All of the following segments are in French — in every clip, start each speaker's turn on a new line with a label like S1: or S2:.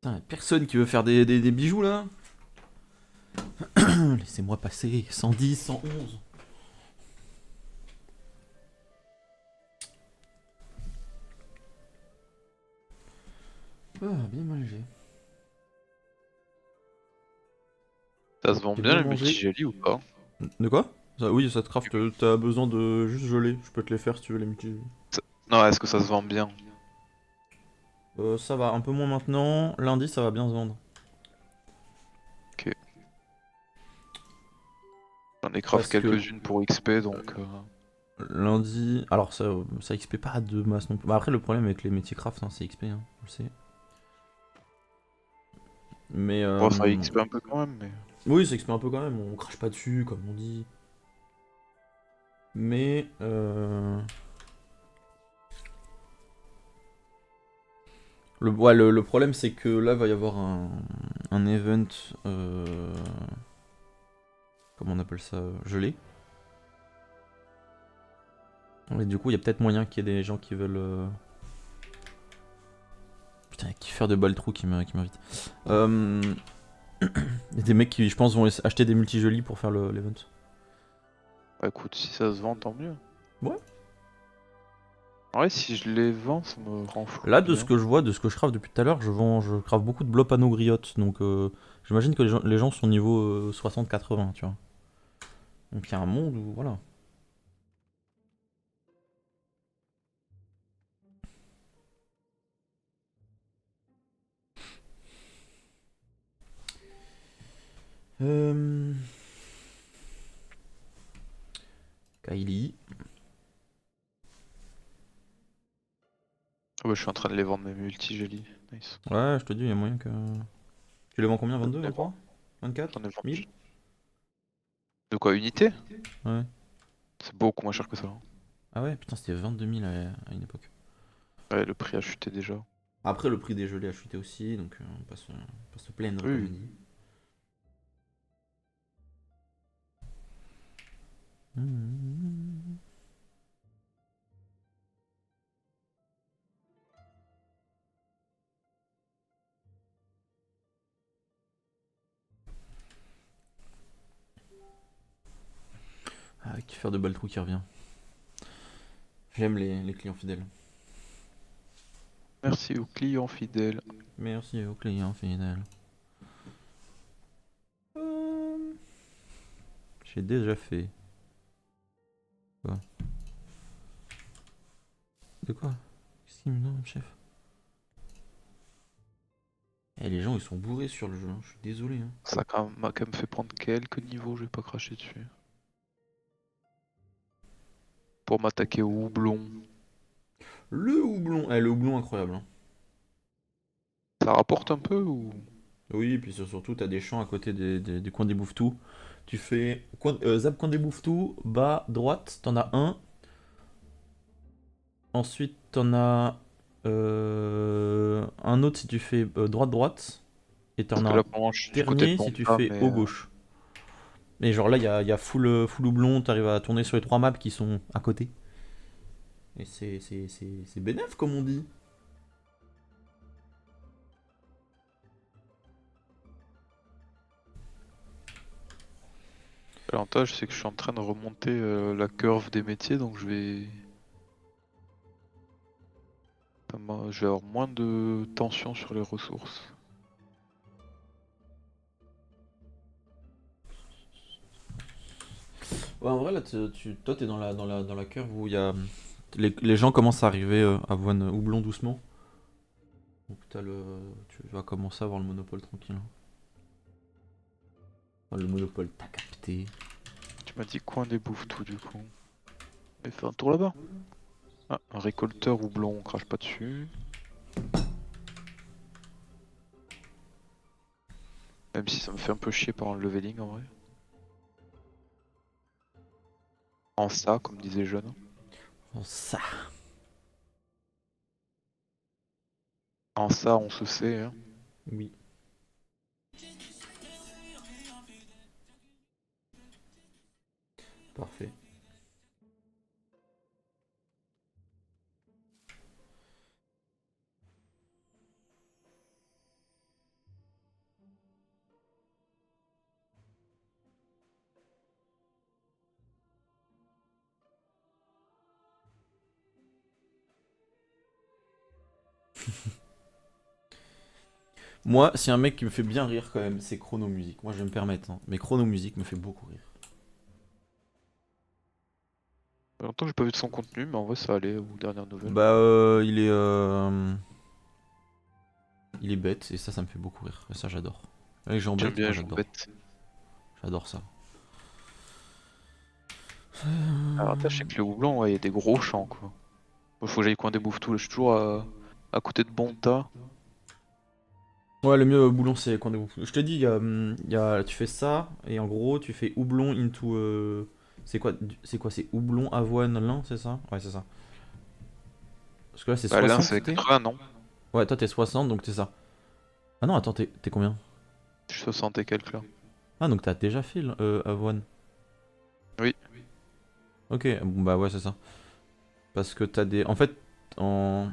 S1: Putain, y'a personne qui veut faire des bijoux là. Laissez-moi passer. 110, 111. Ah, bien mangé.
S2: Ça se vend
S1: J'ai
S2: bien
S1: bien
S2: les
S1: mangé.
S2: multigelly ou pas?
S1: De quoi oui, ça te craft. T'as besoin de juste geler. Je peux te les faire si tu veux les multi.
S2: Non, est-ce que ça se vend bien?
S1: Ça va, un peu moins maintenant. Lundi, ça va bien se vendre.
S2: Ok. J'en ai craft
S1: Parce que
S2: quelques-unes pour XP donc.
S1: lundi. Alors, ça XP pas de masse non plus. Bah, après, le problème avec les métiers craft, hein, c'est XP, hein, je le sais. Mais.
S2: Bon, ça XP un peu quand même, mais.
S1: Oui, ça XP un peu quand même. On crache pas dessus, comme on dit. Mais. Le problème, c'est que là, va y avoir un event. Comment on appelle ça, gelé. Et du coup, il y a peut-être moyen qu'il y ait des gens qui veulent. Putain, qui faire de balles trou qui m'invite. Il y a des mecs qui, je pense, vont acheter des multijolis pour faire l'event.
S2: Bah écoute, si ça se vend, tant mieux.
S1: Ouais.
S2: Ouais, si je les vends, ça me rend fou
S1: Là, de ce
S2: bien.
S1: que je vois, de ce que je crave depuis tout à l'heure, je crave beaucoup de blocs panneaux griottes. Donc, j'imagine que les gens sont niveau 60-80, tu vois. Donc, il y a un monde où, voilà. Euh... Kylie.
S2: Ah bah je suis en train de les vendre mes multigelly. Nice.
S1: Ouais, je te dis, il y a moyen que. Tu les vends combien?
S2: J'en
S1: 22,
S2: ai vendu.
S1: 23, 24,
S2: J'en ai
S1: 1000?
S2: vendu. De quoi, unité?
S1: Ouais.
S2: C'est beaucoup moins cher que ça, hein.
S1: Ah ouais, putain, c'était 22 000 à une époque.
S2: Ouais, le prix a chuté déjà.
S1: Après, le prix des gelées a chuté aussi, donc on pas se plaindre, comme on
S2: Oui.
S1: dit. Ah, qui faire de Baltrou qui revient. J'aime les clients fidèles.
S2: Merci aux clients fidèles.
S1: Merci aux clients fidèles. Euh, J'ai déjà fait. Quoi? De quoi? Qu'est-ce qu'il me demande, chef? Eh, les gens ils sont bourrés sur le jeu, hein. Je suis désolé, hein.
S2: Ça m'a quand même fait prendre quelques niveaux, je vais pas cracher dessus. Pour m'attaquer au houblon.
S1: Le houblon incroyable, hein.
S2: Ça rapporte un peu ou.
S1: Oui, et puis surtout, t'as des champs à côté des coins des bouffetous. Tu fais zap coin des bouffetous, bas, droite, t'en as un. Ensuite, t'en as un autre si tu fais droite-droite. Et
S2: Parce
S1: t'en as
S2: que
S1: un
S2: la branche du côté de
S1: dernier
S2: mon
S1: si tu
S2: pas,
S1: fais
S2: mais.
S1: haut gauche. Et genre là, il y a full houblon, t'arrives à tourner sur les trois maps qui sont à côté. Et c'est bénef, comme on dit.
S2: L'avantage, c'est que je suis en train de remonter la curve des métiers, donc je vais avoir moins de tension sur les ressources.
S1: Ouais, en vrai, là, toi, t'es dans la curve où il y a. Les gens commencent à arriver à Voine houblon doucement. Donc tu vas commencer à avoir le monopole tranquille, hein. Enfin, le monopole, t'as capté.
S2: Tu m'as dit coin des bouffes tout du coup. Mais fais un tour là-bas. Ah, un récolteur houblon, on crache pas dessus. Même si ça me fait un peu chier par le leveling en vrai. En ça, comme disait Jeune.
S1: Oh, ça.
S2: En ça, on se sait, hein.
S1: Oui, parfait. Moi, si un mec qui me fait bien rire quand même, c'est Chrono Music. Moi, je vais me permettre, hein, mais Chrono Music me fait beaucoup rire.
S2: Ça fait longtemps que j'ai pas vu de son contenu, mais en vrai ça allait aux dernières nouvelles.
S1: Bah, il est bête et ça me fait beaucoup rire. Et ça, j'adore. Les gens
S2: J'aime
S1: bêtes,
S2: bien
S1: moi,
S2: les gens
S1: j'adore.
S2: bêtes.
S1: J'adore ça.
S2: Alors attends, je sais que le houblon, ouais, il y a des gros champs quoi. Faut que j'aille coin des bouffes tout, là je suis toujours à côté de Bonta.
S1: Ouais, le mieux boulon, c'est quand je te dis, tu fais ça et en gros, tu fais houblon into. C'est quoi? C'est houblon, avoine, lin, c'est ça? Ouais, c'est ça. Parce que là, c'est
S2: Bah l'un
S1: 60
S2: c'est
S1: t'es?
S2: 80 non?
S1: Ouais, toi, t'es 60, donc t'es ça. Ah non, attends, t'es combien?
S2: Je suis 60 et quelques là.
S1: Ah, donc t'as déjà fait avoine.
S2: Oui.
S1: Ok, bon, bah ouais, c'est ça. Parce que t'as des. En fait, en.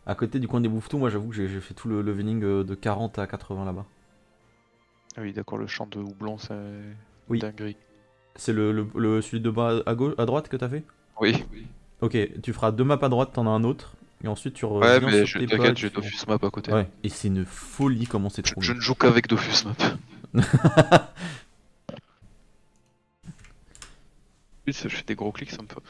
S1: À côté du coin des bouffetous, moi, j'avoue que j'ai fait tout le leveling de 40 à 80 là-bas.
S2: Ah oui d'accord, le champ de houblon c'est
S1: Oui.
S2: dinguerie.
S1: C'est celui de bas à gauche, à droite que t'as fait?
S2: Oui.
S1: Ok, tu feras deux maps à droite, t'en as un autre. Et ensuite, tu
S2: Ouais
S1: reviens
S2: mais
S1: sur
S2: je
S1: tes pas et
S2: t'inquiète,
S1: tu
S2: j'ai
S1: fais.
S2: Dofus Map à côté.
S1: Ouais, et c'est une folie comment c'est trop
S2: Je
S1: bien.
S2: ne joue qu'avec Dofus Map. Oui, je fais des gros clics, ça me fait.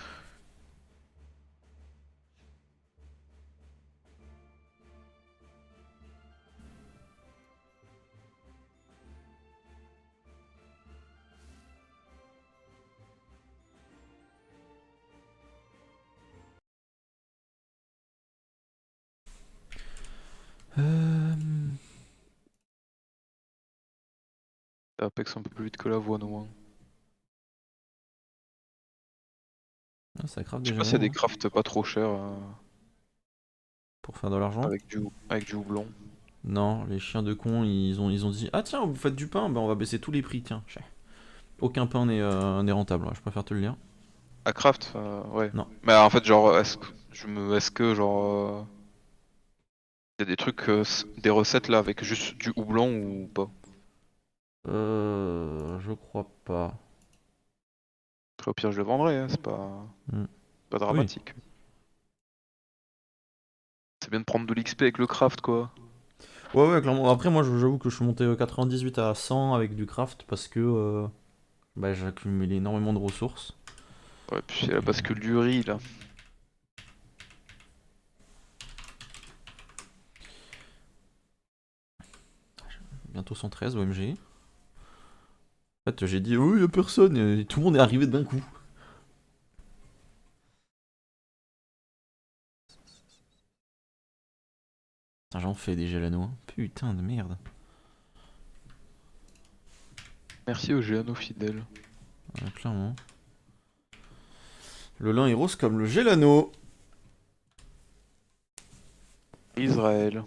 S1: Euh...
S2: Apex un peu plus vite que la voix, au moins.
S1: Ah, ça crave
S2: Je sais
S1: déjà
S2: pas s'il y a
S1: lourd,
S2: des
S1: hein,
S2: crafts pas trop chers
S1: pour faire de l'argent.
S2: avec du houblon.
S1: Non, les chiens de con, ils ont dit ah tiens, vous faites du pain, bah on va baisser tous les prix, tiens. Aucun pain n'est rentable, ouais, je préfère te le dire.
S2: À craft, ouais.
S1: Non.
S2: Mais en fait, genre, est-ce que genre, y a des trucs, des recettes là avec juste du houblon ou pas?
S1: Je crois pas.
S2: Après, au pire, je le vendrai, hein, c'est pas,
S1: Hmm.
S2: pas
S1: Oui.
S2: dramatique. C'est bien de prendre de l'XP avec le craft, quoi.
S1: Ouais, ouais, clairement. Après, moi, j'avoue que je suis monté 98 à 100 avec du craft parce que bah, j'ai accumulé énormément de ressources.
S2: Ouais, puis c'est la bascule du riz là.
S1: Bientôt 113 OMG. En fait, j'ai dit, oui, y'a personne, et tout le monde est arrivé d'un coup. Putain, j'en fais des Gelano, hein. Putain de merde.
S2: Merci aux géanos fidèles.
S1: Ouais, clairement. Le lin est rose comme le Gelano.
S2: Israël.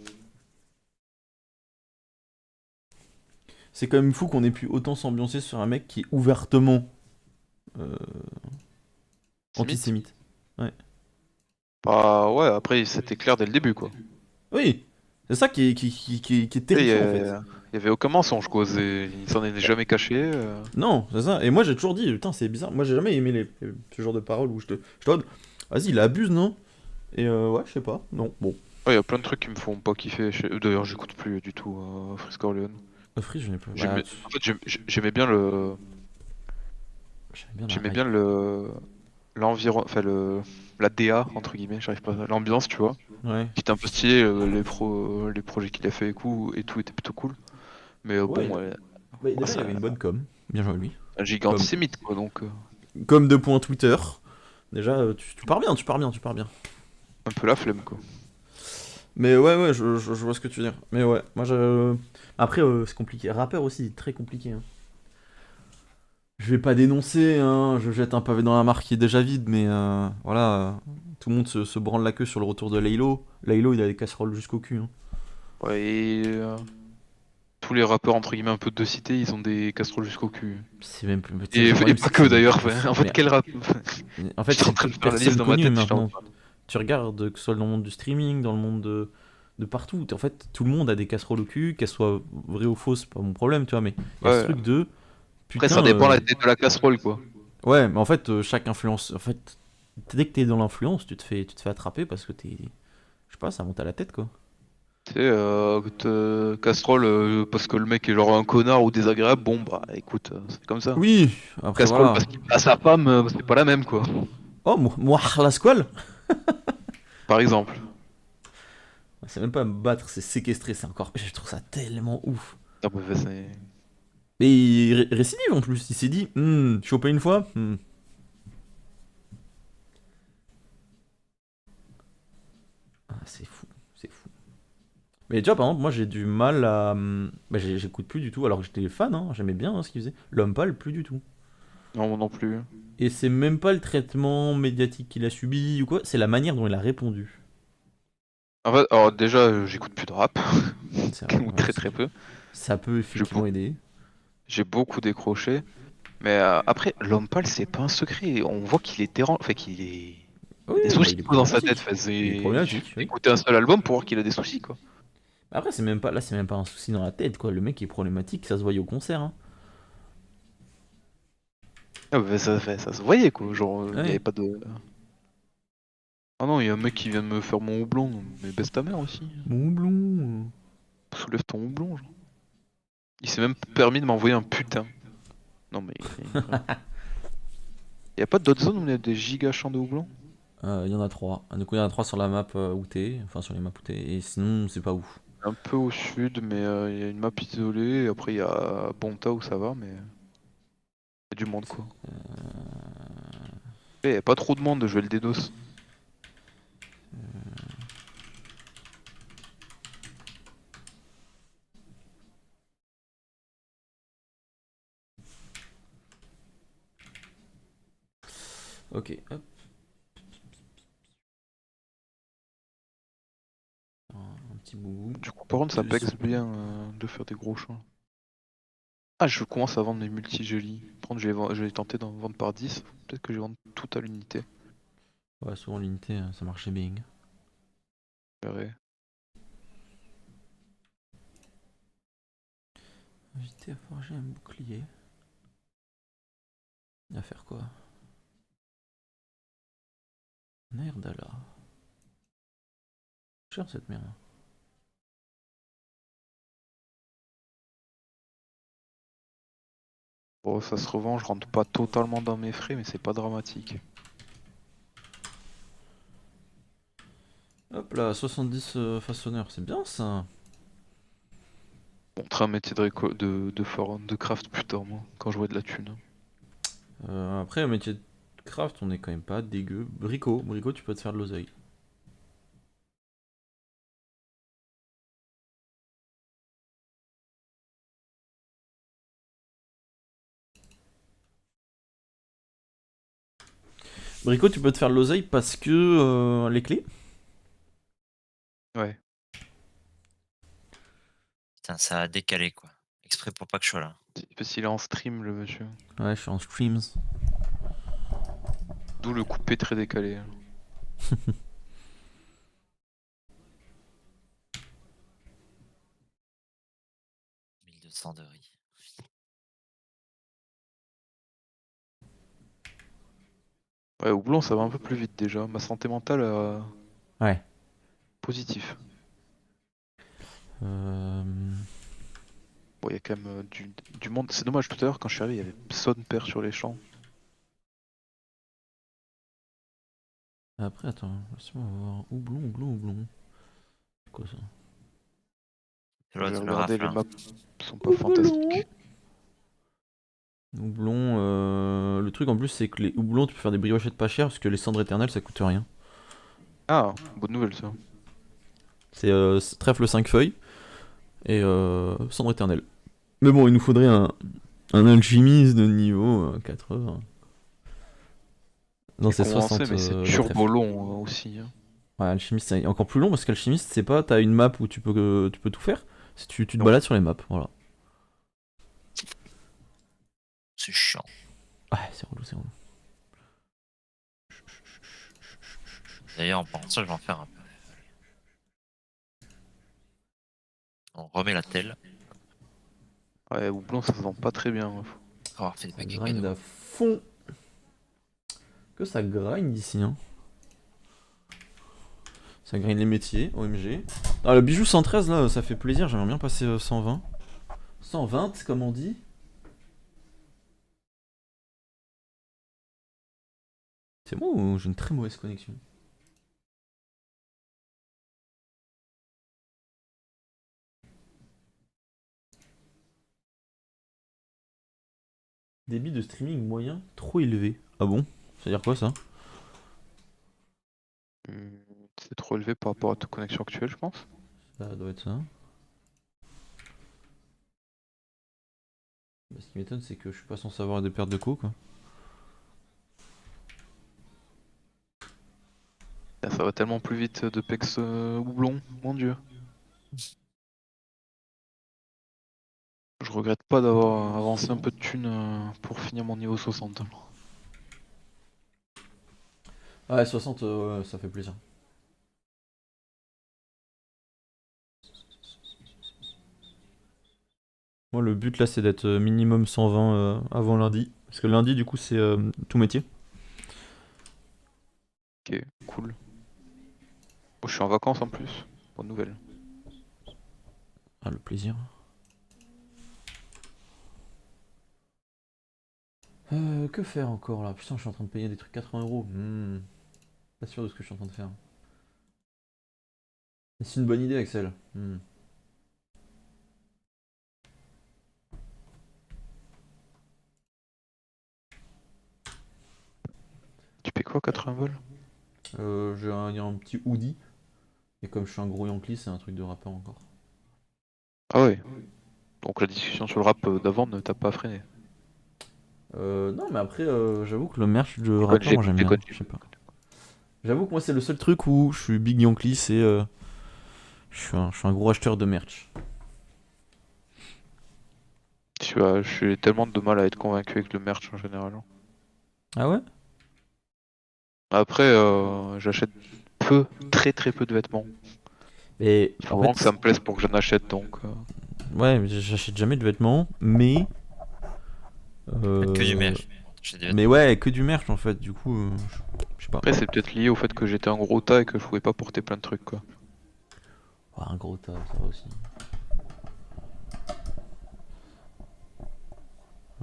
S1: C'est quand même fou qu'on ait pu autant s'ambiancer sur un mec qui est ouvertement euh,
S2: Smith?
S1: antisémite. Ouais.
S2: Bah ouais, après c'était clair dès le début quoi.
S1: Oui, c'est ça qui est
S2: Il y,
S1: terrifiant en fait.
S2: a- y avait aucun mensonge quoi, il s'en est jamais caché.
S1: Non, c'est ça. Et moi j'ai toujours dit, putain, c'est bizarre. Moi j'ai jamais aimé ce genre de paroles où je te dis, vas-y, il abuse, non? Et ouais, je sais pas. Non, bon.
S2: Ouais, y a plein de trucs qui me font pas kiffer. D'ailleurs, j'écoute plus du tout Frisk Orleans.
S1: Free, je n'ai pas. Bah,
S2: En fait, j'aimais bien le,
S1: j'aimais bien la
S2: j'aimais
S1: hype.
S2: bien l'environ, enfin la DA entre guillemets. J'arrive pas, l'ambiance, tu vois,
S1: Ouais.
S2: qui était un peu stylé. Les projets qu'il a fait et tout était plutôt cool. Mais
S1: Ouais,
S2: bon,
S1: bah,
S2: moi,
S1: déjà il avait une bonne com. Bien joué à lui.
S2: un giga
S1: Comme,
S2: antisémite quoi, donc
S1: comme de points Twitter. Déjà, tu pars bien, tu pars bien, tu pars bien.
S2: un peu la flemme quoi.
S1: Mais ouais, ouais, je vois ce que tu veux dire. Mais ouais, moi je. Après, c'est compliqué. Rappeur aussi, très compliqué, hein. Je vais pas dénoncer, hein, je jette un pavé dans la mare qui est déjà vide, mais voilà, tout le monde se branle la queue sur le retour de Laylo. Laylo, il a des casseroles jusqu'au cul, hein.
S2: Ouais, et tous les rappeurs entre guillemets un peu de cité, ils ont des casseroles jusqu'au cul.
S1: C'est même plus. Tu sais,
S2: Et,
S1: le
S2: et
S1: problème,
S2: pas
S1: c'est que
S2: que
S1: c'est même plus
S2: d'ailleurs.
S1: possible.
S2: En fait, quel rap
S1: En fait,
S2: J'étais en
S1: c'est
S2: train de
S1: toute
S2: faire la liste
S1: personne
S2: dans ma
S1: connue
S2: tête, j'étais en
S1: maintenant.
S2: train.
S1: Tu regardes, que ce soit dans le monde du streaming, dans le monde de partout. En fait, tout le monde a des casseroles au cul, qu'elles soient vraies ou fausses, c'est pas mon problème, tu vois, mais il y a ce
S2: Ouais.
S1: truc de.
S2: Après, ça
S1: Putain,
S2: dépend la tête de la casserole, quoi.
S1: ouais, mais en fait, chaque influence. En fait, dès que t'es dans l'influence, tu te fais attraper parce que t'es. Je sais pas, ça monte à la tête quoi.
S2: Tu sais, casserole, parce que le mec est genre un connard ou désagréable, bon bah écoute, c'est comme ça.
S1: Oui, après
S2: Casserole
S1: voilà.
S2: parce qu'il a sa femme, c'est pas la même quoi.
S1: Oh, moi, la squale.
S2: Par exemple.
S1: C'est même pas me battre, c'est séquestrer, c'est encore. Je trouve ça tellement ouf.
S2: Ah bah, c'est...
S1: Mais il récidive en plus, il s'est dit, choper une fois, Ah, c'est fou, c'est fou. Mais tu vois, par exemple, moi j'ai du mal à. Bah, j'écoute plus du tout, alors que j'étais fan, hein, j'aimais bien ce qu'il faisait. L'homme pâle, plus du tout.
S2: Non, moi non plus.
S1: Et c'est même pas le traitement médiatique qu'il a subi ou quoi, c'est la manière dont il a répondu.
S2: En fait, alors déjà, j'écoute plus de rap,
S1: C'est vrai,
S2: ou
S1: ouais,
S2: très très peu.
S1: ça peut
S2: J'ai
S1: effectivement
S2: beau-
S1: aider.
S2: j'ai beaucoup décroché. Mais après, l'homme pâle, c'est pas un secret. On voit qu'il est enfin, qu'il est...
S1: Oui,
S2: Il y a des
S1: bah,
S2: soucis
S1: il est
S2: quoi, dans sa tête.
S1: problématique.
S2: Enfin,
S1: Il est
S2: il suffit
S1: problématique, oui.
S2: d'écouter un seul album pour voir qu'il a des soucis, quoi.
S1: Après, c'est même pas, là, c'est même pas un souci dans la tête, quoi. Le mec est problématique, ça se voyait au concert, hein.
S2: Ah, bah, ça se voyait, quoi. Genre, il y avait
S1: Ouais.
S2: pas de... Ah non, il y a un mec qui vient de me faire mon houblon. Mais baisse ta mère aussi.
S1: Mon houblon.
S2: Soulève ton houblon, genre. Il s'est même permis de m'envoyer un putain. Non, mais... Il y a pas d'autres zones où il y a des giga champs de houblon?
S1: Il y en a trois. Du coup, il y en a trois sur la map où t'es, enfin sur les maps où t'es, et sinon, c'est pas ouf.
S2: Un peu au sud, mais il y a une map isolée. Et après, il y a Bonta où ça va, mais... Il y a du monde, quoi. Il y a pas trop de monde, je vais le DDoS.
S1: Ok, hop. Un petit boubou.
S2: Du coup, par contre, ça pexe bien de faire des gros champs. Ah, je commence à vendre mes multi-jelly. Par contre, je vais tenter d'en vendre par 10. Peut-être que je vais vendre tout à l'unité.
S1: Ouais, souvent l'unité, ça marchait bien.
S2: Je verrai.
S1: Invité à forger un bouclier. À faire quoi? Merde là. Cher cette merde.
S2: Bon, ça se revend, je rentre pas totalement dans mes frais, mais c'est pas dramatique.
S1: Hop là, 70 façonneurs, c'est bien ça.
S2: Montrer un métier de craft plus tard, moi, quand je vois de la thune.
S1: Après, un métier de craft, on est quand même pas dégueu. Bricot, tu peux te faire de l'oseille. Bricot, tu peux te faire de l'oseille parce que les clés.
S2: Ouais.
S3: Putain, ça a décalé quoi. Exprès pour pas que je sois là.
S2: Parce qu'il est en stream, le monsieur.
S1: Ouais, je suis en streams.
S2: D'où le coupé très décalé.
S3: 1200 de riz.
S2: Ouais, houblon, ça va un peu plus vite déjà. Ma santé mentale,
S1: Ouais.
S2: positif.
S1: Euh...
S2: Bon, il y a quand même du monde. C'est dommage, tout à l'heure, quand je suis arrivé, il y avait son père sur les champs.
S1: Après, attends, laisse-moi voir. Houblon. C'est quoi ça?
S3: C'est
S2: J'ai
S3: l'autre, le
S2: regardé,
S3: rafle.
S2: les
S3: Hein.
S2: maps sont pas fantastiques.
S1: Houblon, le truc en plus, c'est que les houblons, tu peux faire des briochettes pas chères parce que les cendres éternelles, ça coûte rien.
S2: Ah, bonne nouvelle ça.
S1: C'est trèfle 5 feuilles et cendre éternelle. Mais bon, il nous faudrait un alchimiste de niveau 80. Non, c'est
S2: J'ai commencé,
S1: 60
S2: mais c'est
S1: le
S2: turbo
S1: trèfle.
S2: long aussi. Hein.
S1: Ouais, alchimiste, c'est encore plus long parce qu'alchimiste, c'est pas, t'as une map où tu peux tout faire. Si tu te
S2: Non.
S1: balades sur les maps, voilà.
S3: C'est chiant.
S1: Ouais, c'est relou, c'est relou.
S3: D'ailleurs, en pensant ça, je vais en faire un peu. On remet la telle.
S2: Ouais, houblon, ça se vend pas très bien. Hein.
S3: Faut avoir fait des
S1: Ça
S3: paquets
S1: grind
S3: cadeaux.
S1: à fond. Que ça grind ici, hein. Ça gagne les métiers, OMG. Ah, le bijou 113 là, ça fait plaisir, j'aimerais bien passer 120. 120 comme on dit. C'est moi ou j'ai une très mauvaise connexion? Débit de streaming moyen trop élevé. Ah bon? Ça veut dire quoi ça?
S2: Hmm, C'est trop élevé par rapport à ta connexion actuelle, je pense.
S1: Ça doit être ça. Bah, ce qui m'étonne, c'est que je suis pas censé avoir des pertes de co quoi.
S2: Ça va tellement plus vite de pex houblon, mon dieu. Je regrette pas d'avoir avancé un peu de thunes pour finir mon niveau 60.
S1: Ouais, 60, ouais, ça fait plaisir. Moi, le but là, c'est d'être minimum 120 avant lundi. Parce que lundi, du coup, c'est tout métier.
S2: Ok, cool. Oh, je suis en vacances en plus. Bonne nouvelle.
S1: Ah, le plaisir. Que faire encore là? Putain, je suis en train de payer des trucs 80 euros. Pas sûr de ce que je suis en train de faire. C'est une bonne idée, Axel.
S2: Tu payes quoi, 80 vols?
S1: Il y a un petit hoodie. Et comme je suis un gros Yankee, c'est un truc de rappeur encore.
S2: Ah ouais. Donc la discussion sur le rap d'avant ne t'a pas freiné.
S1: Non, mais après, j'avoue que le merch de
S2: Déconne,
S1: rappeur, moi
S2: j'écoute,
S1: j'aime bien.
S2: déconne,
S1: Je sais pas. J'avoue que moi, c'est le seul truc où je suis Big Yankee, c'est. Je suis un gros acheteur de merch.
S2: Je suis tellement de mal à être convaincu avec le merch en général.
S1: Ah ouais?
S2: Après, j'achète peu, très très peu de vêtements.
S1: Et
S2: Il faut
S1: en
S2: vraiment que ça
S1: fait,
S2: me plaise pour que j'en achète donc.
S1: ouais, j'achète jamais de vêtements, mais.
S3: Que du
S1: euh,
S3: merch. J'ai des
S1: Mais
S3: vêtements.
S1: ouais, que du merch en fait, du coup, je sais pas.
S2: Après, c'est peut-être lié au fait que j'étais un gros tas et que je pouvais pas porter plein de trucs quoi.
S1: Ouais, un gros tas, ça va aussi.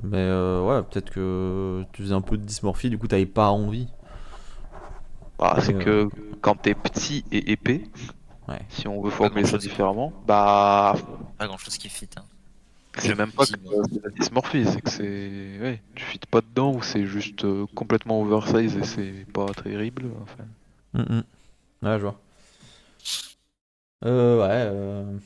S1: Mais ouais, peut-être que tu faisais un peu de dysmorphie, du coup t'avais pas envie.
S2: Bah,
S1: Mais
S2: c'est que quand t'es petit et épais,
S1: ouais.
S2: si on veut
S3: Pas
S2: formuler
S3: grand
S2: ça
S3: chose.
S2: différemment, bah
S3: Pas grand chose qui fit. Hein.
S2: c'est même pas que
S3: Petit.
S2: c'est la dysmorphie, c'est que c'est. Ouais, tu fites pas dedans ou c'est juste complètement oversize et c'est pas terrible. Enfin.
S1: Hum, hum. Ouais, je vois. Ouais.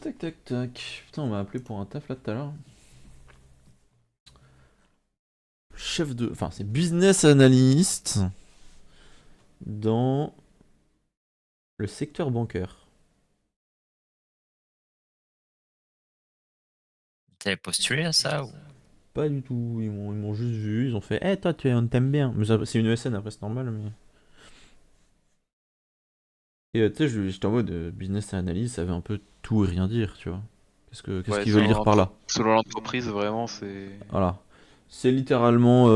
S1: Tac tac tac. Putain, on m'a appelé pour un taf là tout à l'heure. Chef de. Enfin, c'est business analyst dans le secteur bancaire.
S3: T'avais postulé à ça ou...
S1: Pas du tout, ils m'ont juste vu, ils ont fait Eh toi, on t'aime bien. Mais c'est une ESN après, c'est normal. Mais... Et tu sais, j'étais en mode business analyst, ça veut un peu tout et rien dire, tu vois. Qu'est-ce
S2: Ouais,
S1: qu'ils veulent dire par là?
S2: selon l'entreprise, vraiment, c'est.
S1: Voilà. C'est littéralement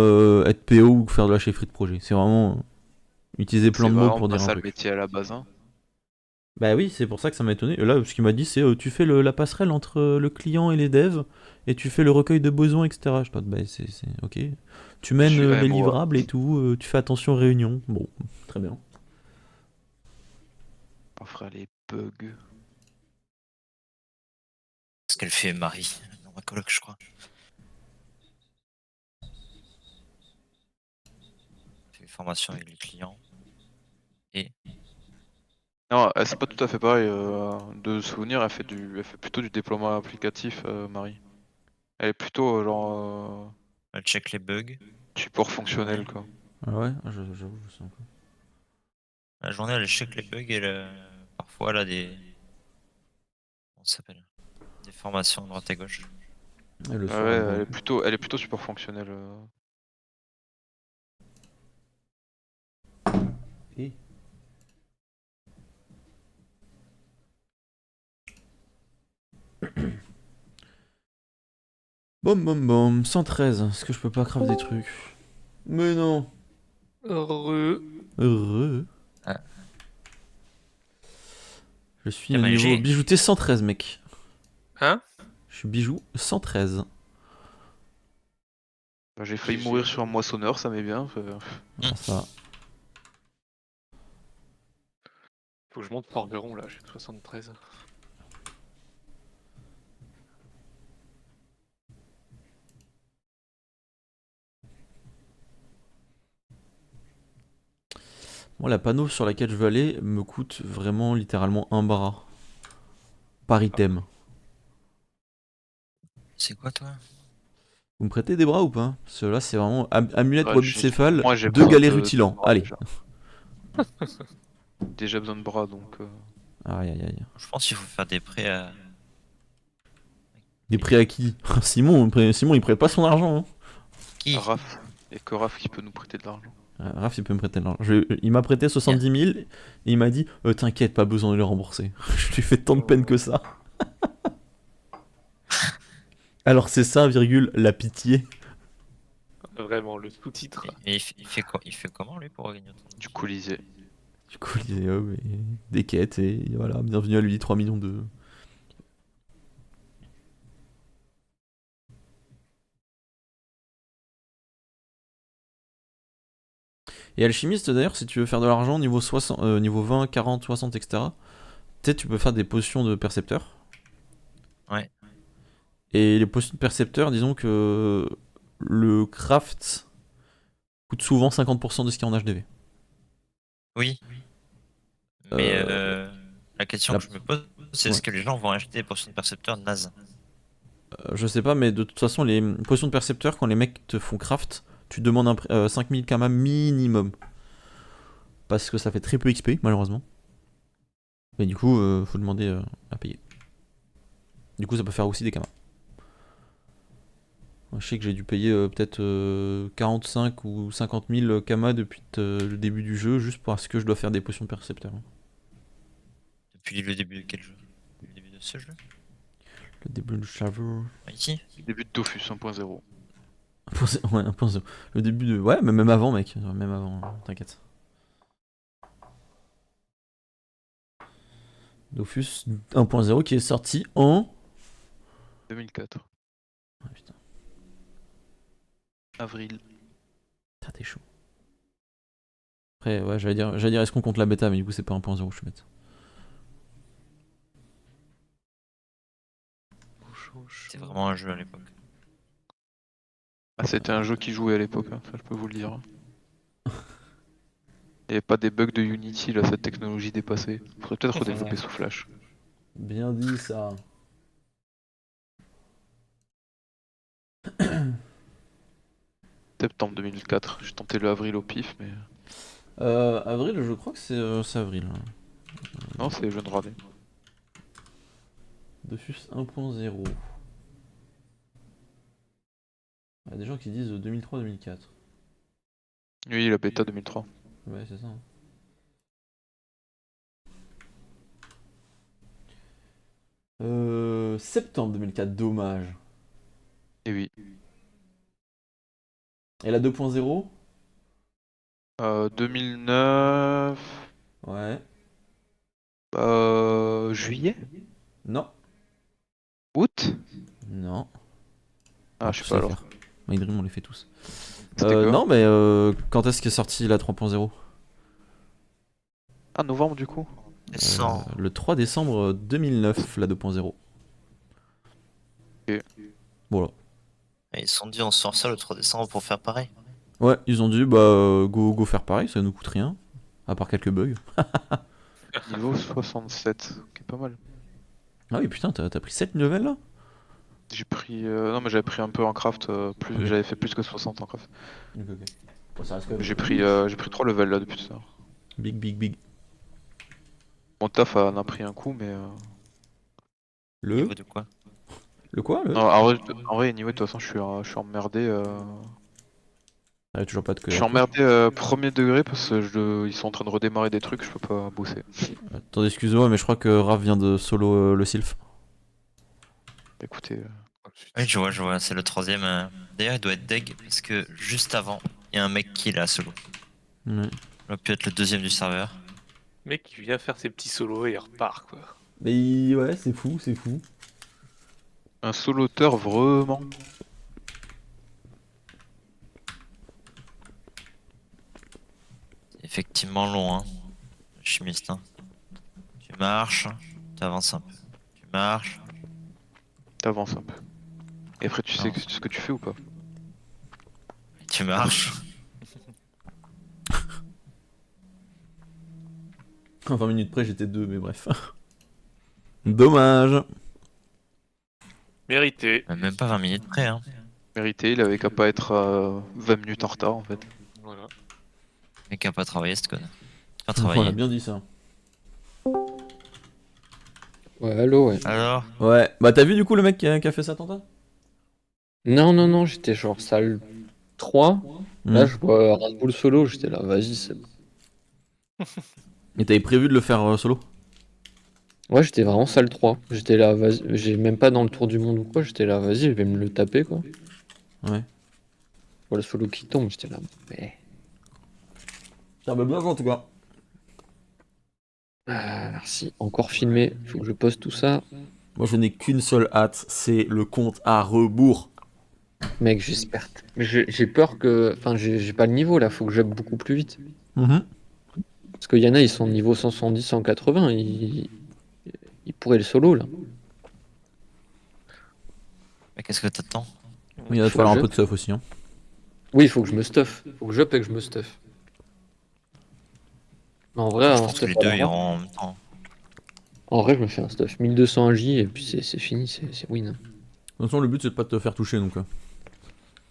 S1: être PO ou faire de la chefferie de projet. C'est vraiment utiliser plein
S2: C'est
S1: de mots
S2: vraiment
S1: pour
S2: pas
S1: dire un
S2: ça le
S1: truc.
S2: métier à la base, hein.
S1: Bah oui, c'est pour ça que ça m'a étonné. Et là, ce qu'il m'a dit, c'est tu fais la passerelle entre le client et les devs, et tu fais le recueil de besoins, etc. Je dois bah c'est ok. Tu
S2: Je
S1: mènes
S2: suis
S1: les
S2: AMOA.
S1: livrables et tout, tu fais attention aux réunions. Bon, très bien.
S2: Parfois les bugs.
S3: Ce qu'elle fait Marie, dans ma coloc, je crois. Fait une formation avec les clients. Et
S2: Non, c'est pas tout à fait pareil. De souvenir, elle fait plutôt du déploiement applicatif, Marie. Elle est plutôt
S3: Elle check les bugs.
S2: support fonctionnel, quoi.
S1: Ah ouais, j'avoue, je sais un peu.
S3: La journée, elle check les bugs et parfois, elle a des. Comment ça s'appelle? Des formations à droite et gauche.
S1: Et le
S2: Ouais,
S1: soir, elle va.
S2: elle est plutôt support fonctionnel.
S1: Et... Bom bom bom, 113. Est-ce que je peux pas craft des trucs? Mais non.
S4: Heureux.
S1: Heureux.
S3: Ah.
S1: Je suis
S3: Eh
S1: au
S3: ben,
S1: niveau
S3: j'ai-
S1: bijouté 113, mec.
S4: Hein?
S1: Je suis bijou 113.
S2: Bah, j'ai failli mourir sur un moissonneur, ça m'est bien.
S1: Ah, ça.
S4: Faut que je monte Forgeron là, j'ai 73.
S1: Moi, la panneau sur laquelle je veux aller me coûte vraiment littéralement un bras. Par item.
S3: C'est quoi, toi?
S1: Vous me prêtez des bras ou pas? Parce que là, c'est vraiment amulette
S2: Ouais,
S1: ou bicéphale,
S2: moi, j'ai
S1: 2
S2: besoin
S1: galets
S2: de
S1: rutilants.
S2: bras,
S1: Allez.
S2: déjà besoin de bras, donc.
S1: Aïe aïe aïe.
S3: Je pense qu'il faut faire des prêts à.
S1: Des prêts à qui? Simon, Simon, il prête pas son argent. Hein.
S3: Qui?
S2: Raph. Et que Raph qui peut nous prêter de l'argent.
S1: Raph, il peut me prêter de l'argent. Il m'a prêté 70 000 et il m'a dit t'inquiète, pas besoin de le rembourser. Je lui ai fait tant de peine que ça. Alors c'est ça, virgule, la pitié.
S4: Vraiment, le sous-titre.
S3: Et il fait comment, lui, pour gagner autant de
S2: Du Colisée.
S1: Du coup, il disait des quêtes et voilà, bienvenue à lui, 3 millions de. Et alchimiste d'ailleurs, si tu veux faire de l'argent niveau 60, niveau 20, 40, 60, etc. Peut-être tu peux faire des potions de percepteur.
S3: Ouais.
S1: Et les potions de percepteur, disons que le craft coûte souvent 50% de ce qu'il y a en HDV.
S3: Oui. Mais la question
S1: la-
S3: que je me pose, c'est
S1: Ouais.
S3: est-ce que les gens vont acheter des potions de percepteur nazes?
S1: Je sais pas, mais de toute façon, les potions de percepteur, quand les mecs te font craft, tu demandes 5000 kama minimum. Parce que ça fait très peu XP, malheureusement. Mais du coup, faut demander à payer. Du coup, ça peut faire aussi des kamas. Je sais que j'ai dû payer peut-être 45 ou 50 000 kamas depuis le début du jeu, juste parce que je dois faire des potions de percepteur.
S3: Depuis le début de quel jeu? Le début de ce jeu?
S1: Le début du chavo.
S3: Ici?
S2: Début de Dofus 1.0.
S1: Ouais, 1.0. Le début de. Ouais, mais même avant, mec. Même avant, t'inquiète. Dofus 1.0 qui est sorti en.
S2: 2004.
S1: Ah putain,
S2: Avril.
S1: t'es chaud. Après, ouais, j'allais dire est-ce qu'on compte la bêta, mais du coup, c'est pas 1.0, je suis bête.
S3: C'était vraiment un jeu à l'époque.
S2: Ah, c'était un jeu qui jouait à l'époque, hein, ça je peux vous le dire. Il n'y avait pas des bugs de Unity, là, cette technologie dépassée. Faudrait peut-être redévelopper sous Flash.
S1: Bien dit ça.
S2: Septembre 2004, j'ai tenté le avril au pif, mais.
S1: Avril, je crois que c'est avril.
S2: Non, c'est jeune radé.
S1: Dofus 1.0. Il y a des gens qui disent 2003-2004.
S2: Oui, la bêta 2003.
S1: Ouais, c'est ça. Septembre 2004, dommage.
S2: Et oui.
S1: Et la 2.0?
S2: 2009.
S1: Ouais.
S2: Juillet?
S1: Non.
S2: Août?
S1: Non.
S2: Ah, je sais pas alors.
S1: My Dream, on les fait tous.
S2: C'était quoi?
S1: Non, mais quand est-ce qu'est sortie la 3.0?
S2: Ah, novembre du coup?
S1: Le 3 décembre 2009, la 2.0.
S2: Ok.
S1: Voilà.
S3: Et ils se sont dit on sort ça le 3 décembre pour faire pareil.
S1: Ouais, ils ont dit go faire pareil, ça nous coûte rien. À part quelques bugs.
S2: Niveau 67, ok, pas mal.
S1: Ah oui, putain, t'as pris 7 levels là?
S2: J'ai pris. Non, mais j'avais pris un peu en craft,
S1: Ok.
S2: j'avais fait plus que 60 en craft.
S1: Ok, ok. Bon, ça reste quand même
S2: J'ai pris 3 levels là depuis tout ça.
S1: big, big, big.
S2: Mon taf en a pris un coup, mais.
S1: Le?
S3: Niveau de quoi?
S1: Le quoi, le?
S2: Non, en vrai, anyway, de toute façon, je suis emmerdé.
S1: Ah, toujours pas de
S2: Je suis
S1: queue.
S2: emmerdé premier degré parce que ils sont en train de redémarrer des trucs, je peux pas bosser.
S1: Attendez, excusez-moi, mais je crois que Raph vient de solo le Sylph.
S2: Écoutez.
S3: Oui, je vois, c'est le troisième. D'ailleurs, il doit être deg parce que juste avant, il y a un mec qui est là solo.
S1: Ouais.
S3: Il aurait pu être le deuxième du serveur.
S4: Le mec, il vient faire ses petits solos et il repart, quoi.
S1: Mais ouais, c'est fou, c'est fou.
S2: Un soloteur vraiment.
S3: C'est effectivement long, hein. Le chimiste, hein. Tu marches, tu avances un peu. Tu marches.
S2: T'avances un peu. Et après, tu sais
S3: Non.
S2: ce que tu fais ou pas?
S3: Tu marches.
S1: En 20 minutes près, j'étais 2, mais bref. Dommage.
S4: Mérité.
S3: Même pas 20 minutes près, hein.
S2: Mérité, il avait qu'à pas être 20 minutes en retard en fait.
S4: Voilà.
S3: Le mec qui a pas travaillé, ce connard. Pas
S1: On a
S3: travaillé.
S1: bien dit ça.
S5: Ouais, allô, ouais.
S3: Alors,
S1: Ouais, bah t'as vu du coup le mec qui a fait ça, attentat?
S5: Non, j'étais genre salle 3. Là,
S1: Hmm.
S5: je vois Red Bull solo, j'étais là, vas-y, c'est bon.
S1: Et t'avais prévu de le faire solo?
S5: Ouais, j'étais vraiment salle 3. J'étais là, vas-y, j'ai même pas dans le tour du monde ou quoi, j'étais là, vas-y, je vais me le taper, quoi.
S1: Ouais.
S5: Je vois le solo qui tombe, j'étais là, mais.
S1: Ça va bien joué en tout cas.
S5: Merci. Encore filmé, faut que je poste tout ça.
S1: Moi je n'ai qu'une seule hâte, c'est le compte à rebours.
S5: Mec, j'espère. Mais j'ai peur que. Enfin, j'ai pas le niveau là, faut que j'aille beaucoup plus vite.
S1: Mhm.
S5: Parce qu'il y en a, ils sont niveau 170, 180, ils pourraient le solo là.
S3: mais qu'est-ce que t'attends?
S1: Il va te
S5: Faut
S1: falloir un
S5: que
S1: peu de stuff aussi. Hein.
S5: Oui, il faut que je me stuff. Faut que j'up et que je me stuff. Mais en vrai,
S3: Je
S5: un
S3: pense que
S5: stuff
S3: les
S5: à
S3: deux
S5: la
S3: iront
S5: main.
S3: en même temps.
S5: En vrai, je me fais un stuff 1200 J et puis c'est fini, c'est win.
S1: De toute façon, le but c'est de pas te faire toucher donc.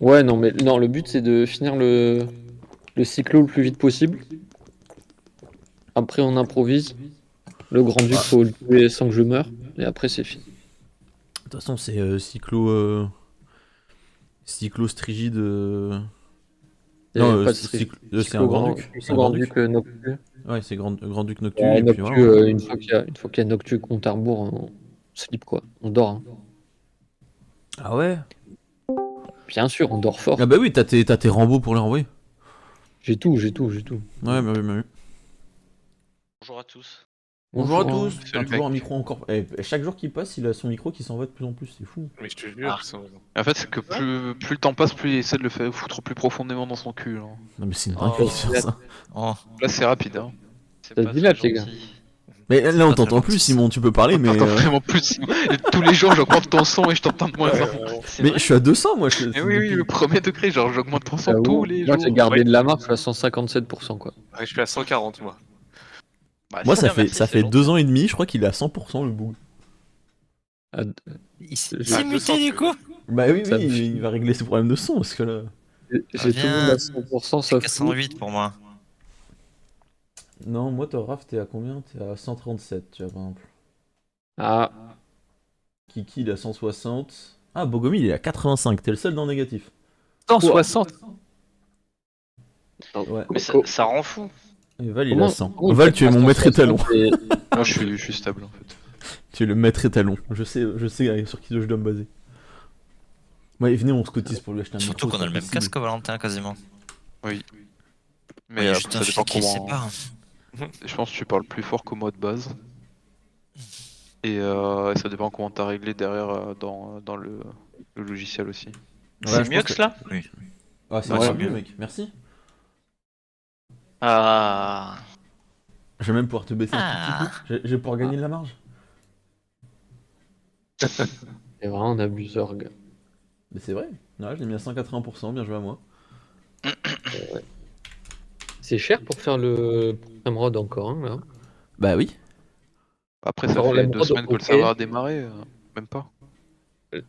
S5: Ouais, non, mais non, le but c'est de finir le cyclo le plus vite possible. Après, on improvise. Le grand duc, faut le tuer sans que je meure. Et après, c'est fini.
S1: De toute façon, c'est Cyclo Strigide.
S5: Et
S1: Non,
S5: pas de
S1: c'est un grand duc. C'est un grand duc.
S5: Noctu.
S1: Ouais, c'est grand duc Noctu
S5: Ouais,
S1: et puis
S5: Noctu,
S1: voilà.
S5: une fois qu'il y a Noctu compte à rebours, on slip quoi. On dort. Hein.
S1: Ah ouais.
S5: Bien sûr, on dort fort.
S1: Ah bah oui, t'as tes Rambo pour les renvoyer.
S5: J'ai tout.
S1: Ouais, bien vu, bien vu.
S6: Bonjour à tous.
S1: Bonjour à
S5: Bonjour.
S1: tous. T'as
S2: Salut,
S1: toujours un
S2: mec.
S1: micro encore. Et chaque jour qui passe, il a son micro qui s'en va de plus en plus. C'est fou.
S4: Mais je te jure,
S6: Ah.
S2: En fait, c'est que plus le temps passe, plus il essaie de le faire foutre plus profondément dans son cul. Là,
S1: Non mais c'est une
S6: Oh.
S1: dinguerie de faire ça.
S3: Oh,
S2: là c'est rapide. Hein.
S6: C'est
S5: Ça
S6: pas
S5: se dilate,
S6: très
S5: les gars.
S6: gentil.
S1: Mais là, on
S3: pas très
S1: t'entend plus,
S3: gentil,
S1: Simon. Tu peux parler, mais.
S2: T'entends vraiment plus. Tous les jours, j'augmente ton son et je t'entends de moins en moins.
S6: C'est
S1: Mais
S6: vrai
S1: je suis à 200 moi.
S2: Mais oui, le premier degré, genre j'augmente ton son tous les
S5: Moi,
S2: jours.
S5: j'ai gardé
S4: Ouais.
S5: de la marche à 157%, quoi.
S4: Ouais, je suis à 140, moi.
S6: Bah,
S1: Moi,
S6: c'est
S1: ça
S6: bien,
S1: fait
S6: merci,
S1: ça
S6: c'est
S1: fait
S6: gentil.
S1: 2 ans et demi. Je crois qu'il est à 100% le bug.
S5: Ah,
S3: il s'est
S5: J'ai-
S3: muté du coup?
S1: Bah oui,
S5: Ça me
S1: il va régler ses problèmes de son parce que là.
S5: J'ai tout le monde à 100%
S3: C'est
S5: sauf
S3: 408 pour moi.
S1: Non, moi, toi, Raph, t'es à combien? T'es à 137, tu vois, par exemple.
S5: Ah,
S1: Kiki, il est à 160. Ah, Bogomil, il est à 85. T'es le seul dans le négatif.
S4: 160.
S1: Ouais.
S6: Mais ça,
S5: Co-
S6: ça rend fou.
S1: Et Val, il est
S5: comment-
S1: à 100.
S5: comment
S1: Val,
S5: il
S1: tu es
S5: fait
S1: mon
S5: pas
S1: maître
S5: 160
S1: étalon.
S5: et-
S2: Moi, je suis stable en fait.
S1: Tu es le maître étalon. Je sais sur qui je dois me baser. Ouais, venez, on se cotise pour lui acheter un micro.
S3: Surtout qu'on
S1: c'est
S3: a le même
S1: possible.
S3: casque au Valentin quasiment.
S2: Oui.
S3: Il
S2: Mais
S3: y a
S2: après,
S3: juste
S2: ça
S3: un
S2: dépend
S3: fil qui le
S2: comment.
S3: sépare.
S2: Je pense que tu parles plus fort qu'au mot de base. Et ça dépend comment t'as réglé derrière dans le logiciel aussi.
S1: Ouais,
S6: C'est
S1: je
S6: mieux
S1: pense
S6: que cela?
S1: Ah, c'est
S3: Ouais,
S1: encore
S3: c'est
S1: mieux,
S3: mieux.
S1: mec. Merci.
S6: Ah.
S1: Je vais même pouvoir te baisser un
S3: Ah.
S1: tout petit peu. Je vais pouvoir gagner de la marge.
S5: C'est vraiment un abuseur, gars.
S1: Mais c'est vrai. Ouais, je l'ai mis à 180%. Bien joué à moi.
S5: C'est cher pour faire le Emerald encore, hein, là.
S1: Bah oui.
S2: Après, ça
S5: Alors,
S2: fait 2
S5: l'émeraude,
S2: semaines que le
S5: ok.
S2: serveur a démarré, même pas.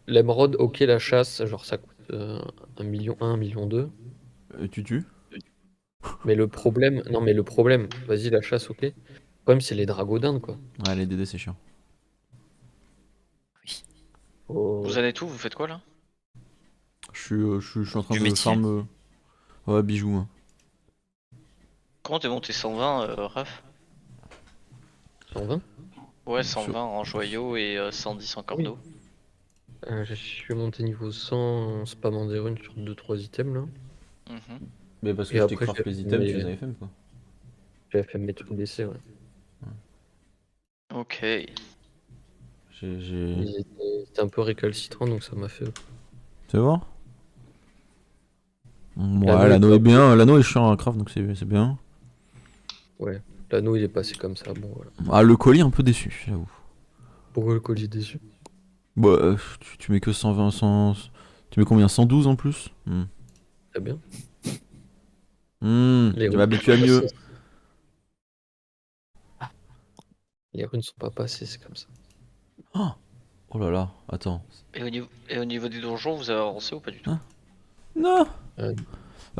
S5: L'émeraude, ok, la chasse, genre ça coûte 1 million 1, 1 million 2.
S1: Tu tues.
S5: Mais le problème, non mais le problème, vas-y la chasse, ok. Le problème c'est les dragodindes quoi.
S1: Ouais, les DD, c'est chiant.
S5: Oh.
S6: Vous en êtes où? Vous faites quoi là?
S1: Je suis en train
S3: Du
S1: de
S3: métier.
S1: farm. Ouais, bijoux. Hein.
S6: Comment t'es monté 120, Raph?
S5: 120?
S6: Ouais,
S1: Sur-
S6: 120 en joyau et 110 en
S5: Oui.
S6: cordeau.
S5: Je suis monté niveau 100 en spammant des runes sur 2-3 items là.
S6: Mhm.
S1: Mais parce que
S5: Et
S1: je t'ai
S5: après
S1: craft les items, tu les avais fait quoi.
S5: j'avais fait mes trucs d'essai, ouais.
S6: Ok.
S1: J'ai.
S5: C'était un peu récalcitrant donc ça m'a fait.
S1: Tu vois.
S5: L'anneau
S1: Ouais,
S5: est
S1: l'anneau
S5: pas
S1: est bien.
S5: beau.
S1: L'anneau est chiant à craft donc c'est bien.
S5: Ouais. L'anneau il est passé comme ça, bon voilà.
S1: Ah, le colis un peu déçu, j'avoue.
S5: Pourquoi le collier déçu?
S1: Bah, tu mets que 120, 100. Tu mets combien? 112 en plus.
S5: Très bien. Les
S1: Tu vas
S5: runes sont
S1: habituer à
S5: pas
S1: mieux.
S5: passées. Les runes sont pas passées, c'est comme ça.
S1: Oh, oh là là, attends.
S6: Et au niveau des donjons, vous avez avancé ou pas du tout?
S1: Hein Non.
S5: Euh,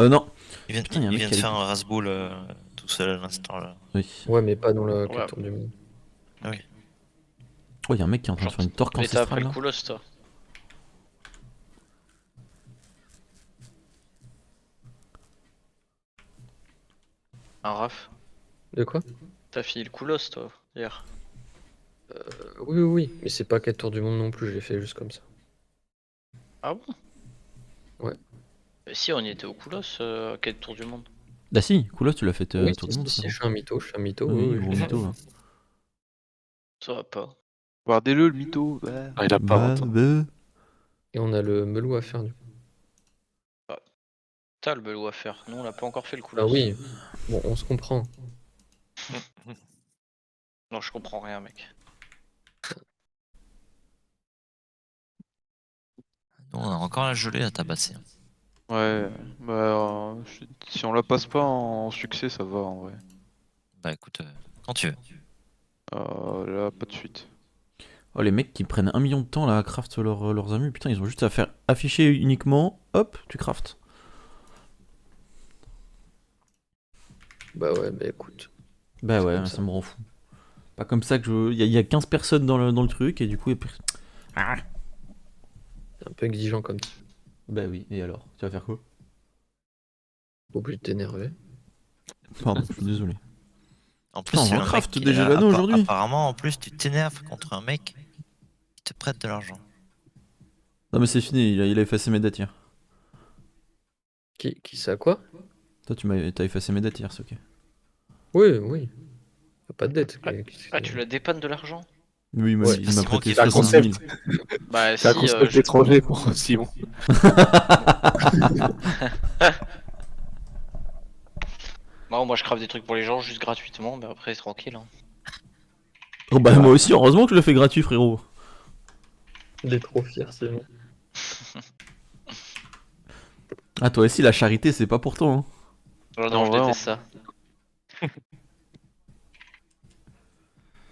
S1: Non.
S3: Il vient,
S1: Putain, y'a un
S3: il
S1: mec
S3: vient
S1: qui
S3: de
S1: a
S3: faire un rasboul tout seul à l'instant là.
S1: Oui.
S5: ouais mais pas dans la
S6: Ouais.
S5: tour du monde.
S3: Ah oui.
S1: Oh, y'a un mec qui est en train de
S6: Genre,
S1: faire une torque
S6: mais t'as après
S1: ancestrale
S6: le
S1: là.
S6: coolos toi. Un Raph?
S5: De quoi?
S6: T'as fini le coolos toi, hier.
S5: Oui, oui, oui, mais c'est pas 4 tours du monde non plus, je l'ai fait juste comme ça.
S6: Ah bon?
S5: Ouais.
S6: Mais si, on y était au coolos, quel tour du monde?
S1: Bah si, Koulos, tu l'as fait
S5: Oui,
S1: tour
S5: si,
S1: du monde,
S5: si, si,
S1: frérot.
S5: je suis un mytho,
S1: Oui,
S5: oui, oui,
S1: gros
S5: je l'ai
S1: mytho.
S5: fait.
S1: Là.
S6: Ça va pas.
S2: Regardez-le, le mytho. Ouais.
S4: Ah, il a pas 20 ans.
S5: Et on a le melou à faire du coup.
S6: T'as le belou à faire. Nous, on l'a pas encore fait le
S5: Ah
S6: coolos.
S5: oui, bon, on se comprend.
S6: Non, je comprends rien, mec.
S3: Nous, on a encore la gelée à tabasser.
S2: Ouais, bah, si on la passe pas en succès, ça va en vrai.
S3: Bah écoute, quand tu veux.
S2: Là, pas de suite.
S1: Oh, les mecs qui prennent 1 million de temps là à craft leurs amus, putain, ils ont juste à faire afficher uniquement, hop, tu craftes.
S5: Bah ouais, bah écoute,
S1: Bah
S5: c'est
S1: ouais,
S5: comme
S1: ça
S5: ça.
S1: me rend fou. Pas comme ça que je. Y a 15 personnes dans le truc et du coup, Ah.
S5: C'est un peu exigeant comme ça.
S1: Bah oui, et alors? Tu vas faire quoi?
S5: Obligé de t'énerver.
S1: Pardon, je suis désolé.
S3: En plus,
S1: Putain, on
S3: c'est
S1: va
S3: un
S1: craft
S3: mec.
S1: déjà l'anneau aujourd'hui.
S3: Apparemment, en plus, tu t'énerves contre un mec qui te prête de l'argent.
S1: Non, mais c'est fini, il a effacé mes dates hier.
S5: Qui ça quoi?
S1: Toi, t'as effacé mes dates hier, c'est ok.
S5: Oui, oui. Y'a pas de dette.
S6: Ah, tu la dépannes de l'argent?
S1: Oui,
S5: Ouais.
S1: il m'a
S3: C'est moi
S1: prêté
S3: qui ai
S4: C'est un
S3: fait ça.
S1: 70 000.
S4: concept.
S6: Bah
S4: C'est un
S6: si,
S4: concept étranger pour Simon.
S6: Bah, moi je crave des trucs pour les gens juste gratuitement, mais après c'est tranquille. Hein.
S1: Oh bah moi aussi, heureusement que je le fais gratuit, frérot.
S5: Des trop fiers, c'est bon.
S1: Ah, toi aussi, la charité, c'est pas pour toi, hein.
S6: Non,
S2: En
S6: je
S2: vrai,
S6: déteste ça.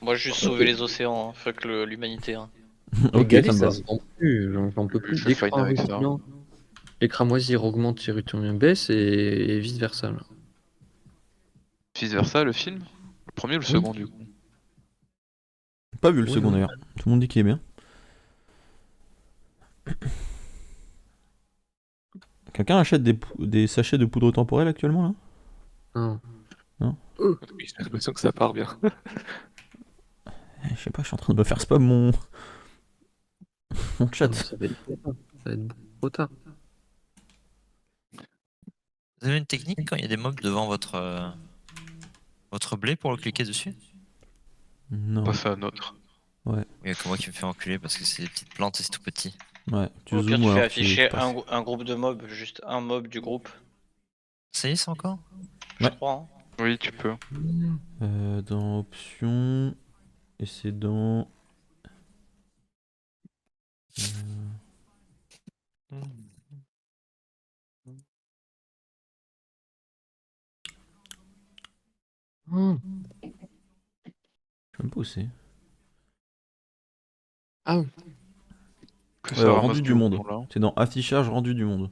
S6: Moi juste sauver les océans, hein. Fuck l'humanité. Hein.
S5: Les
S1: Ok,
S5: galis,
S1: ça me
S5: ça
S1: va.
S5: se vend plus, j'en peux plus.
S2: je
S5: Dès que
S2: fine avec ça.
S5: les cramoisies augmentent, les rutoniens baissent et vice versa. Là.
S2: Vice versa, le film? Le premier ou le
S5: Oui.
S2: second du coup?
S1: Pas vu le
S5: Oui,
S1: second
S5: oui.
S1: d'ailleurs. Tout le monde dit qu'il est bien. Quelqu'un achète des sachets de poudre temporelle actuellement là?
S5: Non.
S4: Oui, j'ai l'impression que ça part bien.
S1: Je sais pas, je suis en train de me faire spam mon
S5: Non,
S1: chat.
S5: mais ça va être trop tard. Ça va être beaucoup trop tard.
S3: Vous avez une technique quand il y a des mobs devant votre blé pour le cliquer dessus?
S1: Non.
S2: Passe à un autre.
S3: Il y a que moi qui me fait enculer parce que c'est des petites plantes et c'est tout petit.
S1: Ouais, tu
S6: Au pire,
S1: zoomes
S6: tu
S1: ou
S6: fais
S1: alors
S6: afficher
S1: tu passes.
S6: un groupe de mobs, juste un mob du groupe,
S3: Ça y est, c'est encore?
S6: je
S1: Ouais.
S6: crois. Hein.
S2: Oui, tu peux.
S1: Dans options. Et c'est dans.
S5: Hmm.
S1: pas où c'est.
S5: Ah,
S2: Que
S1: Ouais,
S2: ça
S1: rendu
S2: ramasse
S1: du monde.
S2: là.
S1: C'est dans affichage rendu du monde.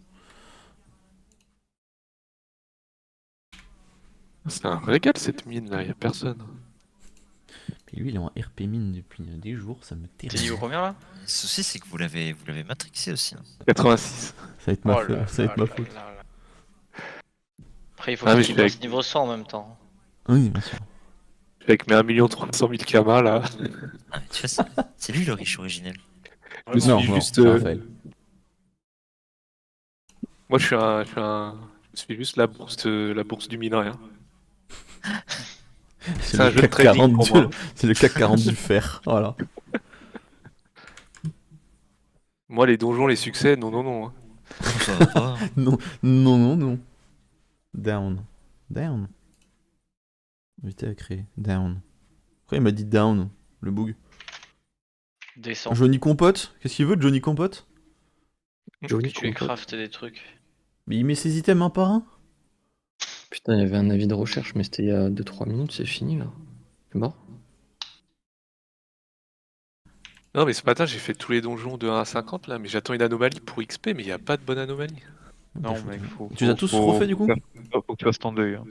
S4: C'est un régal cette mine là, y'a personne.
S1: Et lui, il est en RP mine depuis des jours, ça me
S6: T'es
S1: terrifie.
S6: niveau combien là?
S3: Le souci, c'est que vous l'avez matrixé aussi. Hein.
S4: 86.
S1: Ça va être ma,
S6: Oh
S1: faute,
S6: là
S1: ça va être
S6: là
S1: ma
S6: là
S1: faute.
S6: là là. Après, il faut
S4: Ah,
S6: que
S4: mais
S6: tu
S4: je suis
S6: passes niveau 100 en même temps.
S1: Oui, bien sûr.
S4: Avec mes 1 300 000 kamas là.
S3: Ah, mais tu vois, c'est lui le riche originel.
S4: Je suis
S1: Non,
S4: juste.
S1: c'est Raphaël.
S4: Moi je suis juste la bourse du minerai. Hein.
S1: C'est
S4: un
S1: le
S4: jeu de
S1: CAC
S4: trading
S1: 40
S4: pour
S1: du...
S4: moi.
S1: C'est le CAC 40 du fer, voilà.
S4: Moi les donjons, les succès, non, non, non. Hein.
S3: Non, ça va pas.
S1: Non, non, non, non. Down. Down. Invité à créer. Down. Pourquoi il m'a dit down, le bug?
S6: Descends.
S1: Johnny Compote? Qu'est-ce qu'il veut de Johnny Compote?
S5: Johnny
S6: Tu lui
S5: Compote.
S6: craftes des trucs.
S1: Mais il met ses items un par un?
S5: Putain, il y avait un avis de recherche, mais c'était il y a 2-3 minutes, c'est fini là. C'est mort.
S4: Non mais ce matin j'ai fait tous les donjons de 1 à 50 là, mais j'attends une anomalie pour XP, mais il n'y a pas de bonne anomalie.
S2: Non, mec, faut.
S1: Tu les as tous refait du coup?
S2: Faut que tu fasses ton deuil. Hein.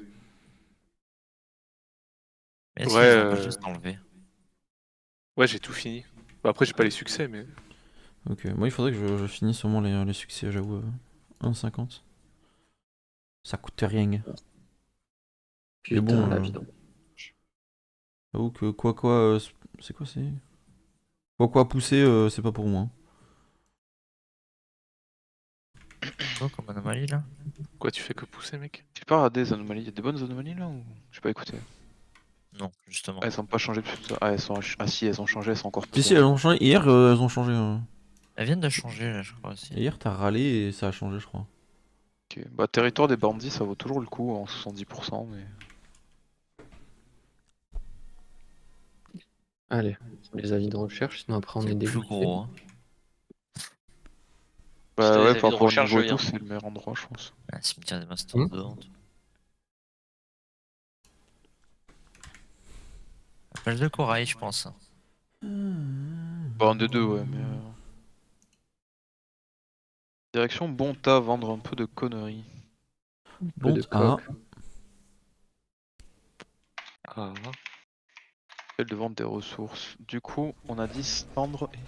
S3: Mais est-ce
S4: Ouais,
S3: qu'ils ont pas juste enlevé?
S4: Ouais, j'ai tout fini. Bah, après j'ai pas les succès, mais.
S1: Ok, moi il faudrait que je finisse au moins les succès, j'avoue. 1,50. Ça coûte rien. Mais
S5: Putain,
S1: bon,
S5: la vie.
S1: j'avoue que c'est quoi c'est? Quoi pousser, c'est pas pour moi.
S3: Quoi comme anomalie là?
S4: Quoi, tu fais que pousser, mec?
S2: J'ai pas regardé les anomalies. Y'a des bonnes anomalies là ou. J'ai pas écouté.
S3: Non, justement.
S2: Ah, elles ont pas changé depuis ça. Ah, elles sont. Ah, si, elles ont changé, elles sont encore
S1: Si,
S2: plus.
S1: si, elles ont changé. Hier, elles ont changé.
S3: Elles viennent de changer là, je crois aussi.
S1: Et hier, t'as râlé et ça a changé, je crois.
S2: Ok. Bah, territoire des bandits, ça vaut toujours le coup en 70%, mais.
S5: Allez, les avis de recherche, sinon après on est
S3: C'est plus
S5: dégoûté.
S3: gros. Hein.
S2: Bah,
S6: C'était les
S2: ouais,
S6: avis
S2: par
S6: de
S2: rapport au
S6: recherche,
S2: niveau et
S6: je
S2: tout,
S6: viens.
S2: c'est le meilleur endroit, je pense.
S3: Un cimetière des mastodontes. La plage de corail, je pense.
S2: Bah, un des deux, ouais, mais. Direction Bonta, vendre un peu de conneries.
S1: Bon,
S5: de
S1: ah,
S4: Ah,
S2: Celle de vendre des ressources. Du coup, on a dit cendre et.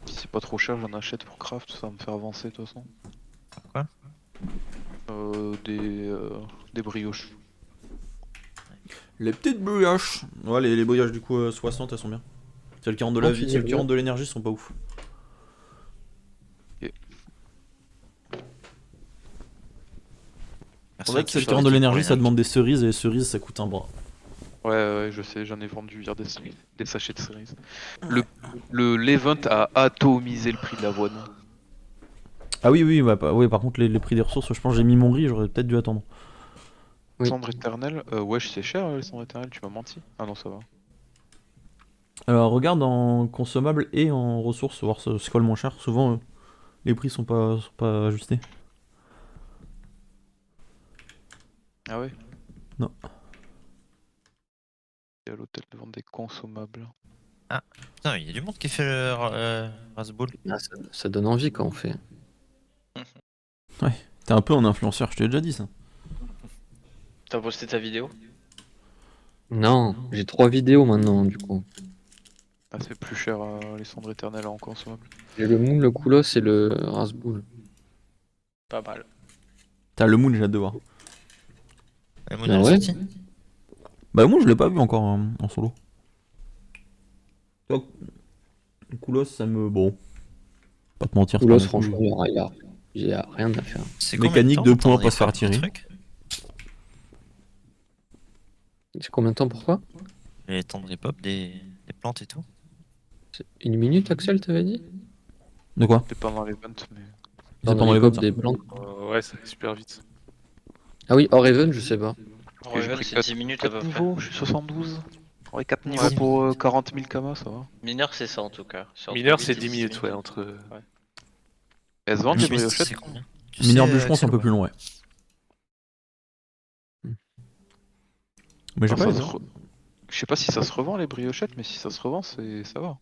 S2: Si c'est pas trop cher, j'en achète pour craft, ça va me faire avancer de toute façon.
S3: Quoi?
S2: Des brioches.
S1: les petites brioches. Ouais, les brioches du coup 60, elles sont bien. Celles qui rendent de la vie, celles qui rendent de l'énergie sont pas ouf. C'est vrai que celles qui rendent de l'énergie, ça demande des cerises et les cerises ça coûte un bras.
S2: Ouais, je sais, j'en ai vendu hier des sachets de cerises. L'event a atomisé le prix de l'avoine.
S1: Ah oui, oui, oui, par contre les prix des ressources, je pense que j'ai mis mon riz, j'aurais peut-être dû attendre.
S5: Oui.
S2: Cendre éternelle, wesh, c'est cher les cendres éternelles, tu m'as menti. Ah non, ça va.
S1: Alors regarde en consommable et en ressources, voir c'est quoi le moins cher. Souvent les prix sont pas ajustés.
S2: Ah ouais?
S1: Non.
S2: Et à l'hôtel de vendre des consommables.
S3: Putain, il y a du monde qui fait le Rasboul.
S5: Ah, ça donne envie quand on fait.
S1: T'es un peu un influenceur, je t'ai déjà dit ça.
S6: T'as posté ta vidéo?
S5: Non, j'ai 3 vidéos maintenant du coup.
S2: Ah, c'est plus cher les cendres éternelles en consommable.
S5: J'ai le moule, le koulos et le rasboul.
S6: Pas mal.
S1: T'as le moon, j'ai hâte de voir.
S3: Le
S5: Ah
S3: modèle
S5: ouais
S3: sorti.
S1: Bah moi je l'ai pas vu encore en solo. Donc, Koulos ça me... Bon. Pas te mentir. c'est
S5: Koulos,
S1: pas non plus-
S5: franchement, il y a rien à faire.
S3: C'est
S1: Mécanique
S3: combien
S1: de
S3: temps
S1: points, pas se faire
S3: t'attendrais
S1: tirer.
S3: le truc
S5: C'est combien de temps pourquoi?
S3: Les temps de pop des plantes et tout.
S5: C'est 1 minute, Axel, t'avais dit?
S1: De quoi?
S2: C'est pendant l'event, mais.
S1: C'est pendant les
S5: l'event
S1: votes.
S5: des plantes.
S4: ouais, ça va super vite.
S5: Ah oui, hors Even, je sais pas.
S6: Raven, c'est 10 minutes à peu
S2: 4
S6: près.
S2: niveaux, je suis 72. Ouais, 4
S3: Ouais,
S2: niveaux pour
S3: 10
S2: 40 000 kamas, ça va.
S6: Mineur, c'est ça en tout cas. C'est entre
S4: Mineur,
S6: 8
S4: c'est
S6: et
S4: 10 minutes, ouais, entre.
S2: Elles se vendent
S3: Je
S2: les
S3: me dis,
S2: briochettes?
S3: c'est combien? Tu
S1: Mineur
S3: sais,
S1: bûcheron c'est un
S3: Axel,
S1: peu
S3: ou
S1: plus long, ouais. Mais j'ai
S2: Ah,
S1: pas
S2: ça
S1: les
S2: se
S1: heures.
S2: re-
S1: Mais j'ai
S2: Ah,
S1: pas
S2: ça
S1: les
S2: se
S1: heures.
S2: re- Je sais pas si ça se revend les briochettes, mais si ça se revend, ça va.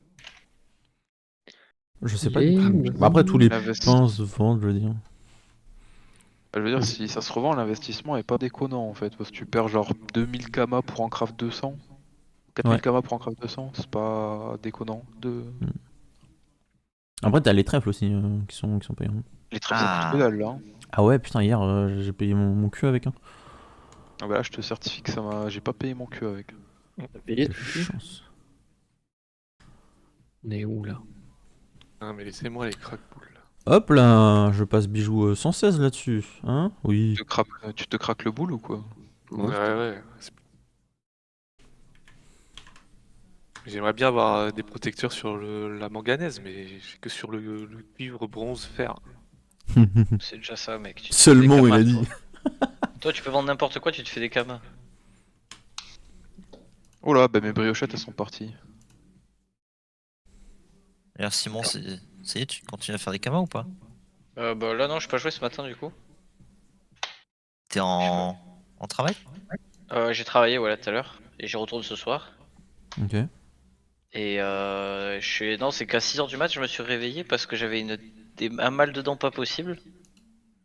S1: Je sais pas
S5: Les
S1: du tout. Bah, après, tous les
S2: L'investi-
S1: pains se vendent, je veux dire.
S2: Je veux dire, si ça se revend, l'investissement est pas déconnant en fait, parce que tu perds genre 2000 kamas pour en craft 200, 4000
S1: Ouais.
S2: kamas pour en craft 200, c'est pas déconnant.
S1: Après, t'as les trèfles aussi qui sont payants.
S2: Les trèfles ça coûte
S3: Ah.
S2: que dalle là.
S1: Ah ouais, putain, hier, j'ai payé mon cul avec.
S2: Ah bah là, je te certifie que j'ai pas payé mon cul avec.
S5: T'as payé
S1: Quelle
S5: ton cul?
S1: chance.
S5: On est où là?
S4: Ah, mais laissez-moi les crack-poules.
S1: Hop là, je passe bijou 116 là-dessus. Hein? Oui.
S2: Tu te craques le boule ou quoi?
S4: Ouais, ouais. J'aimerais bien avoir des protecteurs sur la manganèse, mais j'ai que sur le cuivre, bronze, fer.
S6: C'est déjà ça, mec. Tu te fais
S1: Seulement,
S6: des
S1: il a
S6: kamas,
S1: dit.
S6: toi. Toi, tu peux vendre n'importe quoi, tu te fais des kamas.
S2: Oh là, bah mes briochettes elles sont parties.
S3: D'ailleurs, Simon, ça y est, tu continues à faire des kamas ou pas?
S6: Bah là, non, je pas joué ce matin du coup.
S3: T'es en travail?
S6: J'ai travaillé, voilà, tout à l'heure. Et j'y retourne ce soir.
S1: Ok.
S6: Et non, c'est qu'à 6h du mat, je me suis réveillé parce que j'avais un mal de dents pas possible.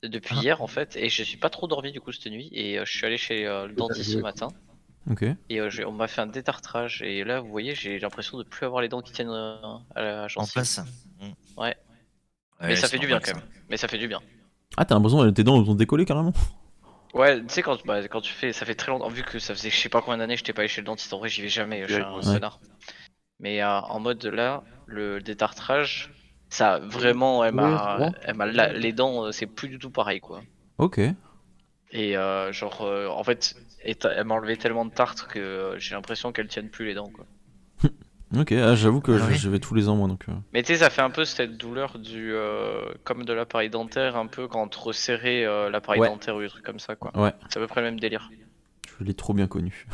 S6: Depuis
S3: Ah.
S6: hier en fait. Et je suis pas trop dormi du coup cette nuit. Et je suis allé chez le dentiste ce matin.
S1: Ok.
S6: Et on m'a fait un détartrage. Et là, vous voyez, j'ai l'impression de plus avoir les dents qui tiennent à la
S3: En
S6: gencive.
S3: place?
S6: Ouais. Mais
S3: Ouais,
S6: ça
S3: c'est
S6: fait du bien
S3: normal,
S6: quand même. Mais ça fait du bien.
S1: Ah, t'as l'impression que tes dents ont décollé carrément?
S6: Ouais, tu sais, quand tu fais. Ça fait très longtemps. Vu que ça faisait je sais pas combien d'années que j'étais pas allé chez le dentiste. En vrai, j'y vais jamais. Je suis un
S1: Ouais.
S6: connard. Mais en mode là, le détartrage, ça vraiment.
S5: Oui, ça va.
S6: Les dents, c'est plus du tout pareil quoi.
S1: Ok.
S6: Et en fait, elle m'a enlevé tellement de tartre que j'ai l'impression qu'elles tiennent plus les dents quoi.
S1: Ok, ah, j'avoue que
S3: Ah oui.
S1: je vais tous les ans moi donc.
S6: Mais tu sais, ça fait un peu cette douleur comme de l'appareil dentaire, un peu quand on te resserrait l'appareil
S1: Ouais.
S6: dentaire ou des trucs comme ça quoi.
S1: Ouais,
S6: C'est à peu près le même délire.
S1: je l'ai trop bien connu.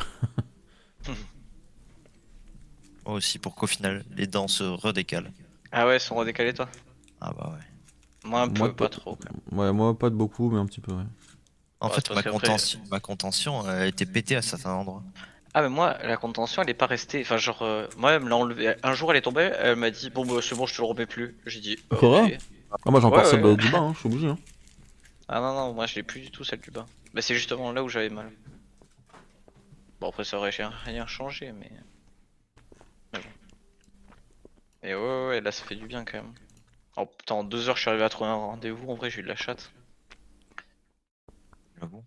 S3: Moi aussi, pour qu'au final, les dents se redécalent.
S6: Ah ouais, elles sont redécalés toi?
S3: Ah bah ouais.
S6: Moi un
S1: Moi,
S6: peu, pas trop quand même.
S1: Ouais, moi pas de beaucoup, mais un petit peu, ouais.
S3: En
S6: Ouais,
S3: fait,
S6: c'est parce qu'après-
S3: ma contention a été pétée à certains endroits.
S6: Ah mais moi, la contention elle est pas restée, enfin genre, moi elle me l'a enlevé, un jour elle est tombée, elle m'a dit bon bah c'est bon je te le remets plus. J'ai dit
S1: C'est vrai?
S6: ok.
S1: Ah, moi j'ai encore
S6: Ouais,
S1: celle
S6: ouais.
S1: du bas, hein, je suis obligé. Hein.
S6: Ah non non, moi je l'ai plus du tout celle du bas. Bah c'est justement là où j'avais mal. Bon après ça aurait rien changé mais bon. Et ouais, là ça fait du bien quand même. Oh putain, en 2 heures je suis arrivé à trouver un rendez-vous, en vrai j'ai eu de la chatte.
S3: J'avoue.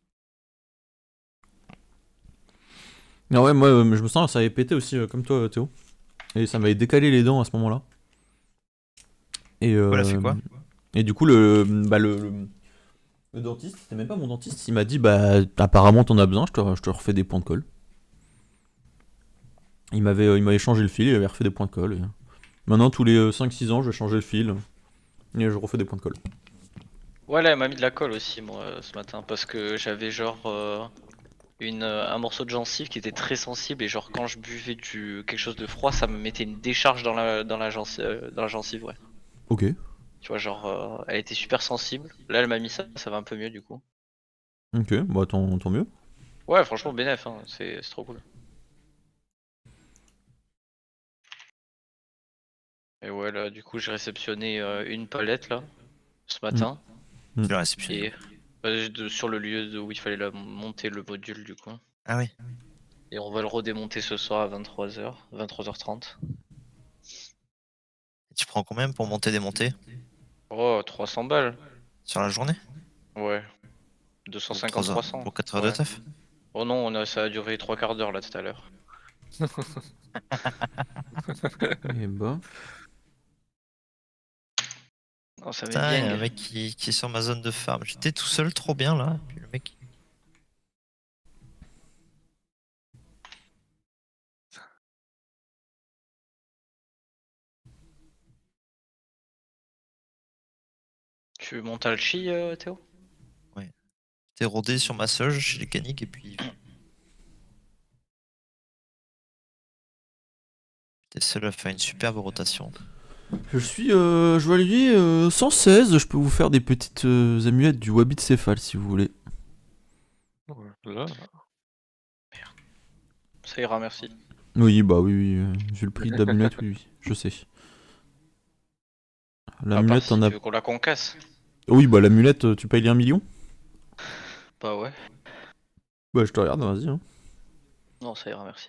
S1: Ah ouais, moi je me sens, ça avait pété aussi comme toi, Théo. Et ça m'avait décalé les dents à ce moment-là. Et,
S3: Voilà, fait quoi?
S1: et du coup, le dentiste, c'était même pas mon dentiste, il m'a dit bah apparemment t'en as besoin, je te refais des points de colle. Il m'avait changé le fil, il avait refait des points de colle. Et maintenant, tous les 5-6 ans, je vais changer le fil et je refais des points de colle.
S6: Ouais là elle m'a mis de la colle aussi moi ce matin parce que j'avais genre un morceau de gencive qui était très sensible et genre quand je buvais quelque chose de froid ça me mettait une décharge dans la gencive ouais.
S1: Ok.
S6: Tu vois genre elle était super sensible. Là elle m'a mis ça va un peu mieux du coup.
S1: Ok, bah tant mieux.
S6: Ouais franchement bénef hein, c'est trop cool. Et ouais là du coup j'ai réceptionné une palette là ce matin
S1: Mm.
S3: Je l'ai réceptionné.
S6: et sur le lieu où il fallait monter le module du coup.
S3: Ah oui.
S6: Et on va le redémonter ce soir à 23h, 23h30.
S3: Et tu prends combien pour monter, démonter?
S6: Oh 300 balles.
S3: Sur la journée?
S6: Ouais.
S3: Pour
S6: 250
S3: 3 heures,
S6: 300.
S3: pour 4 heures de
S6: Ouais.
S3: taf?
S6: Oh non, ça a duré 3/4 d'heure là tout à l'heure.
S1: Et bah.
S6: Oh, ça met
S3: Putain, y'a un
S6: bien.
S3: mec qui est sur ma zone de farm. J'étais tout seul, trop bien là. Puis le mec.
S6: Tu montes à Alchi, Théo?
S3: T'es rodé sur ma soge chez les caniques et puis. T'es seul à faire une superbe rotation.
S1: Je suis joaillier 116, je peux vous faire des petites amulettes du Wabi de céphale si vous voulez.
S4: Là.
S6: Ça ira, merci.
S1: Oui, bah oui, vu le prix de l'amulette, oui, oui, je sais.
S6: À part
S1: L'amulette,
S6: si
S1: t'en
S6: tu
S1: as.
S6: veux qu'on la concasse.
S1: Oui, bah l'amulette, tu payes les 1 million?
S6: Bah ouais.
S1: Bah je te regarde, vas-y. Hein.
S6: Non, ça ira, merci.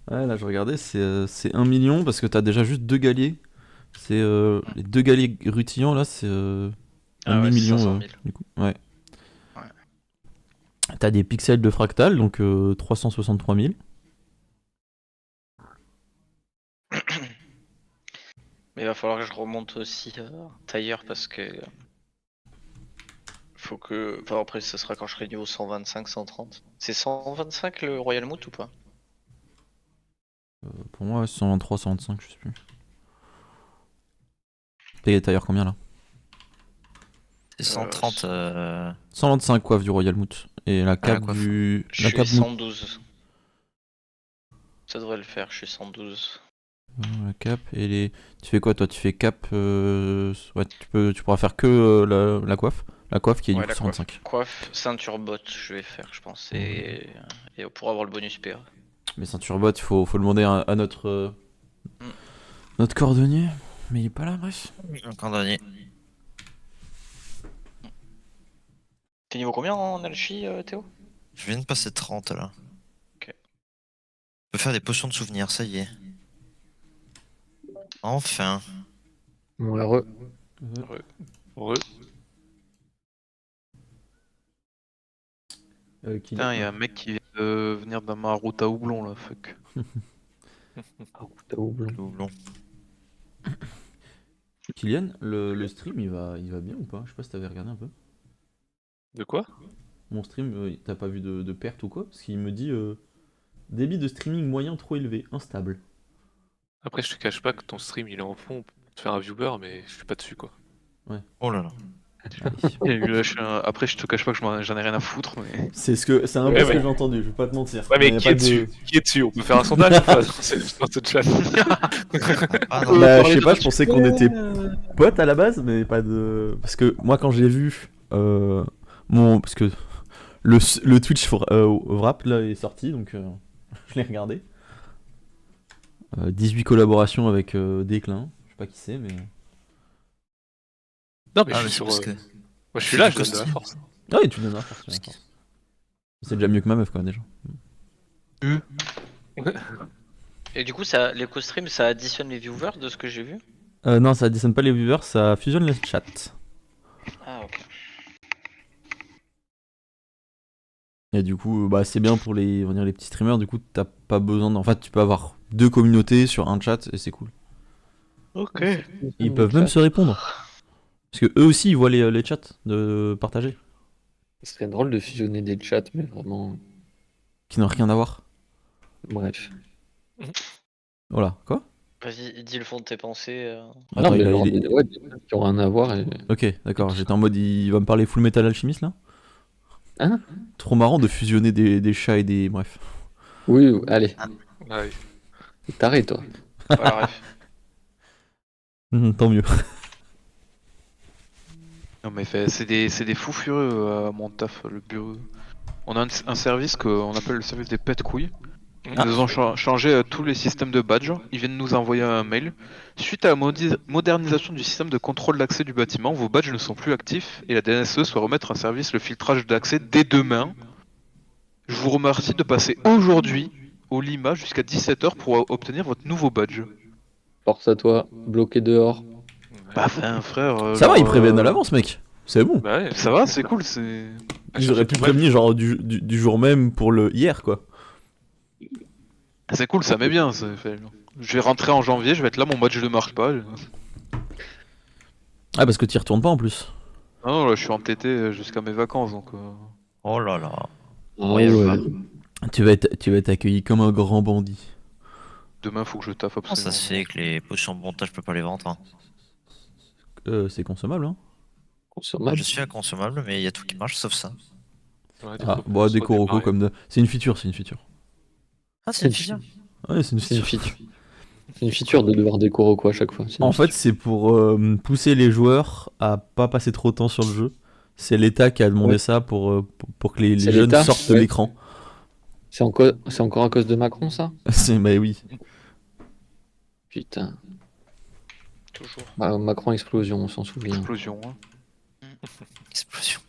S1: Ouais, là je regardais, c'est 1 million parce que t'as déjà juste 2 galets. C'est les 2 galets rutilants là, c'est un
S6: Ah ouais, c'est
S1: demi-million
S6: 500 000.
S1: du coup. Ouais.
S6: Ouais.
S1: T'as des pixels de fractal, donc 363 000.
S6: Mais il va falloir que je remonte aussi tailleur parce que faut que. Enfin, après, ça sera quand je serai niveau 125, 130. C'est 125 le Royal Moot ou pas?
S1: Pour moi, ouais, 123, 125, je sais plus. T'as tailleur combien là?
S3: C'est 130.
S1: 125 coiffe du Royal Moot. Et la cape
S3: coiffe.
S1: du.
S6: Je
S1: La
S6: suis
S1: cape Moot.
S6: 112. Ça devrait le faire, je suis 112.
S1: La cape et les. Tu fais quoi toi? Tu fais cap. Ouais, tu pourras faire que la coiffe. La coiffe qui est du
S6: Ouais,
S1: coup
S6: la
S1: 125.
S6: coiffe, ceinture botte, je vais faire, je pense. Et pour avoir le bonus PA.
S1: Mais ceinture bot, faut le demander à notre.
S6: Mm.
S1: Notre cordonnier. Mais il est pas là, bref.
S3: Un cordonnier.
S6: T'es niveau combien en alchimie, Théo?
S3: Je viens de passer 30 là.
S6: Ok.
S3: On peut faire des potions de souvenirs, ça y est. Enfin.
S5: Ouais,
S4: Heureux. Putain, il y a un mec qui vient de venir dans ma route à houblon là, fuck.
S5: t'as oublié.
S3: Le houblon.
S1: Kylian, le stream il va bien ou pas? Je sais pas si t'avais regardé un peu.
S4: De quoi?
S1: Mon stream, t'as pas vu de perte ou quoi? Parce qu'il me dit débit de streaming moyen trop élevé, instable.
S4: Après, je te cache pas que ton stream il est en fond pour te faire un viewer, mais je suis pas dessus quoi.
S3: Oh là là.
S4: Après, je te cache pas que j'en ai rien à foutre, mais.
S1: C'est un peu
S4: Ouais,
S1: ce que
S4: ouais.
S1: j'ai entendu, je vais pas te mentir.
S4: Ouais, mais
S1: y a
S4: qui
S1: pas
S4: est
S1: de-
S4: dessus? Qui est dessus? On peut faire un sondage ou pas? C'est dans ce chat.
S3: Ah non.
S1: Bah, je sais pas, je pensais qu'on était potes à la base, mais pas de. Parce que moi, quand j'ai vu parce que le Twitch Wrap là est sorti, donc je l'ai regardé. 18 collaborations avec Déclin, je sais pas qui c'est, mais.
S4: Non, mais
S3: Ah,
S4: je
S3: mais
S4: suis
S3: c'est
S4: sur.
S3: parce que.
S4: Moi, je suis
S3: c'est
S4: là,
S3: du
S4: je donne de la
S3: costume.
S4: force.
S1: Ah oui, tu donnes la force, tu donnes la force. C'est déjà mieux que ma meuf, quoi, déjà.
S6: Et du coup, les co-streams, ça additionne les viewers de ce que j'ai vu?
S1: Non, ça additionne pas les viewers, ça fusionne les chats.
S6: Ah, ok.
S1: Et du coup, bah, c'est bien pour les, on va dire, les petits streamers, du coup, t'as pas besoin. En fait, tu peux avoir 2 communautés sur un chat et c'est cool.
S4: Ok.
S1: Ils peuvent même se répondre. Parce que eux aussi, ils voient les chats de partager,
S5: Ce serait drôle de fusionner des chats, mais vraiment.
S1: qui n'ont rien à voir.
S5: Bref.
S1: Voilà, quoi?
S6: Vas-y, dis le fond de tes pensées.
S5: Non,
S1: Attends,
S5: mais
S1: il a-
S5: genre,
S1: il est-
S5: ouais, des chats qui ont rien à voir. Et...
S1: Ok, d'accord, j'étais en mode, il va me parler Full Metal Alchemist, là?
S5: Hein?
S1: Trop marrant de fusionner des chats et des... Bref.
S5: Oui, allez,
S4: Ouais.
S5: t'arrêtes toi.
S6: Voilà, bref.
S1: Tant mieux.
S4: Non, mais c'est des fous furieux à mon taf, le bureau. On a un service qu'on appelle le service des pets couilles. Ils nous ont changé tous les systèmes de badge. Ils viennent nous envoyer un mail. Suite à la modernisation du système de contrôle d'accès du bâtiment, vos badges ne sont plus actifs et la DNSE souhaite remettre en service le filtrage d'accès dès demain. Je vous remercie de passer aujourd'hui au Lima jusqu'à 17h pour obtenir votre nouveau badge.
S5: Force à toi, bloqué dehors.
S4: Bah, enfin, frère.
S1: Ça va,
S4: genre,
S1: ils préviennent à l'avance, mec. C'est bon.
S4: Bah ouais, ça va, c'est cool. C'est.
S1: Ils auraient pu prévenir genre du jour même pour le hier, quoi.
S4: C'est cool, ça met bien. Je vais rentrer en janvier, je vais être là, mon badge ne marche pas.
S1: Ah, parce que t'y retournes pas en plus.
S4: Non, là, je suis en TT jusqu'à mes vacances, donc.
S3: Oh là là.
S5: Ah
S6: Ouais,
S5: ouais.
S1: Tu vas être accueilli comme un grand bandit.
S4: Demain, faut que je taffe
S3: Comment ça
S4: absolument.
S3: se fait que les potions de montage, je peux pas les vendre, hein?
S1: C'est consommable, hein.
S5: Consommable.
S3: Je suis inconsommable, mais il y a tout qui marche sauf ça.
S4: Ouais,
S1: Ah,
S4: faut-
S1: bon,
S4: faut
S1: des Koroko
S4: redémarrer.
S1: comme de... C'est une feature, c'est une feature.
S3: Ah, c'est une fille.
S1: Ouais, c'est une
S5: C'est une
S1: feature.
S5: feature. C'est une feature de devoir décorer quoi à chaque fois. C'est
S1: En
S5: une
S1: fait,
S5: feature.
S1: c'est pour pousser les joueurs à pas passer trop de temps sur le jeu. C'est l'État qui a demandé
S5: Ouais.
S1: ça pour que les
S5: C'est
S1: jeunes
S5: l'État,
S1: sortent de
S5: ouais.
S1: l'écran.
S5: C'est encore à cause de Macron, ça?
S1: Bah oui.
S5: Putain.
S6: Toujours.
S5: Bah, Macron explosion, on s'en souvient.
S4: Explosion. Hein.
S3: Explosion.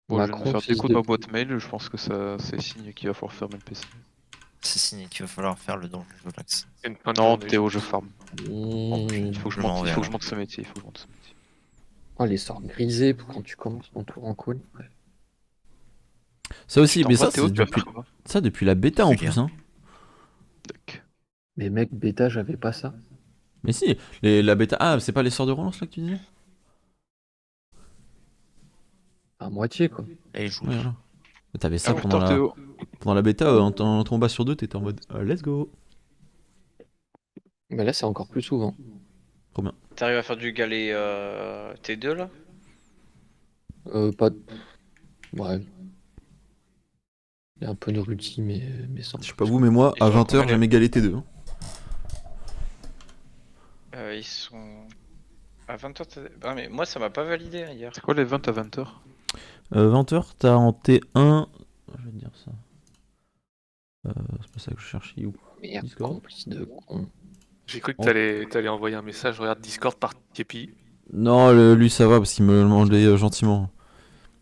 S4: Bon, je viens
S5: Macron,
S4: de faire
S5: fils
S4: déco
S5: de
S4: de ma boîte mail, je pense que ça c'est signe qu'il va falloir fermer le PC.
S3: C'est signé qu'il va falloir faire le donjon Relax.
S7: C'est une fin de
S4: Non,
S7: journée,
S4: Théo, je farm.
S5: Mmh.
S4: Il faut que je
S3: Je m'en
S4: monte, il
S3: vais,
S4: faut que je
S3: alors.
S4: monte ce métier, il faut que je monte ce métier.
S5: Oh, les sorts grisés pour quand tu commences ton tour en call. Ouais.
S1: Ça aussi,
S4: Je
S1: mais
S4: t'envoie
S1: ça,
S4: Théo,
S1: c'est
S4: tu vas
S1: depuis...
S4: faire quoi?
S1: ça depuis la bêta en
S3: Julien.
S1: plus. Hein.
S4: Tac.
S5: Mais mec, bêta, j'avais pas ça.
S1: Mais si, la bêta. Ah, c'est pas les sorts de relance là que tu disais?
S5: À moitié, quoi.
S3: Et il joue.
S1: Ouais, voilà. Mais t'avais ça
S4: Ah,
S1: pendant
S4: putain, Théo.
S1: la bêta, en tombant sur 2, t'étais en mode let's go.
S5: Mais là, c'est encore plus souvent.
S6: T'arrives à faire du galet T2 là?
S5: Pas. Ouais. Il y a un peu de rulti, mais sans.
S1: Je sais pas vous, mais moi,
S6: Ils
S1: à
S6: sont
S1: 20h,
S6: combien,
S1: j'ai mes galets T2. Hein.
S6: Ils sont. À 20h. Ah, mais moi ça m'a pas validé hier.
S4: C'est quoi les 20 à 20h?
S1: 20h, t'as en T1. Je vais te dire ça. C'est pas ça que je cherchais où.
S5: Merde,
S1: Discord.
S5: complice de con.
S7: J'ai cru que
S1: Oh.
S7: t'allais envoyer un message, regarde Discord par Kepi.
S1: Non, lui ça va parce qu'il me le demandait gentiment.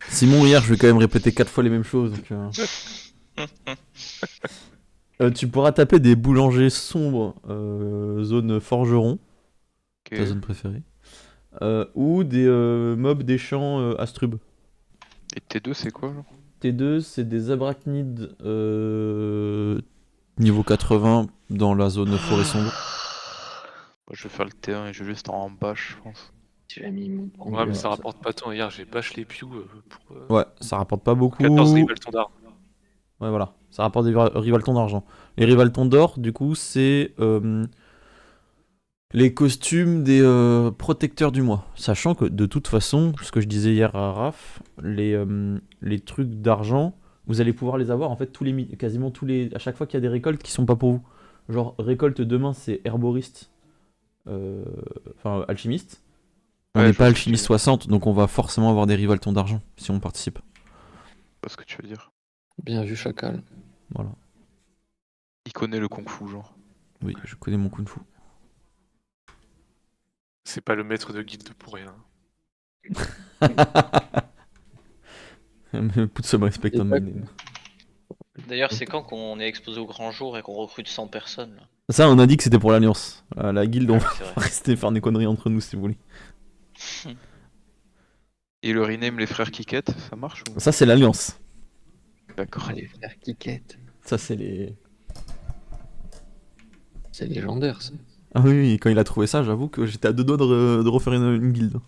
S1: Simon, hier, je vais quand même répéter 4 fois les mêmes choses. Donc, tu pourras taper des boulangers sombres, zone forgeron,
S4: Ok.
S1: ta zone préférée. Ou des mobs des champs Astrub.
S4: Et T2 c'est quoi genre?
S1: T2, c'est des arachnides niveau 80 dans la zone forêt sombre.
S4: Moi, je vais faire le T1 et je vais juste en bâche, je pense.
S5: J'ai mis mon prendre.
S7: Ouais, mais ça rapporte pas tant. Hier, j'ai bâché les Pew pour
S1: Ouais, ça rapporte pas beaucoup.
S7: 14 rivaltons d'armes.
S1: Ouais, voilà, ça rapporte des rivaltons d'argent. Les rivaltons d'or, du coup, c'est les costumes des protecteurs du mois. Sachant que, de toute façon, ce que je disais hier à Raph, les trucs d'argent, vous allez pouvoir les avoir en fait quasiment tous les, à chaque fois qu'il y a des récoltes qui sont pas pour vous. Genre, récolte demain, c'est herboriste, enfin alchimiste. On
S4: Ouais,
S1: n'est
S4: je
S1: pas
S4: vois ce que tu
S1: alchimiste
S4: veux dire.
S1: 60, donc on va forcément avoir des rivaltons d'argent si on participe.
S4: Je sais pas ce que tu veux dire.
S5: Bien vu, chacal.
S1: Voilà.
S4: Il connaît le kung fu, genre.
S1: Oui, je connais mon kung fu.
S7: C'est pas le maître de guilde pour rien.
S1: Put some respect on my name.
S6: D'ailleurs, c'est quand qu'on est exposé au grand jour et qu'on recrute 100 personnes là?
S1: Ça, on a dit que c'était pour l'Alliance. La guilde, on
S6: Ah
S1: va
S6: oui, c'est vrai.
S1: rester faire des conneries entre nous si vous voulez.
S4: Et le rename les frères Kiket, ça marche ou...
S1: Ça, c'est l'Alliance.
S4: D'accord.
S5: Oh, les frères Kiket.
S1: Ça, c'est les.
S5: C'est légendaire, ça.
S1: Ah oui, oui, quand il a trouvé ça, j'avoue que j'étais à deux doigts de refaire une guilde.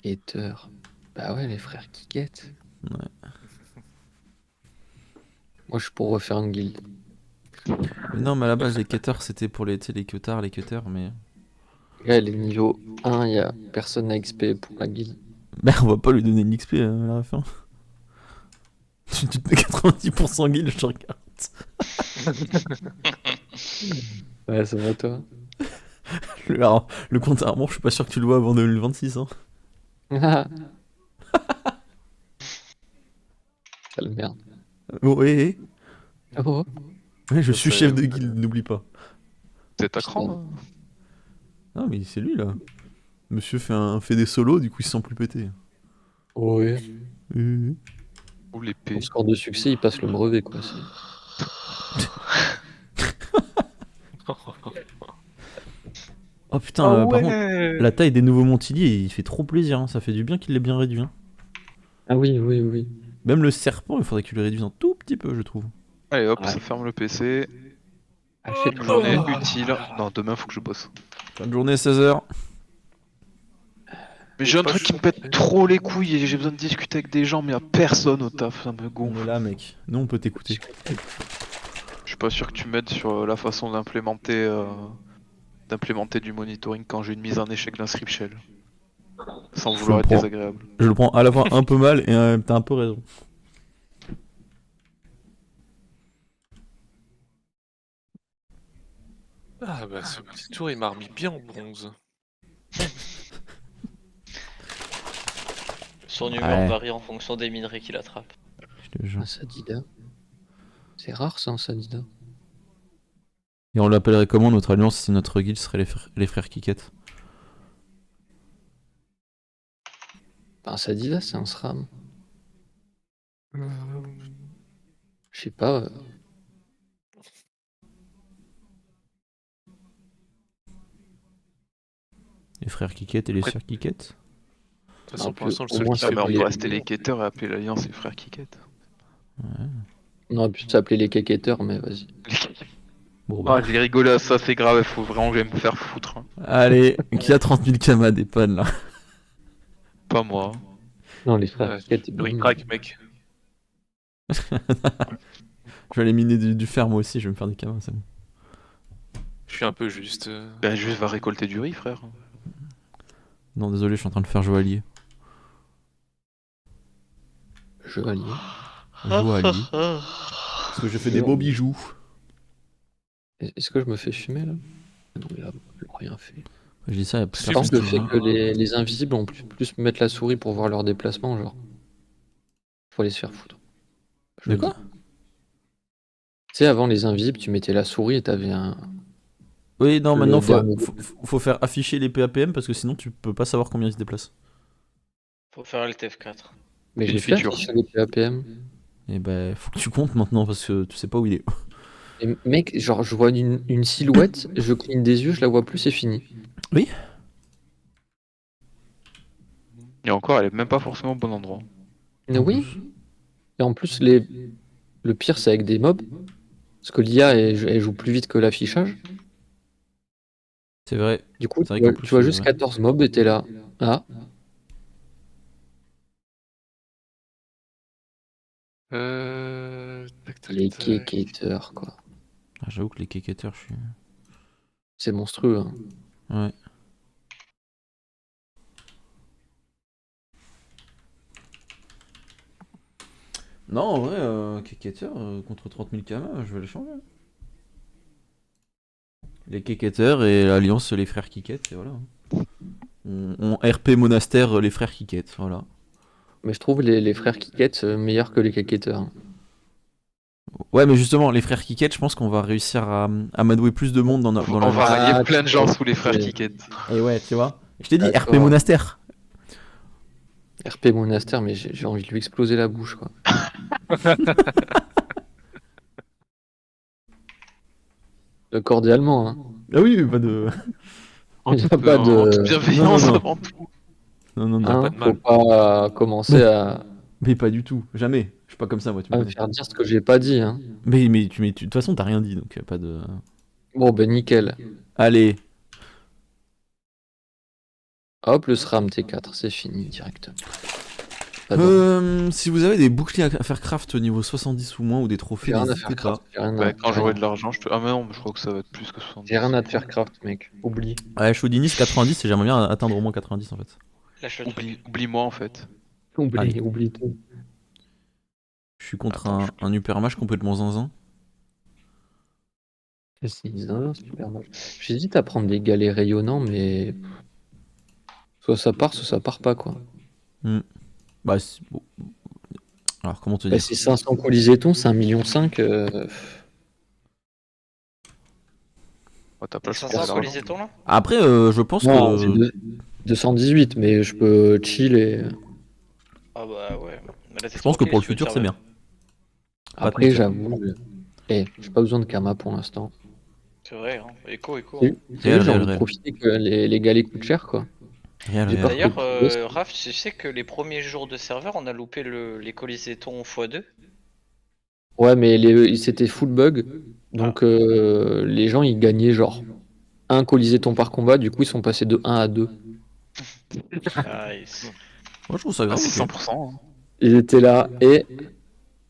S5: Hater. Bah ouais, les frères Kiket.
S1: Ouais.
S5: Moi, je suis pour refaire une guilde.
S1: Mais non, mais à la base, les cutters, c'était pour les, tu sais, les cutters, mais.
S5: Là, les niveaux 1, il y a personne à XP pour la guilde.
S1: Ben, on va pas lui donner une XP à la fin. Tu te mets 90% guild, je te regarde.
S5: Ouais, ça va, toi.
S1: Alors, le compte à rebours, je suis pas sûr que tu le vois avant 2026. Hein.
S5: Quelle merde.
S1: Oh, hé, hé.
S5: Oh.
S1: Ouais, je
S7: Ça,
S1: suis
S7: c'est-
S1: chef de guilde, n'oublie pas.
S4: C'est à cran, hein.
S1: Ah, mais c'est lui là. Monsieur fait des solos, du coup il se sent plus pété.
S5: Oh, ouais.
S4: Ou l'épée.
S5: Au score de succès, il passe le brevet, quoi.
S1: Oh putain, par contre, la taille des nouveaux Montiliers, il fait trop plaisir, hein. Ça fait du bien qu'il l'ait bien réduit. Hein.
S5: Ah oui, oui, oui.
S1: Même le serpent, il faudrait qu'il le réduise un tout petit peu, je trouve.
S4: Allez hop,
S5: Ouais.
S4: ça ferme le PC.
S5: Achète
S4: Une journée utile. Non, demain faut que je bosse.
S1: Fin de journée, 16h.
S4: Mais j'ai un
S7: pas
S4: truc qui me
S7: chaud.
S4: pète trop les couilles et j'ai besoin de discuter avec des gens, mais y'a personne au taf, ça me
S1: On
S4: gonfle.
S1: est là, mec. Nous, on peut t'écouter.
S4: Je suis pas sûr que tu m'aides sur la façon d'implémenter du monitoring quand j'ai une mise en échec d'un script shell. Sans
S1: Je
S4: vouloir être
S1: comprends.
S4: désagréable.
S1: Je le prends à la fois un peu mal et t'as un peu raison.
S7: Ah bah ce petit tour il m'a remis bien en bronze.
S6: Son humeur
S1: Ouais.
S6: varie en fonction des minerais qu'il attrape.
S1: Je te jure.
S5: Un Sadida. C'est rare ça, un Sadida.
S1: Et on l'appellerait comment notre alliance si notre guild serait les frères Kiket?
S5: Un Sadida, c'est un SRAM. Je sais pas.
S1: Les frères Kiket et les
S7: Après-
S1: sœurs Kiket?
S7: De toute façon,
S5: Non,
S7: pour l'instant, le
S5: au
S7: seul
S5: moins,
S7: qui
S5: ça
S2: Ah, mais on
S5: peut
S2: peut
S5: les-
S2: rester les quêteurs et appeler l'Alliance les frères Kiket.
S5: On aurait pu s'appeler les quéquetteurs, mais vas-y.
S1: Bon
S2: Ah,
S1: bah.
S2: j'ai rigolé à ça, c'est grave, faut vraiment que j'aille me faire foutre. Hein.
S1: Allez, qui a 30 000 kamas des pannes là?
S2: Pas moi.
S5: Non, les frères
S7: Ouais,
S5: Kiket,
S7: le ric-rac, mec.
S1: Je vais aller miner du fer moi aussi, je vais me faire des kamas, c'est bon.
S7: Je suis un peu juste.
S2: Bah, juste va récolter du riz, frère.
S1: Non, désolé, je suis en train de faire joaillier.
S5: Chevalier.
S1: Joaillier. Parce que j'ai fait des beaux bijoux.
S5: Est-ce que je me fais fumer là? Non, il a rien fait.
S1: Je dis ça, il y a
S7: Si,
S5: Par
S1: personne
S5: contre, le
S1: qui
S5: fait
S1: me-
S5: que les invisibles ont plus mettre la souris pour voir leur déplacement, genre. Faut aller se faire foutre. Je
S1: De
S5: le
S1: quoi?
S5: dis. Tu sais, avant les invisibles, tu mettais la souris et t'avais un.
S1: Oui, non,
S5: Le
S1: maintenant
S5: dernier.
S1: faut faire afficher les PAPM parce que sinon tu peux pas savoir combien ils se déplacent.
S6: Faut faire LTF4.
S5: Mais
S2: Une
S5: j'ai fait
S2: feature.
S5: afficher les PAPM.
S1: Et ben, faut que tu comptes maintenant parce que tu sais pas où il est.
S5: Et mec, genre, je vois une silhouette, je cligne des yeux, je la vois plus, c'est fini.
S1: Oui?
S2: Et encore, elle est même pas forcément au bon endroit.
S5: Mais oui. Et en plus, le pire, c'est avec des mobs. Parce que l'IA, elle joue plus vite que l'affichage.
S1: C'est vrai.
S5: Du coup,
S1: C'est vrai
S5: tu vois,
S1: qu'en plus,
S5: tu vois
S1: c'est
S5: juste
S1: vrai.
S5: 14 mobs et t'es là. Ah, les
S7: Tac.
S5: quéquetteurs, quoi.
S1: Ah, j'avoue que les kékéteurs, je suis.
S5: C'est monstrueux. Hein.
S1: Ouais. Non, en vrai, kékéteurs contre 30 000 kamas, je vais les changer. Les kékéteurs et l'alliance les frères Kiket, et voilà. On RP monastère les frères Kiket, voilà.
S5: Mais je trouve les frères Kiket meilleurs que les quéquetteurs. Hein.
S1: Ouais, mais justement, les frères Kiket, je pense qu'on va réussir à madouer plus de monde dans
S2: On
S1: la.
S2: va
S5: Ah,
S2: rallier plein de
S5: tu
S2: gens
S5: vois,
S2: sous les frères
S5: c'est-
S2: Kiket.
S1: Et ouais, tu vois. Je t'ai dit
S5: D'accord.
S1: RP monastère.
S5: RP Monastère, mais j'ai envie de lui exploser la bouche, quoi. Cordialement, hein.
S1: Ah oui, pas de.
S5: Il n'y a pas
S2: En toute
S5: de.
S2: bienveillance
S1: Non, non, non.
S2: avant tout.
S1: Non, non, non.
S5: Hein,
S7: pas de
S5: faut
S7: mal.
S5: pas commencer
S1: Mais pas du tout. Jamais. Je suis pas comme ça, moi, tu me
S5: à me
S1: connais.
S5: faire dire ce que j'ai pas dit. Hein.
S1: Mais de toute façon, t'as rien dit, donc pas de.
S5: Bon, ben nickel.
S1: Allez.
S5: Hop, le SRAM T4, c'est fini directement. Pas besoin.
S1: Si vous avez des boucliers à faire craft au niveau 70 ou moins ou des trophées,
S5: J'ai rien à
S1: n'hésitez
S5: faire
S1: pas.
S5: craft. J'ai rien
S2: Bah,
S5: à-
S2: quand
S5: j'ai
S2: j'aurai
S5: rien-
S2: de l'argent, je te. Ah, mais non, mais je crois que ça va être plus que 70.
S5: J'ai rien à te faire craft, mec. Oublie.
S1: Ouais, je suis au Dinis 90 et j'aimerais bien atteindre au moins 90 en fait.
S6: Lâche le truc.
S2: Oublie-moi en fait.
S5: Oublie,
S1: Allez.
S5: oublie tout.
S1: Je suis contre
S2: Attends,
S1: un Hyper Mage complètement zinzin.
S5: Super moche. J'hésite à prendre des galets rayonnants, mais. Soit ça part pas, quoi.
S1: Bah, bon. Alors, comment te
S5: Bah,
S1: dire?
S5: c'est 500 colisétons, c'est 1,5 million.
S2: Oh, t'as pas le
S6: 500
S2: l'argent.
S6: colisétons là?
S1: Après, je pense
S5: Non, c'est
S1: que.
S5: 218, mais je peux chill et.
S6: Ah bah ouais. Mais là, t'es
S1: Je pense que
S6: tranquille,
S1: pour le
S6: si tu veux
S1: futur,
S6: te
S1: c'est
S6: servir.
S1: bien. Pas
S5: Après,
S1: de
S5: j'avoue. J'ai pas besoin de karma pour l'instant.
S6: C'est vrai, hein. Écho.
S5: J'ai
S1: Réel,
S5: envie de
S1: réel.
S5: profiter que les galets coûtent cher, quoi.
S1: Réel,
S5: J'ai
S1: réel.
S5: pas-
S6: D'ailleurs,
S5: Yes.
S6: Raph, tu sais que les premiers jours de serveur, on a loupé les colisétons x2.
S5: Ouais, mais c'était full bug. Donc, les gens, ils gagnaient genre un coliséton par combat. Du coup, ils sont passés de 1 à 2.
S6: Nice.
S1: Moi, je trouve ça
S2: Ah,
S1: grave.
S2: c'est
S1: ok.
S2: 100%. Hein.
S5: Ils étaient là et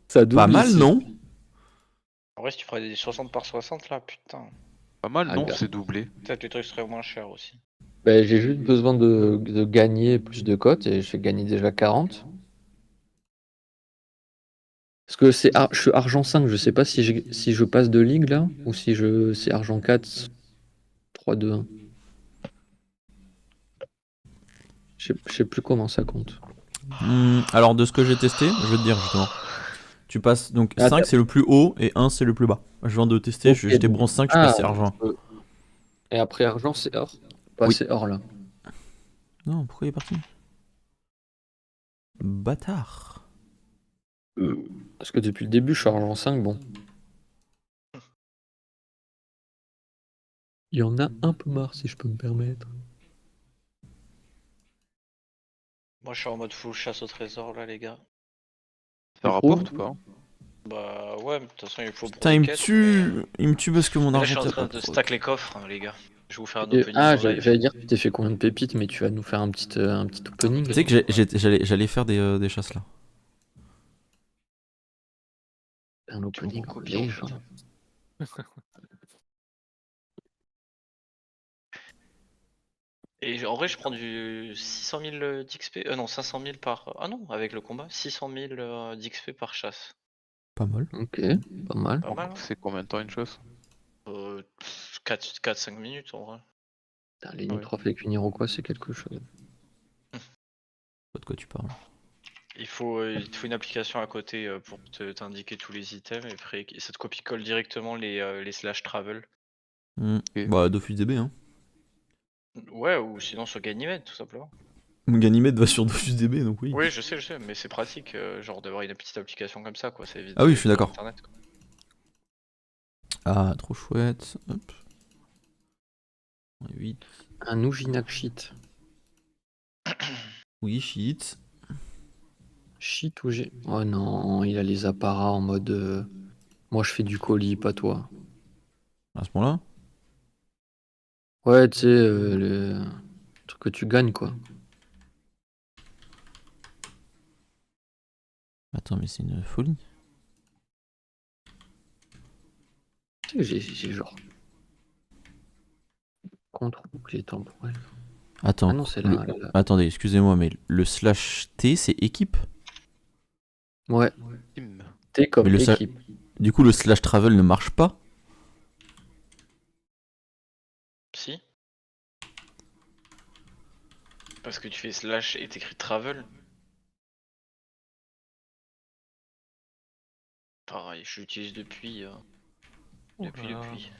S5: ça double.
S1: Pas mal,
S5: ici.
S1: non?
S6: En vrai, si tu ferais des 60 par 60 là, putain.
S2: Pas mal,
S5: Ah,
S2: non,
S5: gars.
S2: c'est doublé.
S6: Peut-être les trucs seraient moins chers aussi.
S5: Ben, j'ai juste besoin de gagner plus de cotes et j'ai gagné déjà 40. Parce que je suis argent 5, je sais pas si je passe de ligue là ou si c'est argent 4, 3, 2, 1. Je sais plus comment ça compte.
S1: Alors, de ce que j'ai testé, je vais te dire justement. Tu passes donc
S5: Attends.
S1: 5 c'est le plus haut et 1 c'est le plus bas. Je viens de tester,
S5: Ok,
S1: j'étais
S5: donc-
S1: bronze 5, je suis passé argent.
S5: Et après argent, c'est or. Pas
S1: Oui.
S5: c'est or là.
S1: Non, pourquoi il est parti? Bâtard.
S5: Parce que depuis le début, je suis argent 5, bon. Il y en a un peu marre, si je peux me permettre.
S6: Moi, je suis en mode full chasse au trésor là, les gars.
S4: Ça rapporte ou pas?
S6: Bah ouais, mais de toute façon, il faut
S1: Putain, il me
S6: quêtes,
S1: tue.
S6: mais,
S1: Il me tue parce que mon
S6: là, je suis
S1: argent
S6: en
S1: t'a
S6: train
S1: pas
S6: de
S1: trop.
S6: stack les coffres, hein, les gars. Je vais vous faire un
S5: Et-
S6: opening
S5: Ah,
S6: en live.
S5: j'allais dire, tu t'es fait combien de pépites, mais tu vas nous faire un petit opening.
S1: Tu sais que j'allais faire des chasses là.
S5: Un opening en
S6: copier, en
S5: live.
S6: fait. Et en vrai, je prends du 600 000 d'XP. Non, 500 000 par. Ah non, avec le combat, 600 000 d'XP par chasse.
S1: Pas mal.
S5: Ok, pas mal.
S6: Pas mal, hein.
S4: C'est combien de temps une chose?
S6: 4-5 minutes en vrai.
S5: Putain, les
S4: Ouais.
S5: nitrophées avec une Iroquois, c'est quelque chose.
S1: Pas de quoi tu parles.
S6: Il te faut une application à côté pour t'indiquer tous les items et après ça te copie-colle directement les slash travel.
S4: Ok.
S1: Bah, DofusDB, hein.
S6: Ouais, ou sinon sur Ganymede tout simplement.
S1: Ganymede va sur DofusDB, donc oui.
S6: Oui, je sais, mais c'est pratique, genre d'avoir une petite application comme ça, quoi. Ça évite
S1: Ah oui,
S6: de-
S1: je suis
S6: sur
S1: d'accord.
S6: Internet, quoi.
S1: Ah, trop chouette. Hop. 8.
S5: Un Ujinak shit.
S1: Oui, shit.
S5: Shit ou j'ai. Oh non, il a les apparats en mode. Moi je fais du colis, pas toi.
S1: À ce moment-là.
S5: Ouais, tu sais, le truc que tu gagnes quoi.
S1: Attends, mais c'est une folie.
S5: Tu sais, j'ai genre. Contrôle temporel.
S1: Attends.
S5: Ah non, c'est là. là.
S1: Attendez, excusez-moi, mais le slash T, c'est équipe.
S5: Ouais,
S4: Team.
S5: t'es comme
S1: Mais le
S5: équipe.
S1: Du coup, le slash travel ne marche pas.
S6: Si. Parce que tu fais slash et t'écris travel. Pareil, je l'utilise depuis. Depuis.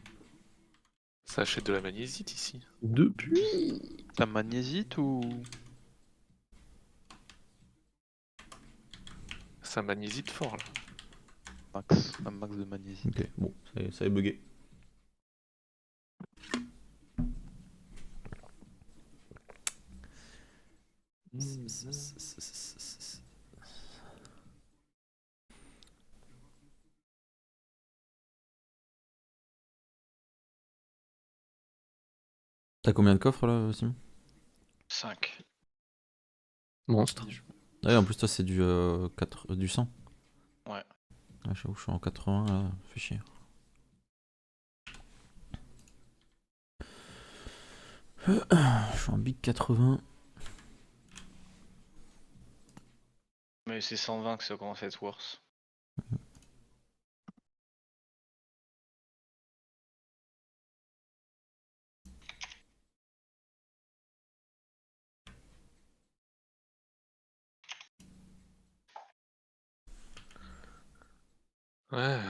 S7: Ça achète de la magnésite ici.
S5: Depuis.
S4: La magnésite ou.
S7: Ça magnésite fort là.
S4: Max? Un max de magnésite.
S1: Ok, bon, ça est bugué. T'as combien de coffres là, Simon?
S6: 5.
S5: Monstre.
S1: Ah ouais, en plus, toi, c'est du 100.
S6: Ouais.
S1: Ah, j'avoue, je suis en 80 là, fait chier. Je suis en big 80.
S6: Mais c'est 120 que ça commence à être worse.
S7: Ouais.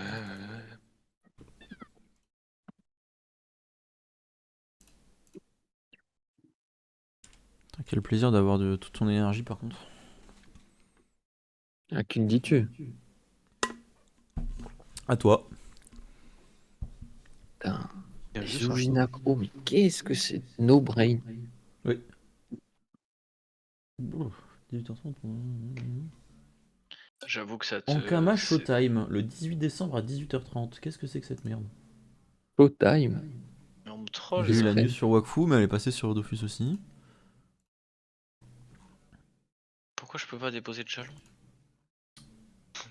S1: Putain, quel plaisir d'avoir toute ton énergie par contre.
S5: À qui le dis-tu?
S1: À toi.
S5: Putain.
S4: Bien
S5: Les
S4: vu, ça.
S5: Ujinak. Oh, mais qu'est-ce que c'est? No brain.
S1: Oui. 18h30.
S6: J'avoue que ça te.
S1: Ankama
S6: c'est-
S1: Showtime, le 18 décembre à 18h30. Qu'est-ce que c'est que cette merde?
S5: Showtime.
S6: Mais on me troll.
S1: J'ai eu la
S5: serait-
S1: news sur Wakfu, mais elle est passée sur Dofus aussi.
S6: Pourquoi je peux pas déposer de jalon?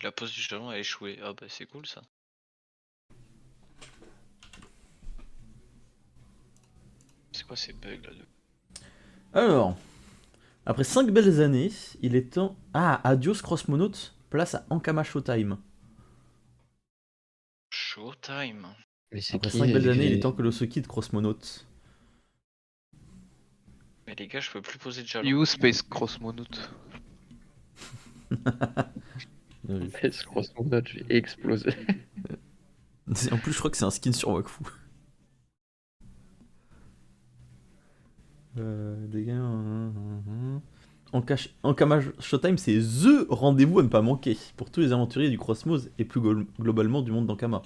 S6: La pose du jalon a échoué. Ah bah c'est cool ça. C'est quoi ces bugs là de...
S1: Alors, après 5 belles années, il est temps. Ah, adios Crossmonaut, place à Ankama Showtime.
S6: Showtime.
S5: Mais c'est
S1: Après
S5: qui
S1: 5 belles années, il
S5: les-
S1: est temps que l'on se quitte Crossmonaut.
S6: Mais les gars, je peux plus poser de jalon.
S4: You Space Cross Monote.
S1: Bien vu.
S5: Je crois que mon note, je vais exploser.
S1: En plus, je crois que c'est un skin sur Wakfu. Dégâts. Ankama Showtime, c'est THE rendez-vous à ne pas manquer pour tous les aventuriers du Crossmose et plus globalement du monde d'Ankama.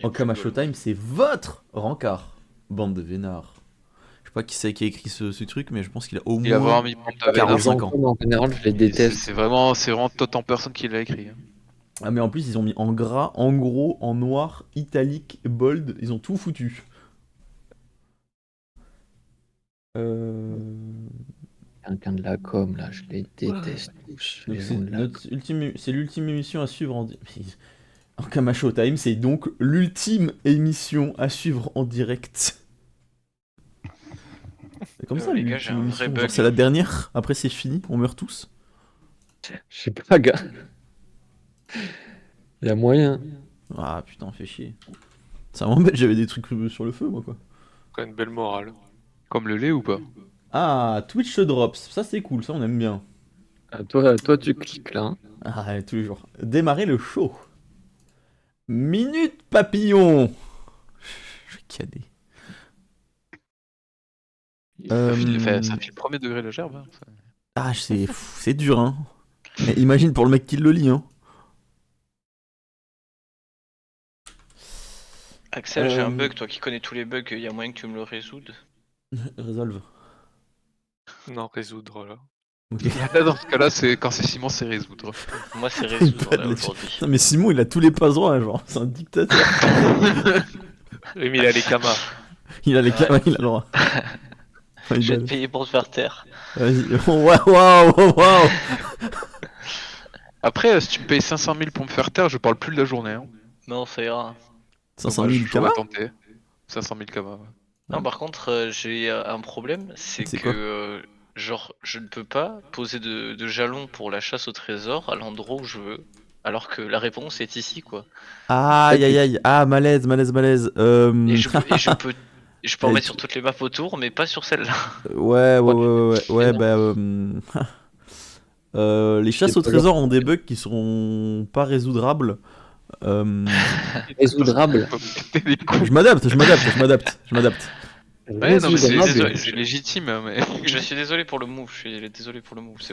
S1: Ankama Showtime, c'est votre rencard, bande de vénards. Je sais pas qui c'est qui a écrit ce truc, mais je pense qu'il a au
S4: Il a
S1: moins
S4: vraiment mis Panta
S1: Car-
S4: Vénard.
S1: 45 ans.
S5: En général, je les déteste.
S4: C'est vraiment Todd en personne qui l'a écrit. Hein.
S1: Ah mais en plus ils ont mis en gras, en gros, en noir, italique, bold, ils ont tout foutu.
S5: Quelqu'un de la com, là, je les déteste tous.
S1: Donc
S5: Les
S1: c'est
S5: gens de la com.
S1: c'est l'ultime émission à suivre en Ankama Showtime, c'est donc l'ultime émission à suivre en direct. C'est comme ça
S6: Les gars, j'ai
S1: l'ultime
S6: un
S1: émission,
S6: vrai
S1: genre,
S6: bug.
S1: c'est la dernière, après c'est fini, on meurt tous.
S5: Je sais pas, gars. Il y a moyen.
S1: Ah putain, fait chier. Ça m'embête, j'avais des trucs sur le feu moi quoi.
S7: Quand même une belle morale.
S4: Comme le lait ou pas?
S1: Ah, Twitch Drops, ça c'est cool, ça on aime bien.
S5: Ah, toi, tu cliques là. Hein.
S1: Ah, ouais, tous les jours. Démarrer le show. Minute papillon. Je vais caner.
S4: Ça file premier degré le gerbe. Hein.
S1: Ah, c'est dur, hein. Mais imagine pour le mec qui le lit, hein.
S6: Axel, j'ai un bug, toi qui connais tous les bugs, il y a moyen que tu me le résoudes.
S1: Résolve.
S7: Non, résoudre là.
S1: Ok.
S4: Là, dans ce cas-là, c'est quand c'est Simon, c'est résoudre.
S6: Moi, c'est résoudre
S1: Pas de
S6: là
S1: la-
S6: aujourd'hui.
S1: Non, mais Simon, il a tous les passe droits, genre. C'est un dictateur.
S7: Oui, mais il a les camas.
S1: Il a les camas, il a le droit. Enfin, il
S6: Je
S1: a-
S6: vais te payer pour te faire taire.
S1: Vas-y. Waouh.
S4: Après, si tu me payes 500 000 pour me faire taire, je parle plus de la journée. Hein.
S6: Non, ça ira.
S1: 500
S4: Dommage,
S1: 000
S4: j'aurais
S1: camas.
S4: tenté. 500 000 camas. Ouais.
S6: Non, par contre, j'ai un problème, c'est
S1: C'est
S6: que
S1: quoi
S6: genre, je ne peux pas poser de jalon pour la chasse au trésor à l'endroit où je veux, alors que la réponse est ici, quoi.
S1: Aïe. Ah, malaise.
S6: Et je peux en
S1: Et
S6: mettre
S1: tu-
S6: sur toutes les maps autour, mais pas sur celle-là.
S1: Ouais,
S6: non.
S1: bah. Les chasses au
S5: pas
S1: trésor ont des bugs qui seront pas résoudrables.
S5: Résoudable.
S4: Péter les couilles.
S1: Je m'adapte.
S4: Ouais, non, mais c'est
S5: Résoudable.
S4: légitime. hein, Mais...
S6: Je suis désolé pour le move, c'est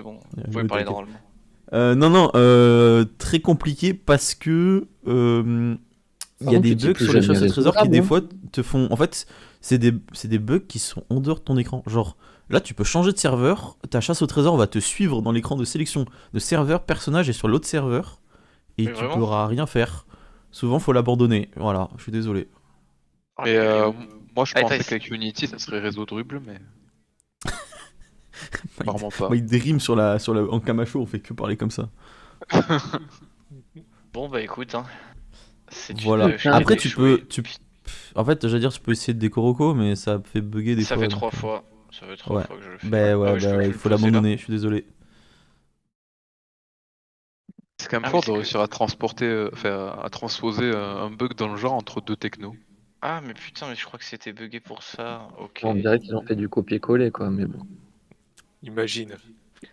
S6: bon. Vous
S1: Ouais,
S6: pouvez parler
S1: t'inquiète.
S6: normalement.
S1: Non, très compliqué parce que il y a
S5: contre,
S1: des
S5: tu dis
S1: bugs
S5: plus
S1: sur les
S5: jamais
S1: chasses au trésor qui
S5: résoudrable,
S1: des
S5: hein.
S1: fois te font. En fait, c'est des bugs qui sont en dehors de ton écran. Genre, là, tu peux changer de serveur, ta chasse au trésor va te suivre dans l'écran de sélection de serveur, personnage et sur l'autre serveur, et
S6: Mais
S1: tu
S6: vraiment
S1: pourras rien faire. Souvent, faut l'abandonner. Voilà, je suis désolé.
S4: Mais moi, je
S6: Allez,
S4: pensais
S6: Thaïs.
S4: qu'avec Unity, ça serait résoudable, mais apparemment pas.
S1: Il des rimes sur en Camacho, on fait que parler comme ça.
S6: Bon, bah écoute, hein.
S1: Voilà.
S6: Je t'ai
S1: Après,
S6: échoué.
S1: En fait, j'allais dire, tu peux essayer de décoroco, mais ça fait bugger des
S6: Ça
S1: fois.
S6: fait
S1: donc,
S6: 3 fois. Ça fait 3
S1: Ouais.
S6: fois que je le fais.
S1: Bah ouais,
S6: je peux
S1: il
S6: le
S1: faut
S6: poser, là.
S1: l'abandonner, je suis désolé.
S4: C'est quand même
S6: Ah,
S4: fort
S6: mais
S4: de
S6: c'est
S4: réussir à transporter, à transposer un bug dans le genre entre deux technos.
S6: Ah, mais putain, mais je crois que c'était bugué pour ça. Ok.
S5: On dirait qu'ils ont fait du copier-coller, quoi, mais bon.
S7: Imagine.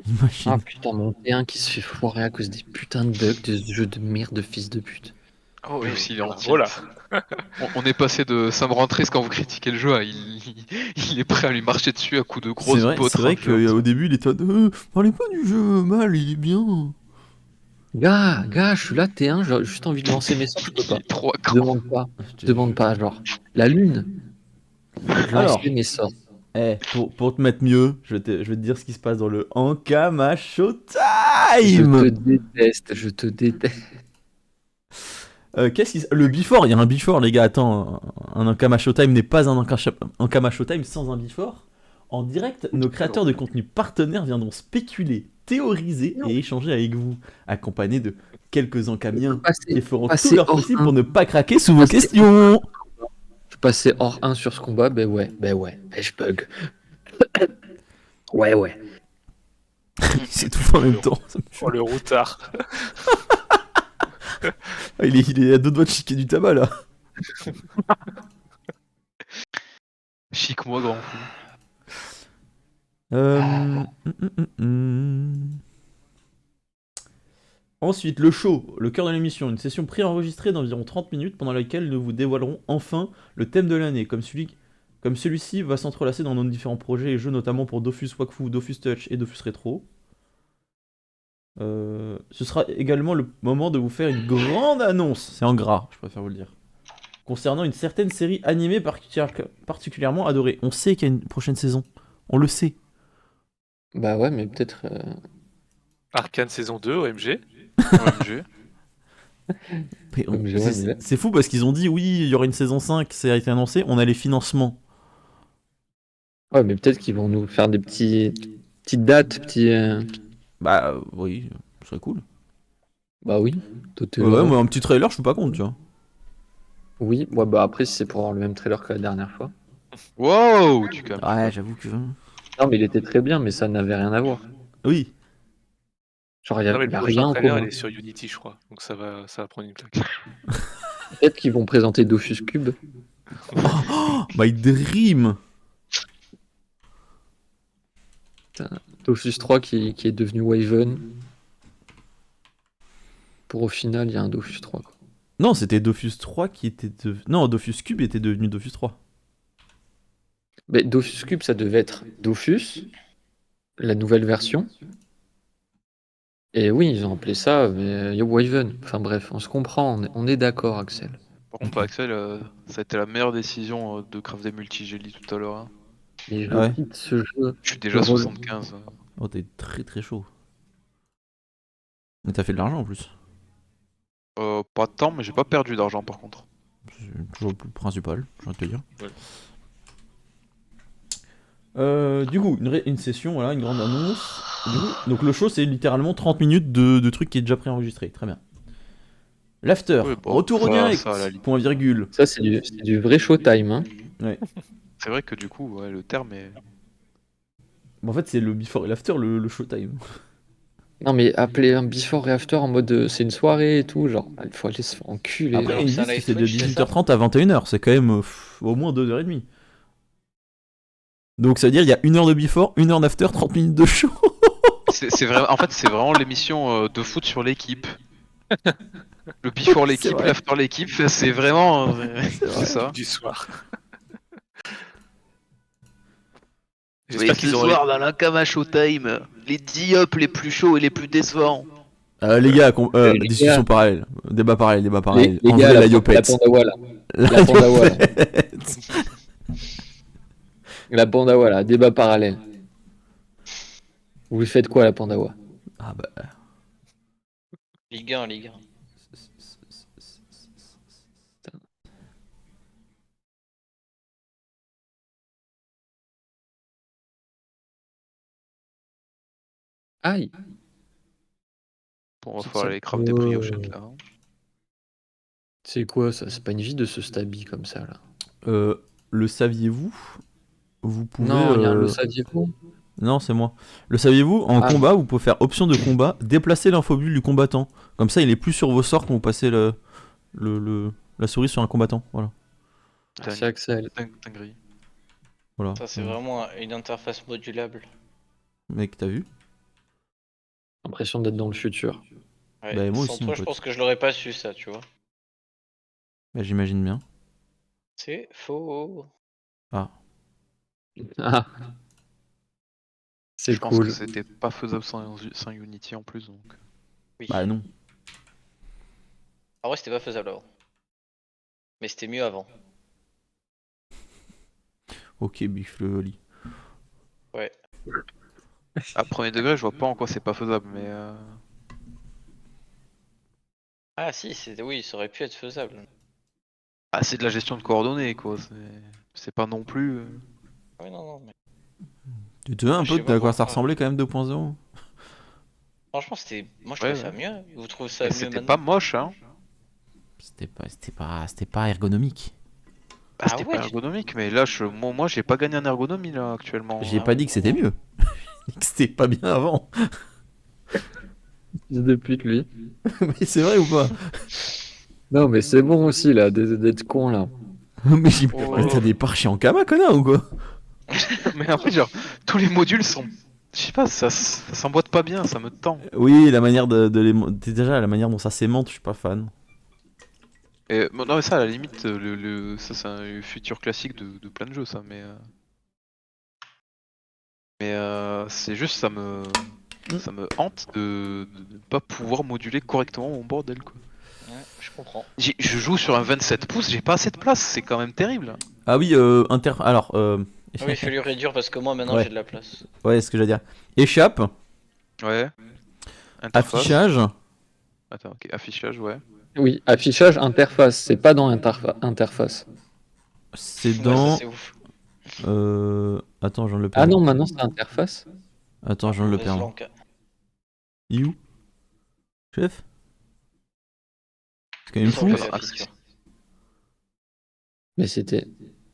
S1: Imagine.
S5: Ah putain, mon T1 qui se fait foirer à cause des putains de bugs de ce jeu de merde de fils de pute.
S6: Oh,
S4: Oui,
S6: et
S4: aussi,
S6: voilà.
S7: Voilà.
S4: On est passé de ça me rend triste quand vous critiquez le jeu à il est prêt à lui marcher dessus à coups de grosses bottes.
S1: C'est vrai qu'au début, il était en mode, parlez pas du jeu mal, il est bien.
S5: Gars, je suis là, T1, j'ai juste envie de lancer mes sorts, je peux pas.
S4: Trois
S5: Je
S4: camps.
S5: demande pas, genre. La lune. Je
S1: Alors.
S5: lance mes sorts.
S1: Pour te mettre mieux, je vais te dire ce qui se passe dans le Ankama
S5: Je
S1: Showtime.
S5: je te déteste.
S1: Le before, il y a un before, les gars. Attends, un Ankama Showtime n'est pas un Ankama Showtime sans un before. En direct, nos créateurs de contenu partenaires viendront spéculer, théoriser et échanger avec vous, accompagnés de quelques Ankamiens et feront tout leur possible pour ne pas craquer sous vos questions.
S5: Je passais hors 1 sur ce combat, ben ouais, je bug. ouais.
S1: C'est tout en même temps. Ça me fait-
S7: Oh, le routard.
S1: Ah, il est à deux doigts de chiquer du tabac là.
S4: Chic moi grand fou.
S1: Ensuite, le show, le cœur de l'émission, une session préenregistrée d'environ 30 minutes pendant laquelle nous vous dévoilerons enfin le thème de l'année. Comme celui-ci va s'entrelacer dans nos différents projets et jeux, notamment pour Dofus Wakfu, Dofus Touch et Dofus Retro. Ce sera également le moment de vous faire une grande annonce, c'est en gras, je préfère vous le dire, concernant une certaine série animée particulièrement adorée. On sait qu'il y a une prochaine saison, on le sait.
S5: Bah ouais, mais peut-être.
S7: Arcane saison 2, OMG.
S4: OMG.
S1: Mais
S5: Comme j'ai- ouais, mais là-
S1: c'est fou parce qu'ils ont dit oui, il y aura une saison 5, ça a été annoncé, on a les financements.
S5: Ouais, mais peut-être qu'ils vont nous faire des petites dates,
S1: Bah oui, ce serait cool.
S5: Bah oui. Toi, t'es
S1: Ouais,
S5: là.
S1: moi un petit trailer, je suis pas contre, tu vois.
S5: Oui, ouais, bah après, si c'est pour avoir le même trailer que la dernière fois.
S4: Wow, tu calmes.
S1: Ouais, j'avoue que...
S5: Non, mais il était très bien, mais ça n'avait rien à voir.
S1: Oui.
S5: Genre, il y a,
S7: Non, mais
S5: y
S7: le
S5: a
S7: prochain
S5: rien en
S7: trailer,
S5: commun.
S7: il est sur Unity, je crois. Donc ça va prendre une claque.
S5: Peut-être qu'ils vont présenter Dofus Cube.
S1: My dream.
S5: Dofus 3 qui est devenu Waven. Pour au final, il y a un Dofus 3. Quoi.
S1: Non, c'était Dofus 3 qui était... Non, Dofus Cube était devenu Dofus 3.
S5: Mais Dofus Cube, ça devait être Dofus, la nouvelle version. Et oui, ils ont appelé ça Waven. Enfin bref, on se comprend, on est d'accord, Axel.
S4: Par contre, Axel, ça a été la meilleure décision de craft des multi, j'ai dit tout à l'heure. Hein.
S5: Mais je
S1: Ouais.
S5: quitte ce jeu.
S4: Je suis déjà
S5: Le rôle.
S4: 75.
S1: Oh, t'es très très chaud. Mais t'as fait de l'argent en plus.
S4: Pas tant, mais j'ai pas perdu d'argent par contre.
S1: C'est toujours le plus principal, j'ai envie de te dire.
S3: Ouais.
S1: Du coup, une session, voilà, une grande annonce. Du coup, donc le show, c'est littéralement 30 minutes de trucs qui est déjà préenregistré. Très bien. L'after,
S4: Oui, bon,
S1: retour au
S4: ça,
S1: direct,
S4: ça, à la limite.
S1: point virgule.
S5: Ça, c'est du vrai showtime. Hein.
S4: C'est vrai que du coup, ouais, le terme est.
S1: Bon, en fait, c'est le before et l'after, le showtime.
S5: Non, mais appeler un before et after en mode c'est une soirée et tout, genre, il faut aller se faire enculer.
S1: Après,
S6: Alors,
S1: ils
S6: c'est un
S1: disent que
S6: live
S1: c'est de
S6: Twitch, c'est ça
S1: 18h30 à 21h, c'est quand même au moins 2h30. Donc ça veut dire il y a 1 heure de before, 1 heure d'after, 30 minutes de show.
S4: C'est vrai. En fait, c'est vraiment l'émission de foot sur l'équipe. Le before l'équipe,
S1: vrai.
S4: l'after l'équipe, c'est vraiment. C'est ça.
S7: Du soir.
S4: Oui,
S7: J'espère
S4: ce
S7: qu'ils ont
S4: soir dans la cam à Showtime, les 10 up les plus chauds et les plus décevants.
S1: Les gars,
S5: les
S1: discussion
S5: gars.
S1: parallèle, débat parallèle.
S5: Les
S1: En
S5: gars,
S1: vrai, la
S5: la
S1: Yopette.
S5: Pandawa, là.
S1: La
S5: La Pandawa, là.
S1: Yopette.
S5: La Pandawa, là, débat parallèle. Vous lui faites quoi, la Pandawa?
S1: Ah bah...
S6: Ligue 1, Ligue 1.
S5: Aïe.
S4: Bon, on va
S5: Qui
S4: falloir
S5: tient-
S4: aller craft des briochettes là. Hein.
S5: C'est quoi ça? C'est pas une vie de se stabby comme ça, là.
S1: Le saviez-vous? Vous pouvez...
S5: Non, il y a un le saviez-vous?
S1: Non, c'est moi. Le saviez-vous? En
S5: Ah.
S1: combat, vous pouvez faire option de combat, déplacer l'infobule du combattant. Comme ça, il est plus sur vos sorts quand vous passez la souris sur un combattant. Voilà.
S5: C'est Axel.
S4: Dinguerie.
S1: Voilà.
S6: Ça, c'est vraiment une interface modulable.
S1: Mec, t'as vu?
S5: L'impression d'être dans le futur.
S6: Ouais,
S1: Bah, moi
S6: sans
S1: aussi, mon
S6: toi, je
S1: pote.
S6: pense que je l'aurais pas su, ça, tu vois.
S1: Bah, j'imagine bien.
S6: C'est faux.
S1: Ah.
S5: Ah. C'est
S4: Je pense
S5: cool.
S4: que c'était pas faisable sans Unity en plus. Donc.
S6: Oui.
S1: Bah non.
S6: Ah ouais, c'était pas faisable avant. Mais c'était mieux avant.
S1: Ok, Biff le lit.
S6: Ouais.
S4: À premier degré, je vois pas en quoi c'est pas faisable, mais.
S6: Ah si, oui, ça aurait pu être faisable.
S4: Ah, c'est de la gestion de coordonnées quoi. C'est pas non plus.
S6: Oui, non, mais
S1: Tu te souviens un
S6: Je
S1: peu
S6: sais
S1: de
S6: pas
S1: à quoi ça
S6: pourquoi.
S1: ressemblait quand même 2.0?
S6: franchement, c'était. Moi, je
S4: Ouais,
S6: trouve ça
S4: ouais.
S6: mieux. Vous trouvez ça
S4: Mais
S6: mieux
S4: c'était
S6: maintenant
S4: pas moche, hein.
S1: C'était pas ergonomique.
S4: Ah, c'était
S6: ouais,
S4: pas ergonomique, mais là, moi, j'ai pas gagné en ergonomie là actuellement.
S1: J'ai
S6: Ah
S1: pas
S6: ouais,
S1: dit que c'était mieux. J'ai dit que c'était pas bien avant.
S5: Fils de pute, lui.
S1: Mais c'est vrai ou pas?
S5: Non, mais c'est bon aussi, là, d'être con, là.
S1: Mais
S6: Oh.
S1: mais t'as des parchis en Kama, connard, ou quoi?
S4: Mais après, genre, tous les modules sont Je sais pas, ça s'emboîte pas bien, ça me tend.
S1: Oui, la manière déjà, la manière dont ça s'aimante, je suis pas fan.
S4: Et, bon, non mais ça à la limite, ça c'est un futur classique de plein de jeux ça, mais c'est juste ça me hante de ne pas pouvoir moduler correctement mon bordel quoi.
S6: Ouais, je comprends.
S4: Je joue sur un 27 pouces, j'ai pas assez de place, c'est quand même terrible.
S1: Ah oui, alors,
S6: Oui, il fallu réduire parce que moi maintenant
S1: Ouais.
S6: j'ai de la place.
S1: ouais, c'est ce que j'allais dire. Échappe,
S4: Ouais. Interface.
S1: affichage,
S4: Attends, ok, affichage, ouais.
S5: Oui, affichage interface, c'est pas dans interface.
S1: c'est
S6: Ouais, ça
S1: dans.
S6: c'est ouf.
S1: Attends, je viens de le
S5: Ah
S1: perdre.
S5: non, maintenant c'est interface.
S1: Attends, je viens de le
S6: Mauvaise
S1: perdre.
S6: langue.
S1: You Chef C'est quand même fou.
S6: Changer la
S4: Access-
S6: feature.
S5: Mais c'était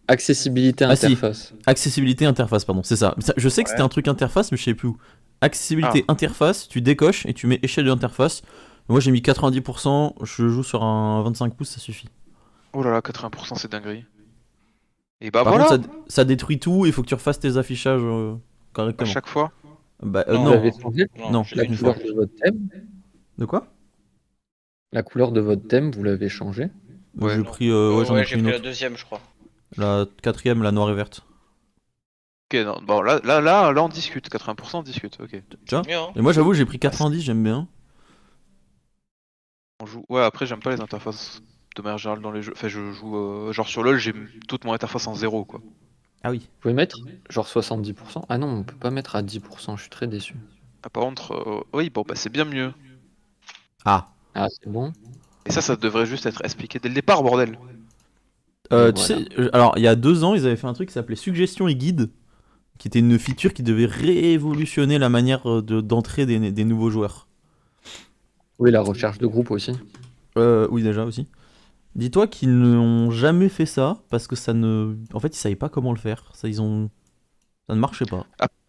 S5: accessibilité
S1: Ah, si.
S5: interface.
S1: Accessibilité interface, pardon, c'est ça. Je sais que c'était
S6: Ouais.
S1: un truc interface, mais je sais plus où. Accessibilité interface, tu décoches et tu mets échelle de interface. Moi j'ai mis 90%, je joue sur un 25 pouces, ça suffit.
S4: Oh là là, 80% c'est dinguerie. Et bah
S1: Par
S4: voilà,
S1: contre, ça détruit tout, il faut que tu refasses tes affichages
S4: à
S1: correctement.
S4: chaque fois.
S1: Bah,
S6: Non.
S5: Vous
S1: non.
S5: l'avez changé
S1: Non,
S6: j'ai
S5: la
S1: une
S5: couleur
S1: fois.
S5: de votre thème?
S1: De quoi
S5: La couleur de votre thème, vous l'avez changé?
S4: Ouais.
S1: J'ai pris,
S6: Oh,
S1: j'en ai
S6: ouais,
S1: pris
S6: j'ai
S1: une
S6: pris la
S1: autre.
S6: deuxième, je crois.
S1: La quatrième, la noire et verte.
S4: Ok, non, bon là on discute, 80% on discute, ok.
S1: Tu vois
S6: Mieux, hein.
S1: Et moi j'avoue, j'ai pris 90, j'aime bien.
S4: On joue. Ouais, après j'aime pas les interfaces de manière générale dans les jeux. Enfin, je joue genre sur LoL, j'ai toute mon interface en 0 quoi.
S1: Ah oui.
S5: Vous pouvez mettre genre 70%? Ah non, on peut pas mettre à 10%, je suis très déçu.
S4: Ah, par contre, oui, bon bah c'est bien mieux.
S1: Ah.
S5: Ah, c'est bon.
S4: Et ça devrait juste être expliqué dès le départ, bordel.
S5: Et
S1: Tu
S5: voilà.
S1: sais, alors il y a 2 ans, ils avaient fait un truc qui s'appelait Suggestions et Guides, qui était une feature qui devait révolutionner la manière d'entrer des nouveaux joueurs.
S5: Oui, la recherche de groupe aussi.
S1: Oui, déjà aussi. Dis-toi qu'ils n'ont jamais fait ça parce que ça ne. En fait, ils savaient pas comment le faire. Ça ne marchait pas.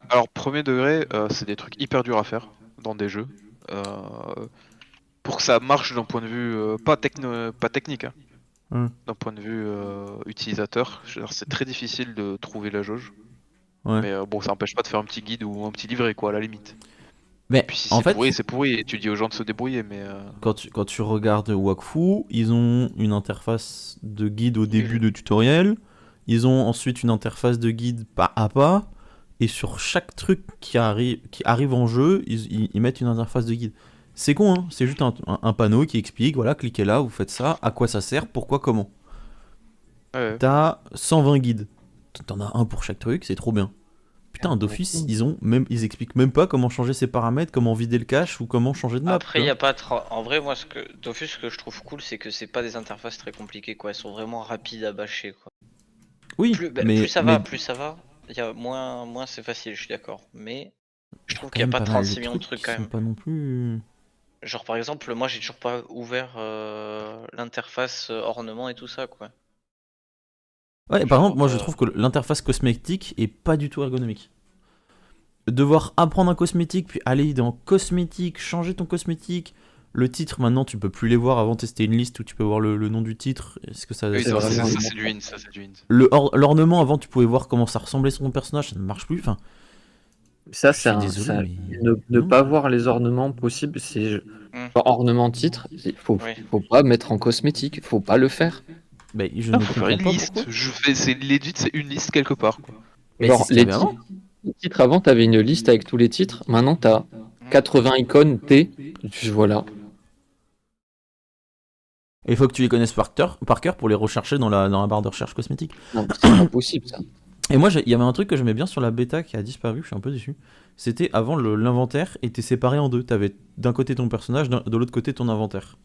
S4: Alors, premier degré, c'est des trucs hyper durs à faire dans des jeux. Euh, pour que ça marche d'un point de vue pas technique, hein. D'un point de vue utilisateur, je veux dire, c'est très difficile de trouver la jauge.
S1: Ouais.
S4: Mais bon, ça n'empêche pas de faire un petit guide ou un petit livret, quoi, à la limite.
S1: Mais
S4: Puis si
S1: en
S4: c'est
S1: fait,
S4: pourri, c'est pourri, et tu dis aux gens de se débrouiller, mais...
S1: quand tu regardes Wakfu, ils ont une interface de guide au début de tutoriel. Ils ont ensuite une interface de guide pas à pas. Et sur chaque truc qui arrive en jeu, ils mettent une interface de guide. C'est con, hein. C'est juste un panneau qui explique, voilà, cliquez là, vous faites ça, à quoi ça sert, pourquoi, comment.
S4: Ouais.
S1: T'as 120 guides. T'en as un pour chaque truc, c'est trop bien. Putain, d'office, ils expliquent même pas comment changer ses paramètres, comment vider le cache ou comment changer de map.
S6: Après,
S1: tu
S6: il y
S1: vois.
S6: a pas en vrai, moi, Dofus, ce que je trouve cool, c'est que c'est pas des interfaces très compliquées, quoi. Elles sont vraiment rapides à bâcher, quoi.
S1: Oui,
S6: Plus ça va, il y a moins c'est facile, je suis d'accord. Mais je trouve
S1: quand
S6: qu'il y a
S1: même
S6: pas
S1: pas mal de
S6: 36 millions de
S1: trucs
S6: trucs
S1: qui
S6: quand
S1: sont
S6: même.
S1: pas non plus.
S6: Genre par exemple, moi j'ai toujours pas ouvert l'interface ornement et tout ça, quoi.
S1: Ouais, par
S6: Genre,
S1: exemple, moi je trouve que l'interface cosmétique est pas du tout ergonomique. Devoir apprendre un cosmétique, puis aller dans cosmétique, changer ton cosmétique. Le titre, maintenant, tu peux plus les voir. Avant, c'était une liste où tu peux voir le nom du titre. Est-ce que ça,
S4: Oui,
S5: c'est
S4: ça,
S5: vraiment
S4: ça,
S5: un-
S4: c'est du int, ça c'est du int.
S1: L'ornement, avant, tu pouvais voir comment ça ressemblait sur ton personnage. Ça ne marche plus. Enfin,
S5: Ça,
S1: je suis désolé, mais
S5: ne
S1: non.
S5: pas voir les ornements possibles, c'est
S6: Hmm.
S5: genre ornement titre,
S6: Oui.
S5: faut pas mettre en cosmétique, faut pas le faire.
S1: Bah, je
S4: Non,
S1: ne
S4: faut faire
S1: comprends
S4: une
S1: pas
S4: liste.
S1: pourquoi.
S4: C'est legit, c'est une liste quelque part, quoi.
S1: Mais
S5: Genre,
S1: c'est ce qu'il y avait avant.
S5: les titres avant, t'avais une liste avec tous les titres. Maintenant, t'as 80 icônes T. Voilà.
S1: Et il faut que tu les connaisses par cœur pour les rechercher dans la barre de recherche cosmétique.
S5: Non, mais c'est pas possible, ça.
S1: Et moi, il y avait un truc que j'aimais bien sur la bêta qui a disparu, je suis un peu déçu. C'était avant l'inventaire était séparé en deux. T'avais d'un côté ton personnage, de l'autre côté ton inventaire.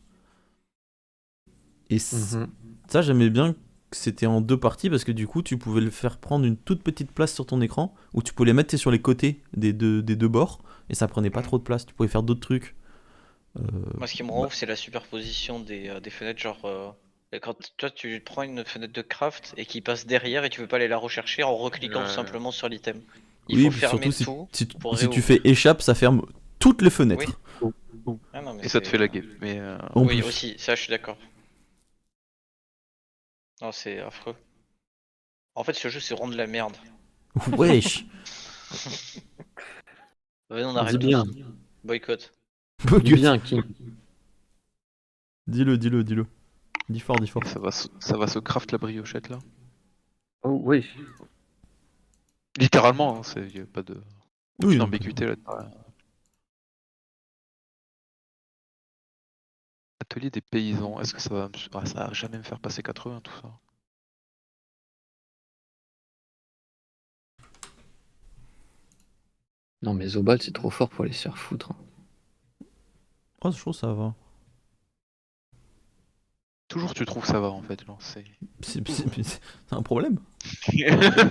S1: Et
S5: Mhm.
S1: ça, j'aimais bien que c'était en deux parties parce que du coup, tu pouvais le faire prendre une toute petite place sur ton écran où tu pouvais les mettre sur les côtés des deux bords et ça prenait pas trop de place. Tu pouvais faire d'autres trucs.
S6: Moi, ce qui me rend ouf, c'est la superposition des fenêtres. Genre, quand toi tu prends une fenêtre de craft et qui passe derrière et tu veux pas aller la rechercher en recliquant tout
S4: Ouais.
S6: simplement sur l'item. Il
S1: Oui,
S6: faut
S1: puis
S6: fermer
S1: surtout
S6: tout pour
S1: si tu
S6: réouvrir.
S1: fais échappe, ça ferme toutes les fenêtres.
S6: Ah non, mais
S4: Et ça te
S6: c'est-
S4: fait laguer. Mais
S1: En
S6: Oui,
S1: plus.
S6: aussi, ça je suis d'accord. Non, c'est affreux. En fait, ce jeu c'est rond de la merde.
S1: Wesh.
S6: Vas-y, on
S5: Dis
S6: arrête
S5: bien,
S6: tous. Boycott.
S5: dis bien, King.
S1: Dis-le. Dis fort.
S2: Ça va se craft la briochette là.
S5: Oh, oui.
S2: Littéralement, hein, y a pas de
S1: Oui,
S2: aucune
S1: non,
S2: ambiguïté là-dedans. Atelier des paysans, est-ce que ça va ça va jamais me faire passer 80 tout ça.
S5: Non, mais Zobal, c'est trop fort pour aller se faire foutre, hein.
S1: Oh, je trouve que ça va.
S2: Toujours tu trouves que ça va en fait, genre c'est.
S1: C'est un problème.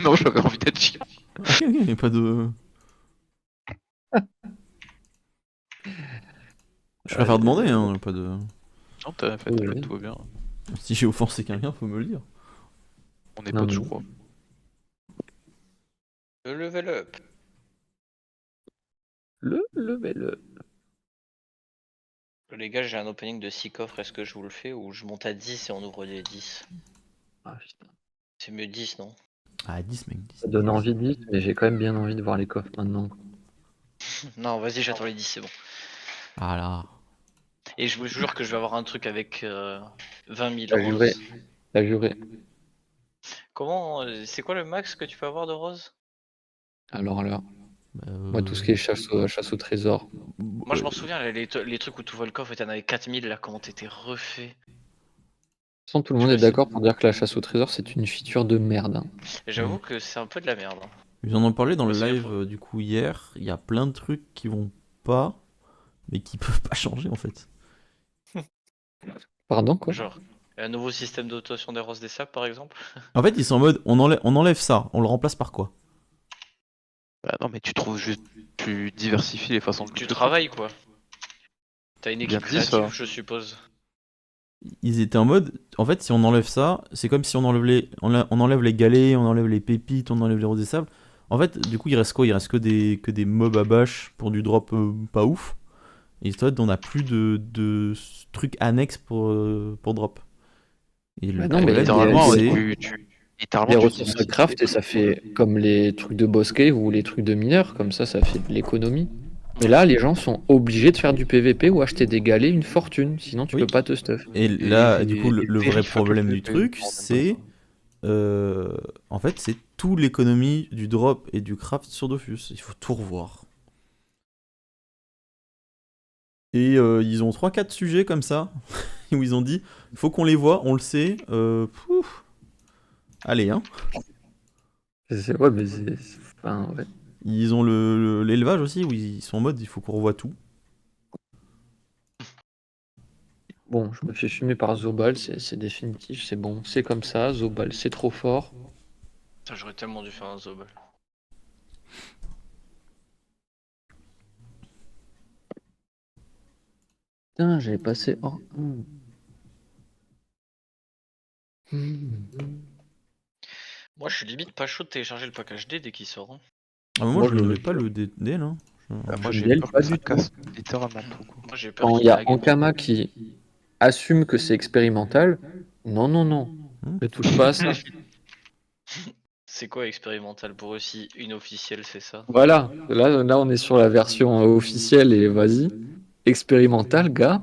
S2: Non, j'avais envie d'être chiant.
S1: Ok, y a pas de. Je préfère demander, hein, y a pas de.
S2: Non, t'as fait,
S5: Oui.
S2: tout va bien.
S1: Si j'ai offensé quelqu'un, faut me le dire.
S2: On est
S5: Non,
S2: potes, je
S5: mais-
S2: crois.
S6: Le level up.
S5: Le level.
S6: Les gars, j'ai un opening de 6 coffres, est-ce que je vous le fais ou je monte à 10 et on ouvre les 10?
S5: Ah, putain.
S6: C'est mieux 10, non?
S1: Ah, 10, mec, 10.
S5: Ça donne envie de vite, mais j'ai quand même bien envie de voir les coffres maintenant.
S6: Non, vas-y, j'attends les 10, c'est bon.
S1: Ah là.
S6: Et je vous jure que je vais avoir un truc avec 20 000
S5: T'as juré.
S6: roses.
S5: T'as juré.
S6: Comment c'est quoi le max que tu peux avoir de roses?
S5: Alors là,
S1: Bah,
S5: moi, tout ce qui est chasse au trésor.
S6: Moi, je m'en souviens, les trucs où tu vois le coffre et t'en avais 4000 là, comment t'étais refait.
S5: De toute façon, tout le
S6: Je
S5: monde
S6: sais
S5: est
S6: pas si-
S5: d'accord pour dire que la chasse au trésor, c'est une feature de merde, hein.
S6: J'avoue que c'est un peu de la merde, hein.
S1: Ils en ont parlé dans le
S6: Mais c'est
S1: live
S6: bien
S1: du coup hier. Il y a plein de trucs qui vont pas, mais qui peuvent pas changer en fait.
S5: Pardon, quoi?
S6: Genre, un nouveau système d'autorisation des roses des sables, par exemple.
S1: En fait, ils sont en mode on enlève ça, on le remplace par quoi?
S2: Bah non, mais tu trouves juste. Tu diversifies les façons de
S6: Tu
S2: de faire.
S6: travailles, quoi. T'as une
S2: Bien
S6: équipe
S2: dit, ça.
S6: créative, je suppose.
S1: Ils étaient en mode en fait, si on enlève ça, c'est comme si on enlève les galets, on enlève les pépites, on enlève les roses des sables. En fait, du coup, il reste quoi? Il reste que des mobs à bâche pour du drop pas ouf. Et toi, on a plus de trucs annexes pour drop. Et le
S5: Bah non, mais
S1: problème,
S2: Littéralement,
S1: c'est.
S2: littéralement,
S5: des
S2: tu
S5: ressources à
S2: diversifies.
S5: craft et ça fait comme les trucs de bosquet ou les trucs de mineurs, comme ça fait de l'économie. Mais là, les gens sont obligés de faire du PVP ou acheter des galets une fortune, sinon tu
S1: Oui.
S5: peux pas te stuff.
S1: Et là,
S2: Et-
S1: du coup,
S2: et
S1: le vrai
S2: vérifie
S1: problème
S2: que
S1: du
S2: le
S1: truc,
S2: PVP,
S1: c'est. En fait, c'est tout l'économie du drop et du craft sur Dofus. Il faut tout revoir. Et ils ont 3-4 sujets comme ça, où ils ont dit faut qu'on les voit, on le sait. Pouf. Allez, hein.
S5: Ouais, mais enfin, ouais.
S1: Ils ont l'élevage aussi, où ils sont en mode il faut qu'on revoie tout.
S5: Bon, je me fais fumer par Zobal, c'est définitif, c'est bon, c'est comme ça, Zobal c'est trop fort.
S6: Putain, j'aurais tellement dû faire un Zobal.
S5: Putain, j'avais passé hors.
S6: Moi, je suis limite pas chaud de télécharger le package D dès qu'il sort, hein.
S1: Ah, mais moi,
S5: Moi,
S1: je
S5: je
S1: ne
S5: le
S1: vais pas le DL, hein.
S2: Moi,
S5: je
S2: j'ai
S5: DL
S2: peur
S5: pas
S2: que ça
S5: du tout.
S2: casse littéralement tout, quoi.
S6: Moi, j'ai peur
S5: Quand il
S6: qu'il
S5: y a
S6: lag.
S5: Ankama qui assume que c'est expérimental, non, non, non, ne touche pas à ça.
S6: C'est quoi expérimental pour eux si une officielle c'est ça?
S5: Voilà, là on est sur la version officielle et vas-y. Expérimental, gars.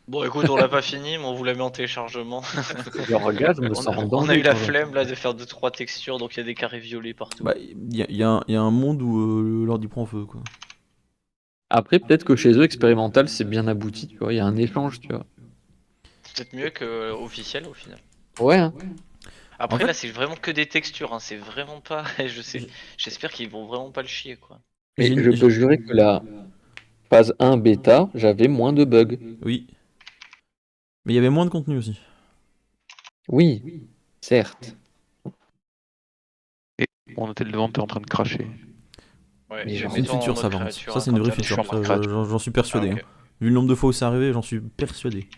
S6: Bon, écoute, on l'a pas fini, mais on vous la met en téléchargement.
S5: Je regarde, je me
S6: On
S5: sens en
S6: a
S5: danger.
S6: eu la
S5: quand même.
S6: flemme là de faire 2-3 textures, donc il y a des carrés violets partout.
S1: Bah, il y a un monde où l'ordi prend feu, quoi.
S5: Après, peut-être que chez eux, expérimental, c'est bien abouti, tu vois. Il y a un échange, tu vois.
S6: C'est peut-être mieux que officiel au final.
S5: Ouais, hein.
S6: Après,
S1: En fait-
S6: là, c'est vraiment que des textures, hein. C'est vraiment pas. J'espère qu'ils vont vraiment pas le chier, quoi.
S5: Mais
S1: J'ai-
S5: je peux jurer que la phase 1 bêta, j'avais moins de bugs.
S1: Oui. Mais il y avait moins de contenu aussi.
S5: Oui, certes.
S2: Mon hôtel de vente est en train de cracher.
S6: Ouais,
S5: Mais genre,
S1: C'est une
S6: mets-toi en
S1: feature,
S6: mode
S1: ça, par contre.
S6: créature,
S1: Ça,
S6: hein,
S1: c'est une
S6: quand
S1: vraie
S6: t'es
S1: feature.
S6: en
S2: sur ma
S1: Ça,
S2: créature.
S1: j'en suis persuadé.
S6: Ah, ok.
S1: Hein. Vu le nombre de fois où c'est arrivé, j'en suis persuadé.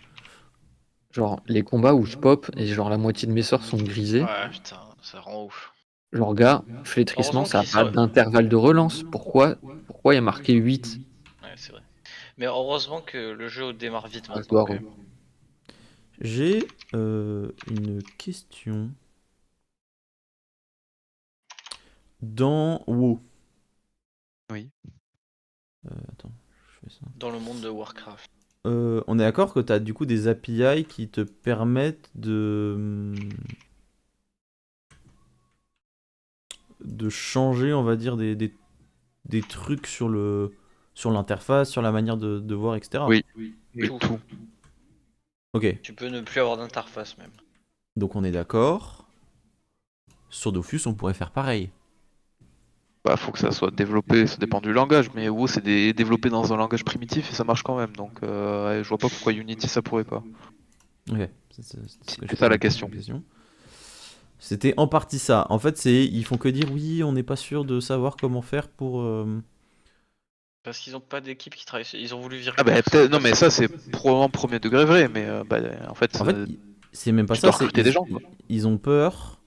S5: Genre, les combats où je pop et genre la moitié de mes sorts sont grisés.
S6: Ouais, putain, ça rend ouf.
S5: Genre, gars, flétrissement,
S6: Heureusement
S5: ça n'a
S6: qu'ils
S5: pas
S6: sont-
S5: d'intervalle de relance. Pourquoi il y a marqué 8?
S6: Ouais, c'est vrai. Mais heureusement que le jeu démarre vite
S5: Ah, je
S6: maintenant,
S5: dois
S6: quand même.
S1: J'ai une question. Dans WoW,
S2: Oui.
S1: Attends, je fais ça.
S6: Dans le monde de Warcraft.
S1: On est d'accord que tu as du coup des API qui te permettent de changer, on va dire, des trucs sur l'interface, sur la manière de voir, etc.
S4: Oui,
S6: Tout.
S4: tout.
S1: Ok,
S6: Tu peux ne plus avoir d'interface même.
S1: donc on est d'accord. Sur Dofus, on pourrait faire pareil.
S4: Bah, faut que ça soit développé, ça dépend du langage, mais WoW c'est développé dans un langage primitif et ça marche quand même, donc je vois pas pourquoi Unity ça pourrait pas.
S1: Ok, c'est ce que
S4: C'était
S1: je
S4: ça la
S1: posais
S4: question.
S1: comme C'était en partie ça. En fait, ils font que dire oui, on n'est pas sûr de savoir comment faire pour.
S6: Parce qu'ils ont pas d'équipe qui travaille. Ils ont voulu virer
S4: Ah bah
S6: personne
S4: peut-être, non
S6: parce
S4: mais
S6: que-
S4: ça c'est probablement premier degré vrai, mais en fait,
S1: En fait, c'est même pas
S4: tu
S1: ça.
S4: dois
S1: C'est
S4: recruter des gens, quoi.
S1: ils ont peur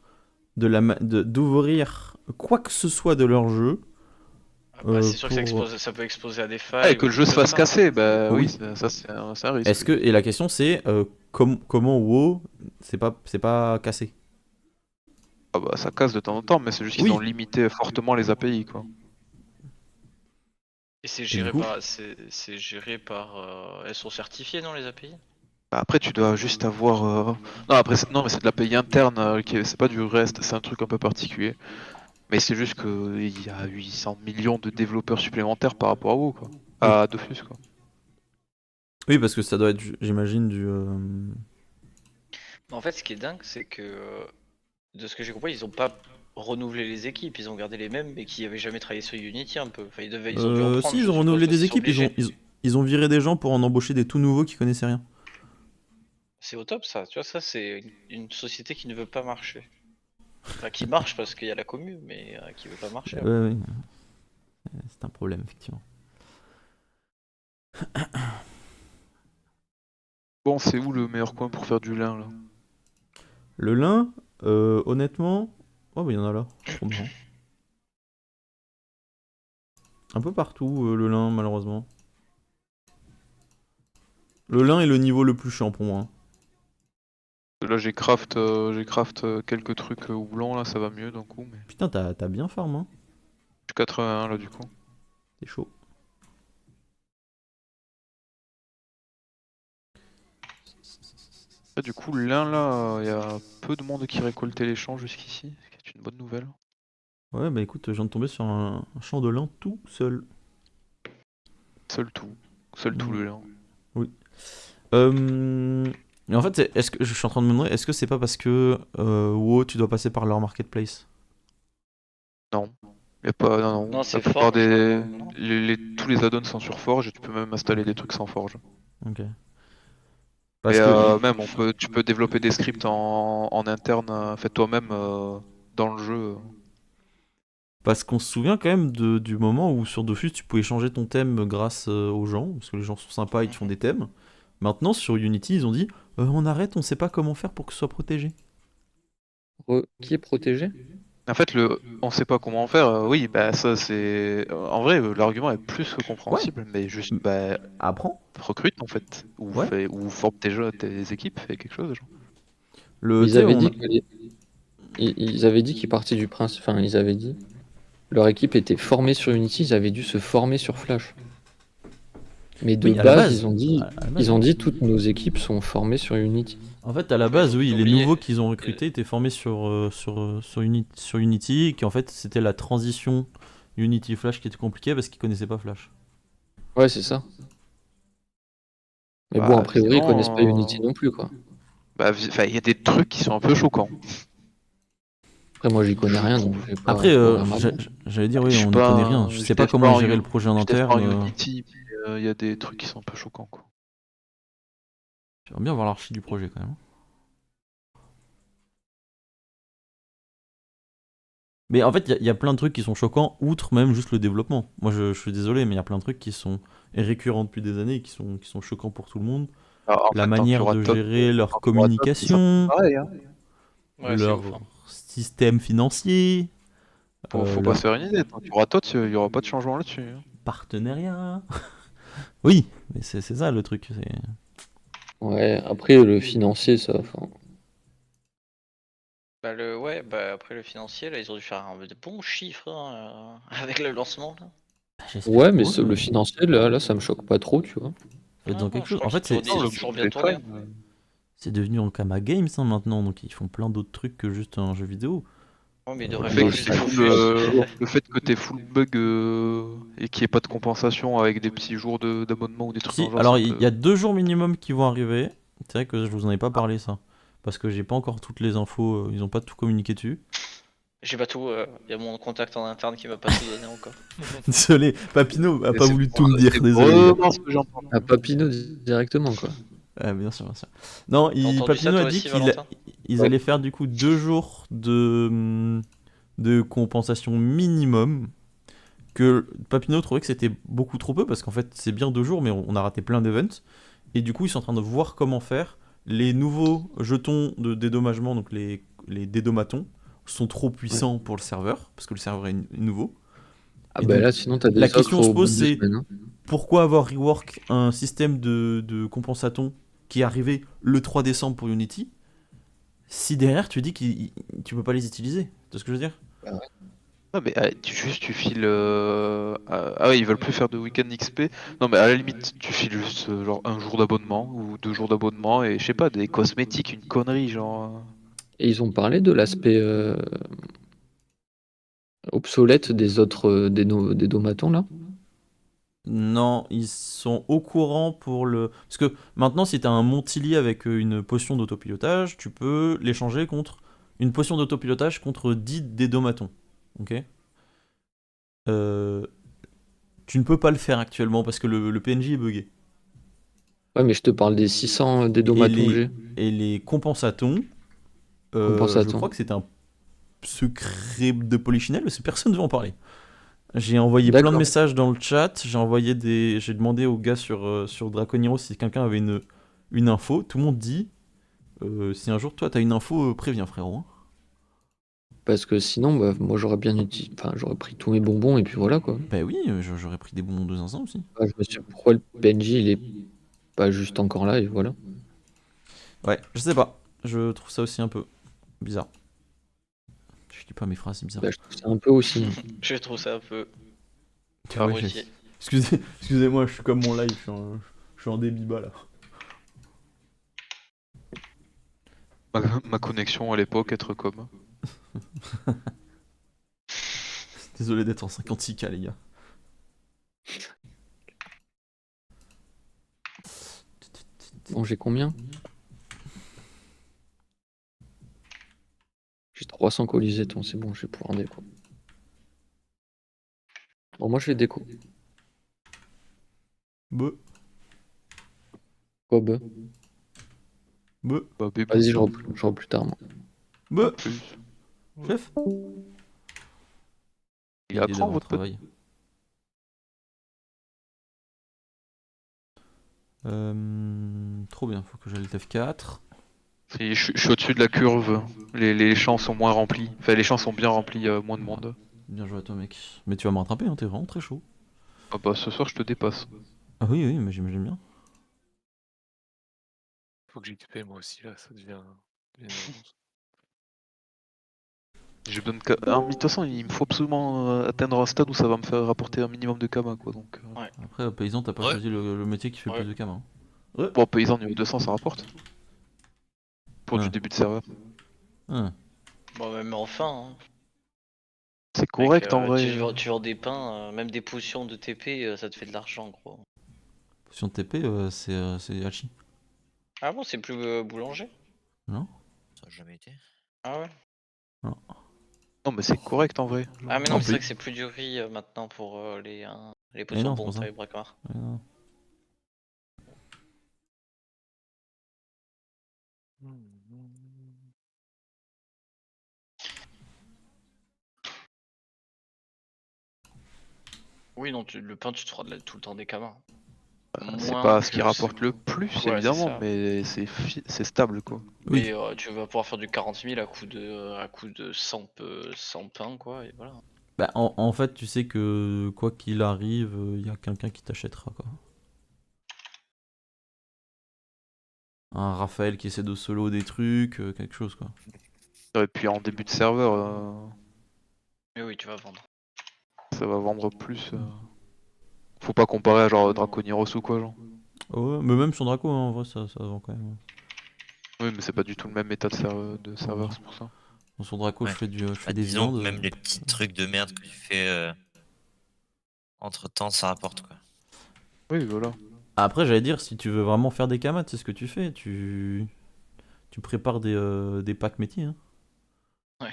S1: d'ouvrir quoi que ce soit de leur jeu.
S6: Bah, c'est sûr que
S1: pour-
S6: ça peut exposer à des
S4: Ah,
S6: failles.
S4: et que
S6: ou
S4: le
S6: des
S4: jeu
S6: trucs
S4: se
S6: comme
S4: fasse
S6: ça.
S4: casser, bah
S1: Oui.
S4: oui, ça c'est un risque.
S1: Est-ce que et la question c'est comment WoW c'est pas cassé.
S4: Ah bah ça casse de temps en temps, mais c'est juste qu'ils
S1: Oui.
S4: ont limité fortement les API, quoi.
S6: Et c'est
S1: du
S6: géré
S1: coup
S6: par. C'est géré par. Elles sont certifiées, non, les API?
S4: Bah, après tu dois juste avoir... Non, après, non mais c'est de l'API interne, c'est pas du reste, c'est un truc un peu particulier. Mais c'est juste qu'il y a 800 millions de développeurs supplémentaires par rapport à WoW, quoi.
S1: Oui.
S4: À Dofus, quoi.
S1: Oui, parce que ça doit être, j'imagine, du.
S6: En fait, ce qui est dingue, c'est que. De ce que j'ai compris, ils ont pas renouvelé les équipes. Ils ont gardé les mêmes, mais qui avaient jamais travaillé sur Unity un peu. Enfin, ils ont dû reprendre,
S1: Si,
S6: je
S1: ils ont
S6: suppose,
S1: renouvelé
S6: parce
S1: des
S6: qu'ils sont
S1: équipes,
S6: obligés.
S1: ils ont viré des gens pour en embaucher des tout nouveaux qui connaissaient rien.
S6: C'est au top, ça. Tu vois, ça, c'est une société qui ne veut pas marcher. Enfin, qui marche parce qu'il y a la commune, mais qui veut pas marcher.
S1: Ouais, ouais. C'est un problème, effectivement.
S4: Bon, c'est où le meilleur coin pour faire du lin, là?
S1: Le lin, honnêtement. Oh, bah, il y en a là. Trop marrant. Un peu partout, le lin, malheureusement. Le lin est le niveau le plus chiant pour moi.
S4: Là, j'ai craft quelques trucs houblons, là, ça va mieux d'un coup, mais...
S1: Putain, t'as bien farm, hein.
S4: Je suis 81, là, du coup.
S1: C'est chaud.
S4: Là, du coup, le lin, là, il y a peu de monde qui récoltait les champs jusqu'ici, ce qui est une bonne nouvelle.
S1: Ouais, bah écoute, je viens de tomber sur un champ de lin tout seul.
S4: Seul tout le lin.
S1: Et en fait, est-ce que je suis en train de me demander, est-ce que c'est pas parce que WoW, tu dois passer par leur marketplace?
S4: Non. Y a pas, non.
S6: Non, c'est
S4: La plupart
S6: Forge,
S4: des...
S6: non
S4: tous les add-ons sont sur Forge et tu peux même installer des trucs sans Forge.
S1: Ok.
S4: Et
S1: Parce que.
S4: même, tu peux développer des scripts en interne, fait toi-même dans le jeu.
S1: Parce qu'on se souvient quand même du moment où sur Dofus tu pouvais changer ton thème grâce aux gens, parce que les gens sont sympas, ils te font des thèmes. Maintenant sur Unity ils ont dit on arrête, on sait pas comment faire pour que ce soit protégé.
S5: Qui est protégé?
S4: En fait, on sait pas comment faire. Oui, bah ça c'est. En vrai, l'argument est plus que compréhensible, mais juste bah
S1: Apprends.
S4: recrute en fait,
S1: Ouais.
S4: ou forme tes équipes, fais quelque chose. Genre.
S1: Le,
S5: Ils
S1: tu sais,
S5: avaient
S1: on a-
S5: dit ils avaient dit qu'ils partaient du principe. Enfin, ils avaient dit. Leur équipe était formée sur Unity, ils avaient dû se former sur Flash. Mais de
S1: Oui, à la
S5: base,
S1: base.
S5: ils ont dit,
S1: À la base,
S5: ils ont dit toutes nos équipes sont formées sur Unity.
S1: En fait, à la
S6: Ouais,
S1: base,
S6: ils ont
S1: oui, les
S6: oublié.
S1: nouveaux qu'ils ont recrutés étaient formés sur Unity, et qu'en fait, c'était la transition Unity Flash qui était compliquée parce qu'ils connaissaient pas Flash.
S5: Ouais, c'est ça. Mais
S4: Bah,
S5: bon, a priori, ils
S4: visiblement,
S5: connaissent pas Unity non plus, quoi.
S4: Bah, enfin, il y a des trucs qui sont un peu choquants.
S5: Après, moi, j'y connais rien, donc je vais pas
S1: Après,
S5: courir ma botte.
S1: j'allais dire,
S4: Je
S1: oui,
S4: suis
S1: on n'y
S4: pas
S1: connaît
S4: un-
S1: rien. Je
S4: je
S1: sais pas
S4: teste
S1: comment
S4: pas
S1: ils
S4: en
S1: géraient
S4: U-
S1: le projet en
S4: Je teste pas en
S1: interne.
S4: Unity, mais il y a des trucs qui sont un peu choquants, quoi.
S1: J'aimerais bien voir l'archi du projet quand même. Mais en fait, il y a plein de trucs qui sont choquants, outre même juste le développement. Moi, je suis désolé, mais il y a plein de trucs qui sont récurrents depuis des années et qui sont choquants pour tout le monde.
S4: Alors, en
S1: La
S4: fait, tant qu'il y
S1: manière
S4: aura
S1: de
S4: Todd,
S1: gérer leur
S4: tant qu'il y aura Todd, ça sera
S1: communication,
S4: pareil, hein.
S6: Ouais, c'est
S1: leur
S6: ouf. Hein.
S1: système financier,
S4: Faut pas se
S1: leur
S4: faire une idée. Tant qu'il y aura Todd, il y aura pas de changement là-dessus, hein.
S1: partenariat. Oui, mais c'est ça le truc.
S5: Ouais, après, le financier, ça. Enfin,
S6: Ouais, bah après le financier, là, ils ont dû faire des bons chiffres hein, avec le lancement. Là.
S1: J'espère
S5: Ouais, mais
S1: pour eux,
S5: le financier, là, ça me choque pas trop, tu vois.
S1: faut être dans quelque chose. En fait,
S6: c'est
S1: c'est
S6: toujours bien tourné.
S1: c'est devenu en Kama Games maintenant, donc ils font plein d'autres trucs que juste un jeu vidéo.
S6: Ouais, mais il
S1: Le
S6: devrait
S5: fait
S6: faire
S5: que
S6: juste
S5: c'est
S6: du
S5: full,
S6: focus.
S4: Le fait que t'aies full bug et qu'il n'y ait pas de compensation avec des petits jours d'abonnement ou des trucs dans
S1: Si,
S4: le genre,
S1: alors
S4: c'est un
S1: il
S4: peu-
S1: y a 2 jours minimum qui vont arriver. C'est vrai que je vous en ai pas parlé ça. Parce que j'ai pas encore toutes les infos, ils ont pas tout communiqué dessus.
S6: J'ai pas tout, il y a mon contact en interne qui m'a pas tout donné encore.
S1: Désolé, Papineau a
S4: Et
S1: pas
S4: c'est
S1: voulu
S4: pour-
S1: tout me dire,
S4: c'est
S1: désolé les gars.
S4: vraiment ce que j'entends.
S5: À Papineau directement, quoi.
S1: Bien sûr, bien sûr. Non,
S6: T'as entendu ça
S1: Papineau a
S6: toi
S1: dit
S6: aussi, Valentin?
S1: qu'ils
S5: Ouais.
S1: allaient faire du coup 2 jours de compensation minimum. Que Papineau trouvait que c'était beaucoup trop peu parce qu'en fait c'est bien 2 jours mais on a raté plein d'events. Et du coup ils sont en train de voir comment faire. Les nouveaux jetons de dédommagement, donc les dédommatons, sont trop puissants pour le serveur parce que le serveur est nouveau.
S5: Ah
S1: Et
S5: bah
S1: donc,
S5: là, sinon, t'as
S1: la
S5: des
S1: question
S5: offres
S1: se
S5: au bout
S1: pose
S5: de 2
S1: c'est
S5: semaines. Hein.
S1: pourquoi avoir rework un système de compensaton qui est arrivé le 3 décembre pour Unity si derrière tu dis que tu peux pas les utiliser. Tu vois ce que je veux dire?
S4: Non mais tu files ah ouais, ils veulent plus faire de week-end XP. Non mais à la limite tu files juste genre un jour d'abonnement ou 2 jours d'abonnement et je sais pas des cosmétiques, une connerie genre.
S5: Et ils ont parlé de l'aspect obsolète des autres des domatons, là.
S1: Non, ils sont au courant pour le... Parce que maintenant, si tu as un Montilly avec une potion d'autopilotage, tu peux l'échanger contre une potion d'autopilotage contre 10 dédomatons. Ok. Euh, Tu ne peux pas le faire actuellement parce que le PNJ est buggé.
S5: Ouais, mais je te parle des 600 des
S1: Et
S5: domatons que
S1: les,
S5: j'ai.
S1: et les compensatons, je
S5: Compensatons.
S1: crois que c'est un secret de Polichinelle, parce que personne ne veut en parler. J'ai envoyé plein de
S5: D'accord.
S1: messages dans le chat, j'ai demandé aux gars sur Draconiro si quelqu'un avait une info. Tout le monde dit si un jour toi t'as une info, préviens frérot. Hein.
S5: Parce que sinon, bah, moi, enfin, j'aurais pris tous mes bonbons et puis voilà, quoi.
S1: Bah oui, j'aurais pris des bonbons de zinzin aussi.
S5: Enfin, je me suis dit, pourquoi le PNJ, il est pas juste encore là et voilà.
S1: Ouais, je sais pas. Je trouve ça aussi un peu bizarre. Je dis pas mes phrases, c'est bizarre.
S5: Bah, je trouve ça un peu aussi. Hein.
S6: Je trouve ça un peu.
S1: Tu
S6: Pas
S1: vois,
S6: aussi.
S1: excusez-moi, je suis comme mon live, je suis en débit bas là.
S4: Ma connexion à l'époque être comme.
S1: Désolé d'être en 56K les gars.
S5: Bon, j'ai combien? J'ai 300 colisétons, c'est bon, je vais pouvoir déco. Bon, moi, je vais déco.
S1: Beuh,
S5: Quoi, bah?
S1: beuh,
S4: Bah bébé.
S5: Vas-y, je repars plus tard, moi.
S1: beuh.
S4: Plus.
S1: Chef.
S4: Il est à
S1: Idée
S4: quand
S1: d'avoir
S4: votre pote?
S1: travail. Trop bien, faut que j'aille le TF4.
S4: Je suis au-dessus de la curve. Les champs sont moins remplis. Enfin les champs sont bien remplis, il y a moins de monde.
S1: Bien joué à toi mec. Mais tu vas me rattraper, hein, t'es vraiment très chaud.
S4: Ah bah ce soir je te dépasse.
S1: Ah oui, oui, mais j'imagine bien.
S7: Faut que j'XP moi aussi là, ça devient une urgence.
S4: J'ai besoin de de toute façon, il me faut absolument atteindre un stade où ça va me faire rapporter un minimum de kama quoi donc.
S1: Après, paysan, t'as pas
S3: Ouais.
S1: choisi le métier qui fait le
S6: Ouais.
S1: plus de cam. Hein.
S4: Bon paysan niveau 200 ça rapporte. Pour
S1: Ouais.
S4: du début de serveur.
S1: Hein.
S6: Bon, même enfin, hein.
S4: C'est correct
S6: Mec,
S4: en vrai.
S6: tu vends des pains, même des potions de TP, ça te fait de l'argent, gros.
S1: Potion de TP, c'est Hachi.
S6: Ah bon, c'est plus boulanger?
S1: Non?
S3: Ça a jamais été.
S6: Ah ouais?
S1: Non.
S4: Non mais c'est correct en vrai.
S6: Ah mais
S1: Non,
S6: non, c'est
S1: puis-
S6: vrai que c'est plus du riz maintenant pour les
S1: Eh
S6: potions
S1: non,
S6: de
S1: c'est pour ça.
S6: bonté et bracard.
S1: Ouais, non.
S6: Oui, non, le pain, tu te feras tout le temps des camins.
S4: C'est
S6: Moins
S4: pas ce qui
S6: que
S4: rapporte le plus
S6: Ouais, c'est
S4: évidemment
S6: ça.
S4: mais c'est stable quoi.
S1: Oui.
S6: Mais tu vas pouvoir faire du 40 000 à coup de 100 pains, quoi, et voilà.
S1: Bah, en fait, tu sais que quoi qu'il arrive, il y a quelqu'un qui t'achètera quoi. Un Raphaël qui essaie de solo des trucs, quelque chose quoi.
S4: Et puis en début de serveur
S6: Mais oui, tu vas vendre.
S4: ça va vendre plus. Faut pas comparer à genre Draconiros ou quoi, genre.
S1: Ouais, mais même sur Draco, hein, en vrai, ça vend quand même.
S4: Oui, mais c'est pas du tout le même état de serveur, c'est pour ça.
S1: Sur Draco,
S3: Ouais.
S1: je fais des
S3: Disons que
S1: viandes.
S3: même les petits trucs de merde que tu fais entre temps, ça rapporte quoi.
S4: Oui, voilà.
S1: Après, j'allais dire, si tu veux vraiment faire des kamates, c'est ce que tu fais. Tu prépares des packs métiers. Hein.
S6: Ouais.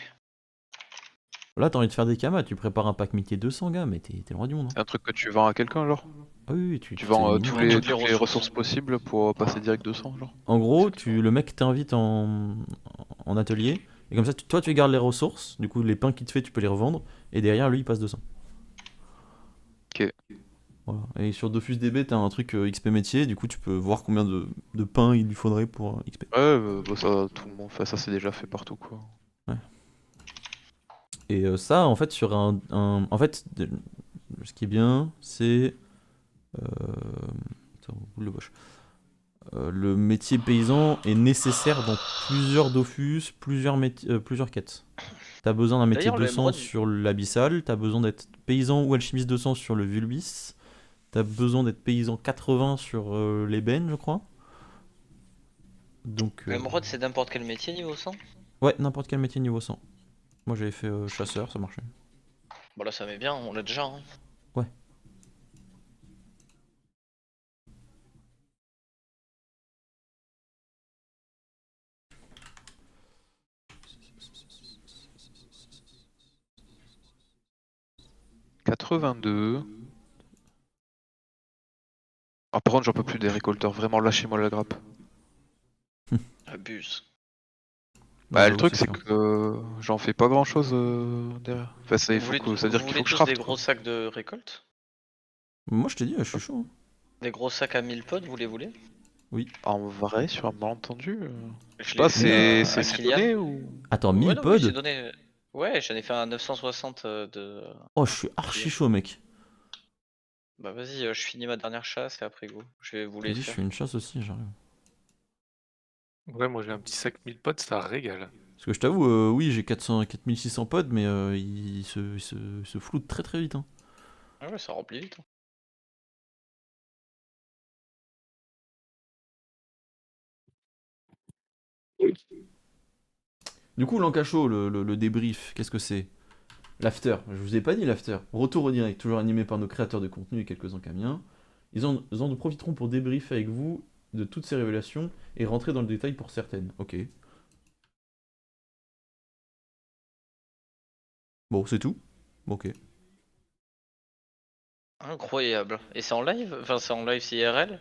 S1: Là, t'as envie de faire des kamates, tu prépares un pack métier 200 gars, mais t'es le roi du monde. Hein.
S4: C'est un truc que tu vends à quelqu'un, genre.
S1: Ah oui, oui,
S4: Tu
S1: te fais
S4: vends
S1: des
S4: tous
S1: mini-kamates.
S4: les,
S6: toutes les
S4: toutes les
S6: ressources.
S4: ressources possibles pour passer direct 200, genre.
S1: En gros,
S6: Exactement.
S1: le mec t'invite en atelier, et comme ça, toi tu gardes les ressources, du coup les pains qu'il te fait, tu peux les revendre, et derrière lui il passe 200.
S4: Ok.
S1: Voilà. Et sur DofusDB, t'as un truc XP métier, du coup tu peux voir combien de pains il lui faudrait pour XP.
S4: Ouais, bah, ça, tout le monde fait ça, c'est déjà fait partout, quoi.
S1: Et ça, en fait, en fait, ce qui est bien, c'est. Attends, boule de poche. Le métier paysan est nécessaire dans plusieurs Dofus, plusieurs quêtes. T'as besoin d'un métier
S6: D'ailleurs,
S1: 200
S6: l'émeraude,
S1: sur l'abyssal, t'as besoin d'être paysan ou alchimiste 200 sur le Vulbis, t'as besoin d'être paysan 80 sur l'ébène, je crois. Donc,
S6: l'émeraude, c'est n'importe quel métier niveau 100.
S1: ouais, n'importe quel métier niveau 100. Moi j'avais fait chasseur, ça marchait.
S6: Bon là ça met bien, on l'a déjà. Hein.
S1: Ouais.
S4: « 82. Ah, par contre, j'en peux plus des récolteurs. Vraiment, lâchez-moi la grappe.
S6: Abuse.
S4: Bah, le
S1: j'avoue,
S4: truc,
S1: c'est
S4: c'est
S1: chiant.
S4: que j'en fais pas grand-chose derrière. Enfin, ça,
S6: Vous voulez,
S4: ça veut dire
S6: vous
S4: qu'il faut
S6: voulez
S4: que je
S6: tous des
S4: craft,
S6: gros
S4: quoi.
S6: sacs de récolte?
S1: Moi je t'ai dit, je suis chaud. Hein.
S6: Des gros sacs à 1000 pods, vous les voulez?
S4: En vrai, sur un malentendu, je sais
S6: Je
S4: pas,
S6: l'ai fait à
S4: c'est
S6: Kylian.
S4: donné ou...
S1: Attends,
S6: Ouais,
S1: 1000
S6: non, mais j'ai
S1: pods.
S6: donné. Ouais, j'en ai fait un 960 de.
S1: Oh, je suis archi chaud, mec.
S6: Bah vas-y, je finis ma dernière chasse et après go. Je vais vous les
S1: Vas-y, je
S6: faire.
S1: fais une chasse aussi, j'arrive.
S7: Ouais, moi j'ai un petit sac 1000 potes, ça régale.
S1: Parce que je t'avoue, oui, j'ai 4600 pods, mais il se floute très très vite. Hein.
S6: Ah ouais, ça remplit vite. Hein.
S1: Du coup, l'encachot, le débrief, qu'est-ce que c'est? L'after, je vous ai pas dit l'after. Retour au direct, toujours animé par nos créateurs de contenu et quelques encamiens. Ils en profiteront pour débriefer avec vous de toutes ces révélations et rentrer dans le détail pour certaines. Ok. Bon, c'est tout? Bon, ok.
S6: Incroyable. Et c'est en live? Enfin, c'est en live CRL?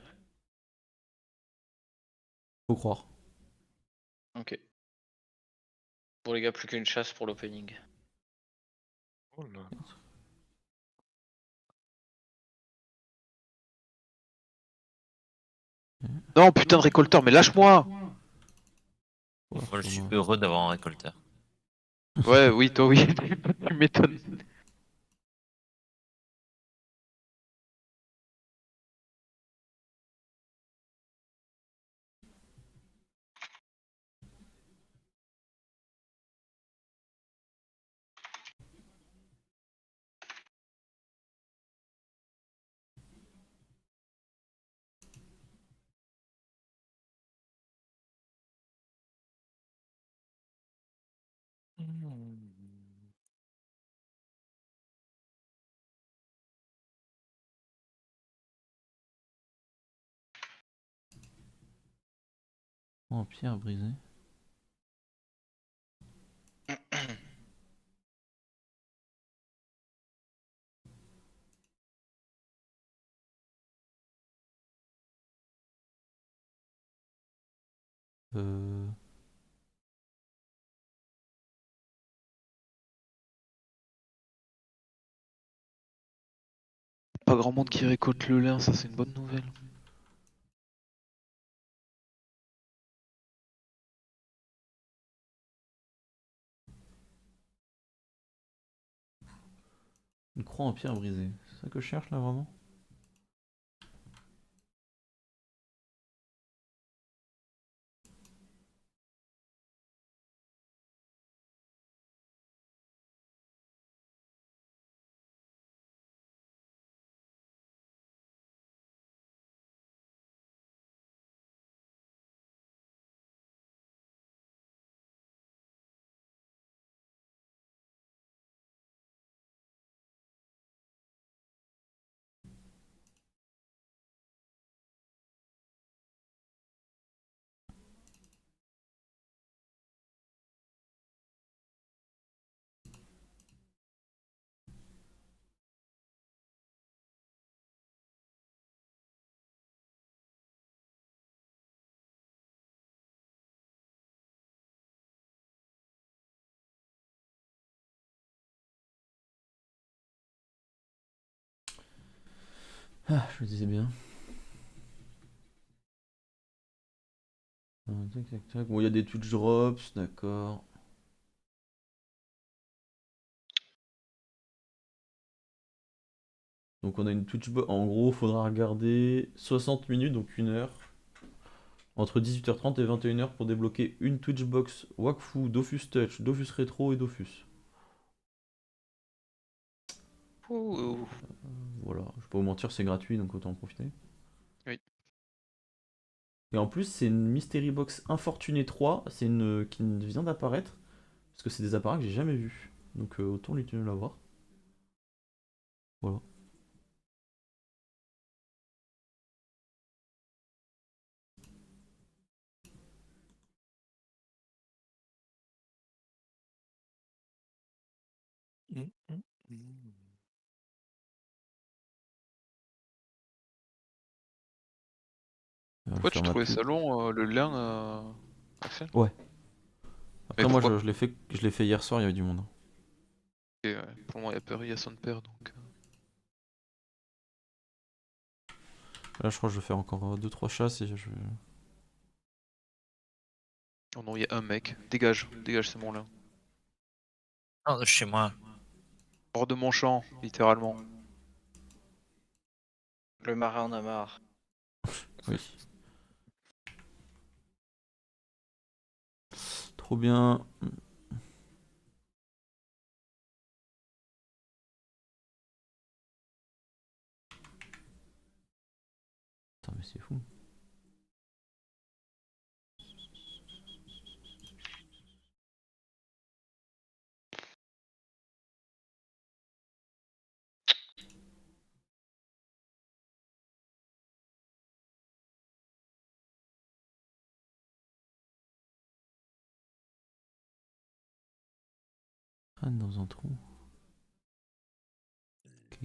S1: Faut croire.
S6: Ok. Bon les gars, plus qu'une chasse pour l'opening.
S7: Oh là.
S4: Non, putain de récolteur, mais lâche-moi!
S1: Ouais,
S3: Moi, je suis
S1: sûrement.
S3: heureux d'avoir un récolteur.
S4: Ouais, oui, toi, oui, tu m'étonnes.
S1: Oh, pierre brisée. Euh...
S4: Pas grand monde qui récolte le lin, ça c'est une bonne nouvelle.
S1: Une croix en pierre brisée. C'est ça que je cherche là vraiment? Ah, je le disais bien. Tac, tac, tac. Bon, il y a des Twitch drops, d'accord. Donc on a une Twitch box. En gros, faudra regarder 60 minutes, donc 1 heure. Entre 18h30 et 21h pour débloquer une Twitch box Wakfu, Dofus Touch, Dofus Retro et Dofus.
S6: Ouh.
S1: Voilà, je vais pas vous mentir, c'est gratuit donc autant en profiter.
S4: Oui.
S1: Et en plus, c'est une Mystery Box Infortuné 3, c'est une qui vient d'apparaître. Parce que c'est des appareils que j'ai jamais vus. Donc autant l'utiliser l'avoir. Voilà.
S4: Pourquoi tu trouvais ça long, le lien, Axel?
S1: Ouais. Après
S4: Mais
S1: moi
S4: pourquoi?
S1: je l'ai fait hier soir, il y avait du monde.
S4: Et, pour moi, il y a Paris à son père, donc...
S1: Là je crois que je vais faire encore 2-3 chasses et je...
S4: Oh non, il y a un mec. Dégage, dégage, c'est mon lien.
S3: Non, de chez moi.
S4: Hors de mon champ, littéralement.
S6: Le marin en a marre.
S1: Oui. Trop bien. Putain mais c'est fou. Ah, dans un trou. Ok.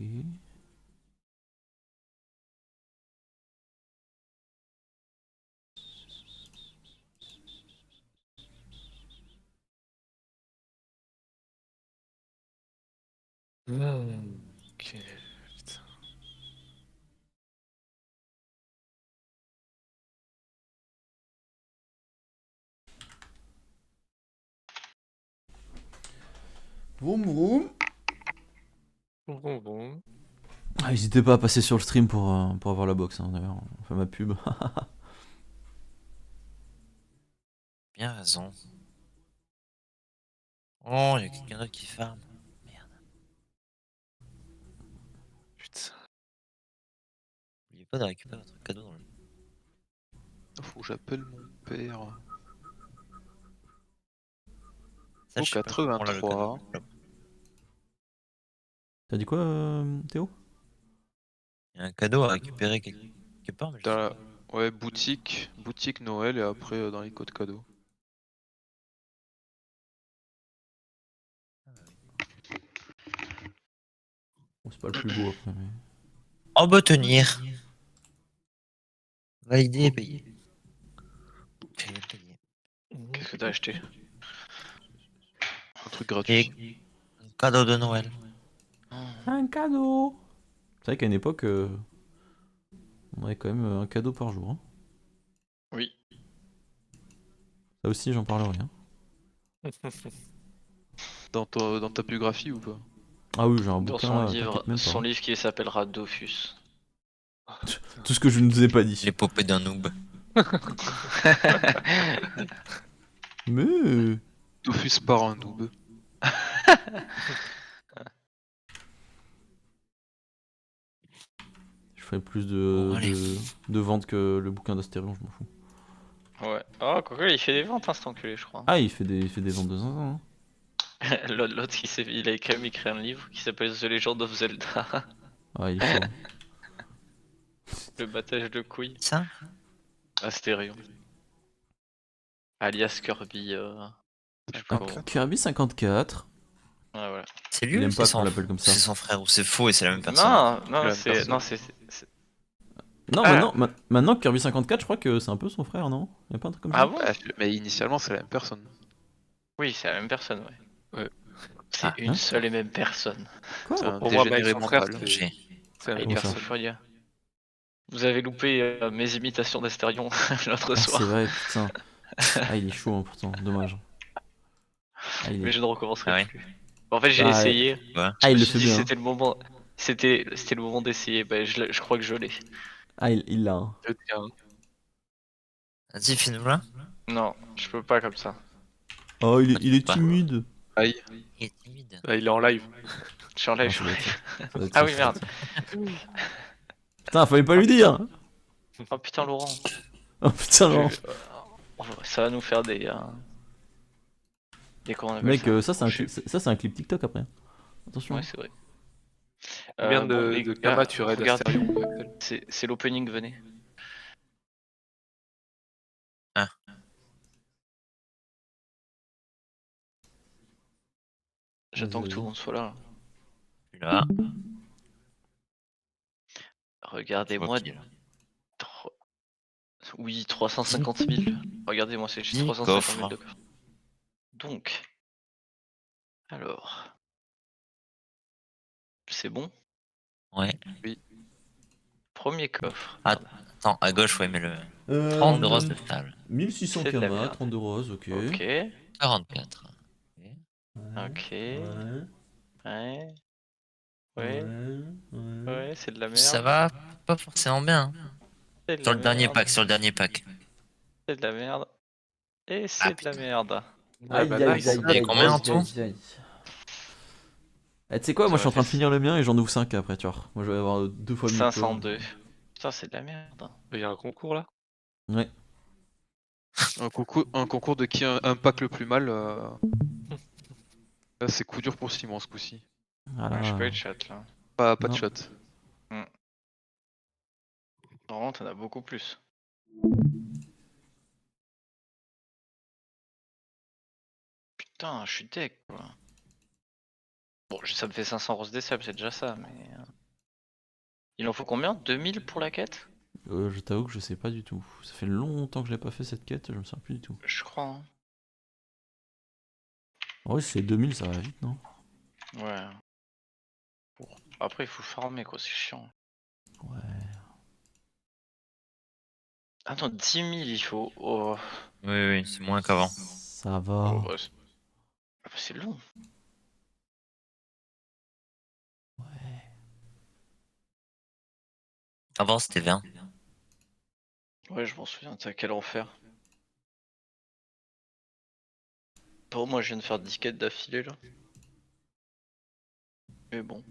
S7: Ok, putain.
S1: Vroom vroom.
S7: Bon, bon.
S1: Ah, n'hésitez pas à passer sur le stream pour avoir la box, hein, d'ailleurs. On fait ma pub.
S3: Bien raison. Oh, il y a quelqu'un d'autre qui farm. Merde.
S7: Putain.
S3: N'oubliez pas de récupérer votre cadeau dans le.
S4: Faut que j'appelle mon père.
S3: Ça,
S4: Au
S3: je sais pas comment on l'a, le
S4: 83.
S3: cadeau.
S1: T'as dit quoi, Théo?
S3: Il y a un cadeau à récupérer quelque part, mais je sais
S4: Dans la...
S3: pas.
S4: Ouais, boutique Noël et après dans les codes cadeaux.
S1: Bon, c'est pas le plus beau après, mais...
S3: En beau tenir. Validé et payé. J'ai rien payé.
S6: Qu'est-ce que t'as acheté?
S4: Un truc gratuit.
S3: Et un cadeau de Noël.
S1: Un cadeau! C'est vrai qu'à une époque, on avait quand même un cadeau par jour. Hein.
S6: Oui.
S1: Ça aussi, j'en parlerai. Hein.
S4: Dans ta biographie ou pas?
S1: Ah oui, j'ai un
S6: Dans
S1: bouquin
S6: son
S1: là,
S6: livre,
S1: t'inquiète même pas.
S6: son
S1: Hein.
S6: livre qui s'appellera Dofus.
S1: Tout ce que je ne vous ai pas dit.
S3: L'épopée d'un noob.
S1: Mais...
S4: Dofus par un noob.
S1: Je ferai plus
S3: Bon, allez.
S1: de ventes que le bouquin d'Astérion, je m'en fous.
S6: Ouais. Oh, quoi il fait des ventes, hein, cet enculé, je crois.
S1: Ah, il fait des ventes de zinzin. Hein.
S6: L'autre, il a quand même écrit un livre qui s'appelle The Legend of Zelda.
S1: Ah, il est fort.
S6: Le battage de couilles.
S3: Ça?
S6: Astérion. Alias Kirby. Je sais pas comment.
S1: Kirby 54.
S6: Ouais, voilà.
S3: C'est
S1: Il
S3: lui ou
S1: aime
S3: c'est
S1: pas
S3: son...
S1: qu'on l'appelle comme ça.
S3: c'est son frère ou c'est faux et c'est la même personne?
S6: Non,
S4: La
S6: c'est.
S4: personne.
S6: Non, c'est.
S1: Non,
S6: Ah.
S1: maintenant Kirby 54, je crois que c'est un peu son frère, non? Y'a pas un truc comme ça?
S6: Ah bon?
S4: Mais initialement, c'est la même personne.
S6: Oui, c'est la même personne, ouais.
S4: Ouais.
S6: C'est une
S1: hein
S6: seule et même personne.
S1: Quoi?
S4: C'est un
S7: Pour moi, bah,
S4: dégénéré
S7: son frère,
S4: mental.
S3: J'ai.
S7: c'est la
S6: Il
S7: même
S6: est
S1: ça
S7: personne.
S6: fou furieux. Vous avez loupé mes imitations d'Astérion l'autre
S1: Ah,
S6: soir.
S1: c'est vrai, putain. Ah, il est chaud, hein, pourtant, dommage. Ah, il
S6: Mais
S1: est...
S6: je ne recommencerai
S3: Ah ouais.
S6: plus. En fait, j'ai
S1: Ah,
S6: essayé.
S3: Ouais.
S6: Je
S1: ah,
S6: me
S1: il le
S6: suis
S1: fait
S6: dit
S1: bien.
S6: c'était le moment. C'était le moment d'essayer. Bah, je crois que je l'ai.
S1: Ah, il l'a. Hein.
S7: Je tiens.
S3: Vas-y, fais-nous là.
S6: Non, je peux pas comme ça.
S1: Oh, il est
S3: Bah.
S1: timide.
S4: Aïe.
S3: Il est timide.
S7: Ah, il est en live.
S6: Je suis en live.
S1: Ah, ça doit être ça. Ça doit être
S6: Ah
S1: ça,
S6: oui,
S1: ça doit
S6: merde.
S1: être ça. Putain, fallait pas lui dire.
S6: Oh putain, Laurent.
S1: Oh putain,
S6: Je-
S1: non.
S6: Ça va nous faire des comment on appelle
S1: Mec,
S6: ça.
S1: ça, c'est un,
S6: Je sais-
S1: ça, c'est un clip TikTok après. Attention.
S6: Ouais, c'est vrai.
S7: Combien
S6: Bon, les
S7: de
S6: gars,
S7: Kama tu raides
S6: regardez,
S7: Astérion, Axel?
S6: c'est l'opening, venez.
S3: Ah.
S6: J'attends que
S1: Vas-y,
S6: tout le
S1: vas-y.
S6: monde soit là.
S3: Là.
S6: Regardez-moi.
S3: Tranquille.
S6: Oui, 350 000. Regardez-moi, c'est juste
S3: 10
S6: 350 000
S3: coffres.
S6: de coffres. Donc, alors, c'est bon.
S3: Ouais.
S6: Premier coffre.
S3: Ah, attends, à gauche, ouais, mais le 30
S1: 30
S3: de rose de table.
S1: 1600
S6: C'est de la
S1: Kama,
S6: merde.
S1: 30 de rose, ok.
S6: Ok,
S3: 44.
S1: Ouais,
S6: ok,
S1: ouais,
S6: ouais,
S1: ouais,
S6: ouais,
S1: ouais.
S6: c'est de la merde.
S3: Ça va pas forcément bien. Hein.
S6: C'est de
S3: Sur
S6: la
S3: le dernier
S6: merde.
S3: pack, sur le dernier pack.
S6: C'est de la merde. Et c'est de la merde.
S7: Ah,
S1: Aïe,
S7: bah,
S1: aïe,
S7: nice.
S1: aïe,
S3: Et
S1: aïe,
S3: combien en
S1: aïe,
S3: tout
S1: aïe, aïe. Eh, tu sais quoi, moi je suis en train de finir le mien et j'en ouvre 5 après, tu vois. Moi je vais avoir 2 fois mieux que toi.
S6: 502. Putain, c'est de la merde.
S7: Il y a un concours là?
S1: Ouais.
S4: Un concours de qui un pack le plus mal. Là, c'est coup dur pour Simon ce coup-ci.
S1: Voilà.
S6: Ouais, je peux être chat là.
S4: Pas de
S1: Non.
S4: shot.
S6: Normalement, t'en as beaucoup plus. Putain, je suis deck quoi. Bon, ça me fait 500 roses des sables, c'est déjà ça, mais. Il en faut combien? 2000 pour la quête?
S1: Je t'avoue que je sais pas du tout. Ça fait longtemps que je l'ai pas fait cette quête, je me souviens plus du tout.
S6: Je crois, hein.
S1: En vrai, si c'est 2000, ça va vite, non?
S6: Ouais. Bon. Après, il faut farmer quoi, c'est chiant.
S1: Ouais.
S6: Attends, 10 000 il faut. Oh,
S3: Oui, oui, c'est moins qu'avant.
S1: Ça va.
S6: oh, bah, c'est long.
S3: Avant, c'était 20.
S6: Ouais, je m'en souviens, t'as quel enfer. Bon, moi je viens de faire 10 quêtes d'affilée là. Mais bon.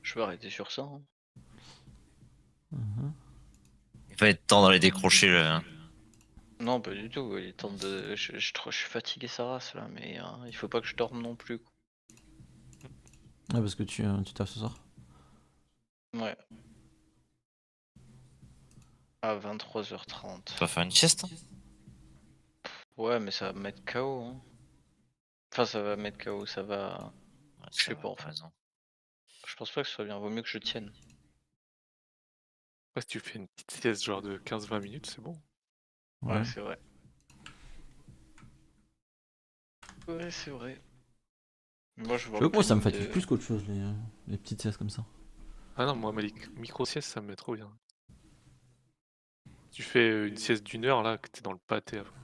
S6: Je vais arrêter sur ça. Hein.
S1: Mhm.
S3: Il va être temps d'aller décrocher le.
S6: Non, pas du tout. Il est temps de. Je suis fatigué sa race là, mais il faut pas que je dorme non plus. Quoi.
S1: Ah, parce que tu taffes ce soir?
S6: Ouais. À 23h30.
S3: Tu vas faire une sieste?
S6: Ouais, mais ça va me mettre KO. Hein. Enfin, ça va me mettre KO, ça va.
S3: Ouais,
S6: Je sais
S3: ça
S6: pas,
S3: va,
S6: en fait.
S3: t'as raison.
S6: Je pense pas que ce soit bien. Vaut mieux que je tienne.
S7: Ouais, si tu fais une petite sieste genre de 15-20 minutes, c'est bon.
S6: Ouais, c'est vrai. Ouais, c'est vrai. Moi, je vois
S1: Je vois que moi ça me
S6: planning
S1: fatigue
S6: de-
S1: plus qu'autre chose, les petites siestes comme ça.
S7: Ah non, moi, mes micro-siestes, ça me met trop bien. Tu fais une sieste d'une heure là, que t'es dans le pâté après.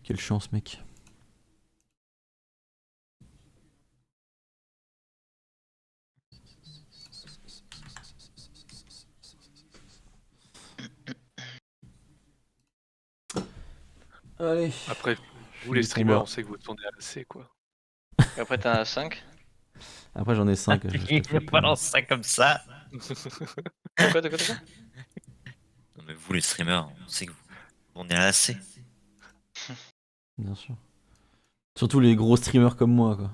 S1: Quelle chance, mec. Allez.
S7: Après, vous
S1: Finis
S7: les
S1: ton
S7: streamers,
S1: bas.
S7: on sait que vous tournez assez quoi.
S6: Après, t'en as 5.
S1: Après j'en ai 5.
S3: Il balance ça comme ça.
S6: De quoi?
S3: Non, mais vous, les streamers, on sait que vous. On est assez.
S1: Bien sûr. Surtout les gros streamers comme moi, quoi.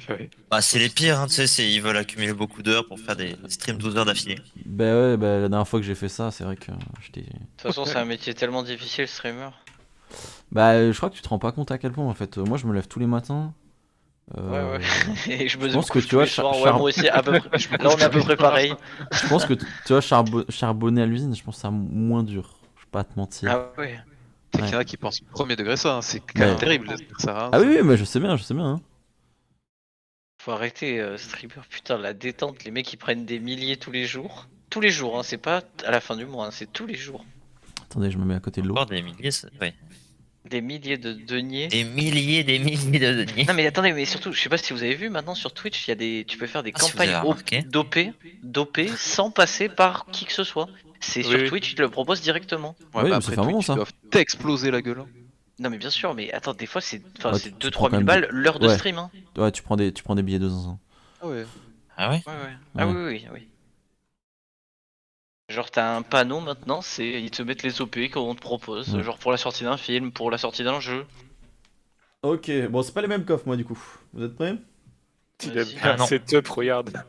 S7: Ouais.
S3: Bah, c'est les pires, hein, tu sais, ils veulent accumuler beaucoup d'heures pour faire des streams 12 heures d'affilée.
S1: Bah ouais, bah la dernière fois que j'ai fait ça, c'est vrai que j'étais...
S6: De toute façon, c'est un métier tellement difficile, streamer.
S1: Bah je crois que tu te rends pas compte à quel point en fait. Moi je me lève tous les matins.
S6: Ouais. Et je me
S1: je pense que
S6: couche
S1: tu
S6: tous
S1: vois,
S6: les soirs. Ouais, moi aussi, à peu près. Là, on est à peu près pareil.
S1: Je pense que tu vois, charbonner à l'usine, je pense que c'est moins dur. Je vais pas te mentir.
S6: Ah ouais.
S4: C'est qu'il y en a
S1: Ouais.
S4: qui pensent premier degré ça, hein. C'est quand même
S1: Ouais.
S4: terrible de dire ça. Hein.
S1: Ah oui, oui, mais je sais bien, hein.
S6: Faut arrêter, streamer, putain, la détente, les mecs ils prennent des milliers tous les jours. Tous les jours, hein, c'est pas à la fin du mois, hein, c'est tous les jours.
S1: Attendez, je me mets à côté de l'eau.
S3: Encore des milliers, ouais.
S6: Des milliers de deniers.
S3: Des milliers de deniers.
S6: Non mais attendez, mais surtout, je sais pas si vous avez vu maintenant sur Twitch, il y a des, tu peux faire des
S3: Ah, si vous avez
S6: campagnes
S3: remarqué.
S6: dopées sans passer par qui que ce soit. C'est
S7: Oui,
S6: sur
S7: oui.
S6: Twitch, ils te le proposent directement.
S1: Oui,
S4: Ouais,
S1: mais
S4: mais
S1: ça
S4: après
S1: fait un moment,
S4: Twitch,
S1: ça.
S4: ils doivent t'exploser la gueule. Hein.
S6: Non mais bien sûr, mais attends, des fois c'est
S1: Ouais,
S6: c'est
S1: tu prends
S6: 2-3
S1: quand
S6: 000
S1: même
S6: balles l'heure de
S1: Ouais.
S6: stream. Hein.
S1: Ouais, tu prends des billets de 500.
S4: Ah ouais.
S3: Ah ouais?
S6: Ouais, ouais. Ah
S1: Ouais.
S6: oui. Genre t'as un panneau maintenant, c'est ils te mettent les OP qu'on te propose,
S1: Ouais.
S6: genre pour la sortie d'un film, pour la sortie d'un jeu.
S1: Ok, bon, c'est pas les mêmes coffres, moi, du coup. Vous êtes prêts?
S7: Il a
S6: Vas-y.
S7: bien
S3: Ah,
S7: un
S3: non.
S7: setup, regarde.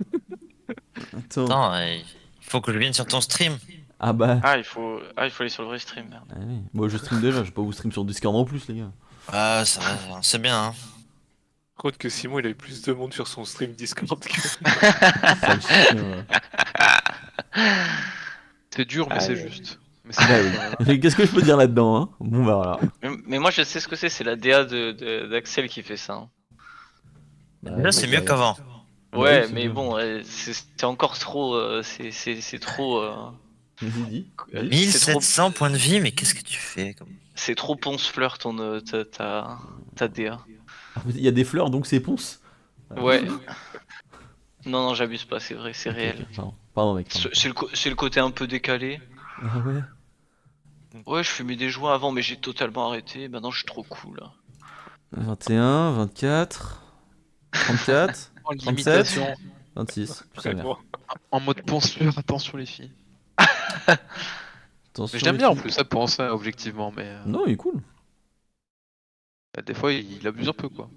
S1: Attends.
S3: Attends, il faut que je vienne sur ton stream.
S1: Ah bah.
S6: Ah il faut aller sur le vrai stream. Merde.
S1: Ah oui. Moi, je stream déjà, je vais pas vous stream sur Discord en plus, les gars.
S3: Ah, ça va, c'est bien, hein.
S7: Par contre que Simon, il avait plus de monde sur son stream Discord que...
S1: Sale chien, ouais.
S4: C'est dur, mais c'est
S6: Allez.
S4: juste. Mais
S1: Bah oui. Qu'est-ce que je peux dire là-dedans, hein? Bon, bah voilà.
S6: Mais moi je sais ce que c'est la DA d'Axel qui fait ça. Hein.
S3: Là, c'est mieux qu'avant.
S1: Bah
S6: Ouais,
S1: oui, c'est
S6: mais
S1: bien.
S6: bon, c'est encore trop. C'est trop.
S1: Vas-y, dis.
S6: Euh,
S1: Dis.
S6: c'est trop-
S3: 1700 points de vie, mais qu'est-ce que tu fais comme...
S6: C'est trop ponce-fleur ton ta DA.
S1: Ah, Il y a des fleurs, donc c'est ponce.
S6: Ouais. Non, j'abuse pas, c'est vrai, c'est
S1: Ok,
S6: réel.
S1: ok, pardon, mec. pardon.
S6: C'est le côté un peu décalé.
S1: Ah ouais.
S6: Ouais, je fumais des joints avant, mais j'ai totalement arrêté. Maintenant, je suis trop cool.
S1: 21, 24, 34,
S4: en
S1: 37,
S4: limitation.
S1: 26. Putain, merde.
S7: Bon.
S4: En mode ponce-fleur, attention les filles.
S1: Attention,
S4: Mais je l'aime
S1: les
S4: bien en
S1: filles.
S4: plus, ça pour ça, objectivement, mais
S1: Non, il est cool.
S4: des fois il abuse un peu quoi.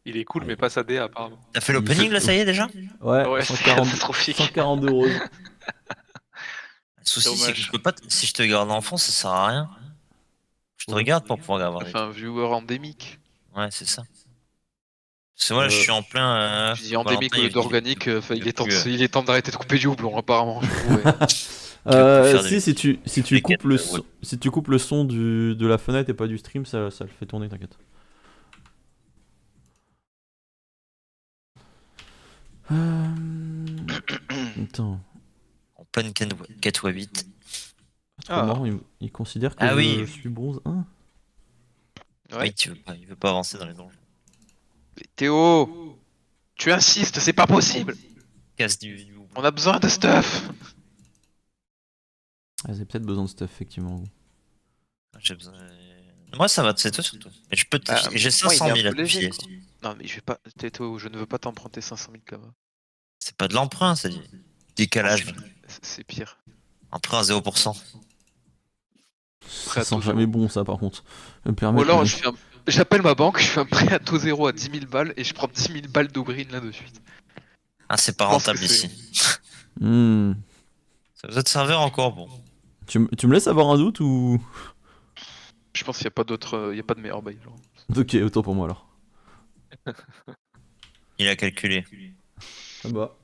S7: Il est cool, mais pas sa DA, apparemment.
S3: T'as fait l'opening, là, ça y est, déjà?
S1: Ouais,
S6: Ouais, c'est
S1: 140,
S6: catastrophique.
S1: 142 roses.
S3: Le souci, c'est que
S6: Dommage.
S3: je peux pas... Si je te garde en fond, ça sert à rien. Je te
S1: Ouais.
S3: regarde pour pouvoir avoir
S4: Ça
S3: les...
S4: fait un viewer endémique.
S3: Ouais, c'est ça. Parce que moi, je suis en plein...
S4: Je dis endémique
S3: Valentin,
S4: au lieu
S3: il-
S4: d'organique, il
S3: il
S4: est temps
S3: plus,
S4: il est temps d'arrêter de couper du houblon apparemment. je trouve, ouais.
S3: faire des-
S1: Si tu
S3: des
S1: coupes
S3: quêtes,
S1: le
S3: ouais.
S1: son, si tu coupes le son de la fenêtre et pas du stream, ça le fait tourner, t'inquiète. Attends.
S3: En pleine quête web 8.
S1: C'est pas marrant, il considère que
S3: Ah oui.
S1: je suis bronze 1.
S4: Ouais.
S3: Oui, il veut pas avancer dans les donjons.
S4: Mais Théo, tu insistes, c'est pas possible.
S3: Casse du...
S4: On a besoin de stuff.
S1: Ah, vous avez peut-être besoin de stuff, effectivement.
S3: J'ai besoin... Moi, ça va, c'est toi surtout. Mais je peux te...
S4: Ah,
S3: J'ai
S4: moi, il
S3: 500
S4: est un
S3: 000 à
S4: peu
S3: te
S4: léger,
S3: filer.
S4: quoi. Non mais je vais pas, Théo, je ne veux pas t'emprunter 500 000 comme
S3: C'est pas de l'emprunt, c'est du décalage.
S4: c'est pire.
S3: Emprunt à 0%.
S1: Ça
S4: à
S1: sent
S4: tout
S1: jamais bon, ça, par contre. Me
S4: Ou
S1: permettre,
S4: alors
S1: mais-
S4: j'appelle ma banque, je fais un prêt à taux zéro à 10 000 balles et je prends 10 000 balles d'Ogreen là de suite.
S3: Ah, c'est pas
S4: Je pense
S3: rentable
S4: que c'est-
S3: ici.
S1: Hmm.
S3: Ça vous êtes serveur encore bon.
S1: Tu me laisses avoir un doute ou...
S4: Je pense qu'il n'y a pas d'autre, il y a pas de meilleur bail. Genre.
S1: Ok, autant pour moi alors.
S3: Il a calculé.
S1: Ah bah.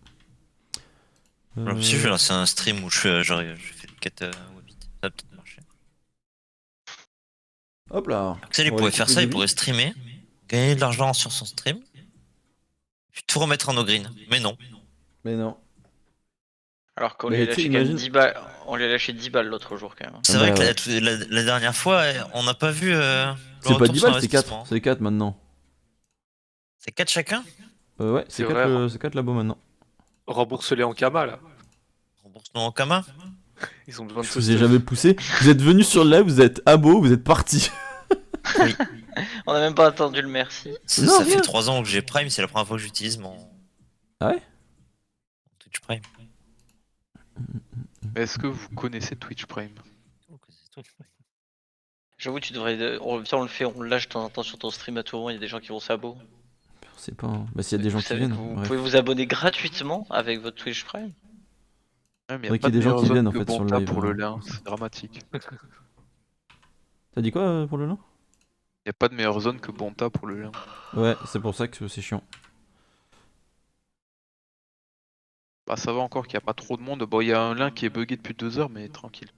S3: Si je vais lancer un stream où je fais une quête web 8. Ça va peut-être marcher.
S1: Hop là.
S3: Axel, il
S1: On va
S3: pourrait
S1: les
S3: faire
S1: couper
S3: ça,
S1: de
S3: il
S1: vie.
S3: pourrait streamer, gagner de l'argent sur son stream, puis tout remettre en no green. Mais non.
S1: Mais non.
S6: Alors qu'on
S1: Mais
S6: lui a
S1: tu sais,
S6: lâché quand même
S1: imagine-
S6: 10 balles. On lui a lâché 10 balles l'autre jour quand même.
S3: C'est
S1: Ah
S3: vrai
S1: bah
S3: que la dernière fois, on n'a pas vu. Le
S1: C'est pas
S3: retour
S1: 10
S3: sur
S1: balles, c'est 4.
S3: investissement.
S1: C'est 4 maintenant.
S3: C'est 4 chacun.
S1: Ouais,
S7: C'est
S1: c'est 4,
S7: vrai.
S1: c'est 4 là-bas maintenant.
S7: Rembourse-les en Kama, là.
S3: Remboursement en Kama.
S7: Ils ont besoin de
S1: Je
S7: ce
S1: vous ai
S7: stuff.
S1: jamais poussé. Vous êtes venu sur le live, vous êtes abo, vous êtes parti.
S6: On a même pas attendu le merci.
S1: Non,
S3: Ça
S1: rien.
S3: fait 3 ans que j'ai Prime, c'est la première fois que j'utilise mon.
S1: Ah ouais
S3: Twitch Prime.
S4: Mais est-ce que vous connaissez Twitch Prime?
S6: J'avoue, tu devrais. Viens, on le fait, on le lâche de temps en temps sur ton stream à tout moment. Il y a des gens qui vont s'abo.
S1: C'est pas. Bah, s'il y a des gens
S6: Vous
S1: qui
S6: savez
S1: viennent.
S6: que vous
S1: bref.
S6: pouvez vous abonner gratuitement avec votre Twitch Prime.
S4: Ouais, mais
S1: Ouais,
S4: y a
S1: qu'il y
S4: pas
S1: ait des
S4: de
S1: gens
S4: meilleure
S1: qui
S4: zone
S1: viennent, en
S4: que
S1: fait, sur le
S4: Bonta
S1: live,
S4: pour le
S1: hein.
S4: lien, c'est dramatique.
S1: T'as dit quoi pour le lin?
S4: Y a pas de meilleure zone que Bonta pour le lien.
S1: Ouais, c'est pour ça que c'est chiant.
S4: Bah ça va encore qu'il n'y a pas trop de monde. Bon, il y a un lien qui est bugué depuis 2 heures, mais tranquille.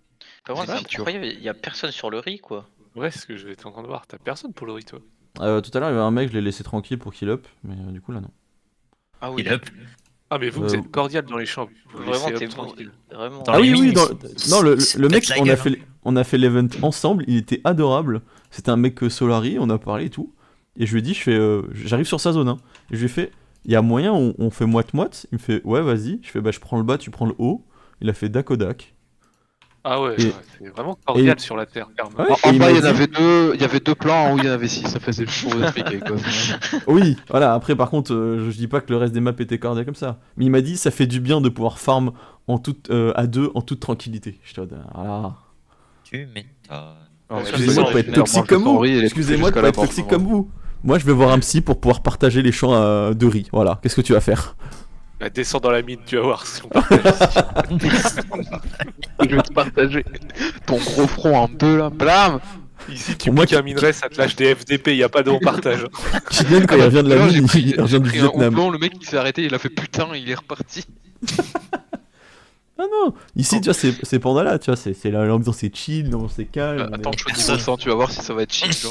S6: Par contre,
S4: C'est
S6: c'est incroyable, il y a personne sur le riz quoi.
S7: Ouais, c'est ce que je vais être en train de voir. T'as personne pour le riz, toi.
S1: Tout à l'heure, il y avait un mec, je l'ai laissé tranquille pour qu'il up, mais du coup, là, non.
S6: Ah oui.
S3: Il up.
S7: Ah, mais vous,
S1: Euh,
S7: vous êtes cordial dans les champs. Vous
S6: Vraiment,
S7: laissez
S6: t'es
S7: Up
S6: bon.
S7: tranquille.
S6: Vraiment.
S3: Dans
S1: Ah
S3: les
S1: oui, oui,
S3: mines,
S1: non, le
S3: c'est
S1: mec,
S3: peut-être la gueule, hein.
S1: on a fait l'event ensemble, il était adorable. C'était un mec Solari, on a parlé et tout. Et je lui ai dit, j'arrive sur sa zone, hein. Et je lui ai fait, il y a moyen, on fait moite-moite. Il me fait, ouais, vas-y. Je fais, bah, je prends le bas, tu prends le haut. Il a fait dac.
S7: Ah ouais,
S1: Et-
S7: ouais, c'est vraiment cordial sur la terre, carrément.
S1: Ouais,
S4: En
S1: et il
S4: bas,
S1: m'a
S4: il y en
S1: dit-
S4: avait deux, il y avait deux plans, en haut, il y en avait six, ça faisait pour vous expliquer quoi.
S1: Oui, voilà, après par contre, je dis pas que le reste des maps était cordial comme ça. Mais il m'a dit, ça fait du bien de pouvoir farm à deux en toute tranquillité. Je te dis, voilà.
S3: Tu m'étonnes.
S4: Alors,
S1: Excusez-moi de pas être toxique comme vous. Excusez-moi de pas être toxique comme vous. Moi, je vais voir un psy pour pouvoir partager les champs de riz. Voilà, qu'est-ce que tu vas faire?
S7: Bah, descends dans la mine, tu vas voir si on partage.
S4: Je vais te partager ton gros front en deux là, blam.
S7: Ici, tu
S1: Pour moi,
S7: piques un minerai, ça te lâche des FDP, y a pas de on partage.
S1: Kylian, quand il revient de la mine, il revient du
S4: un
S1: Vietnam.
S4: houblon, le mec il s'est arrêté, il a fait putain, il est reparti.
S1: Ah non, ici, tu vois, c'est Pandala, tu vois, c'est l'ambiance est chill, l'ambiance est calme. on est-
S4: Attends, je suis au niveau 100, tu vas voir si ça va être chill. Genre.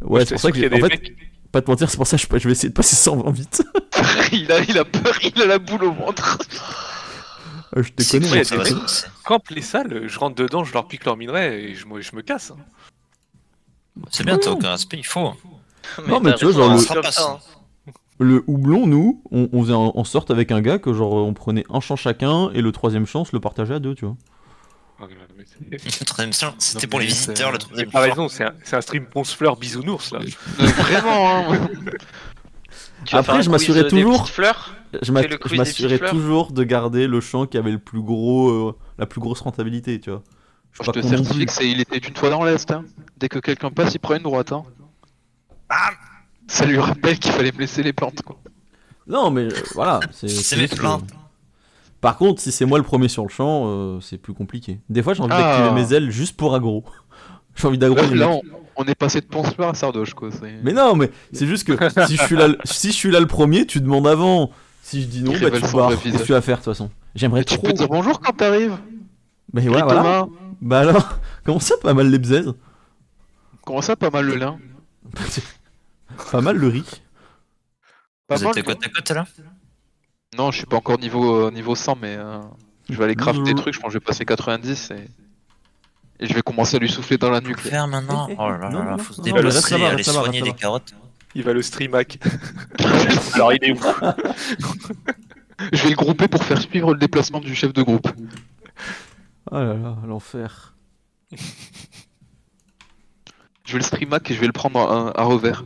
S1: Ouais,
S7: Je
S1: c'est pour
S7: t'assure
S1: ça que
S7: qu'il y a
S1: en
S7: des
S1: fait,
S7: mecs.
S1: pas te mentir, c'est pour ça que je vais essayer de passer 120 vite.
S4: il a peur, il a la boule au ventre.
S1: Je te
S3: C'est
S1: connais,
S3: cool,
S1: moi.
S3: ça va
S7: des
S3: se
S7: mecs-
S3: passer.
S7: Campe les salles, je rentre dedans, je leur pique leur minerai et je me casse. Hein.
S3: C'est bien, t'as aucun respect, il faut.
S1: Non, mais
S6: t'as
S1: tu vois,
S6: raison,
S1: genre,
S6: c'est
S3: le-
S6: comme ça, hein.
S1: Le houblon, nous, on faisait en sorte avec un gars que genre on prenait un champ chacun et le troisième champ on se le partageait à deux, tu vois.
S7: Ah, mais c'est-
S3: Le troisième champ, c'était
S4: Non,
S3: pour
S4: mais
S3: les
S4: c'est-
S3: visiteurs, le
S7: T'as
S3: troisième
S7: pas
S3: champ.
S7: raison, c'est un stream ponce-fleur bisounours là.
S4: Vraiment, hein.
S6: Tu vas
S1: Après,
S6: faire un
S1: je
S6: quiz,
S1: m'assurais
S6: des
S1: toujours-
S6: petites fleurs.
S1: Je m'a-
S6: Fais le quiz
S1: je
S6: des
S1: m'assurais
S6: petites fleurs.
S1: toujours de garder le champ qui avait le plus gros, la plus grosse rentabilité, tu vois.
S4: Je
S1: suis
S4: te
S1: pas con non
S4: certifie
S1: plus.
S4: que il était une fois dans l'Est. Hein. Dès que quelqu'un passe, il prend une droite. Hein. Ça lui rappelle qu'il fallait me laisser les plantes. Quoi.
S1: Non, mais voilà, c'est
S3: C'est mes
S1: juste que-
S3: plantes.
S1: Par contre, si c'est moi le premier sur le champ, c'est plus compliqué. Des fois, j'ai envie
S4: Ah.
S1: d'activer mes ailes juste pour aggro. J'ai envie d'aggro les
S4: Là,
S1: mecs.
S4: on est passé de Ponce-Fleur à Sardoche. Quoi.
S1: Mais non, mais c'est juste que si je suis là le premier, tu demandes avant. Si je dis non,
S4: Il
S1: bah
S4: révèle
S1: tu
S4: son
S1: pars.
S4: vrai
S1: Qu'est-ce que
S4: visage.
S1: tu vas faire de toute façon? J'aimerais
S4: tu
S1: trop.
S4: peux dire bonjour quand t'arrives.
S1: Mais
S4: Gris
S1: ouais, voilà.
S4: Thomas.
S1: Bah alors, comment ça, pas mal les bzaises?
S4: Comment ça, pas mal le lin.
S1: Pas mal le riz.
S4: Pas
S3: Vous
S4: mal.
S3: êtes côte à côte là?
S4: Non, je suis pas encore niveau 100, mais je vais aller craft des trucs. Je pense que je vais passer 90 et je vais commencer à lui souffler dans la nuque. là.
S3: Faire maintenant? Oh là
S1: Non,
S3: là là,
S1: non,
S3: faut se
S1: non,
S3: déplacer,
S1: reste là-bas,
S3: aller
S1: reste là-bas,
S3: soigner
S1: reste
S3: des
S1: là-bas.
S3: carottes.
S7: Il va le streamac. Alors il est où?
S4: Je vais le grouper pour faire suivre le déplacement du chef de groupe.
S1: Oh là là, l'enfer.
S4: Je vais le streamac et je vais le prendre à revers.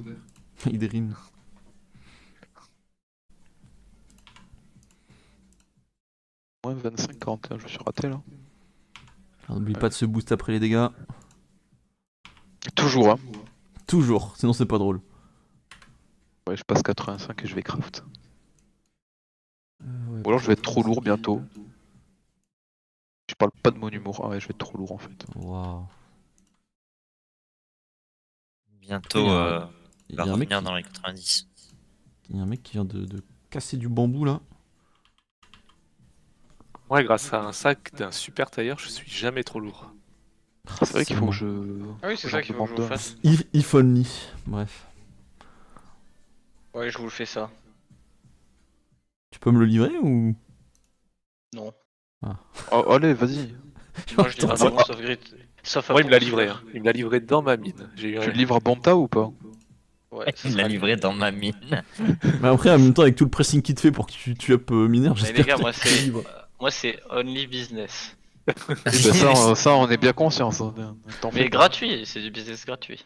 S1: Idrine.
S4: Ouais, 25-41, je me suis raté là.
S1: Alors, n'oublie pas de se boost après les dégâts.
S4: Toujours, hein.
S1: Toujours, sinon c'est pas drôle.
S4: Ouais, je passe 85 et je vais craft.
S1: Ouais.
S4: Ou alors je vais être trop lourd bientôt. Je parle pas de mon humour. Ah ouais, je vais être trop lourd en fait.
S1: Waouh.
S3: Bientôt,
S1: Il y a
S3: il
S1: Il y
S3: va
S1: a un mec
S3: revenir
S1: qui-
S3: dans les 90.
S1: il y a un mec qui vient de casser du bambou là.
S7: Moi, grâce à un sac d'un super tailleur, je suis jamais trop lourd.
S4: C'est vrai qu'il faut
S1: bon.
S4: que je.
S6: Ah oui, c'est
S4: j'en
S6: ça qu'il faut que je vous
S4: demande un.
S6: fasse.
S1: If only. Bref.
S6: Ouais, je vous le fais ça.
S1: Tu peux me le livrer ou.
S6: Non.
S4: Oh, allez, vas-y.
S6: Moi, je livre
S1: Attends,
S6: vraiment sauf grid. Sauf à
S7: Moi, il me l'a
S6: Ponce
S7: livré.
S6: Fleur.
S7: Hein. Il me l'a livré dans ma mine. J'ai eu
S4: Tu
S7: un...
S4: le livres à Bonta ou pas?
S6: Ouais, ça
S3: Il l'a
S6: sera
S3: livré dans ma mine.
S1: Mais après, en même temps, avec tout le pressing qu'il te fait pour que tu up mineur,
S6: Mais
S1: j'espère
S6: les gars,
S1: que
S6: moi
S1: tu le
S6: c'est
S1: livres.
S6: moi c'est only business.
S4: Eh ben, ça, on est bien conscient. Ça. T'en fais
S6: Mais
S4: pas.
S6: gratuit, c'est du business gratuit.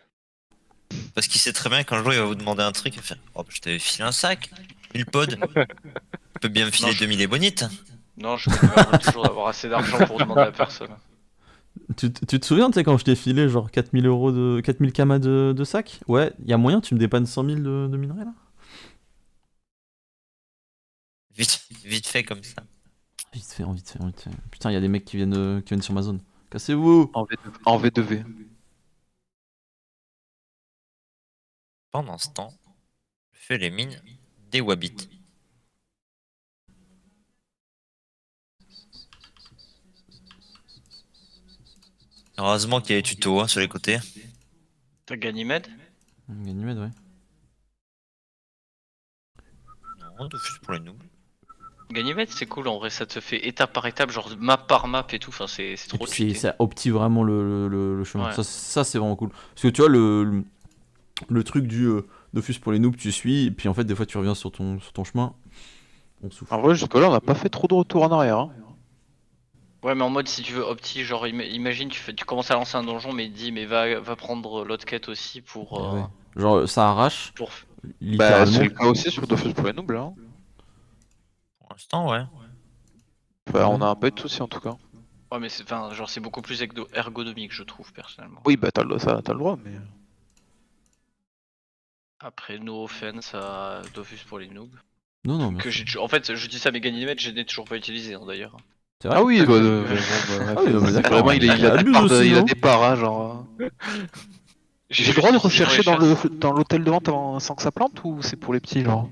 S3: Parce qu'il sait très bien qu'un jour il va vous demander un truc, il va faire oh, bah, je t'avais filé un sac, une pod. Tu peux bien me filer
S6: Non, je-
S3: 2000 et bonites.
S6: Non, je me toujours d'avoir assez d'argent pour demander à personne.
S1: Tu te souviens, tu sais, quand je t'ai filé genre 4000 euros de 4000 kamas de sac? Ouais, y a moyen, tu me dépannes 100 000 de minerais là?
S3: Vite fait comme ça.
S1: Vite fait, vite fait, vite fait. Putain, y a des mecs qui viennent sur ma zone. Cassez-vous!
S4: En V2V.
S3: Pendant ce temps, je fais les mines des Wabbits. Heureusement qu'il y a les tutos hein, sur les côtés.
S6: T'as Ganymède?
S1: Ganymède, ouais.
S3: Non, Dofus pour les noobs.
S6: Ganymede, c'est cool en vrai, ça te fait étape par étape, genre map par map et tout, enfin c'est
S1: Et
S6: trop
S1: puis
S6: cheaté.
S1: ça optive vraiment le chemin.
S6: Ouais.
S1: Ça c'est vraiment cool. Parce que tu vois, le truc du Dofus pour les noobs, tu suis, et puis en fait, des fois, tu reviens sur ton chemin. On souffle.
S4: En vrai, jusque-là, on n'a pas fait trop de retour en arrière. Hein.
S6: Ouais, mais en mode si tu veux opti, genre imagine tu commences à lancer un donjon, mais il te dit mais va prendre l'autre quête aussi pour.
S1: Et ouais. Genre, ça arrache,
S6: pour...
S4: Bah, c'est
S1: littéralement.
S4: le cas aussi sur Dofus pour les Nobles. Hein.
S3: Pour l'instant, ouais.
S4: Enfin, on
S1: Ouais.
S4: a un peu de soucis en tout cas.
S6: Ouais, mais c'est beaucoup plus ergonomique, je trouve, personnellement.
S4: Oui, bah t'as le droit, mais.
S6: Après, no offense à Dofus pour les noobs.
S1: Non, non, bien
S6: Que
S1: sûr.
S6: en fait, je dis ça, mais Ganymede, je n'ai toujours pas utilisé, hein, d'ailleurs.
S1: C'est vrai.
S4: Ah oui, bah,
S6: Euh,
S4: mais bon, bah,
S1: Ah oui, non, mais
S4: c'est
S1: d'accord,
S4: vraiment,
S1: il
S4: il a des
S1: abuse
S4: parts
S1: aussi,
S4: il a
S1: non
S4: des parts, hein, genre. J'ai le droit de rechercher dans l'hôtel de vente sans que ça plante ou c'est pour les petits, genre?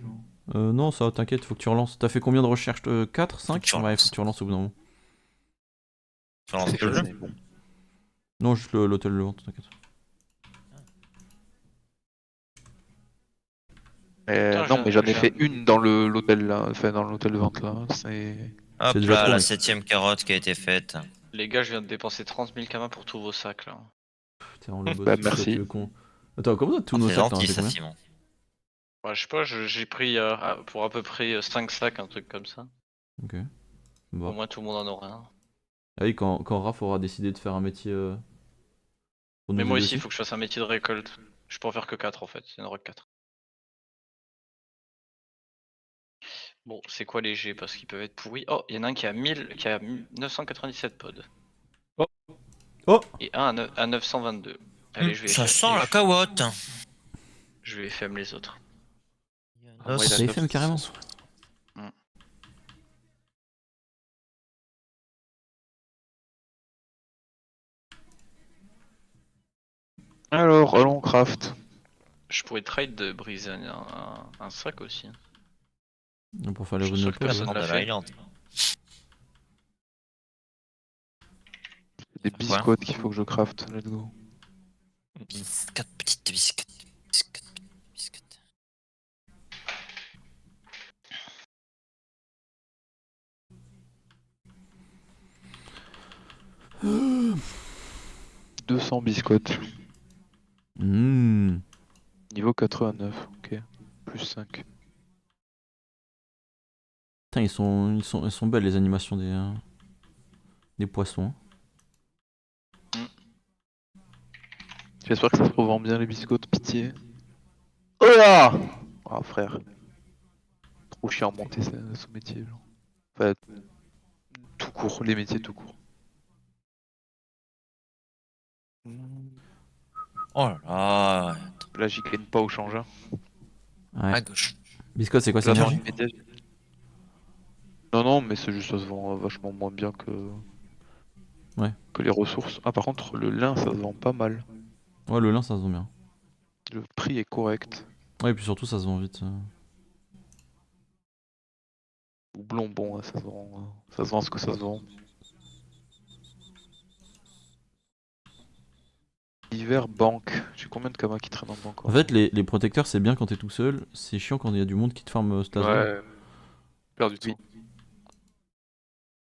S1: Non, ça, t'inquiète, faut que tu relances. T'as fait combien de recherches 4, 5?
S3: tu
S1: Ouais, faut
S3: relances.
S1: que tu relances au bout d'un moment.
S3: Tu relances le jeu.
S4: Bon.
S1: Non, juste l'hôtel de vente, t'inquiète.
S6: Putain,
S4: Non, mais j'en ai
S6: j'ai
S4: fait une dans l'hôtel là, enfin dans l'hôtel de vente là. C'est.
S3: Hop
S1: C'est déjà
S3: là,
S1: trop,
S3: la
S1: mec.
S3: 7ème carotte qui a été faite.
S6: Les gars, je viens de dépenser 30 000 kamas pour tous vos sacs, là.
S1: T'es vraiment le boss.
S4: Bah,
S1: C'est toi,
S4: merci.
S1: tu le con. Attends, comment ça, tous
S3: Oh,
S1: nos
S3: c'est
S1: sacs, t'en as
S3: gentil
S1: fait
S3: ça,
S1: combien?
S3: Simon.
S6: Ouais, je sais pas, j'ai pris pour à peu près 5 sacs, un truc comme ça.
S1: Ok.
S6: Au
S1: Bon.
S6: moins, tout le monde en aura un.
S1: Ah oui, quand Raph aura décidé de faire un métier pour
S6: Mais
S1: nous
S6: moi
S1: aider
S6: aussi, il
S1: aussi.
S6: faut que je fasse un métier de récolte. Je peux en faire que 4 en fait, il y en aura que 4. Bon, c'est quoi les G parce qu'ils peuvent être pourris. Oh, il y en a un qui a 997 pods.
S1: Oh!
S6: Et un à 922. Allez, je vais
S3: Ça
S6: FM
S3: sent la carotte.
S6: Je vais FM les autres.
S7: Ah, moi, il a
S1: T'as
S7: 9
S1: FM carrément?
S4: Alors, allons craft.
S6: Je pourrais trade de briser un sac aussi.
S1: Pour faire les
S6: Je suis
S1: runes
S6: sûr que
S1: pod.
S6: personne
S3: Hors de
S6: l'a fait.
S3: l'Island.
S4: Des biscottes qu'il faut que je craft. Let's go.
S3: Biscuits, petites biscuits. Biscuits.
S4: 200 biscottes.
S1: Mmh.
S4: Niveau 89, ok. Plus 5.
S1: Putain, elles sont belles les animations des poissons.
S4: J'espère que ça se revend bien les biscottes, pitié. Oh là! Ah frère. Trop chiant à monter ce métier. Genre. Enfin, tout court, les métiers tout court.
S3: Oh là là.
S4: Là j'y cligne pas au change. Hein.
S1: Ouais.
S3: À gauche.
S1: Biscotte, c'est quoi cette
S4: Là,
S1: énergie?
S4: Non, non, mais c'est juste ça se vend vachement moins bien que.
S1: Ouais.
S4: Que les ressources. Ah, par contre, le lin ça se vend pas mal.
S1: Ouais, le lin, ça se vend bien.
S4: Le prix est correct.
S1: Ouais, et puis surtout, ça se vend vite.
S4: Doublon, bon, ça se vend ce que ça se vend. Hiver, banque. J'ai combien de kamas qui traînent en banque?
S1: En fait, les protecteurs, c'est bien quand t'es tout seul. C'est chiant quand il y a du monde qui te farme cette zone.
S7: Ouais, perd du temps.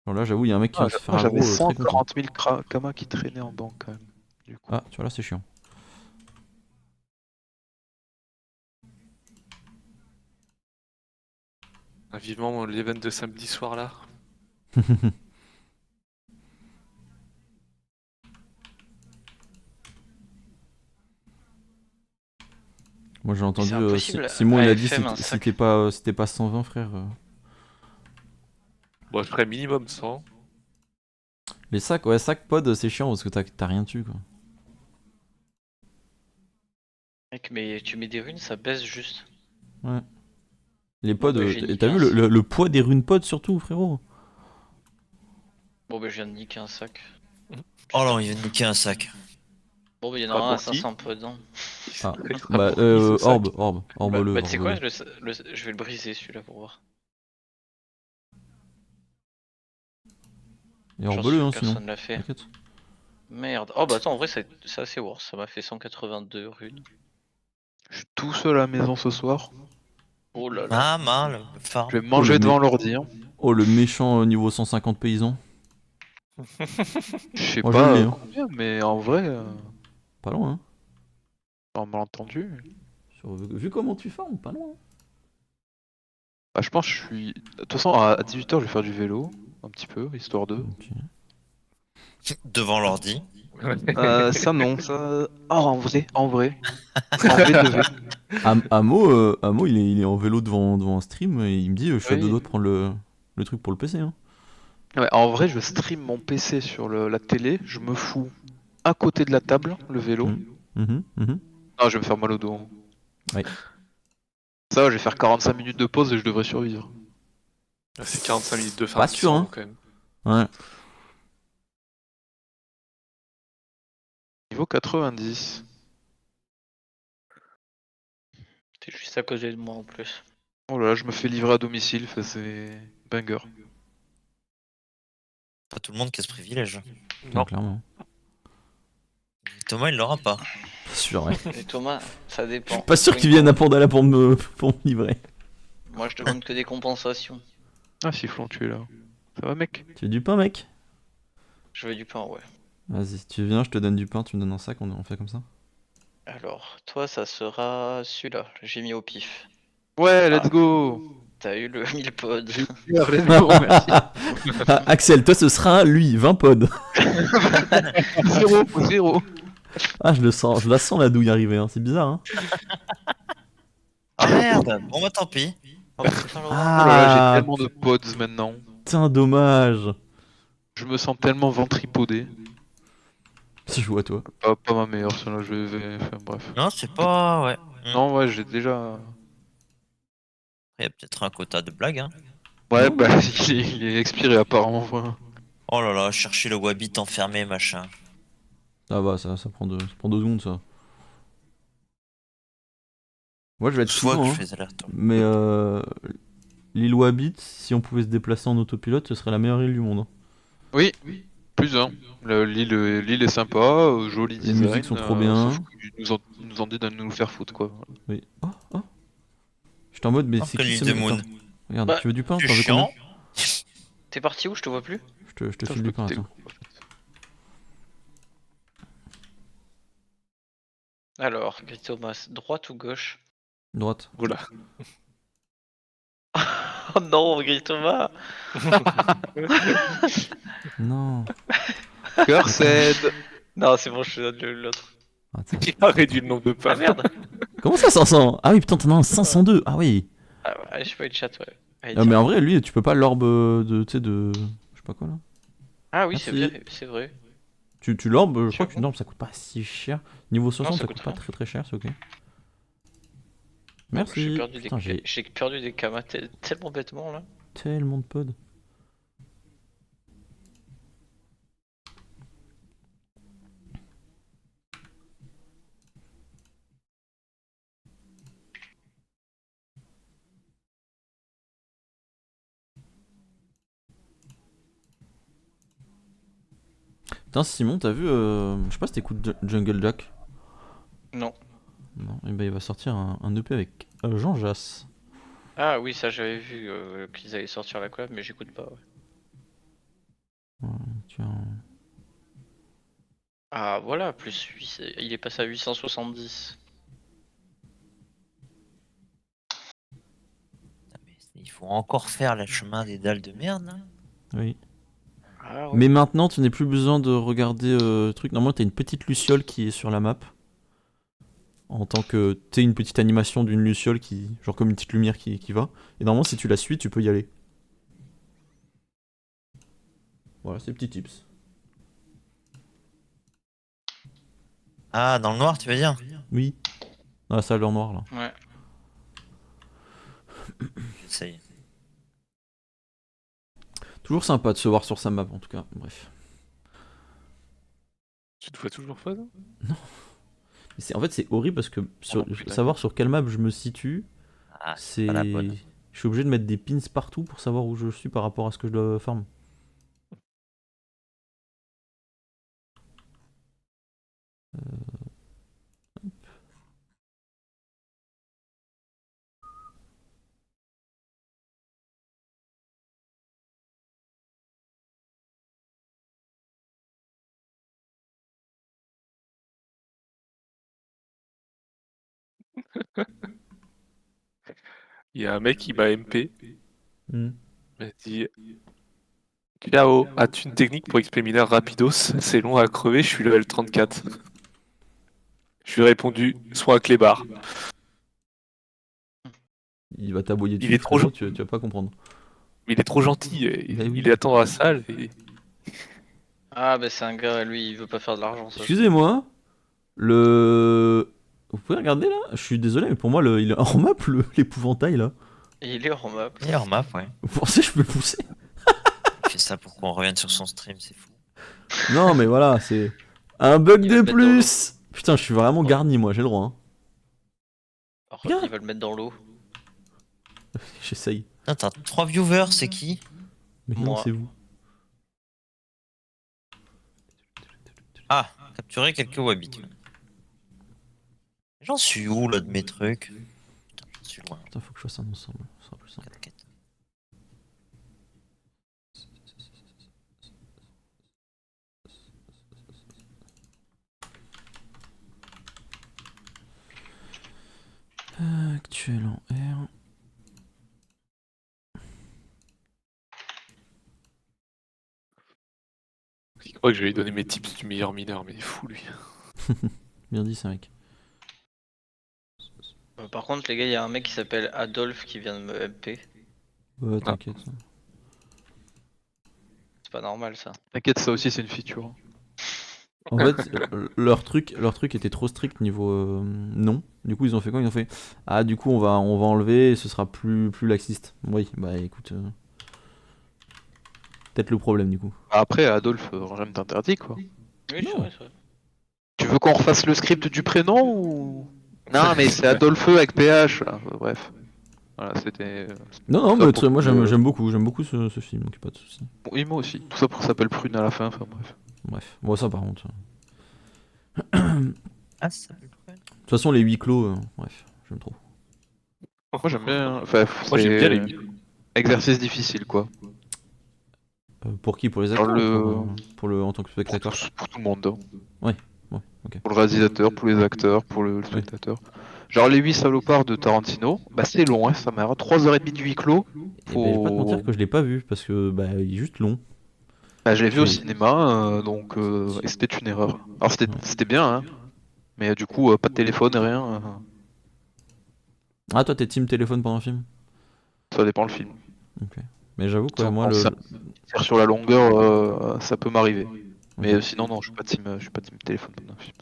S1: Alors là, j'avoue, il y a un mec qui vient de se faire
S4: J'avais
S1: aggro très content.
S4: 140 000 kamas qui traînaient en banque quand même. Du coup.
S1: Ah, tu vois, là, c'est chiant.
S7: Ah, vivement l'event de samedi soir là.
S1: Moi, j'ai entendu
S6: impossible
S1: Simon,
S6: à
S1: il a dit
S6: FM un
S1: si
S6: sac.
S1: t'es pas 120, frère.
S7: Bon, je ferais minimum 100.
S1: Les sacs, ouais, sac pod, c'est chiant parce que t'as rien dessus, quoi.
S6: Mec, mais tu mets des runes, ça baisse juste.
S1: Ouais. Les pods,
S6: bah, j'ai niqué
S1: t'as vu
S6: un
S1: le poids des runes pods surtout, frérot?
S6: Bon, bah, je viens de niquer un sac.
S3: Oh là, il vient de niquer un sac.
S6: Bon, bah, il y en
S7: Ah,
S6: aura un à
S7: pour qui
S6: 500 pods dedans.
S1: Ah,
S7: Il sera
S1: bah,
S7: pour qui, ce sac
S1: orbe-le.
S6: Bah, tu sais quoi,
S1: orbe-le.
S6: je vais le briser celui-là pour voir.
S1: Et
S6: J'en suis
S1: orbe-le,
S6: sûr
S1: hein,
S6: que
S1: sinon.
S6: personne l'a fait.
S1: T'inquiète.
S6: Merde. Oh, bah, attends, en vrai, c'est assez worse. Ça m'a fait 182 runes.
S4: Je suis tout seul à la maison ce soir.
S6: Oh là là.
S3: Ah, mal, farm.
S4: Je vais manger
S1: le
S4: devant
S1: mec.
S4: l'ordi. Hein.
S1: Oh, le méchant niveau 150 paysans.
S4: Je sais
S1: Moi, je
S4: pas
S1: l'ai, hein.
S4: combien, mais en vrai,
S1: Pas loin, hein.
S4: en malentendu.
S1: Vu comment tu farmes, pas loin.
S4: Bah, je pense que je suis. De toute façon, à 18h, je vais faire du vélo. Un petit peu, histoire de.
S1: Ok.
S3: Devant l'ordi.
S4: Ça non, ça. Oh, en vrai, en vrai. En vrai de vrai.
S1: Amo, il est en vélo devant un stream et il me dit je suis à deux
S4: Oui.
S1: doigts de prendre le truc pour le PC. Hein.
S4: Ouais, en vrai, je stream mon PC sur la télé, je me fous à côté de la table, le vélo.
S1: Mhm.
S4: Ah, je vais me faire mal au dos.
S1: Ouais.
S4: Ça va, je vais faire 45 minutes de pause et je devrais survivre.
S7: C'est 45 minutes de
S1: Pas
S7: farm qui
S1: sûr,
S7: sont
S1: hein.
S7: longs, quand même.
S1: Ouais.
S4: Niveau 90.
S6: T'es juste à côté de moi en plus.
S4: Oh là là, je me fais livrer à domicile, ça, c'est banger.
S3: Pas tout le monde qui a ce privilège.
S1: Non, clairement.
S3: Thomas, il l'aura pas.
S1: Pas sûr, ouais.
S6: Et Thomas, ça
S1: Je
S6: dépend.
S1: suis pas sûr qu'il vienne à Pandala pour me livrer.
S6: Moi, je demande que des compensations.
S4: Ah, Sifflon, tu es là. Ça va, mec?
S1: Tu veux du pain, mec?
S6: Je veux du pain, ouais.
S1: Vas-y, tu viens, je te donne du pain, tu me donnes un sac, on fait comme ça.
S6: Alors, toi, ça sera celui-là. J'ai mis au pif.
S4: Ouais, let's
S6: Ah.
S4: go!
S6: T'as eu le 1000 pods.
S4: Let's go, merci.
S1: Ah, Axel, toi ce sera lui, 20 pods.
S4: 0.
S1: Ah, je la sens la douille arriver, hein. C'est bizarre, hein.
S3: Ah merde. Bon bah tant pis. On va faire le
S4: Oh là là, j'ai
S1: Ah,
S4: tellement de pods maintenant.
S1: putain, dommage.
S4: Je me sens tellement ventripodé.
S1: Si je vois toi.
S4: Pas ma meilleure, celle-là, enfin, bref.
S3: Non, c'est pas. Ouais.
S4: Non, ouais, j'ai déjà.
S3: Il y a peut-être un quota de blagues. Hein.
S4: Ouais,
S1: Non,
S4: bah, il est expiré apparemment. Voilà.
S3: Oh là là, chercher le Wabbit enfermé, machin.
S1: Ça va, ça prend 2 secondes, ça. Moi, je vais être
S3: Soit que
S1: fou,
S3: je
S1: hein.
S3: fais alerte.
S1: Mais l'île Wabbit, si on pouvait se déplacer en autopilote, ce serait la meilleure île du monde. Hein.
S4: Oui, plus un. L'île est sympa, joli
S1: Les
S4: design.
S1: musiques sont trop bien.
S4: Sauf qu'ils nous ont dit de nous faire foutre, quoi.
S1: Oui. Oh. J'étais en mode, mais
S3: Oh,
S1: c'est
S3: que
S1: qui
S3: l'île
S1: ce
S3: de
S1: mec?
S3: Moon.
S1: Attends. Regarde,
S6: Bah,
S1: tu veux du pain?
S3: C'est
S1: T'en veux combien?
S3: chiant.
S6: T'es parti où? Je te vois plus.
S1: Je te
S4: Putain,
S1: file
S4: je
S1: du
S4: peux
S1: pain,
S4: quitter le
S1: attends.
S4: groupe, en fait.
S6: Alors, Thomas, droite ou gauche?
S1: Droite.
S7: Oula.
S6: Oh non, Thomas.
S1: Non.
S4: Cursed.
S6: Non, c'est bon, je te donne l'autre.
S1: Attends.
S7: Il a réduit le nombre de
S6: Ah
S7: pas.
S6: merde.
S1: Comment ça 500? Ah oui, putain, t'en as un 502. Ah oui.
S6: Ah ouais, je sais pas une chat, ouais. Allez,
S1: Mais
S6: tiens.
S1: en vrai, lui, tu peux pas l'orbe de. Tu sais, de. Je sais pas quoi là.
S6: Ah oui, c'est
S1: Merci.
S6: vrai, c'est vrai.
S1: Tu l'orbes, je
S6: Sûr,
S1: crois qu'une orbe ça coûte pas si cher. Niveau 60,
S6: ça
S1: ça
S6: coûte
S1: coûte pas
S6: rien.
S1: très cher, c'est ok.
S6: J'ai
S1: Merci.
S6: perdu
S1: Putain,
S6: des,
S1: j'ai
S6: j'ai perdu des kamas tellement bêtement là.
S1: tellement de pods. Putain, Simon, t'as vu, je sais pas si t'écoutes Jungle Jack.
S6: Non.
S1: Non, et ben il va sortir un EP avec Jean Jass.
S6: Ah oui, ça j'avais vu qu'ils allaient sortir la collab, mais j'écoute pas. Ouais.
S1: Tiens.
S6: Ah voilà, plus 8, il est passé à 870.
S3: Putain, mais il faut encore faire le chemin des dalles de merde là.
S1: Oui.
S6: Ah ouais.
S1: Mais maintenant, tu n'as plus besoin de regarder truc. Normalement, t'as une petite luciole qui est sur la map. En tant que. T'es une petite animation d'une luciole qui. Genre comme une petite lumière qui va. Et normalement, si tu la suis, tu peux y aller. Voilà, c'est petits tips.
S3: Ah, dans le noir, tu veux dire?
S1: Oui. Dans la salle en noir là.
S6: Ouais.
S3: J'essaye.
S1: Toujours sympa de se voir sur sa map en tout cas. Bref.
S7: Tu te vois toujours pas, non?
S1: En fait, c'est horrible parce que
S4: non plus,
S1: savoir sur quelle map je me situe,
S3: Ah,
S1: c'est.
S3: pas la bonne.
S1: Je suis obligé de mettre des pins partout pour savoir où je suis par rapport à ce que je dois farm.
S7: Il y a un mec qui m'a MP.
S1: Hmm.
S7: Il m'a dit Ciao, as-tu une technique pour XP mineur rapidos? C'est long à crever, je suis level 34. Je lui ai répondu sois un clébard.
S1: Il va t'aboyer
S7: Il
S1: dessus,
S7: est trop
S1: frérot,
S7: gentil.
S1: tu vas pas comprendre.
S7: Mais il est trop gentil.
S1: Bah oui.
S7: Il attend dans la salle. Et...
S6: Ah, bah c'est un gars, lui, il veut pas faire de l'argent, ça.
S1: Excusez-moi, vous pouvez regarder là? Je suis désolé, mais pour moi, il est en map, l'épouvantail là.
S6: Il est hors map.
S3: Il est en map, ouais.
S1: Vous pensez que je peux le pousser?
S3: Il fait ça pour qu'on revienne sur son stream, c'est fou.
S1: Non, mais voilà, c'est un bug
S6: Il va
S1: de
S6: le mettre dans
S1: plus! Putain, je suis vraiment garni, moi, j'ai le droit. Hein.
S6: Alors,
S1: Regarde.
S6: il va le mettre dans l'eau.
S1: J'essaye.
S3: Putain, t'as 3 viewers, c'est qui?
S1: Mais non,
S6: Moi.
S1: c'est vous.
S3: Ah, capturer quelques wabbits. J'en suis où là de mes trucs? Putain, j'en suis loin.
S1: Putain, faut que je fasse un ensemble, ce sera plus simple.
S3: 4-4.
S1: Actuel en R.
S7: Il croit que je vais lui donner mes tips du meilleur mineur, mais il est fou lui.
S1: Bien dit, ça, mec.
S6: Par contre, les gars, il y a un mec qui s'appelle Adolphe qui vient de me MP.
S1: Ouais, t'inquiète.
S6: C'est pas normal, ça.
S4: T'inquiète, ça aussi c'est une feature.
S1: En fait, leur truc était trop strict niveau nom. Du coup, ils ont fait quoi? Ils ont fait ah, du coup, on va enlever et ce sera plus laxiste. Oui, bah écoute. Peut-être le problème du coup.
S4: Après, Adolphe, jamais t'interdit quoi.
S6: Oui, c'est
S1: Non.
S6: vrai, c'est vrai.
S4: Tu veux qu'on refasse le script du prénom ou. Non, mais c'est Adolphe avec PH. Là. Bref. Voilà, c'était.
S1: Non,
S4: Ça
S1: mais
S4: pour
S1: moi
S4: que-
S1: j'aime beaucoup ce film, donc pas de soucis.
S4: Oui, moi aussi. Tout ça pour que ça s'appelle Prune à la fin, enfin bref.
S1: Bref, bon, ça par contre.
S3: Ah, ça s'appelle quoi?
S1: De toute façon, les huis clos, bref, j'aime trop.
S4: Moi j'aime bien. Enfin,
S7: Moi j'aime bien les
S4: c'est exercice difficile quoi.
S1: Pour qui? Pour les
S4: Genre
S1: acteurs?
S4: le-
S1: Ou pour le en tant que
S4: Pour,
S1: spectateur?
S4: pour tout le monde. Hein.
S1: Ouais, ok.
S4: Pour le réalisateur, pour les acteurs, pour le spectateur. Genre les 8 salopards de Tarantino, bah c'est long, hein, ça m'a 3h30 de huis clos.
S1: Et ben, je vais pas te mentir que je l'ai pas vu parce que bah, il est juste long.
S4: Bah, je l'ai vu au
S1: Oui.
S4: cinéma, donc et c'était une erreur. Alors c'était bien, hein, mais du coup pas de téléphone, rien.
S1: Ah, toi, t'es team téléphone pendant le film?
S4: Ça dépend le film.
S1: Ok. Mais j'avoue que
S4: Ça,
S1: moi,
S4: quand
S1: le.
S4: ça tire sur la longueur, ça peut m'arriver. Mais
S1: Ok.
S4: sinon non, je suis pas team téléphone pendant un film.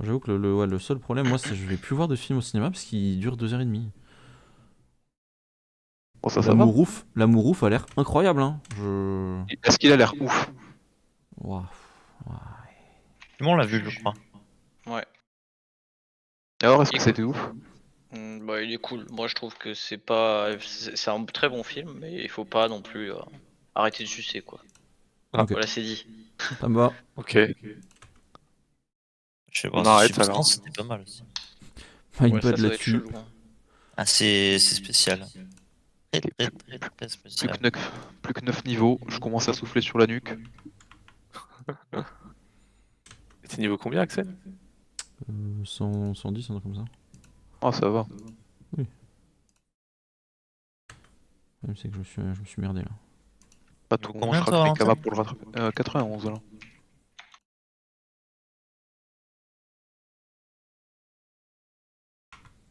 S1: J'avoue que le seul problème, moi, c'est que je vais plus voir de film au cinéma parce qu'il dure 2h30.
S4: Bon ça va.
S1: La Mourouf a l'air incroyable, hein.
S4: Est-ce qu'il a l'air ouf?
S1: Waouh.
S3: Tout le monde l'a vu, je crois.
S6: Ouais.
S4: Alors est-ce que
S6: Écoute.
S4: c'était ouf?
S6: Bah, il est cool. Moi, je trouve que c'est un très bon film, mais il faut pas non plus arrêter de sucer, quoi.
S1: Ok.
S6: Voilà, c'est dit.
S1: Ça me va.
S7: Ok.
S3: Je sais
S7: On
S3: pas,
S7: arrête,
S3: Substance,
S7: alors.
S3: c'était pas mal aussi.
S1: My
S6: Ouais, ça
S1: bad
S6: va être
S1: là-dessus.
S6: chelou, hein.
S3: Ah, c'est spécial. Très
S4: Plus
S3: spécial.
S4: plus que 9 niveaux, je commence à souffler sur la nuque.
S7: T'es niveau combien, Axel?
S1: 110, un truc comme ça.
S4: Ah ça va.
S1: Même c'est que je me suis merdé là.
S4: Pas tout
S3: Combien,
S4: bon, je
S3: toi,
S4: craque mes
S3: Valentin
S4: camas pour le rattraper. 91 là.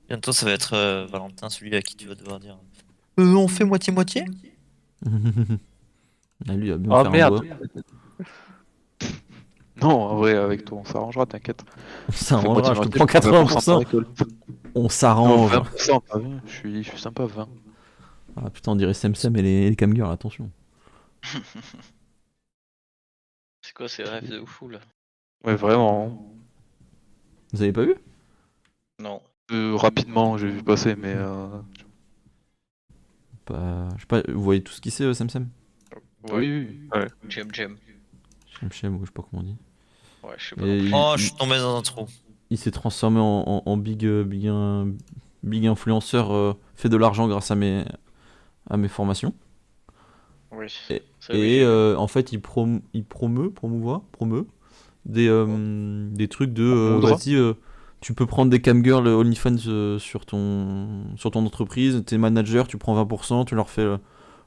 S3: Bientôt, ça va être Valentin, celui à qui tu vas devoir dire. On fait moitié-moitié?
S1: Ah, lui, il va bien
S7: Oh
S1: faire
S7: merde.
S1: un doigt.
S4: Non, en vrai, avec toi, on s'arrangera, t'inquiète.
S1: Ça
S4: Fais
S1: arrangera, je te
S4: moitié-moitié,
S1: prends
S4: je
S1: 80%.
S4: prends 20% par école.
S1: On
S4: Non,
S1: s'arrange.
S4: 20%, pas 20. Je suis sympa, 20.
S1: Ah putain, on dirait Semsem et les camgirls, attention.
S6: C'est quoi ces rêves de fou, là?
S4: Ouais, vraiment.
S1: Vous avez pas vu?
S6: Non.
S4: Rapidement, j'ai vu passer, mais.
S1: Je sais pas, vous voyez tout ce qui c'est, Semsem?
S4: Oui, oui.
S6: J'aime.
S1: Semsem, ou je sais pas comment on dit.
S6: Ouais, je sais pas.
S1: Et
S3: Oh, je suis tombé dans un trou.
S1: il s'est transformé en big influenceur, fait de l'argent grâce à mes formations.
S6: Oui.
S1: Et,
S6: Ça, oui, j'ai vu.
S1: en fait, il promeut des trucs de
S4: Promoudre.
S1: vas-y, Tu peux prendre des camgirls OnlyFans sur ton entreprise, tes managers, tu prends 20%, tu leur fais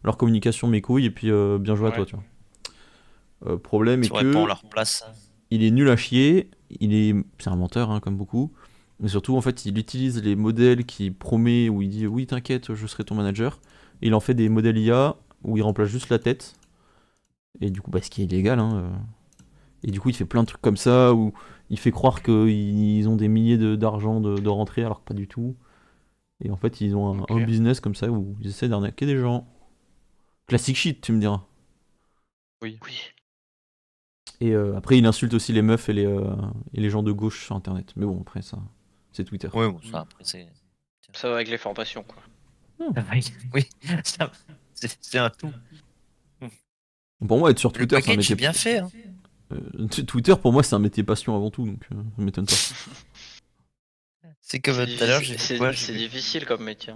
S1: leur communication mes couilles et puis bien joué à
S6: Ouais.
S1: toi, tu vois. Problème est
S3: Tu réponds
S1: que
S3: leur place.
S1: il est nul à chier, c'est un menteur hein, comme beaucoup, mais surtout en fait il utilise les modèles qu'il promet où il dit oui t'inquiète je serai ton manager, et il en fait des modèles IA où il remplace juste la tête, et du coup ce qui est illégal hein, et du coup il fait plein de trucs comme ça où il fait croire qu'ils ont des milliers d'argent de rentrée alors que pas du tout, et en fait ils ont
S6: Ok.
S1: un business comme ça où ils essaient d'arnaquer des gens. Classic shit tu me diras.
S6: Oui.
S1: Et après, il insulte aussi les meufs et les gens de gauche sur internet. Mais bon, après, ça, c'est Twitter.
S3: Oui, bon, ça après c'est.
S6: Ça va avec les formations, quoi.
S3: Oui, c'est un tout.
S1: Pour moi, être sur
S3: Le
S1: Twitter, c'est un
S3: package
S1: métier.
S3: est bien fait. Hein.
S1: Twitter, pour moi, c'est un métier passion avant tout, donc ça m'étonne pas.
S3: C'est comme tout à l'heure, j'ai vu quoi? J'ai
S6: C'est
S3: vu
S6: difficile comme métier.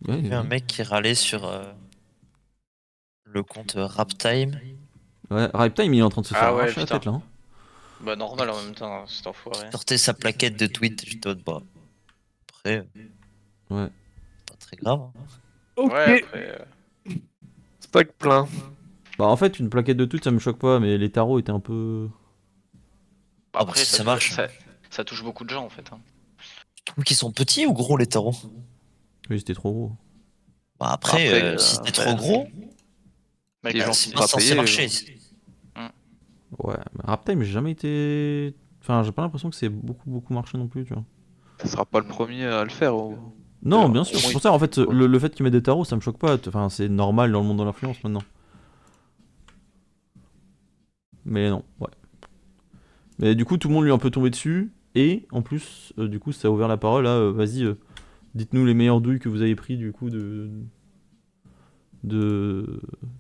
S1: Ouais,
S3: un mec qui râlait sur le compte Raptime.
S1: ouais, Riptime, il est en train de se faire
S6: Ah ouais,
S1: arracher la
S6: putain.
S1: tête là. Hein.
S6: Bah normal en même temps, cet enfoiré.
S3: Sortait sa plaquette de tweet. J'étais en mode, bah, après,
S1: Ouais.
S3: pas très grave. Hein.
S7: Ok,
S6: Ouais, après...
S7: stack plein.
S1: Bah, en fait, une plaquette de tweet, ça me choque pas, mais les tarots étaient un peu.
S3: Ah,
S6: Après,
S3: bah, ça marche.
S6: Ça touche beaucoup de gens en fait. Hein.
S3: Tu trouves qu'ils sont petits ou gros les tarots?
S1: Oui, c'était trop gros.
S3: Bah, après,
S4: Après,
S3: si c'était
S4: ouais.
S3: trop gros,
S6: Mec,
S4: Les gens
S3: c'est
S4: sont
S3: pas
S4: pas
S3: censé
S4: payés,
S3: marcher.
S1: Ouais, mais Riptime, j'ai jamais été. Enfin, j'ai pas l'impression que c'est beaucoup marché non plus, tu vois.
S4: ça sera pas le premier à le faire.
S1: Non,
S4: Alors,
S1: bien
S4: au
S1: sûr.
S4: moins,
S1: C'est pour ça, en fait,
S4: ouais.
S1: le fait qu'ils mettent des tarots, ça me choque pas. Enfin, c'est normal dans le monde de l'influence maintenant. Mais non, ouais. Mais du coup, tout le monde lui est un peu tombé dessus. Et en plus, du coup, ça a ouvert la parole à vas-y, dites-nous les meilleures douilles que vous avez pris du coup de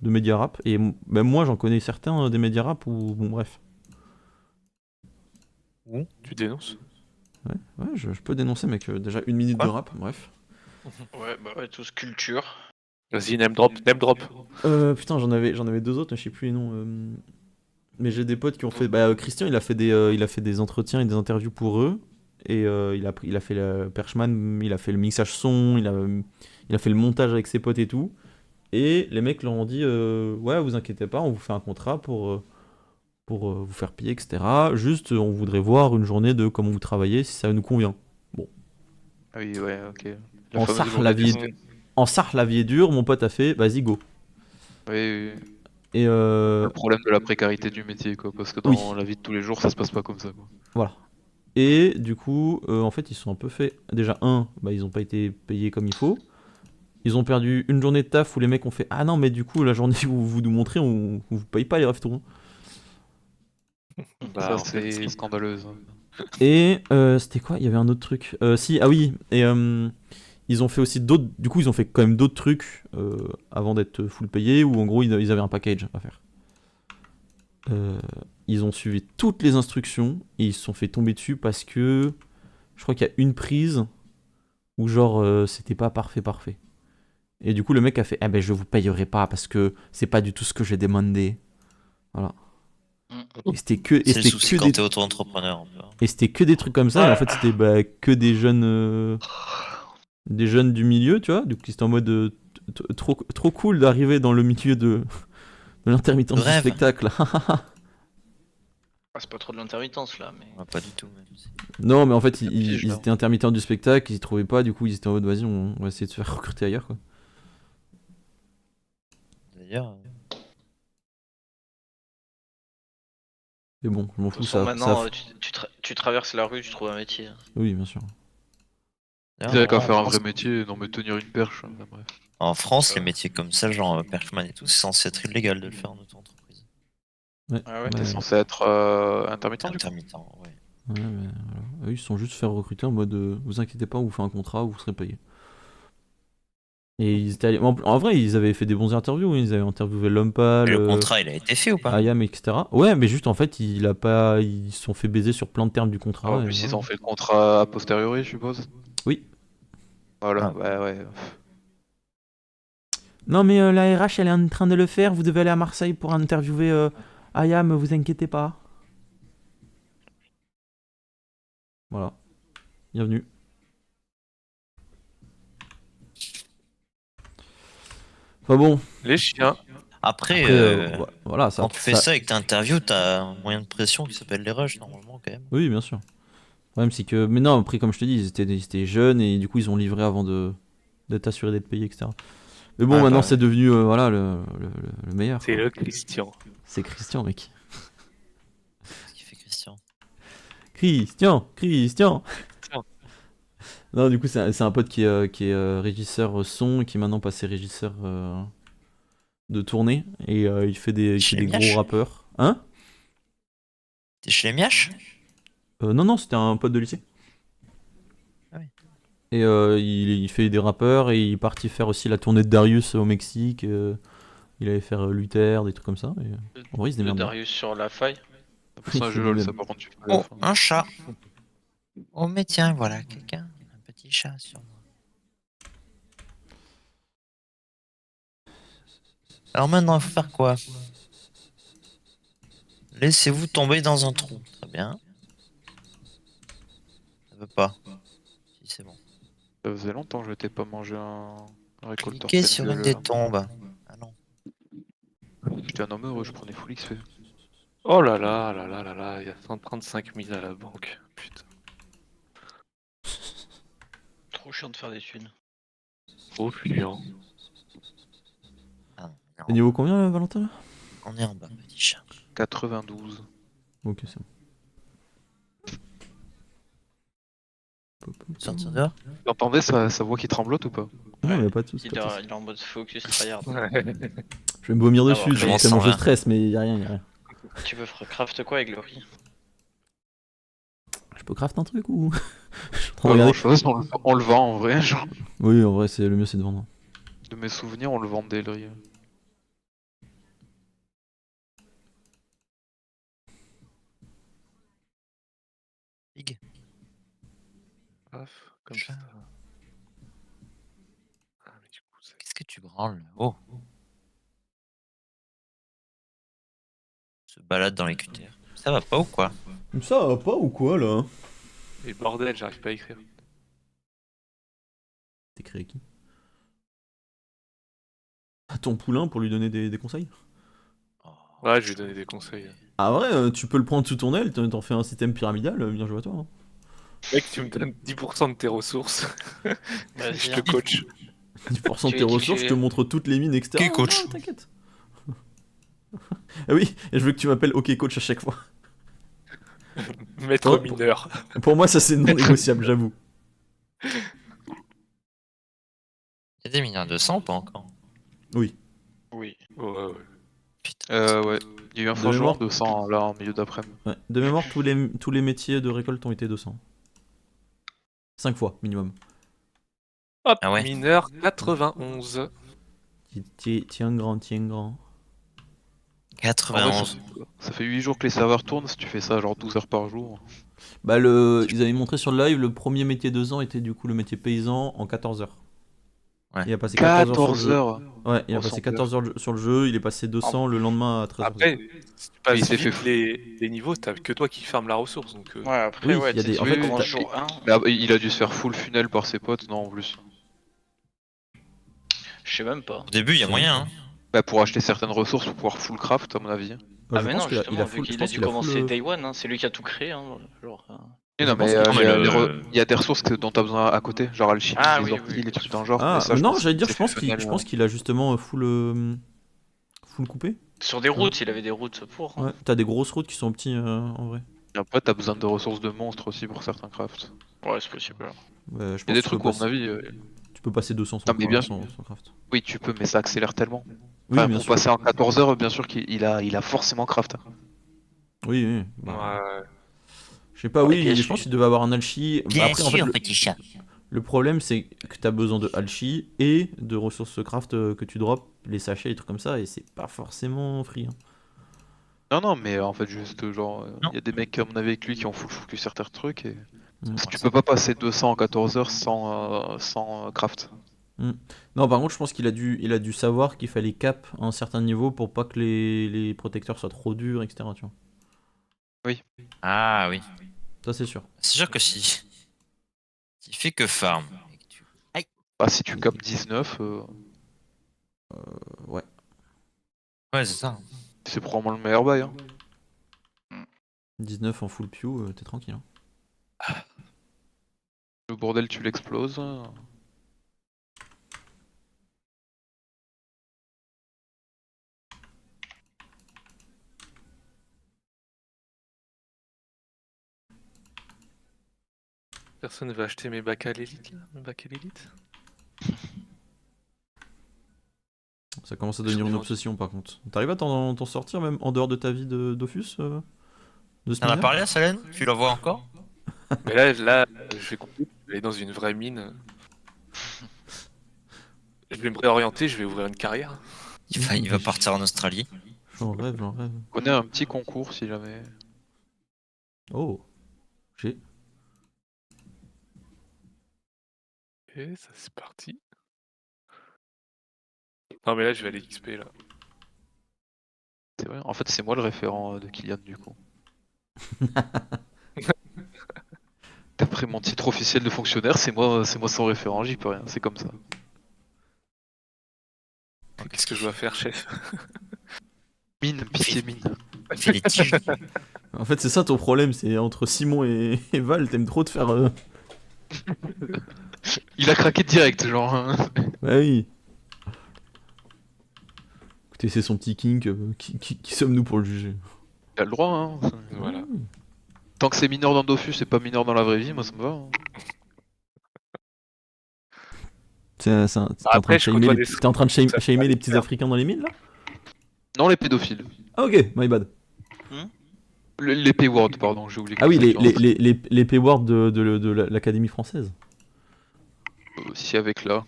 S1: médias rap. Et même moi, j'en connais certains des médias rap où, bon, bref.
S7: Tu dénonces?
S1: Ouais, je peux dénoncer, mec. Déjà une minute
S3: Quoi
S1: de rap, bref.
S6: Ouais, bah ouais, tous culture.
S7: Vas-y, name drop, name drop.
S1: Putain, j'en avais deux autres, mais je sais plus les noms. Mais j'ai des potes qui ont fait. Christian, il a fait des entretiens et des interviews pour eux. Et il a fait le Perchman, il a fait le mixage son, il a fait le montage avec ses potes et tout. Et les mecs leur ont dit ouais, vous inquiétez pas, on vous fait un contrat pour vous faire payer, etc. Juste, on voudrait voir une journée de comment vous travaillez, si ça nous convient.
S4: Ah oui, ouais, ok.
S1: En
S4: fameuse
S1: Sarre,
S4: journée
S1: la
S4: du
S1: vie
S4: style.
S1: En Sarre, la vie est dure, mon pote a fait, vas-y, go.
S4: Oui, oui, oui.
S1: Et
S4: Le problème de la précarité du métier, quoi. Parce que dans
S1: Oui.
S4: la vie de tous les jours, ça se passe pas comme ça, quoi.
S1: voilà. Et du coup, en fait, ils se sont un peu fait. Déjà, ils ont pas été payés comme il faut. Ils ont perdu une journée de taf où les mecs ont fait ah non, mais du coup, la journée où vous nous montrez, on vous paye pas les refs tours.
S7: Bah,
S4: Ça,
S7: en fait,
S4: c'est
S7: si.
S4: scandaleux. Ça.
S1: Et c'était quoi? Il y avait un autre truc. Ah oui, et ils ont fait aussi d'autres. Du coup, ils ont fait quand même d'autres trucs avant d'être full payés, où en gros, ils avaient un package à faire. Ils ont suivi toutes les instructions et ils se sont fait tomber dessus parce que je crois qu'il y a une prise où genre c'était pas parfait. Et du coup, le mec a fait je vous payerai pas parce que c'est pas du tout ce que j'ai demandé. Voilà. Et c'était que
S3: C'est le souci quand t'es auto-entrepreneur. Un peu.
S1: Et c'était que des trucs comme ça, et en fait c'était que des jeunes du milieu, tu vois, donc c'était en mode trop cool d'arriver dans le milieu de l'intermittence du
S3: Rêve.
S1: spectacle.
S6: Ah, c'est pas trop de l'intermittence là, mais.
S3: Ouais, pas du tout. Même.
S1: Non, mais en fait
S6: Un
S1: ils
S6: piège, là.
S1: étaient intermittents du spectacle, ils y trouvaient pas, du coup ils étaient en mode vas-y, on va essayer de se faire recruter ailleurs quoi.
S3: D'ailleurs,
S1: Mais bon, je m'en
S6: De
S1: fous,
S6: toute façon,
S1: ça.
S6: maintenant, tu traverses la rue, tu trouves un métier.
S1: Oui, bien sûr.
S4: Ils avaient qu'à
S3: en
S4: faire un
S3: France-
S4: vrai métier, non mais tenir une perche. Enfin, bref.
S3: En France,
S6: Ouais.
S3: les métiers comme ça, genre Perchman et tout, c'est censé être illégal de le faire en auto-entreprise.
S1: Ouais,
S6: Ah ouais,
S4: T'es
S1: ouais,
S4: censé être intermittent du coup.
S3: Intermittent, ouais.
S1: mais voilà. Eux, ils se sont juste fait recruter en mode vous inquiétez pas, on vous fait un contrat, vous serez payé. Et ils étaient en vrai, ils avaient fait des bons interviews, ils avaient interviewé L'Homme Pâle,
S3: Et le contrat, il a été fait ou pas?
S1: Ayam, etc. Ouais, mais juste en fait, ils se sont fait baiser sur plein de termes du contrat.
S4: En
S1: et
S4: plus, ils
S1: voilà.
S4: ont fait le contrat a posteriori, je suppose.
S1: Oui.
S4: Voilà,
S3: Ah.
S4: bah ouais.
S1: Non, mais la RH, elle est en train de le faire. Vous devez aller à Marseille pour interviewer Ayam, vous inquiétez pas. Voilà. bienvenue. Enfin bon,
S7: Les chiens.
S3: Après,
S1: après, voilà, ça,
S3: quand tu fais ça et que t'interviews, t'as un moyen de pression qui s'appelle les rushs, normalement, quand même.
S1: Oui, bien sûr. Le problème, c'est que. Mais non, après, comme je te dis, ils étaient jeunes et du coup, ils ont livré avant d'être assurés d'être payés, etc. Mais bon,
S7: Ah,
S1: maintenant,
S7: bah,
S1: c'est devenu voilà, le meilleur.
S7: c'est
S1: quoi.
S7: le Christian.
S1: C'est Christian, mec.
S3: Ce qui fait Christian.
S1: Christian.
S7: Christian.
S1: Non, du coup, c'est un pote qui est régisseur son et qui est maintenant passé régisseur de tournée. Et il fait des
S3: Chez
S1: gros
S3: Miach
S1: rappeurs. Hein?
S3: T'es chez les Miaches?
S1: Non, c'était un pote de lycée.
S3: Ah oui.
S1: Et il fait des rappeurs et il est parti faire aussi la tournée de Darius au Mexique. Il allait faire Luther, des trucs comme ça. Et, en vrai, il se
S6: De
S1: démerde bien.
S6: Darius sur la faille.
S4: C'est un
S1: Il
S4: jeu
S1: fait
S4: LOL,
S1: du
S4: ça
S1: même.
S4: par contre, tu fais
S3: Oh,
S4: gaffe, hein.
S3: un chat. Oh, mais tiens, voilà, quelqu'un. Un petit chat sur moi. Alors maintenant, il faut faire quoi? Laissez-vous tomber dans un trou. Très bien. Ça veut pas. Si, c'est bon.
S4: Ça faisait longtemps que je m'étais pas mangé un récolteur
S3: Cliquez sur une
S4: Fenguel,
S3: des
S4: là.
S3: tombes. Ah non.
S4: J'étais un homme heureux, je prenais full XP.
S7: Oh là là là là là là, il y a 135 000 à la banque. Putain.
S6: Trop chiant de faire des thunes.
S7: Trop chiant.
S3: Ah,
S1: Et niveau combien, là, Valentin là
S3: on est en bas, petit chat.
S4: 92.
S1: Ok, c'est bon.
S3: Sortir dehors?
S4: Vous entendez sa voix qui tremblote ou pas?
S1: Non, mais y a pas de soucis.
S6: Il est en mode focus tryhard.
S1: Je vais me vomir
S6: Ah,
S1: dessus,
S6: bon,
S1: je
S3: je
S1: tellement
S3: sens
S1: je
S3: rien.
S1: stresse, mais y a rien.
S6: Tu veux craft quoi avec Glory?
S1: Je peux craft un truc ou. Je suis en train
S4: Pas
S1: de regarder.
S4: grand chose, on le vend en vrai, genre.
S1: Oui, en vrai, le mieux c'est de vendre.
S4: De mes souvenirs, on le vendait le riz.
S3: Big.
S7: Paf, comme
S3: Chat.
S7: ça. Ah, mais du coup,
S3: Qu'est-ce que tu branles? Oh. Se balade dans les QTR. Ça va pas ou quoi?
S1: Ça va pas ou quoi là?
S7: Et bordel, j'arrive pas à écrire.
S1: T'es créé qui? À ton poulain pour lui donner des conseils?
S3: Oh.
S7: Ouais, je lui ai donné des conseils.
S1: Ah, vrai, tu peux le prendre sous ton aile, t'en fais un système pyramidal, bien joué à toi. Hein.
S7: Mec, tu me donnes 10% de tes ressources.
S6: Vas-y,
S7: Je
S6: hein.
S7: te coach.
S1: 10% de
S6: Tu
S1: tes
S6: es qui,
S1: ressources, je te montre toutes les mines, etc.
S3: Ok, coach.
S1: Non, t'inquiète. Ah oui, et je veux que tu m'appelles OK coach à chaque fois.
S7: Maître
S1: Oh.
S7: mineur.
S1: Pour moi, ça c'est non négociable, j'avoue.
S3: Il y a des mineurs de sang ou pas encore?
S6: Oui.
S7: Ouais, ouais.
S3: Putain.
S4: Ouais. Il y a eu un
S1: De
S4: forgeron
S1: mémoire.
S4: de sang là en milieu d'après-midi.
S1: Ouais. De mémoire, tous les métiers de récolte ont été 200. 5 fois minimum.
S7: Hop,
S3: Ah ouais.
S7: mineur 91.
S1: Tiens grand.
S4: En vrai,
S3: 91.
S4: ça fait 8 jours que les serveurs tournent, si tu fais ça genre 12 heures par jour.
S1: Bah, ils avaient montré sur le live, le premier métier 2 ans était du coup le métier paysan en 14 heures.
S3: Ouais.
S1: Il a passé 14 heures sur le
S4: 14
S1: jeu.
S4: heures.
S1: Ouais, il a
S4: Oh,
S1: passé
S4: son
S1: 14 heures sur le jeu, il est passé 200 le lendemain à 13 heures.
S7: Après, si tu passes
S4: il s'est
S7: vite
S4: fait
S7: les niveaux, t'as que toi qui ferme la ressource. Donc,
S6: Ouais, après,
S1: Oui,
S6: ouais,
S1: il y a
S6: tu sais,
S1: des-
S6: tu
S1: en fait,
S6: commences
S1: t'as-
S6: jour 1.
S4: Mais ah, il a dû se faire full funnel par ses potes, non en plus.
S6: Je sais même pas.
S3: Au début, il y a moyen. Hein.
S4: Bah pour acheter certaines ressources pour pouvoir full craft à mon avis.
S1: Bah,
S6: Ah,
S1: je
S6: mais
S1: pense
S6: non,
S1: qu'il a,
S6: justement,
S1: il a
S6: vu
S1: full, je
S6: qu'il a
S1: pense
S6: dû
S1: qu'il a
S6: commencer
S1: full,
S6: Day One, hein, c'est lui qui a tout créé. Hein, genre,
S4: Et
S1: Je
S4: non
S1: pense
S4: mais
S1: qu'il-
S3: mais
S4: il y a des ressources dont t'as besoin à côté, genre alchimie,
S6: Ah,
S4: les
S6: oui,
S4: orties,
S6: oui,
S4: les trucs dans le genre.
S1: Ah,
S4: mais ça,
S1: mais non,
S4: pense
S1: j'allais dire,
S4: qu'il
S1: je pense
S4: s'est
S1: qu'il
S4: fait funnel,
S1: qu'il a justement full coupé.
S6: Sur des routes, il avait des routes pour. Hein.
S1: Ouais, t'as des grosses routes qui sont petits en vrai.
S4: Et après t'as besoin de ressources de monstres aussi pour certains crafts.
S6: Ouais, c'est possible.
S1: Ouais, je
S4: Il y
S1: pense
S4: a des
S1: que
S4: trucs où à mon avis,
S1: tu peux passer 200
S4: Non, mais bien
S1: sans craft.
S4: oui tu peux mais ça accélère tellement.
S1: Oui,
S4: Enfin,
S1: bien
S4: pour
S1: sûr.
S4: passer en 14 heures, bien sûr qu'il a forcément craft.
S1: Oui. Bah,
S7: ouais.
S1: je sais pas,
S6: Ouais,
S1: oui,
S6: bien
S1: je
S6: sûr.
S1: pense qu'il devait avoir un alchi. Bah,
S3: Bien
S1: après, en fait,
S3: sûr, petit chat.
S1: le problème, c'est que t'as besoin de alchi et de ressources craft que tu drops, les sachets, les trucs comme ça, et c'est pas forcément free. Hein.
S4: Non, mais en fait, juste genre,
S3: Non.
S4: il y a des mecs à mon avis avec lui qui ont full focus certains trucs et.
S1: Mm.
S4: Parce que tu peux pas passer 200 en 14 heures sans craft.
S1: Non, par contre, je pense qu'il a dû savoir qu'il fallait cap à un certain niveau pour pas que les protecteurs soient trop durs, etc. Tu vois.
S3: Ah oui.
S1: Ça, c'est sûr.
S3: C'est sûr que si qui fait que farm. Et que tu-
S4: Bah, si tu capes 19,
S1: Ouais.
S3: Ouais, c'est ça.
S4: c'est probablement le meilleur bail. Hein.
S1: 19 en full pew, t'es tranquille. Hein.
S4: Le bordel, tu l'exploses.
S7: Personne ne va acheter mes bacs à l'élite là, mes bacs à l'élite.
S1: Ça commence à devenir une obsession par contre. T'arrives à t'en sortir même en dehors de ta vie de Dofus de ce
S3: T'en as
S1: mineur
S3: parlé à Salen? Tu la vois encore?
S7: Mais là, je vais aller dans une vraie mine. Je vais me réorienter, je vais ouvrir une carrière.
S3: Il va partir en Australie.
S1: J'en rêve, j'en rêve.
S4: On connaît un petit concours si jamais.
S1: Oh. J'ai.
S7: Et ça c'est parti. Non mais là je vais aller XP là.
S4: C'est vrai. En fait, c'est moi le référent de Kylian du coup. D'après mon titre officiel de fonctionnaire, c'est moi son référent, j'y peux rien, c'est comme ça.
S7: Qu'est-ce que je dois faire, chef?
S4: Mine, pitié mine.
S3: Il fait les tiges.
S1: En fait, c'est ça ton problème, c'est entre Simon et Val, t'aimes trop te faire.
S4: Il a craqué direct, genre. Hein.
S1: Bah oui. Écoutez, c'est son petit kink, qui sommes-nous pour le juger?
S4: Il a le droit, hein.
S7: Voilà.
S4: Tant que c'est mineur dans Dofus et pas mineur dans la vraie vie, moi ça me va. Hein.
S1: T'es
S7: Après, je côtoie des
S1: en train de
S7: ça
S1: shamer
S7: va
S1: les petits
S7: faire.
S1: Africains dans les mines là?
S4: Non, les pédophiles.
S1: Ah ok, my bad.
S4: Les P-Word, pardon, j'ai oublié.
S1: Ah oui,
S4: que ça qui rentre.
S1: les P-Words de l'Académie française.
S4: Si avec là.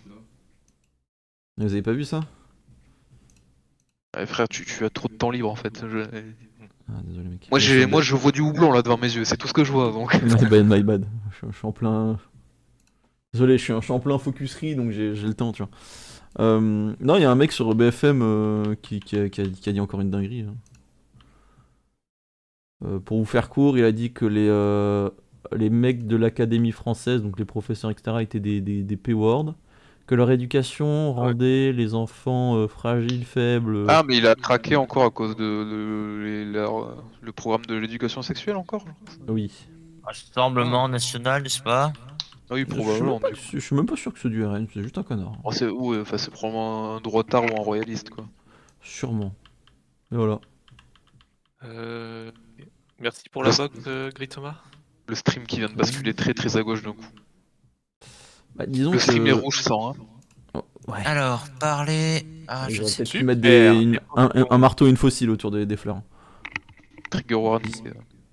S1: Vous avez pas vu ça?
S4: Ouais, frère, tu as trop de temps libre en fait.
S1: Ah désolé mec.
S4: Moi je vois du houblon là devant mes yeux, c'est tout ce que je vois donc.
S1: My bad. Je suis en plein. Désolé, je suis en plein focuserie donc j'ai le temps, tu vois. Non, il y a un mec sur BFM qui a dit encore une dinguerie. Hein. Pour vous faire court, il a dit que les mecs de l'Académie française, donc les professeurs, etc., étaient des P-Word, que leur éducation rendait les enfants fragiles, faibles.
S4: Ah, mais il a craqué encore à cause le programme de l'éducation sexuelle encore.
S1: Oui.
S3: Rassemblement national, n'est-ce pas?
S4: Ah oui,
S1: Je suis,
S4: probablement.
S1: même pas, je suis même pas sûr que c'est du RN, c'est juste un connard.
S4: Oh, c'est probablement un droitard ou un royaliste quoi.
S1: Sûrement. Et voilà.
S7: Merci pour la box, Gris Thomas.
S4: Le stream qui vient de basculer très très à gauche d'un coup.
S1: Bah, disons
S4: Le
S1: que...
S4: stream est rouge sans. Hein.
S1: Oh, ouais.
S3: Alors, parler. Ah, je
S1: J'aurais
S3: sais
S1: peut-être
S3: plus.
S1: pu mettre
S7: Super.
S1: un marteau et une fossile autour des fleurs.
S4: Trigger warning.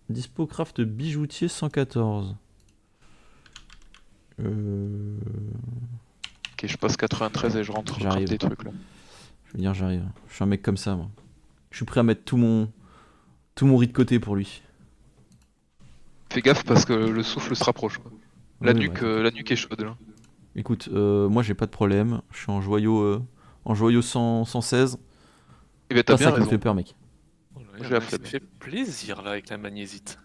S1: Dispocraft bijoutier 114.
S4: Ok, je passe 93 et je rentre
S1: J'arrive.
S4: des trucs là.
S1: Je veux dire, j'arrive. Je suis un mec comme ça, moi. Je suis prêt à mettre tout mon riz de côté pour lui.
S4: Fais gaffe parce que le souffle se rapproche. Quoi.
S1: Oui, bah,
S4: La nuque est chaude là.
S1: écoute, moi j'ai pas de problème. Je suis en joyau 116.
S4: Et ben t'as
S1: Pas
S4: bien
S1: ça qui me
S4: raison.
S1: fait peur, mec.
S7: Oh là,
S4: J'ai la
S7: ça
S4: flemme.
S7: me fait plaisir là avec la magnésite.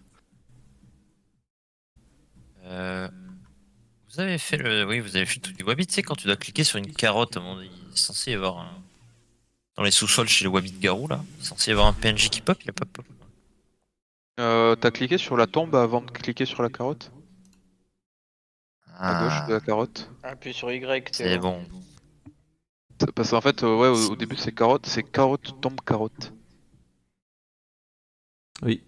S3: Vous avez fait le. Oui, vous avez fait tout du Wabbit. Tu sais, quand tu dois cliquer sur une carotte, à mon avis, il est censé y avoir un. Dans les sous-sols chez les Wabbit Garou, là, il est censé y avoir un PNJ qui pop, il y a pas pop.
S4: T'as cliqué sur la tombe avant de cliquer sur la carotte? À gauche de la carotte.
S6: Appuie sur Y,
S3: C'est
S6: Théo.
S3: bon.
S4: Parce qu'en fait, ouais, au début c'est carotte, tombe, carotte.
S1: Oui.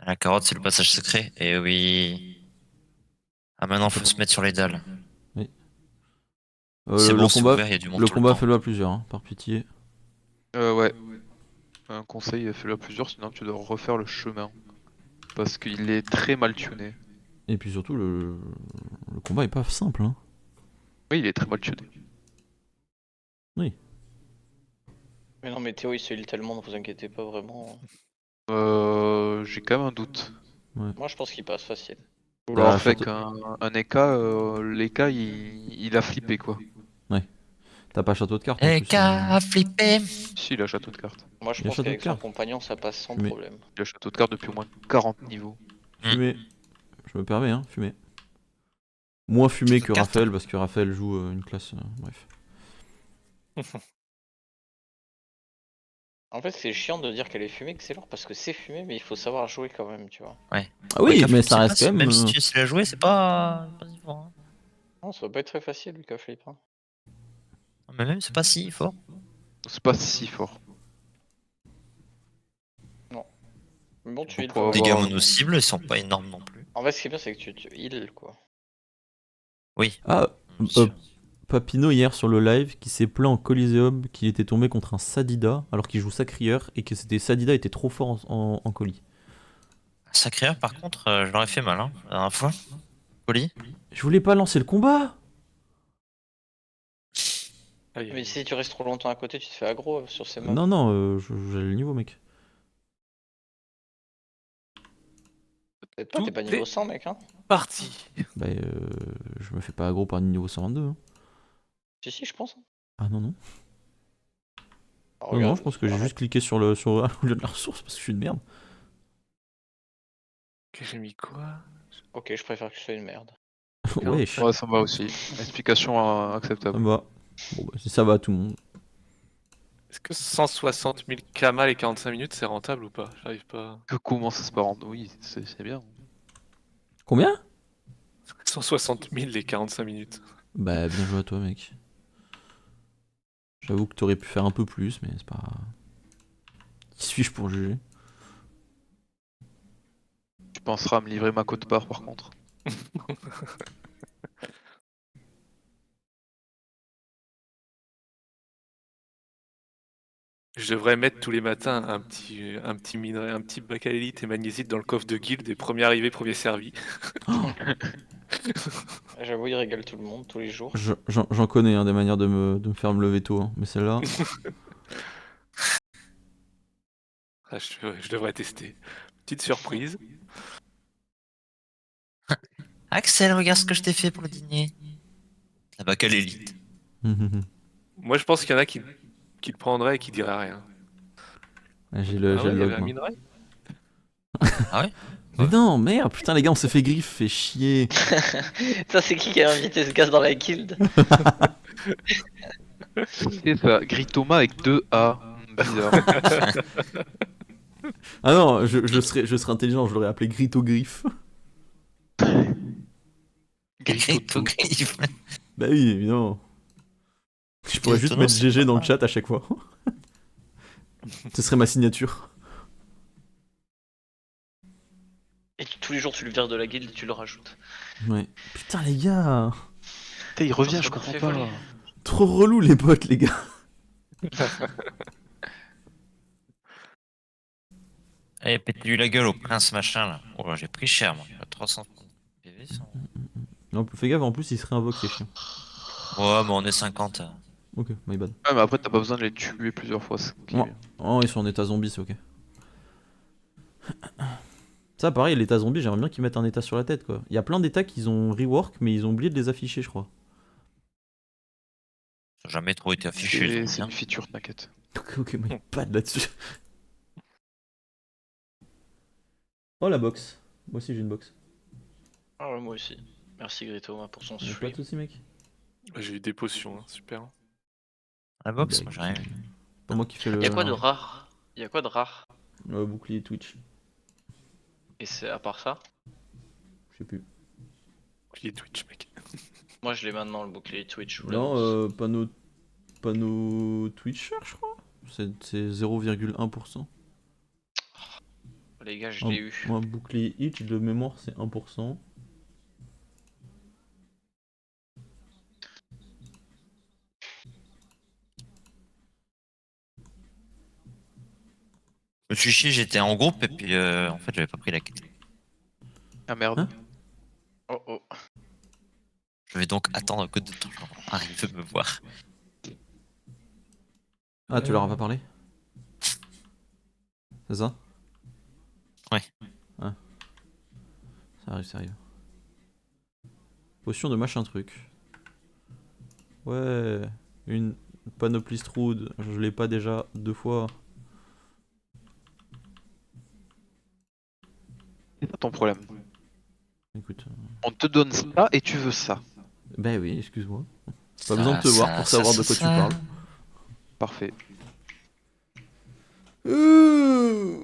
S3: La carotte, c'est le passage secret. Et oui. Ah, maintenant, faut se mettre sur les dalles. C'est bon, c'est ouvert, il y a du monde
S1: le
S3: tout
S1: combat
S3: le temps.
S1: fais-le à plusieurs, hein, par pitié.
S4: Ouais. Un conseil, fais-le à plusieurs, sinon tu dois refaire le chemin. Parce qu'il est très mal tuné.
S1: Et puis surtout, le combat est pas simple. Hein.
S4: Oui, il est très mal tuné.
S1: Oui.
S6: Mais non, mais Théo il se heal tellement, ne vous inquiétez pas vraiment.
S4: J'ai quand même un doute.
S6: Moi je pense qu'il passe facile.
S4: Pour
S1: Bah,
S4: l'avoir fait
S1: surtout-
S4: avec un Eka, l'Eka il a flippé quoi.
S1: T'as pas château de cartes en
S3: Et
S1: plus.
S3: qu'a flippé.
S4: Si, il a château de cartes.
S6: Moi je
S1: Il y a
S6: pense
S1: château de
S6: qu'avec son
S1: cartes.
S6: compagnon ça passe sans
S1: Mais-
S6: problème.
S4: Il a château de cartes depuis au moins 40 niveaux.
S1: Fumer. Je me permets, hein, fumer. Moins fumé que
S3: 4.
S1: Raphaël, parce que Raphaël joue une classe. Bref.
S6: En fait, c'est chiant de dire qu'elle est fumée, que c'est lourd, parce que c'est fumé, mais il faut savoir jouer quand même, tu vois.
S1: Ah oui, mais ça reste quand même.
S3: Même si tu sais la jouer, c'est pas si fort. Hein.
S6: Non, ça va pas être très facile, Lucas Flip. Hein.
S3: Mais même, c'est pas si fort.
S4: C'est pas si fort.
S6: Mais bon, tu
S4: Faut
S6: heal.
S4: pouvoir
S3: Dégâts
S4: avoir-
S3: mono-cibles, ils sont pas énormes non plus.
S6: En fait, ce qui est bien, c'est que tu heal, quoi.
S3: Oui.
S1: Ah,
S3: bien sûr.
S1: Papino hier sur le live qui s'est plaint en Coliseum qu'il était tombé contre un Sadida alors qu'il joue Sacrieur et que Sadida était trop fort en colis.
S3: Sacré, par contre, je leur ai fait mal, hein, la dernière fois. Poli.
S1: Je voulais pas lancer le combat.
S7: Aïe, aïe,
S6: Mais si tu restes trop longtemps à côté, tu te fais aggro sur ces mobs.
S1: Non, j'ai le niveau, mec.
S6: Peut-être pas,
S7: Tout
S6: t'es pas niveau 100, mec, hein.
S7: parti.
S1: Bah, je me fais pas aggro par niveau 122. Hein.
S6: Si, je pense.
S1: Ah non.
S6: Ah,
S1: Non,
S6: regarde,
S1: je pense que j'ai
S6: arrête.
S1: juste cliqué sur le au lieu de la ressource parce que je suis une merde.
S7: Ok, j'ai mis quoi?
S6: Ok, je préfère que je sois une merde.
S1: Wesh.
S4: Ouais, ça me va aussi. Explication
S1: Ça
S4: acceptable.
S1: me va. Bon, bah, si ça va à tout le monde.
S7: Est-ce que 160 000 Kamal et 45 minutes, c'est rentable ou pas? J'arrive pas.
S4: Que comment ça se peut rendre? Oui, c'est bien.
S1: Combien
S7: 160 000 les 45 minutes.
S1: Bah, bien joué à toi, mec. J'avoue que t'aurais pu faire un peu plus, mais c'est pas. Qui suis-je pour juger?
S4: Tu penseras à me livrer ma cote part par contre.
S7: Je devrais mettre tous les matins un petit minerai, un petit bacalélite et magnésiite dans le coffre de guild et premier arrivé, premier servi.
S6: J'avoue, il régale tout le monde tous les jours.
S1: J'en connais hein, des manières de me faire me lever tôt, hein, mais celle-là.
S7: Ah, je devrais tester. Petite surprise.
S3: Axel, regarde ce que je t'ai fait pour le dîner. La bac à l'élite.
S7: Moi, je pense qu'il y en a qui le prendraient et qui diraient rien.
S1: J'ai le,
S7: Ah
S1: j'ai
S7: ouais,
S1: le
S7: il y
S1: log,
S7: avait un
S1: moi.
S7: minerai?
S3: Ah ouais?
S1: Mais non, merde, putain, les gars, on s'est fait griffe, fait chier.
S6: Ça, c'est qui a invité ce gars dans la guilde?
S4: C'est ça, Gris Thomas avec 2 A. Bizarre.
S1: Ah non, je serais intelligent, je l'aurais appelé Grito Griffe.
S3: Grito griffe.
S1: Bah oui, évidemment. Je pourrais juste
S3: Étonnant,
S1: mettre
S3: c'est
S1: GG dans le
S3: pas-
S1: chat à chaque fois. Ce serait ma signature.
S6: Et tous les jours, tu le vires de la guilde et tu le rajoutes.
S1: Ouais. Putain, les gars.
S4: Putain, il revient,
S6: Ça
S4: je
S6: m'a
S4: comprends
S6: fait
S4: pas.
S6: voler.
S1: Trop relou, les potes, les gars.
S3: Allez, pète-lui la gueule au prince machin là. Oh là, j'ai pris cher moi. 300 PV.
S1: Non, fais gaffe, en plus, il se réinvoque, c'est chiant.
S3: Ouais, mais on est 50.
S1: Ok, my bad.
S4: Ouais, mais après, t'as pas besoin de les tuer plusieurs fois. C'est qui est
S1: Ouais.
S4: bien.
S1: Oh, ils sont en état zombie, c'est ok. Ça, pareil, l'état zombie, j'aimerais bien qu'ils mettent un état sur la tête, quoi. Il y a plein d'états qu'ils ont rework, mais ils ont oublié de les afficher, je crois.
S3: Ça n'a jamais trop été affiché.
S4: C'est
S3: donc
S4: c'est
S3: bien.
S4: une feature, t'inquiète.
S1: Ok, my bad là-dessus. Oh, la box. Moi aussi, j'ai une box.
S6: Ah ouais, moi aussi. Merci Grito pour son
S1: Pas de
S6: stream.
S1: soucis, mec.
S7: J'ai eu des potions, hein, super.
S3: La box,
S1: Bah,
S3: moi j'ai rien vu.
S1: Pas moi qui fais le.
S6: Y'a quoi de rare? Y'a quoi de rare?
S1: Bouclier Twitch.
S6: Et c'est à part ça?
S1: Je sais plus.
S7: Oubliez Twitch, mec.
S6: Moi, je l'ai maintenant, le bouclier Twitch. je vous
S1: Non,
S6: l'annonce.
S1: panneau Twitcher, je crois. C'est 0,1%.
S6: Les gars, je l'ai eu.
S1: Un bouclier Hitch de mémoire, c'est 1%.
S3: Je me suis chié, j'étais en groupe et puis en fait j'avais pas pris la quête.
S4: Ah merde.
S1: Hein
S6: Oh oh.
S3: Je vais donc attendre que de temps arrive me voir.
S1: Ah, tu leur as pas parlé? C'est ça?
S3: Ouais.
S1: Ah. Ça arrive, ça arrive. Potion de machin truc. Ouais. Une panoplie Stroud. Je l'ai pas déjà 2 fois.
S4: C'est pas ton problème.
S1: Écoute.
S4: On te donne ça et tu veux ça.
S1: Bah oui, excuse-moi. Pas besoin de te voir pour savoir de quoi tu parles.
S4: Parfait.
S1: Ce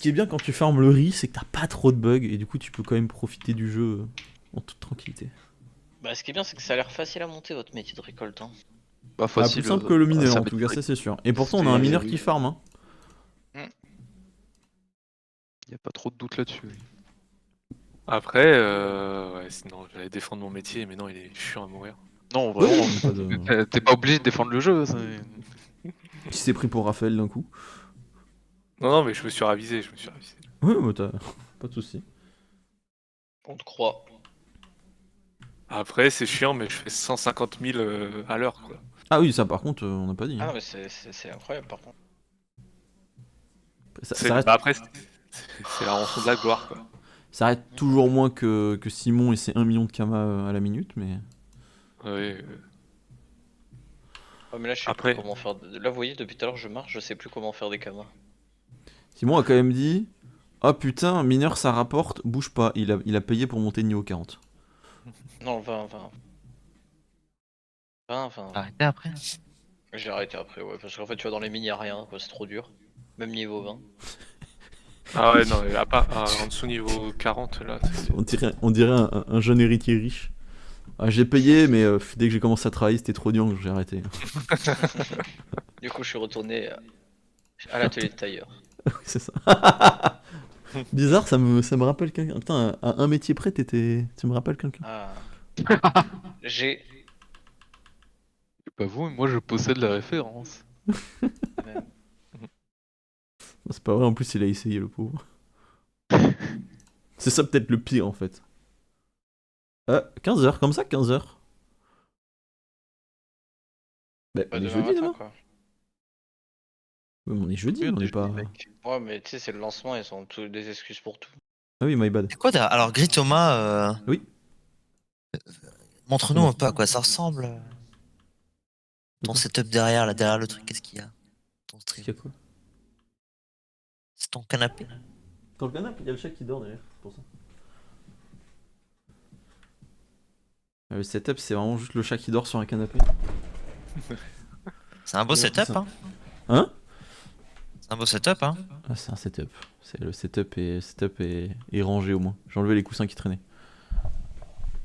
S1: qui est bien quand tu farmes le riz, c'est que t'as pas trop de bugs et du coup tu peux quand même profiter du jeu en toute tranquillité.
S6: Bah, ce qui est bien, c'est que ça a l'air facile à monter votre métier de récolte. Hein.
S4: Pas
S1: Ah,
S4: facile.
S1: plus simple que le mineur
S4: ça
S1: en tout cas,
S4: m'étonnerait.
S1: ça c'est sûr. Et pourtant on a un mineur qui farm. Hein.
S4: Y a pas trop de doute là-dessus.
S7: Après, ouais, sinon j'allais défendre mon métier, mais non, il est chiant à mourir.
S4: Non,
S1: Ouais,
S4: vraiment.
S1: on a pas de-
S4: T'es pas obligé de défendre le jeu.
S1: Qui s'est pris pour Raphaël d'un coup.
S7: Non, non, mais je me suis ravisé, je me suis ravisé.
S1: Ouais, bah t'as pas de soucis.
S6: On te croit.
S7: Après, c'est chiant, mais je fais 150 000 à l'heure, quoi.
S1: Ah oui, ça par contre, on n'a pas dit.
S6: Ah
S1: Hein.
S6: non, mais c'est incroyable par contre.
S1: Ça reste,
S7: Bah après, c'est la rançon de la gloire, quoi.
S1: ça reste toujours moins que Simon et ses 1 million de kamas à la minute, mais.
S7: Ouais,
S6: Ouais, mais là, je sais
S7: Après-
S6: plus comment faire. Là, vous voyez, depuis tout à l'heure, je marche, je sais plus comment faire des kamas.
S1: Simon a quand même dit oh putain, mineur ça rapporte, bouge pas, il a payé pour monter niveau 40.
S6: Non, 20, 20. 20, 20.
S3: Arrêtez après.
S6: J'ai arrêté après, ouais, parce qu'en fait, tu vois, dans les mines, y'a rien, quoi, c'est trop dur. Même niveau 20.
S7: Ah ouais, non, à part, en dessous niveau 40, là, c'est...
S1: On dirait un jeune héritier riche. Ah, j'ai payé, mais dès que j'ai commencé à travailler, c'était trop dur, donc j'ai arrêté.
S6: Du coup, je suis retourné à l'atelier de tailleur.
S1: C'est ça. Bizarre, ça me rappelle quelqu'un. Putain, à un métier près, tu me rappelles quelqu'un.
S6: Ah. J'ai.
S4: C'est pas vous, mais moi je possède la référence.
S1: C'est pas vrai, en plus, il a essayé, le pauvre. C'est ça peut-être le pire, en fait. 15h, comme ça, 15h. Bah, on est
S6: demain
S1: jeudi,
S6: matin,
S1: demain.
S6: quoi.
S1: Ouais, mais on est jeudi, on est pas...
S6: Ouais, mais tu sais, c'est le lancement, ils ont tous des excuses pour tout.
S1: Ah oui, my bad.
S3: C'est quoi derrière? Alors, Gris Thomas,
S1: Oui.
S3: montre-nous
S1: Bon.
S3: un peu à quoi ça ressemble. Ton setup derrière, là, derrière le truc, qu'est-ce qu'il y a? Ton stream.
S1: Il y a quoi?
S3: C'est ton canapé?
S1: Dans le canapé, il y a le chat qui dort derrière, c'est pour ça. Le setup, c'est vraiment juste le chat qui dort sur un canapé.
S3: C'est un beau
S1: Ouais,
S3: setup,
S1: ça.
S3: hein?
S1: Hein?
S3: C'est un beau setup, hein?
S1: Ah, c'est un setup. Le setup est rangé au moins. J'ai enlevé les coussins qui traînaient.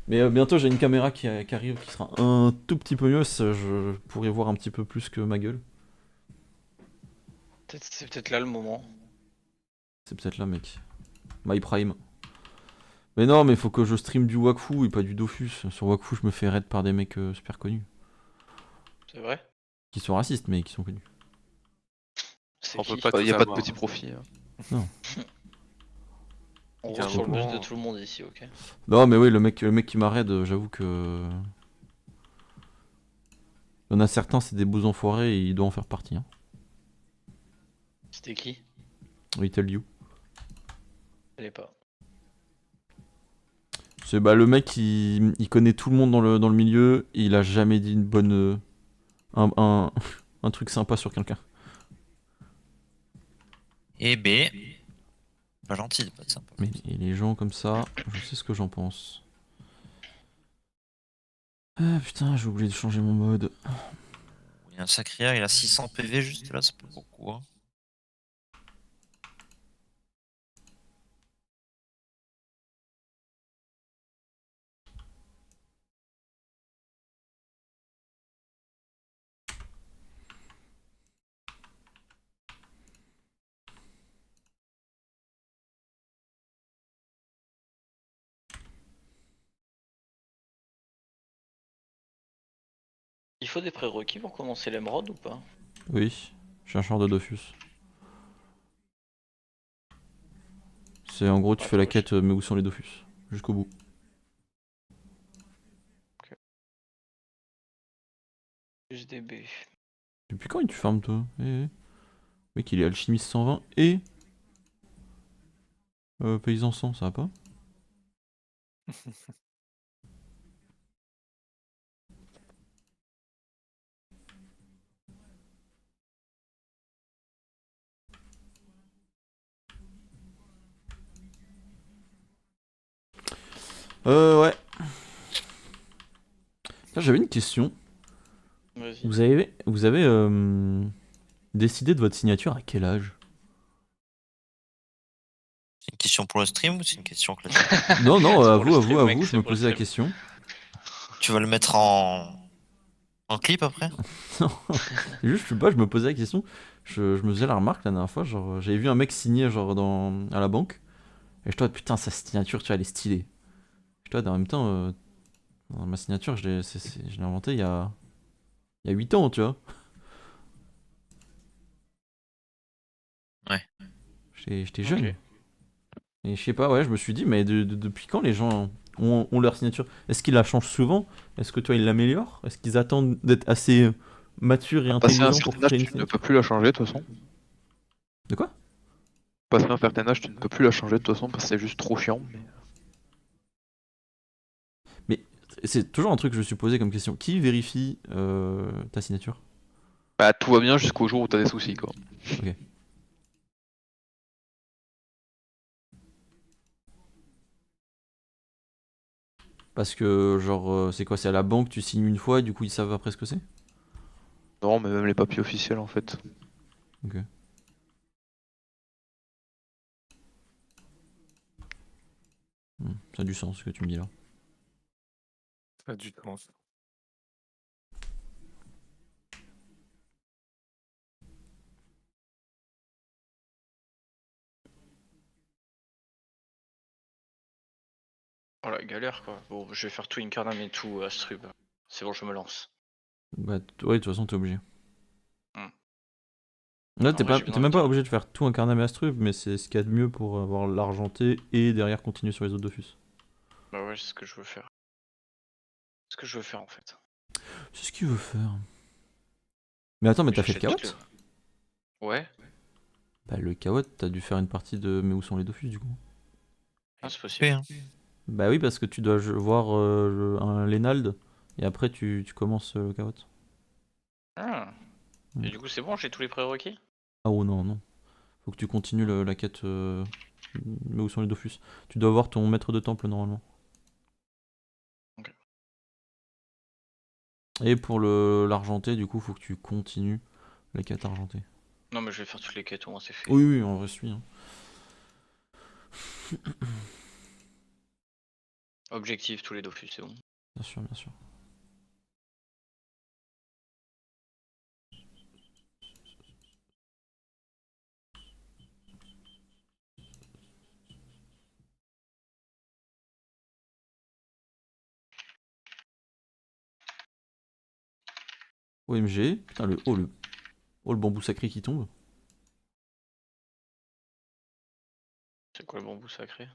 S1: Mais bientôt, j'ai une caméra qui arrive qui sera un tout petit peu mieux. Je pourrais voir un petit peu plus que ma gueule.
S6: C'est peut-être là le moment.
S1: C'est peut-être là, mec. My Prime. Mais non, mais faut que je stream du Wakfu et pas du Dofus. Sur Wakfu, je me fais raid par des mecs super connus.
S6: C'est vrai?
S1: Qui sont racistes, mais qui sont connus.
S6: C'est
S7: On peut
S6: qui?
S7: pas
S4: Il y a
S7: tout
S4: pas de
S7: avoir.
S4: petit profit.
S6: On
S7: Il y a
S6: roule
S7: un
S6: sur le bus
S7: moment-
S6: de tout le monde ici, ok?
S1: Non, mais oui, le mec qui m'a raid, j'avoue que. Il y en a certains, c'est des beaux enfoirés et il doit en faire partie. Hein.
S6: C'était qui?
S1: We tell you.
S6: Je l'ai pas.
S1: C'est le mec, il connaît tout le monde dans le milieu, et il a jamais dit une bonne. Un truc sympa sur quelqu'un.
S3: Et B. Pas gentil, pas de sympa.
S1: Mais et les gens comme ça, je sais ce que j'en pense. Ah putain, j'ai oublié de changer mon mode.
S3: Il y a un sacré, il a 600 PV juste là, c'est pas beaucoup. Hein.
S6: Il faut des prérequis pour commencer l'émeraude ou pas?
S1: Oui, chercheur de Dofus. C'est en gros, tu fais la quête, mais où sont les Dofus? Jusqu'au bout.
S6: Plus DB.
S1: Depuis quand tu farmes toi? Mec, il est alchimiste 120 et. Paysan 100, ça va pas? Ouais. Là, j'avais une question.
S6: Vas-y.
S1: Vous avez décidé de votre signature à quel âge?
S3: C'est une question pour le stream ou c'est une question classique?
S1: Non, non,
S6: C'est
S1: à
S6: pour le
S1: vous,
S6: stream, mec,
S1: je
S6: c'est
S1: me
S6: pour le
S1: posais la
S6: stream.
S1: question.
S3: Tu vas le mettre en clip après?
S1: Non, c'est juste, je sais pas, je me posais la question. Je me faisais la remarque la dernière fois, genre, j'avais vu un mec signer, genre, à la banque. Et je dois, putain, sa signature, tu vois, elle est stylée. Je dois, en même temps, ma signature, je l'ai inventée il y a 8 ans, tu vois.
S3: Ouais.
S1: J'étais
S6: Ok.
S1: jeune. Et je sais pas, ouais, je me suis dit, mais depuis quand les gens ont leur signature? Est-ce qu'ils la changent souvent? Est-ce que toi, ils l'améliorent? Est-ce qu'ils attendent d'être assez matures et
S2: Passer un
S1: intelligents pour
S2: certain âge,
S1: créer une
S2: tu ne
S1: signature?
S2: peux plus la changer de toute façon.
S1: De quoi?
S2: Passer un certain âge, tu ne peux plus la changer de toute façon parce que c'est juste trop chiant.
S1: Mais c'est toujours un truc que je me suis posé comme question. Qui vérifie ta signature?
S2: Bah, tout va bien jusqu'au jour où t'as des soucis, quoi.
S1: Ok. Parce que, genre, c'est quoi? C'est à la banque, tu signes une fois et du coup, ils savent après ce que c'est?
S2: Non, mais même les papiers officiels, en fait.
S1: Ok. Ça a du sens ce que tu me dis là.
S7: Ça a du sens.
S6: Oh la galère quoi. Bon, je vais faire tout Incarnam et tout Astrub. C'est bon, je me lance.
S1: Bah, ouais, de toute façon, t'es obligé.
S6: Hmm.
S1: Là,
S6: En vrai, j'ai bien
S1: t'es
S6: envie
S1: même
S6: de
S1: pas
S6: dire.
S1: obligé de faire tout incarnam et Astrub, mais c'est ce qu'il y a de mieux pour avoir l'argenté et derrière continuer sur les autres Dofus.
S6: Bah ouais, c'est ce que je veux faire. C'est ce que je veux faire en fait.
S1: C'est ce qu'il veut faire. Mais attends, mais t'as fait le
S6: J'achète
S1: Kawot?
S6: vite le. Ouais,
S1: Bah, le Kawot, t'as dû faire une partie de Mais où sont les Dofus du coup?
S6: ah, c'est
S3: Fait,
S6: possible.
S3: hein.
S1: Bah oui, parce que tu dois voir un Lenald et après tu commences le Kawot.
S6: Ah.
S1: Hmm.
S6: Et du coup, c'est bon, j'ai tous les prérequis?
S1: Ah oh non, non. Faut que tu continues la quête Mais où sont les Dofus? Tu dois avoir ton maître de temple normalement.
S6: Ok.
S1: Et pour l'argenté, du coup, faut que tu continues la quête argentée.
S6: Non, mais je vais faire toutes les quêtes, au moins c'est fait.
S1: Oui, oui, en vrai, suis. Hein.
S6: Objectif, tous les Dofus, c'est bon.
S1: Bien sûr, bien sûr. OMG, putain, le bambou sacré qui tombe.
S6: C'est quoi le bambou sacré?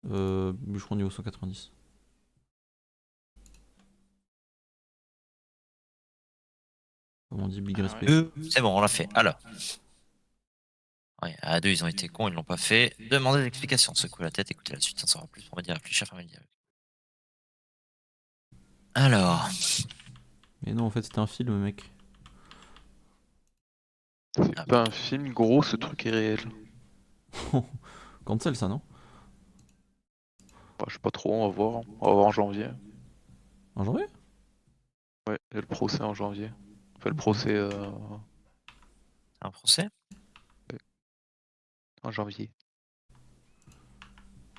S1: Bûcheron niveau 190. Comme on dit, big
S6: Ah
S1: respect.
S6: ouais.
S3: C'est bon, on l'a fait. Alors. Ouais, à deux, ils ont été cons, ils l'ont pas fait. Demandez des explications, secouez la tête, écoutez la suite, ça en saura plus pour m'aider à réfléchir, fermez le dialogue. Alors.
S1: Mais non, en fait, c'était un film, mec.
S2: C'est
S3: Ah,
S2: pas un film, gros, ce truc est réel.
S1: Cancel ça, non?
S2: Bah, je sais pas trop, on va voir. On va voir en janvier.
S1: En janvier?
S2: Ouais, il y a le procès en janvier. Enfin, le procès
S3: un procès?
S2: en janvier.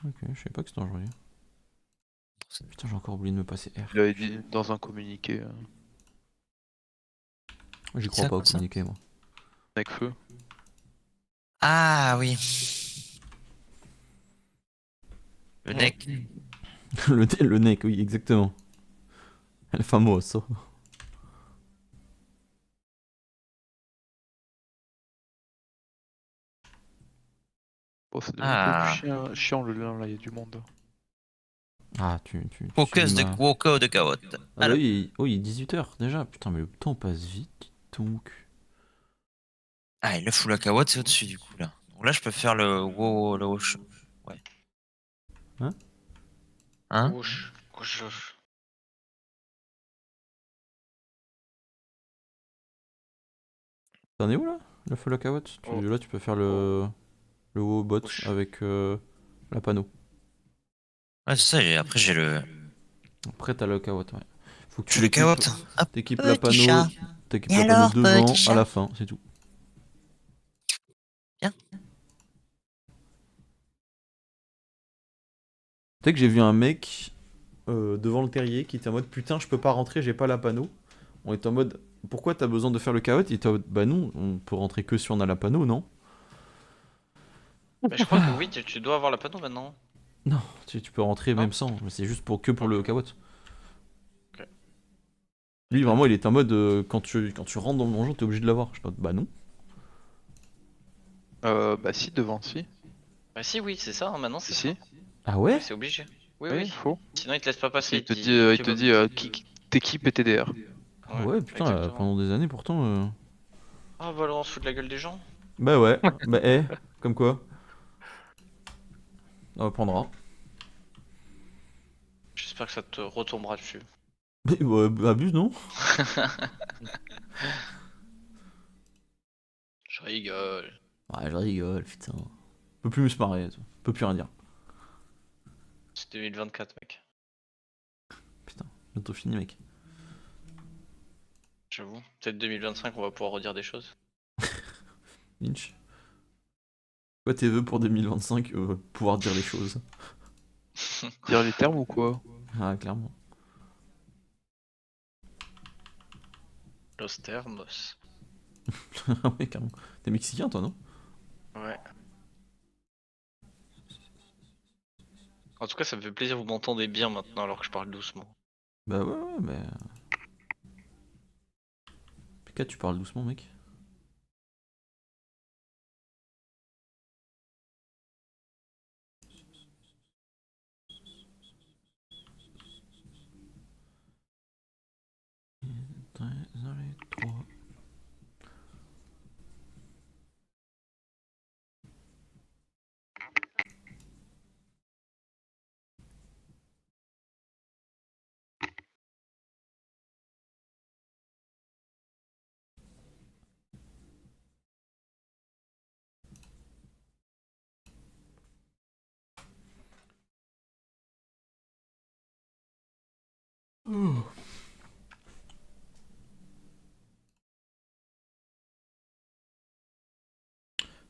S1: Ok, je savais pas que c'était en janvier. Putain, j'ai encore oublié de me passer R.
S2: Il avait dit dans un communiqué
S1: J'y
S3: C'est
S1: crois
S3: ça,
S1: pas au
S3: quoi, ça
S1: communiqué, moi.
S2: avec feu.
S3: Ah oui. Le
S6: Ouais.
S3: deck.
S1: le nec, oui, exactement. El famoso.
S2: Oh, c'est devenu un peu
S3: Ah.
S2: plus chiant le lien là, il y a du monde.
S1: Ah, tu
S3: Focus
S1: subis
S3: de
S1: ma...
S3: Woko de Kawot.
S1: Ah bah
S3: Alors.
S1: oui, oh, il est 18h déjà. Putain, mais le temps passe vite, dis donc.
S3: Ah, et le full à Kawot, c'est au-dessus du coup là. Donc là, je peux faire le wow, le wash. Ouais.
S1: Hein?
S3: Hein?
S6: Gauche. Gauche.
S1: T'en es où là? Le full Kawat?
S6: Oh.
S1: Là, tu peux faire le WoW bot
S6: Gauche.
S1: avec la panneau.
S3: Ouais, c'est ça, et après j'ai le.
S1: Après, t'as le carotte, ouais. Faut que
S3: Je le carotte. Hop,
S1: t'équipes la
S3: petit
S1: panneau,
S3: chat.
S1: t'équipes
S3: Et
S1: la panneau
S3: alors,
S1: devant,
S3: petit
S1: à
S3: chat?
S1: la fin, c'est tout.
S3: Bien.
S1: Tu sais que j'ai vu un mec devant le terrier qui était en mode putain, je peux pas rentrer, j'ai pas la panneau. On est en mode pourquoi t'as besoin de faire le carotte? Il était en mode bah non, on peut rentrer que si on a la panneau, non?
S6: Bah, je crois que oui, tu dois avoir la panneau maintenant.
S1: Non, tu peux rentrer
S6: Non.
S1: même sans, mais c'est juste pour le carotte.
S6: Ok.
S1: Lui vraiment il est en mode quand tu rentres dans le donjon t'es obligé de l'avoir. Je suis en mode bah non.
S2: Bah si, devant, si.
S6: Bah si, oui, c'est ça, hein, maintenant
S2: Si,
S6: c'est ça.
S2: si.
S1: Ah
S6: Oui,
S1: ouais?
S6: c'est obligé. Oui,
S2: Oui,
S6: oui.
S2: faut.
S6: Sinon, il te laisse pas passer.
S2: Il te dit t'équipe et TDR.
S1: Ah ouais, putain,
S6: exactement.
S1: pendant des années pourtant.
S6: Ah bah alors on se fout de la gueule des gens.
S1: Bah ouais, bah comme quoi. On apprendra.
S6: J'espère que ça te retombera dessus.
S1: Mais abuse non?
S6: Je rigole.
S1: Ouais, je rigole, putain. Peut plus me se marrer, peut plus rien dire.
S6: C'est 2024, mec.
S1: Putain, bientôt fini mec.
S6: J'avoue. Peut-être 2025, on va pouvoir redire des choses.
S1: Lynch. Quoi tes vœux pour 2025 pouvoir dire les choses.
S2: Dire les termes ou quoi?
S1: Ah clairement.
S6: Los Termos.
S1: Ah ouais carrément. T'es mexicain toi non?
S6: Ouais. En tout cas, ça me fait plaisir, vous m'entendez bien maintenant alors que je parle doucement.
S1: Bah ouais mais. Pika tu parles doucement mec. Dans les trois.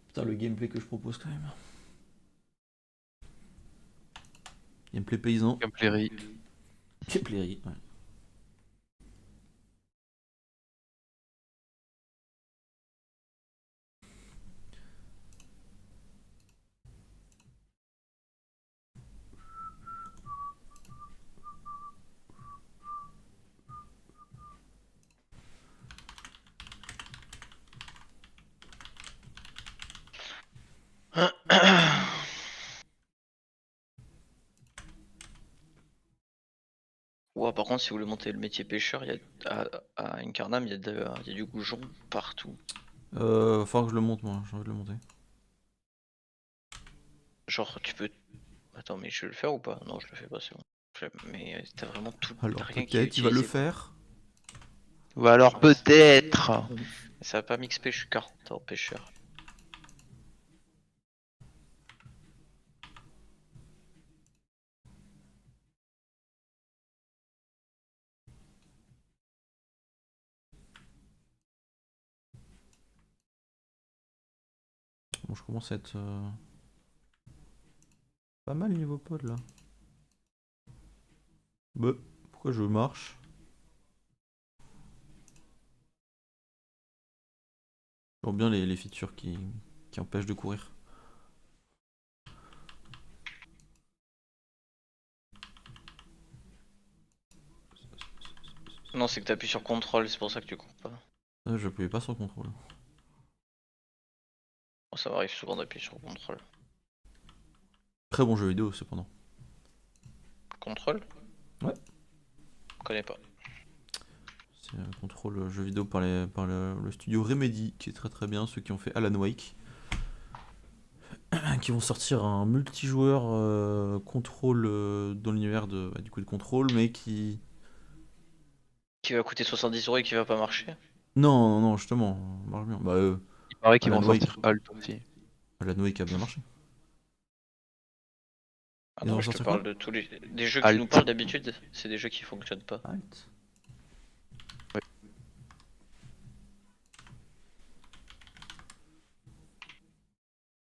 S1: Putain le gameplay que je propose quand même. Gameplay paysan.
S2: Gameplay.
S1: Gameplay ouais.
S6: Ouah, par contre, si vous voulez monter le métier pêcheur, à Incarnam, il y a du goujon partout.
S1: Faut que je le monte moi, j'ai envie de le monter.
S6: Genre, tu peux. Attends, mais je vais le faire ou pas? Non, je le fais pas, c'est bon. Mais t'as vraiment tout.
S1: Alors
S6: T'as rien qui est
S1: peut-être il va le
S6: utilisé, quoi.
S1: faire.
S2: Ou alors peut-être.
S6: Ça va pas m'XP, je suis 40 ans pêcheur.
S1: Bon je commence à être pas mal niveau pod là. Bah, pourquoi je marche? J'aime bien les features qui empêchent de courir.
S6: Non, c'est que t'appuies sur contrôle, c'est pour ça que tu cours pas.
S1: Je pouvais pas sans contrôle.
S6: Bon, ça m'arrive souvent d'appuyer sur contrôle.
S1: Très bon jeu vidéo cependant.
S6: Contrôle?
S1: Ouais.
S6: Je connais pas.
S1: C'est un contrôle jeu vidéo par le studio Remedy qui est très très bien, ceux qui ont fait Alan Wake. Qui vont sortir un multijoueur contrôle dans l'univers du coup de contrôle, mais qui.
S6: Qui va coûter 70€ et qui va pas marcher?
S1: Non, non, justement, marche bien. Bah,
S2: Il paraît qu'ils
S1: Alan
S2: vont
S1: Wake.
S2: sortir Alt aussi.
S1: Alan Wake a bien marché.
S6: Ah
S1: Ils
S6: non,
S1: ont
S6: je te
S1: sorti
S6: parle
S1: quoi
S6: de tous les des jeux qui
S2: Alt.
S6: nous parlent d'habitude, c'est des jeux qui fonctionnent pas.
S1: Alt.
S2: Ouais.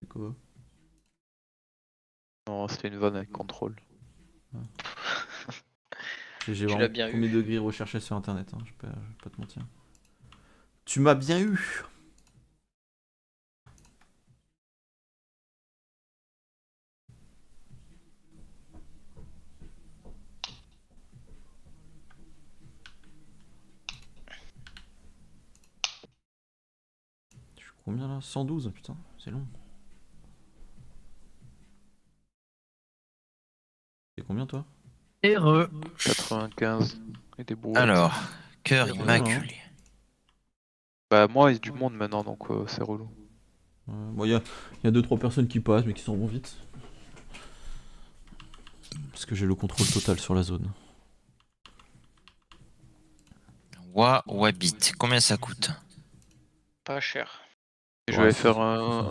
S1: C'est quoi?
S2: Non, c'était une vanne avec contrôle.
S1: J'ai
S6: Tu
S1: vraiment
S6: l'as bien
S1: premier
S6: eu.
S1: degré recherché sur internet, hein, je vais pas te mentir. Tu m'as bien eu. Je suis combien là? 112, putain, c'est long. C'est combien toi?
S3: Heureux.
S2: 95 et des brouettes.
S3: Alors, cœur
S1: C'est relou,
S3: immaculé.
S2: Bah moi il y a du monde maintenant donc c'est relou.
S1: Bon, y a 2-3 personnes qui passent mais qui s'en vont vite. Parce que j'ai le contrôle total sur la zone.
S3: Wabit, combien ça coûte?
S6: Pas cher.
S2: Et je
S1: Ouais,
S2: vais
S1: ça-
S2: faire
S1: ça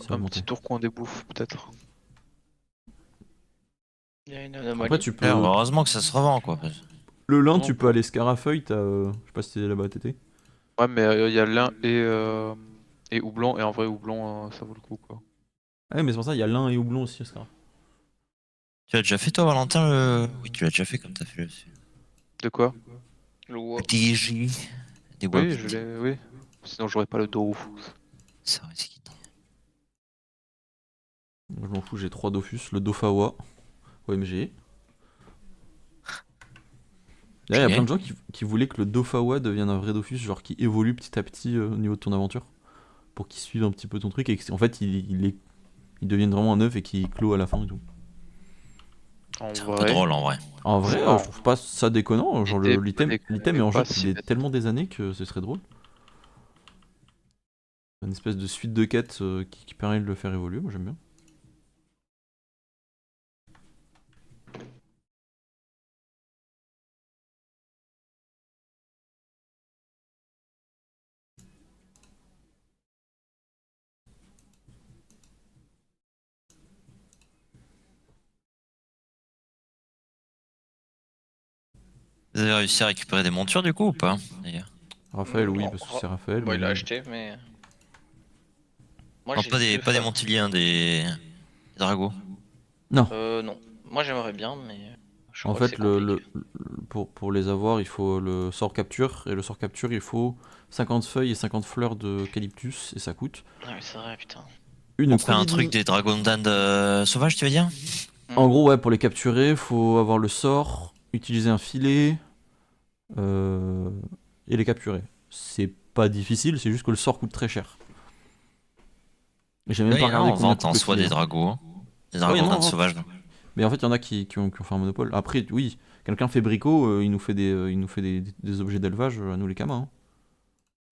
S1: va
S2: un
S1: monter.
S2: petit tour coin des bouffes peut-être.
S6: Il y a une
S1: Après
S6: anomalie.
S1: tu
S3: Alors,
S1: peux...
S3: heureusement que ça se revend quoi.
S1: Le lin,
S2: Non,
S1: tu peux
S2: pas.
S1: aller Scarafeuille, t'as... Je sais pas si t'es là-bas t'étais.
S2: Ouais mais il y a lin et houblon et en vrai houblon ça vaut le coup quoi.
S1: Ah ouais, mais c'est pour ça, il y a lin et houblon aussi au Scar.
S3: Tu l'as déjà fait toi Valentin le... Oui tu l'as déjà fait comme t'as fait le
S2: De quoi?
S6: Le WoW.
S3: DJ des
S2: Oui
S3: Wabit.
S2: je l'ai oui. Sinon j'aurais pas le dos.
S3: Ça risque.
S1: Je m'en fous, j'ai 3 Dofus, le Dofawa, OMG. D'ailleurs, il y a plein de gens qui voulaient que le Dofawa devienne un vrai Dofus, genre qui évolue petit à petit au niveau de ton aventure. Pour qu'il suive un petit peu ton truc et qu'en fait il devienne vraiment un œuf et qu'il clôt à la fin et tout.
S2: En
S3: C'est un peu
S2: vrai.
S3: drôle en vrai.
S1: En vrai,
S2: C'est marrant.
S1: je trouve pas ça déconnant, genre
S2: L'idée
S1: l'item
S2: est
S1: est en jeu
S2: pas
S1: depuis
S2: si bête.
S1: tellement des années que ce serait drôle. Une espèce de suite de quêtes qui permet de le faire évoluer, moi j'aime bien.
S3: Vous avez réussi à récupérer des montures du coup ou pas d'ailleurs?
S1: Raphaël, oui,
S6: Non,
S1: parce que c'est Raphaël.
S6: Bon, il
S1: mais-
S6: a acheté, mais. Moi,
S3: Non,
S6: j'ai
S3: pas
S6: deux
S3: des
S6: femmes.
S3: Montiliers, hein, des Dragos.
S1: Non,
S6: Non. Moi, j'aimerais bien, mais. Je
S1: en
S6: crois que
S1: fait,
S6: c'est compliqué.
S1: pour les avoir, il faut le sort capture, et le sort capture, il faut 50 feuilles et 50 fleurs d'eucalyptus, et ça coûte
S6: Ah, oui, c'est vrai, putain.
S1: une
S3: On fait un truc
S1: queen.
S3: des Dragondan sauvages, tu veux dire?
S1: En gros, ouais, pour les capturer, faut avoir le sort, utiliser un filet, euh, et les capturer. C'est pas difficile, c'est juste que le sort coûte très cher. Et j'ai même
S3: Là,
S1: pas
S3: il y en a
S1: regardé
S3: en
S1: combien
S3: vente
S1: coûte
S3: en
S1: le
S3: soi
S1: filet.
S3: des Dragos. Hein. Des
S1: Ah oui, non, en
S3: Dragondan
S1: vente.
S3: sauvages.
S1: Mais en fait, il y en a qui ont fait un monopole. Après, oui, quelqu'un fait bricot, il nous fait des objets d'élevage à nous les camas. Hein.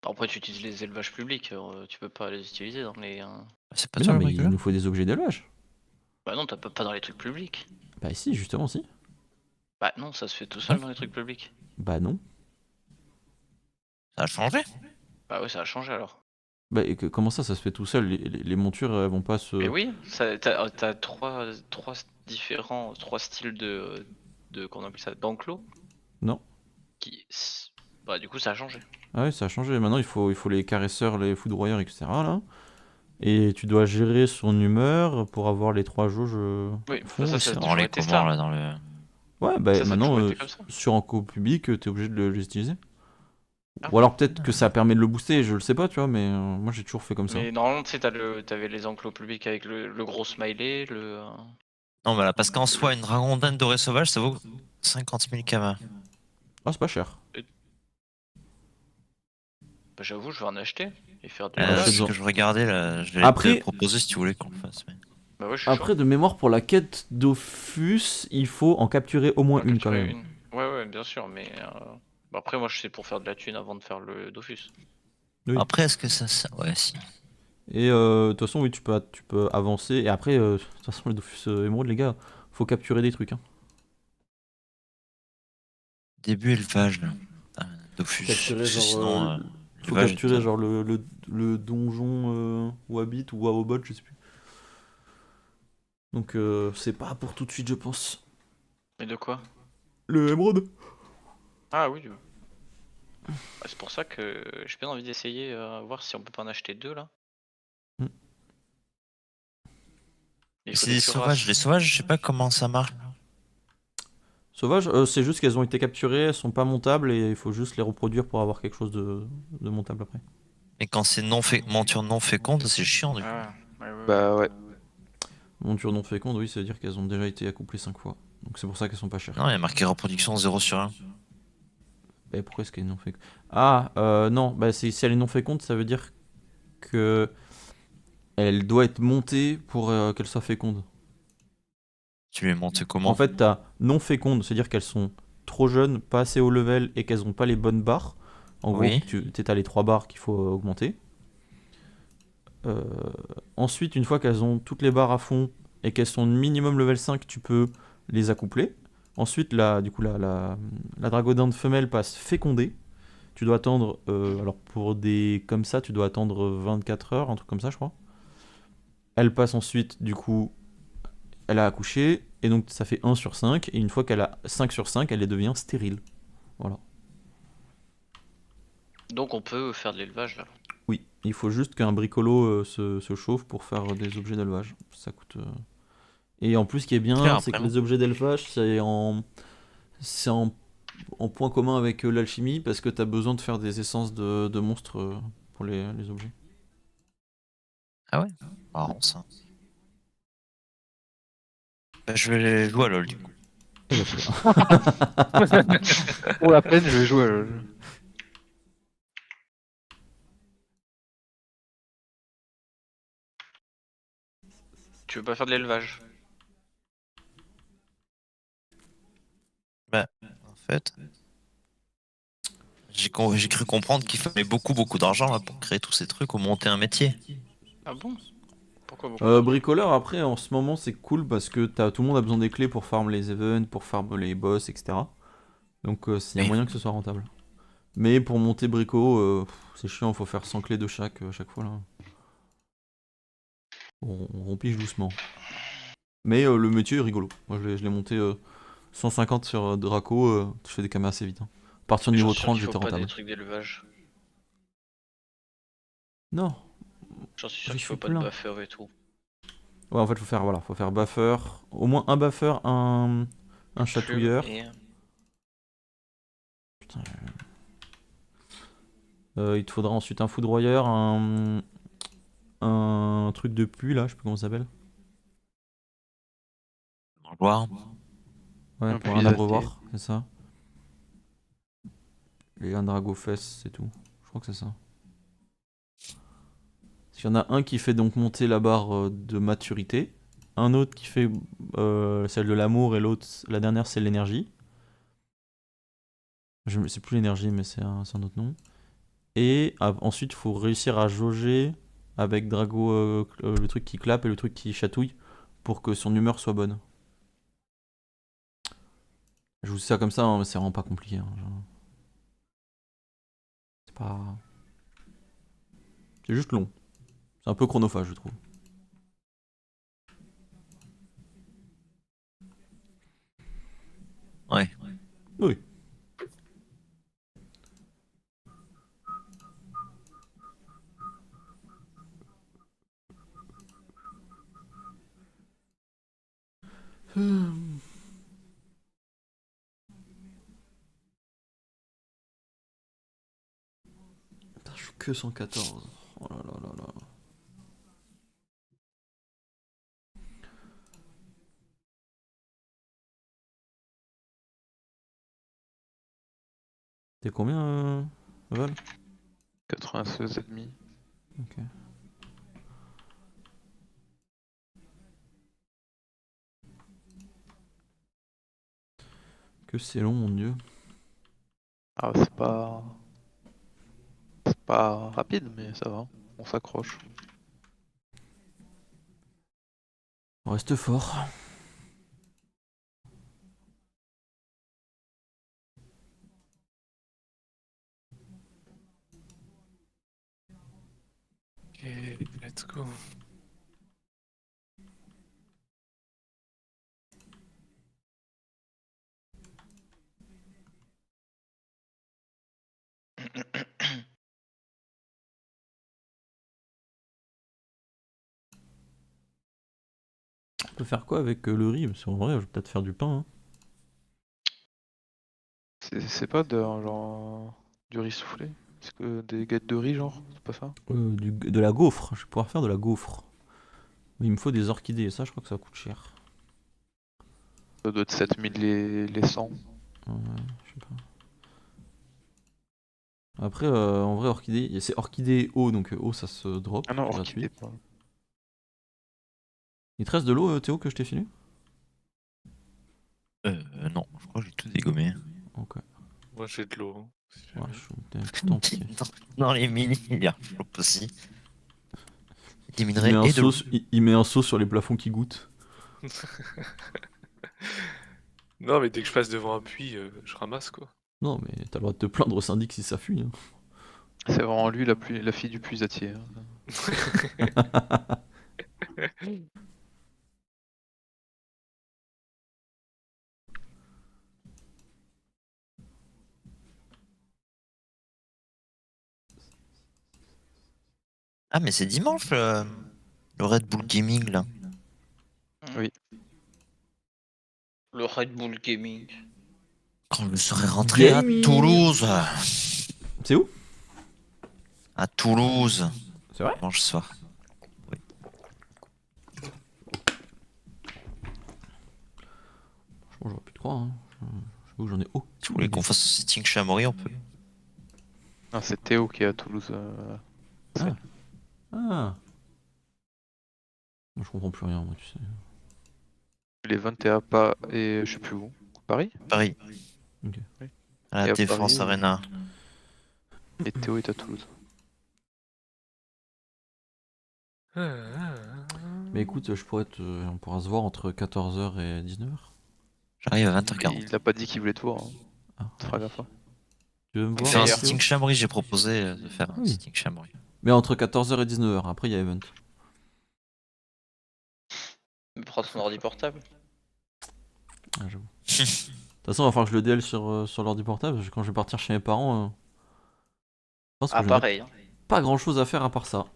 S6: Après, tu utilises les élevages publics, tu peux pas les utiliser dans les.
S3: C'est pas
S1: Mais
S3: toi
S1: non,
S3: le
S1: mais il
S3: bricoleur?
S1: nous faut des objets d'élevage.
S6: Bah non, t'as pas dans les trucs publics.
S1: Bah si, justement, si.
S6: Bah non, ça se fait tout seul dans les trucs publics.
S1: Bah non.
S3: Ça a changé?
S6: Bah ouais, ça a changé alors.
S1: Bah et comment ça se fait tout seul les montures, elles vont pas se...
S6: Mais oui, t'as trois différents, trois styles qu'on appelle ça, d'enclos.
S1: Non.
S6: Qui, bah du coup, ça a changé.
S1: Ah ouais, ça a changé. Maintenant, il faut les caresseurs, les foudroyeurs, etc. là. Et tu dois gérer son humeur pour avoir les 3 jauges
S6: Oui,
S1: fond
S6: ça,
S1: aussi.
S6: ça a
S3: On
S6: toujours
S3: les
S6: été
S3: comment
S6: ça.
S3: là dans le.
S1: Ouais, bah
S6: Ça a
S1: maintenant,
S6: toujours été comme ça.
S1: sur un co public, t'es obligé de les utiliser.
S6: Ah.
S1: Ou alors peut-être que ça permet de le booster, je le sais pas, tu vois, mais moi j'ai toujours fait comme ça.
S6: Mais normalement, tu sais, t'avais les enclos publics avec le gros smiley,
S3: Non, mais là, parce qu'en soi, une Dragondan dorée sauvage, ça vaut 50 000 kamas.
S1: Ah, c'est pas cher.
S6: Bah, j'avoue, je vais en acheter et faire des
S1: Ouais,
S3: C'est
S1: c'est
S3: ce
S1: bon.
S3: que je regardais là. Je vais
S1: Après-
S3: te proposer si tu voulais qu'on le fasse. Mais...
S6: Bah ouais, je suis
S1: Après, de mémoire, pour la quête Dofus, il faut en capturer au moins
S6: chaud.
S1: une quand même.
S6: Ouais, ouais, bien sûr, mais bah, après, moi, je sais pour faire de la thune avant de faire le Dofus.
S1: Oui.
S3: Après, est-ce que ça. Ouais, si.
S1: Et de toute façon, oui, tu peux avancer. Et après, de toute façon, le Dofus émeraude, les gars, faut capturer des trucs. Hein.
S3: Début élevage là. Ah, Dofus.
S1: Capturer,
S3: Parce que
S1: genre,
S3: sinon,
S1: Faut
S3: élevage,
S1: capturer
S3: putain.
S1: genre le donjon Wabbit ou Wawobot, je sais plus. Donc c'est pas pour tout de suite, je pense.
S6: Mais de quoi?
S1: Le émeraude.
S6: Ah oui. Bah, c'est pour ça que j'ai bien envie d'essayer, voir si on peut pas en acheter 2 là.
S1: Hmm.
S6: Il faut
S3: C'est
S6: des
S3: des sauvages. Les
S6: cuirasses.
S3: sauvages, je sais pas comment ça marche.
S1: Sauvage, c'est juste qu'elles ont été capturées, elles sont pas montables et il faut juste les reproduire pour avoir quelque chose de montable après.
S3: Et quand c'est monture non féconde, c'est chiant du coup.
S6: Ah, ouais, ouais,
S2: Bah ouais.
S1: Monture non féconde, oui, ça veut dire qu'elles ont déjà été accouplées 5 fois. Donc c'est pour ça qu'elles sont pas chères.
S3: Non, il y a marqué reproduction 0/1.
S1: Et pourquoi est-ce qu'elle est non féconde? Ah, non, bah si elle est non féconde, ça veut dire que elle doit être montée pour qu'elle soit féconde.
S3: Tu les montes
S1: En
S3: comment?
S1: fait, t'as non féconde, c'est-à-dire qu'elles sont trop jeunes, pas assez haut level et qu'elles ont pas les bonnes barres. En gros,
S3: Oui.
S1: t'as les 3 barres qu'il faut augmenter. Euh, Ensuite, une fois qu'elles ont toutes les barres à fond et qu'elles sont minimum level 5, tu peux les accoupler. Ensuite, la dragodinde femelle passe fécondée. Tu dois attendre, alors pour des comme ça, tu dois attendre 24 heures, un truc comme ça, je crois. Elle passe ensuite, du coup, elle a accouché, et donc ça fait 1/5, et une fois qu'elle a 5/5, elle devient stérile. Voilà.
S6: Donc on peut faire de l'élevage là.
S1: Oui, il faut juste qu'un bricolo se chauffe pour faire des objets d'élevage. Ça coûte. Et en plus, ce qui est
S3: Claire
S1: bien, c'est
S3: après,
S1: que
S3: non?
S1: les objets d'élevage, c'est en point commun avec l'alchimie, parce que tu as besoin de faire des essences de monstres pour les objets.
S3: Ah ouais? Marrant ça. Bah, je vais jouer à LoL du coup.
S1: Et bah, très bien.
S2: Pour la peine, je vais jouer à LoL.
S6: Tu veux pas faire de l'élevage?
S3: Bah, en fait, j'ai cru comprendre qu'il fallait beaucoup d'argent là pour créer tous ces trucs ou monter un métier.
S6: Ah bon? Pourquoi beaucoup d'argent?
S1: Bricoleur, après, en ce moment, c'est cool parce que tout le monde a besoin des clés pour farm les events, pour farm les boss, etc. Donc, il y a
S3: Oui.
S1: moyen que ce soit rentable. Mais pour monter brico, c'est chiant, faut faire 100 clés de chaque fois là. On pige doucement. Mais le métier est rigolo. Moi, je l'ai monté 150 sur Draco, je fais des camas assez vite, hein. À partir du
S6: Mais j'en
S1: niveau
S6: suis sûr
S1: 30,
S6: qu'il faut
S1: j'étais
S6: pas des
S1: rentable.
S6: trucs d'élevage.
S1: Non,
S6: J'en suis sûr
S1: j'y
S6: qu'il faut
S1: suis
S6: pas de
S1: plein.
S6: buffer et tout.
S1: Ouais, en fait, faut faire buffer, au moins un buffer, un
S6: Plume
S1: chatouilleur.
S6: et...
S1: Putain, il te faudra ensuite un foudroyeur, un truc de pluie là, je sais plus comment ça s'appelle.
S3: Gloire.
S1: Ouais,
S2: Un
S1: pour un
S2: puisacier.
S1: abreuvoir, c'est ça. Et un drago fesse, c'est tout. Je crois que c'est ça. Il y en a un qui fait donc monter la barre de maturité, un autre qui fait celle de l'amour et l'autre, la dernière, c'est l'énergie. Je sais plus l'énergie, mais c'est un autre nom. Et ensuite, il faut réussir à jauger avec Drago le truc qui clappe et le truc qui chatouille pour que son humeur soit bonne. Je vous dis ça comme ça, hein, mais c'est vraiment pas compliqué, hein, c'est pas. C'est juste long. C'est un peu chronophage, je trouve.
S3: Ouais.
S1: Oui. Putain, je suis que 114. Oh là là là là. T'es combien, Val?
S2: 96,5.
S1: Ok. Que c'est long, mon dieu.
S2: Ah, c'est pas. C'est pas rapide, mais ça va. On s'accroche.
S1: On reste fort.
S7: Ok, let's go.
S1: peut faire quoi avec le riz? Parce qu'en vrai, je vais peut-être faire du pain. Hein.
S2: C'est pas genre du riz soufflé? C'est que des galettes de riz, genre? C'est pas ça?
S1: De la gaufre. Je vais pouvoir faire de la gaufre. Mais il me faut des orchidées. Et ça, je crois que ça coûte cher.
S2: Ça doit être 7000 les 100.
S1: Ouais, je sais pas. Après, en vrai, orchidée, c'est orchidée eau, donc eau ça se drop.
S2: Ah non,
S1: gratuit.
S2: orchidée pas.
S1: Il te reste de l'eau, Théo, que je t'ai filé?
S3: Non, je crois que j'ai tout dégommé.
S1: Ok.
S7: Moi j'ai de l'eau. Hein, si
S1: Ouais,
S7: jamais.
S1: je suis un petit entier.
S3: Dans les mini, il y a flop aussi. Des
S1: Il
S3: minerais
S1: met, un
S3: et de l'eau.
S1: seau, il met un seau sur les plafonds qui goûtent.
S7: Non, mais dès que je passe devant un puits, je ramasse quoi.
S1: Non, mais t'as le droit de te plaindre au syndic si ça fuit. Hein.
S2: C'est vraiment lui la fille du puisatier. Hein.
S3: Ah, mais c'est dimanche le Red Bull Gaming là.
S6: Le Red Bull Gaming.
S3: Quand je serai rentré à
S1: Gaming.
S3: Toulouse.
S1: C'est où?
S3: À Toulouse.
S1: C'est vrai?
S3: Dimanche soir.
S1: Franchement, j'aurais pu te croire. Hein. J'avoue que j'en ai aucun.
S3: Si vous voulez qu'on fasse un sitting chez Amaury, on peut.
S2: Ah, c'est Théo qui est à Toulouse.
S1: Ah. Moi, je comprends plus rien, moi, tu sais.
S2: Les 21 pas et je sais plus où. Paris?
S3: Paris.
S1: Ok.
S3: À
S2: Et
S3: la
S2: à
S3: Défense
S2: Paris,
S3: Arena.
S2: Et Théo est à Toulouse.
S1: Mais écoute, on pourra se voir entre 14h et 19h.
S3: J'arrive à
S2: Mais
S3: 20h40.
S2: il a pas dit qu'il voulait te voir. Hein.
S1: Ah.
S2: Tu feras gaffe. Hein.
S1: Tu veux me
S3: On
S1: voir
S3: fait un
S1: Théo
S3: sitting chez Amaury, j'ai proposé de faire un
S1: Oui.
S3: sitting chez Amaury.
S1: Mais entre 14h et 19h, après il y a event.
S6: Mais prends ton ordi portable.
S1: Ah, j'avoue. De toute façon, il va falloir que je le DL sur l'ordi portable, parce que quand je vais partir chez mes parents, je pense que
S6: Ah,
S1: je n'aurai
S6: pareil. Hein.
S1: pas grand chose à faire à part ça.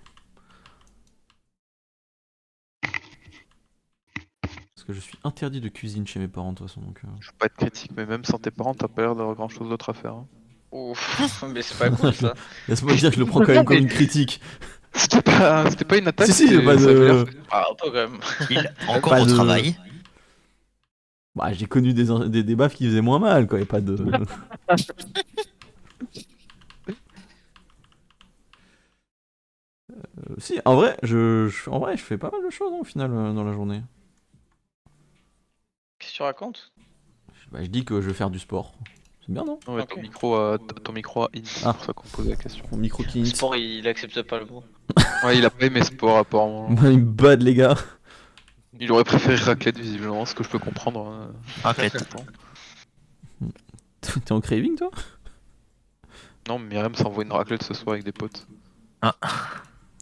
S1: Parce que je suis interdit de cuisine chez mes parents de toute façon. Donc,
S2: Je veux pas être critique, mais même sans tes parents, t'as pas l'air d'avoir grand chose d'autre à faire. Hein.
S6: Ouf, mais c'est pas cool ça.
S1: Laisse-moi dire que je le prends quand même comme une critique.
S2: C'était pas une attaque.
S1: Si, si,
S2: c'était-
S1: pas
S2: ça veut
S1: de.
S2: dire-
S6: Ah, un peu quand même.
S3: Il encore
S1: Pas
S3: au
S1: de-
S3: travail.
S1: Bah, j'ai connu des baffes qui faisaient moins mal, quoi, et pas de. Si, en vrai, en vrai, je fais pas mal de choses hein, au final dans la journée.
S6: Qu'est-ce que tu racontes?
S1: Bah, je dis que je vais faire du sport. C'est bien, non?
S2: Ouais,
S6: Ok.
S2: ton micro a in, c'est
S1: Ah.
S2: pour ça qu'on pose la question.
S1: Mon micro qui hint.
S6: Sport, il accepte pas le mot.
S2: Ouais, il a pas aimé sport apparemment.
S1: Bah, il me bad, les gars.
S2: Il aurait préféré raclette visiblement, ce que je peux comprendre. Hein.
S3: Raclette.
S1: T'es en craving, toi?
S2: Non, mais Myriam s'envoie une raclette ce soir avec des potes.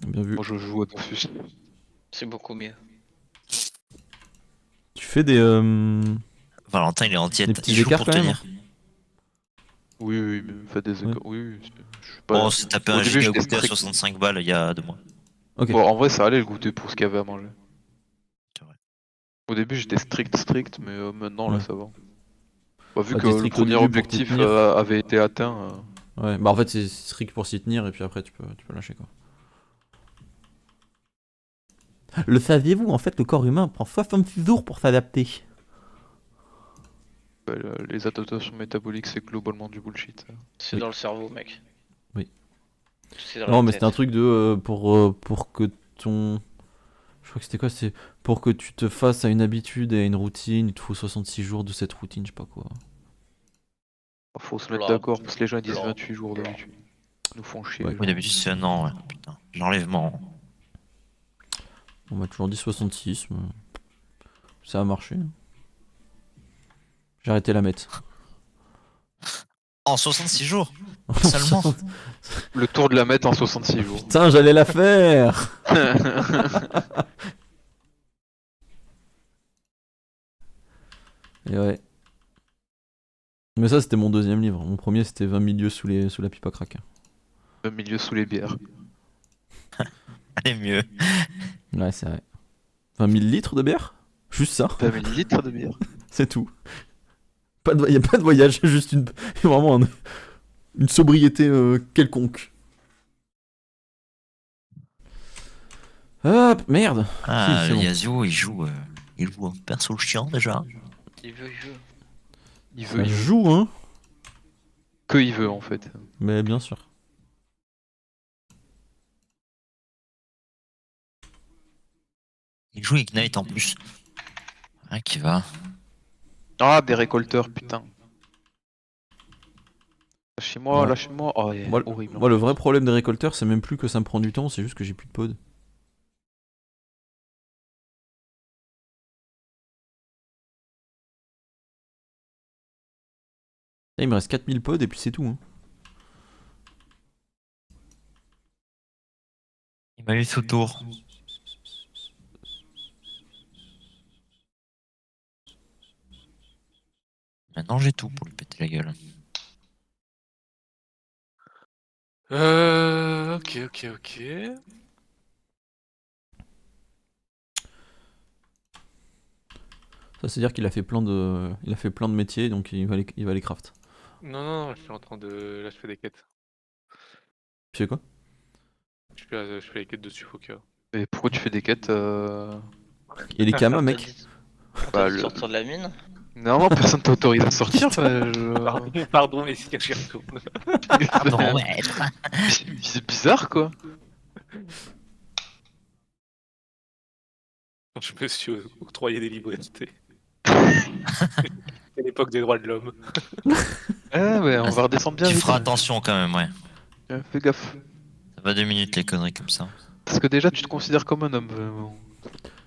S1: Bien vu.
S2: Moi je joue à Dofus.
S6: C'est beaucoup mieux.
S1: Tu fais des.
S3: Valentin, il est en diète.
S1: Des petits
S3: Il joue
S1: écarts,
S3: pour
S1: quand même.
S3: tenir.
S2: Oui, oui, mais faites des
S1: Ouais.
S2: écarts. Oui, oui, je suis pas.
S3: Bon, on s'est tapé
S2: Au
S3: un
S2: début,
S3: giga
S2: j'étais
S3: goûter à
S2: strict.
S3: 65 balles il y a 2 mois.
S1: Ok.
S2: Bon, en vrai, ça allait le goûter pour ce qu'il y avait à manger.
S3: C'est vrai.
S2: Au début, j'étais strict, mais maintenant, là,
S1: Ouais.
S2: ça va. Bah, vu
S1: Bah,
S2: que
S1: t'es
S2: le
S1: strict au
S2: premier
S1: début pour
S2: objectif
S1: t'y tenir.
S2: avait été atteint,
S1: Ouais, bah en fait, c'est strict pour s'y tenir, et puis après, tu peux lâcher, quoi. Le saviez-vous, en fait, le corps humain prend 66 jours pour s'adapter.
S2: bah, les adaptations métaboliques, c'est globalement du bullshit.
S6: C'est
S1: Oui.
S6: dans le cerveau, mec.
S1: Oui.
S6: C'est dans
S1: Non,
S6: la
S1: mais
S6: tête.
S1: c'était un truc de. Pour que ton. Je crois que c'était quoi? C'est pour que tu te fasses à une habitude et à une routine, il te faut 66 jours de cette routine, je sais pas quoi.
S2: Faut se mettre
S6: Blanc.
S2: d'accord, parce que les gens ils disent
S6: Blanc.
S2: 28 jours d'habitude. Ils nous font chier.
S1: Ouais.
S2: les
S3: Oui,
S2: gens.
S3: d'habitude, c'est un an, ouais. Putain. L'enlèvement.
S1: On m'a toujours dit 66, mais. Ça a marché. J'ai arrêté la mettre.
S3: En 66 jours seulement.
S2: Le tour de la mettre en 66 jours.
S1: Putain, j'allais la faire! Et ouais. Mais ça, c'était mon deuxième livre. Mon premier, c'était 20 milieux sous la pipe à crack.
S2: Le milieu sous les bières.
S3: Allez, mieux.
S1: Ouais, c'est vrai. 20 000 litres de bière? Juste ça,
S2: T'as mis le litre de bière.
S1: c'est tout. Y a pas de voyage, juste vraiment une sobriété quelconque. Hop, merde.
S3: Ah,
S1: Si, c'est bon.
S3: Yasuo, il joue un perso chiant déjà.
S6: Il veut.
S2: Il
S1: Ça
S2: veut, il veut.
S1: joue, hein.
S2: Que il veut en fait.
S1: Mais bien sûr.
S3: Il joue Ignite en plus. Ah, qui va.
S2: Ah, des récolteurs, putain. Lâchez-moi,
S1: Ouais.
S2: lâchez-moi. Oh, yeah,
S1: Moi,
S2: horrible.
S1: moi, le vrai problème des récolteurs, c'est même plus que ça me prend du temps, c'est juste que j'ai plus de pod. Là, il me reste 4000 pods et puis c'est tout. Hein.
S3: Il m'a laissé autour. Maintenant j'ai tout pour lui péter la gueule.
S7: Ok.
S1: Ça, c'est dire qu'il a fait plein de métiers, donc il va les craft.
S7: Non, je suis en train de. Là, je fais des quêtes.
S1: Tu sais quoi?
S7: Je fais les quêtes de Suffoca.
S2: Et pourquoi tu fais des quêtes
S1: Et les kamas,
S6: On t'a
S1: mec?
S6: dit-
S2: Bah,
S6: On t'a dit de
S2: le-
S6: sortir de la mine.
S2: Non, personne t'autorise à sortir.
S7: Pardon, mais c'est j'y retourne.
S3: Pardon, maître.
S2: C'est bizarre quoi.
S7: Je me suis octroyé des libertés. C'est l'époque des droits de l'homme.
S2: Ah ouais, on va redescendre bien
S3: Tu
S2: vite.
S3: feras attention quand même, ouais.
S2: Fais gaffe.
S3: Ça va 2 minutes les conneries comme ça.
S2: Parce que déjà, tu te considères comme un homme. Vraiment.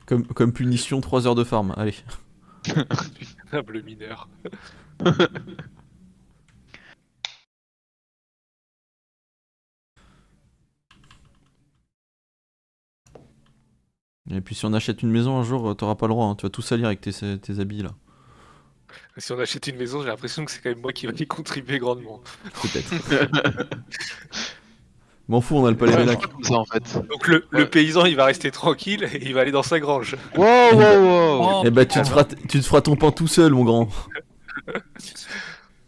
S1: Comme punition, 3 heures de farm, allez.
S7: Humble mineur.
S1: Et puis si on achète une maison un jour, t'auras pas le droit, hein. Tu vas tout salir avec tes habits là.
S7: Si on achète une maison, j'ai l'impression que c'est quand même moi qui vais y contribuer grandement.
S1: Peut-être. M'en fous, on a le palais
S2: Ouais,
S1: Bellac.
S2: c'est comme ça en fait.
S7: Donc le paysan, il va rester tranquille et il va aller dans sa grange.
S2: Wow.
S1: Eh bah tu te feras ton pain tout seul, mon grand.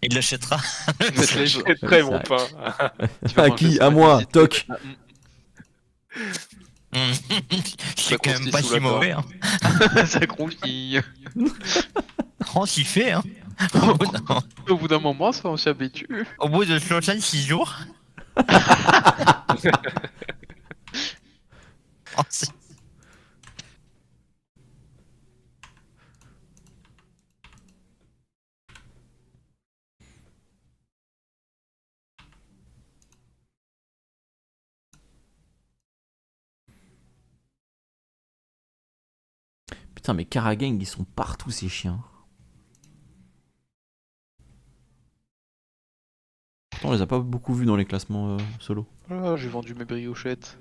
S3: Il l'achètera.
S7: J'achèterai mon pain.
S1: À qui? À moi, toc.
S3: C'est quand même
S2: croustille
S3: pas
S2: sous
S3: si
S2: la
S3: mauvais. Hein.
S2: Ça croustille.
S3: On s'y fait. Hein.
S2: Au bout d'un moment, ça on s'y habitue.
S3: Au bout de 66 jours. Oh,
S1: Putain, mais Karagang, ils sont partout ces chiens. Pourtant, on les a pas beaucoup vus dans les classements solo.
S2: Ah, j'ai vendu mes briochettes.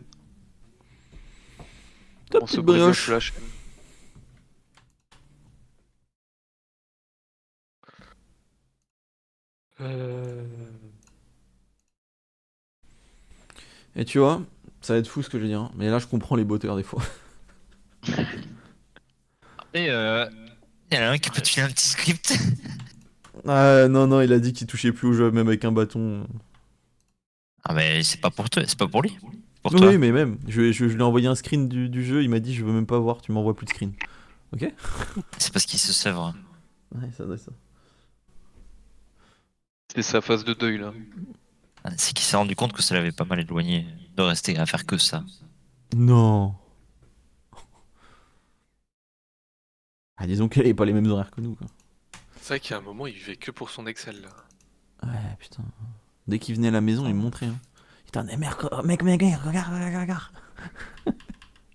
S1: Ta
S2: On se
S1: petite
S2: brise la
S1: brioche.
S2: flash.
S1: Et tu vois, ça va être fou ce que je vais dire, hein, mais là je comprends les botteurs des fois.
S3: Et il y en a un qui peut te filer un petit script.
S1: Ah non, il a dit qu'il touchait plus au jeu, même avec un bâton.
S3: Ah mais c'est pas pour toi, c'est pas pour lui. Pour
S1: Oui,
S3: toi.
S1: mais même, je lui ai envoyé un screen du jeu, il m'a dit je veux même pas voir, tu m'envoies plus de screen. Ok?
S3: C'est parce qu'il se sèvre.
S1: Ouais, ça doit être ça.
S2: C'est sa phase de deuil là.
S3: C'est qu'il s'est rendu compte que ça l'avait pas mal éloigné de rester à faire que ça.
S1: Non. Ah, disons qu'elle avait pas les mêmes horaires que nous, quoi.
S7: C'est vrai qu'il y a un moment, il vivait que pour son Excel là.
S1: Ouais, putain. Dès qu'il venait à la maison, il me montrait. Hein. Putain, mais mec, regarde.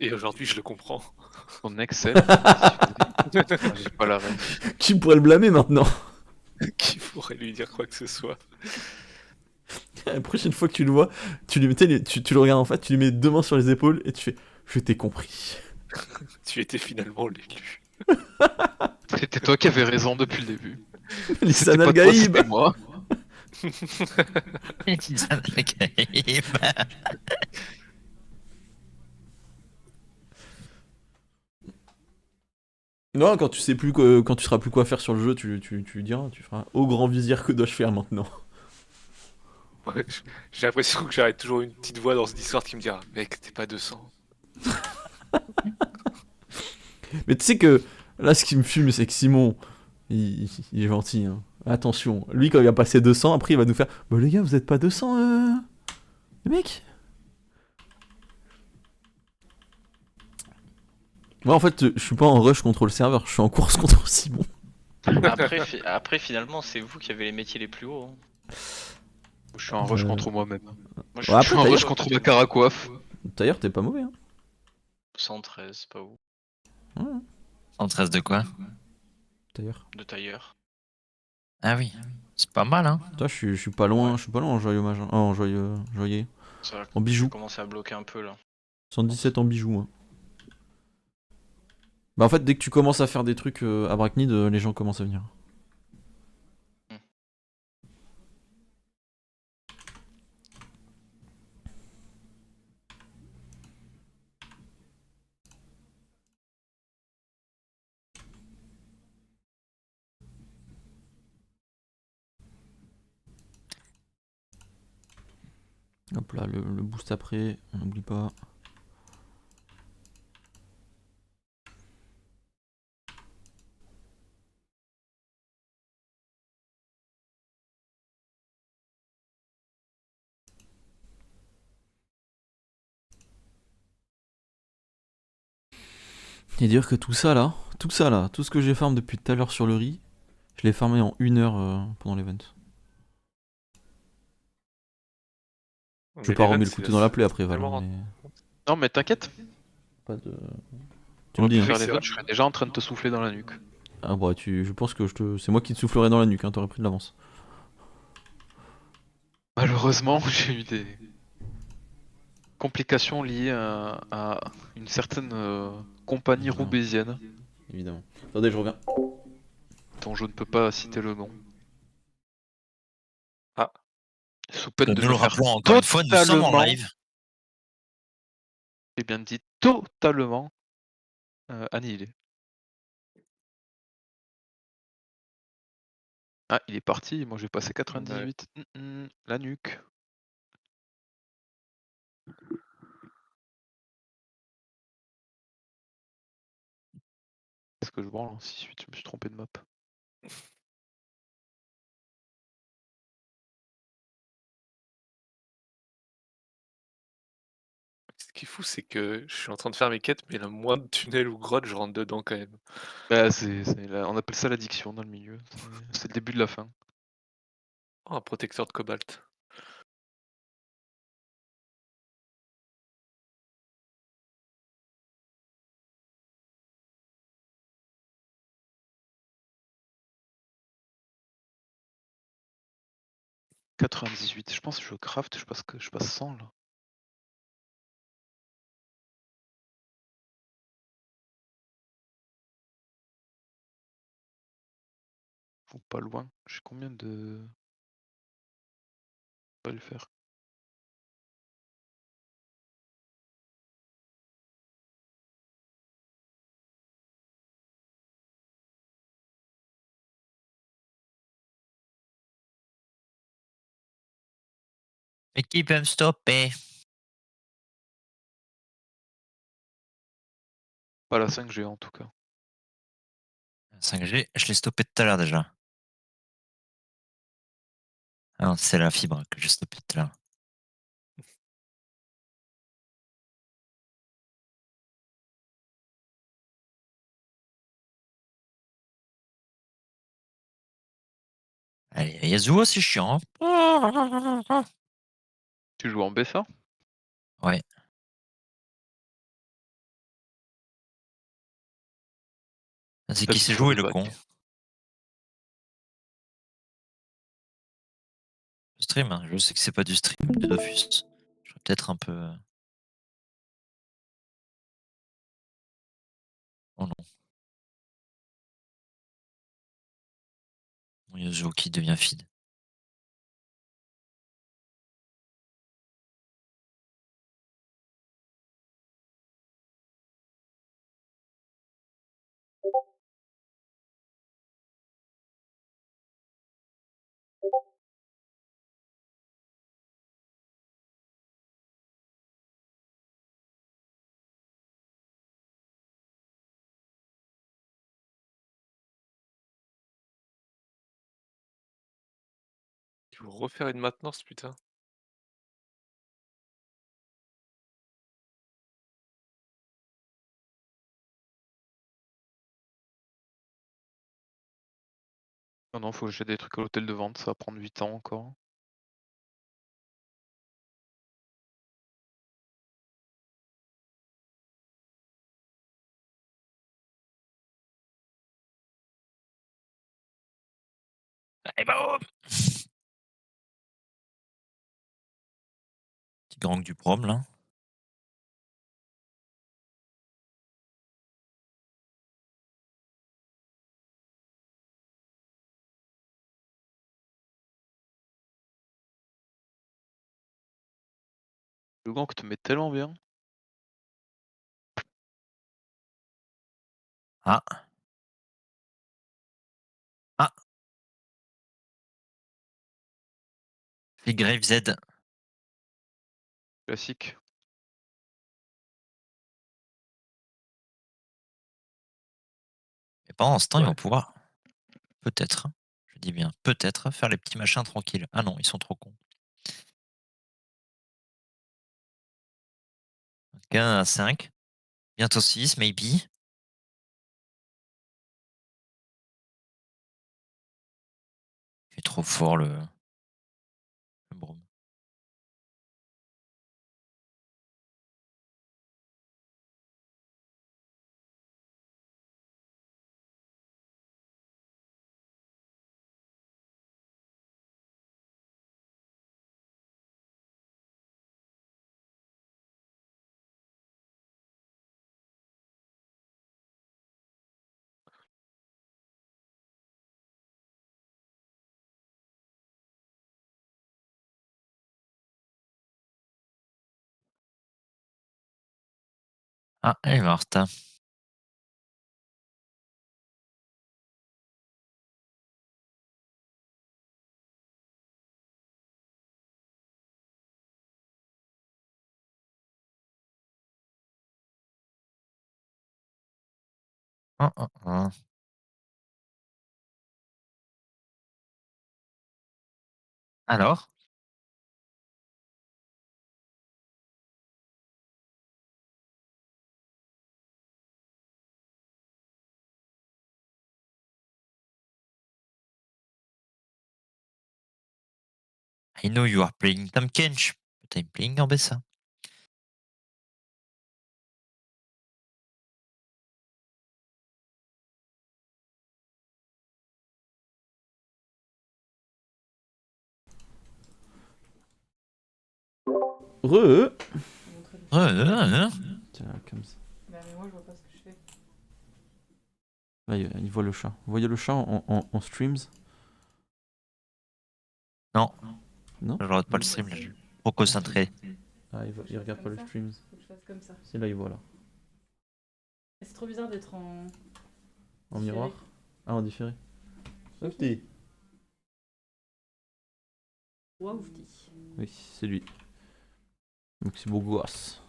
S7: Et aujourd'hui, je le comprends.
S2: Son Excel. J'ai pas la ref.
S1: Qui pourrait le blâmer maintenant?
S7: Qui pourrait lui dire quoi que ce soit?
S1: La prochaine fois que tu le vois, tu le regardes en face, tu lui mets 2 mains sur les épaules et tu fais je t'ai compris.
S7: Tu étais finalement l'élu.
S2: C'était toi qui avais raison depuis le début.
S1: Lissan
S2: C'était pas toi,
S1: Al-Gaïb.
S2: c'était moi.
S1: Non, quand tu sais plus quand tu sauras plus quoi faire sur le jeu, tu diras, tu feras au grand vizir que dois-je faire maintenant.
S7: Ouais, j'ai l'impression que j'arrête toujours une petite voix dans ce Discord qui me dira mec, t'es pas 200.
S1: Mais tu sais que là, ce qui me fume, c'est que Simon, il est gentil. Hein. Attention, lui, quand il va passer 200, après, il va nous faire bah les gars, vous êtes pas 200, les mecs. Moi, en fait, je suis pas en rush contre le serveur, je suis en course contre Simon.
S6: Après, finalement, c'est vous qui avez les métiers les plus hauts. Hein.
S2: Je suis en rush
S1: Euh,
S2: contre moi-même.
S6: Moi,
S1: Ouais,
S6: je
S2: Je
S1: après,
S2: suis en
S1: d'ailleurs-
S2: rush contre ma caracoiffe.
S1: D'ailleurs, t'es pas mauvais. Hein.
S6: 113, pas où.
S1: Ouais,
S3: 113 de quoi?
S1: d'ailleurs.
S6: De tailleur.
S3: Ah oui, c'est pas mal, hein.
S1: Toi, je suis pas loin,
S6: Ouais.
S1: je suis pas loin en joyeux mage. En joyeux.
S6: C'est vrai que
S1: En bijoux.
S6: j'ai commencé à bloquer un peu là.
S1: 117 en bijoux, moi. Bah, en fait, dès que tu commences à faire des trucs à Bracknid, les gens commencent à venir. Hop là, le boost après, on n'oublie pas. Et dire que tout ça là, tout ce que j'ai farm depuis tout à l'heure sur le riz, je l'ai farmé en 1 heure pendant l'event. Je vais pas remettre le couteau dans la plaie après, Valent, mais...
S2: Non, mais t'inquiète,
S1: Pas de... Tu
S2: on
S1: me
S2: aurait
S1: dis,
S2: pu
S1: hein.
S2: faire
S7: c'est
S2: les
S7: vrai.
S2: autres, je serais déjà en train de te souffler dans la nuque.
S1: Ah bah, je pense que c'est moi qui te soufflerai dans la nuque, hein, t'aurais pris de l'avance.
S2: Malheureusement, j'ai eu des complications liées à une certaine compagnie
S1: Évidemment.
S2: roubaisienne,
S1: Évidemment. Attendez, je reviens.
S2: dont je ne peux pas citer le nom.
S7: Ah.
S2: Sous peine de
S3: Nous
S2: me
S3: le
S2: faire
S3: rappelons encore une fois, nous sommes en
S2: totalement,
S3: live.
S2: j'ai bien dit totalement, annihilé. Ah, il est parti, moi j'ai passé 98. La nuque. Qu'est-ce que je branle en 6-8, je me suis trompé de map.
S7: Ce qui est fou, c'est que je suis en train de faire mes quêtes, mais le moins de tunnels ou grottes, je rentre dedans quand même.
S2: Bah, on appelle ça l'addiction dans le milieu. C'est le début de la fin.
S7: Oh, un protecteur de cobalt.
S2: « 98, je pense que je craft, je passe 100 là. Ou pas loin. J'ai combien de... Pas le faire.
S3: Et qui peut me stopper?
S2: Pas la 5G en tout cas.
S3: 5G, je l'ai stoppé tout à l'heure déjà. Ah non, c'est la fibre que j'ai stoppé tout à l'heure. Allez, Yasuo, c'est chiant. Hein.
S2: Tu joues en BFA?
S3: Ouais. C'est
S2: Pas
S3: qui
S2: du
S3: s'est
S2: faire
S3: joué
S2: le
S3: le con?
S2: bac.
S3: Stream, hein. Je sais que c'est pas du stream de Dofus. Je vais peut-être un peu. Oh non. Mon Yasuo qui devient feed.
S7: Je vais refaire une maintenance, putain.
S2: Non, faut que j'ai des trucs à l'hôtel de vente, ça va prendre 8 ans encore.
S3: Et boum. Petit gang du prom là.
S2: Le gang te met tellement bien.
S3: Ah. Ah. Fait Grave Z.
S2: Classique.
S3: Et pendant ce temps, ils
S2: Ouais.
S3: vont pouvoir, peut-être, je dis bien peut-être, faire les petits machins tranquilles. Ah non, ils sont trop cons. 15 à 5. Bientôt 6, maybe. Il est trop fort le Brome. Ah, elle est morte. Ah, ah, ah. Alors? I know you are playing Tam Kench, but I'm playing Orbessa.
S1: Re.
S3: Euh.
S1: Tiens, comme ça.
S8: Bah, mais moi, je vois pas ce que je fais.
S1: Là, il voit le chat. Vous voyez le chat en streams?
S3: Non,
S1: Non?
S3: je regarde pas le stream là, je suis trop concentré.
S1: Ah, il regarde pas
S8: Comme
S1: le
S8: ça
S1: streams.
S8: Faut que je fasse comme ça.
S1: Si, là, il voit là.
S8: Et c'est trop bizarre d'être en.
S1: En
S8: différé.
S1: miroir? Ah, en différé. Opti.
S8: Waouhti.
S1: Oui, c'est lui. Donc c'est beau gosse.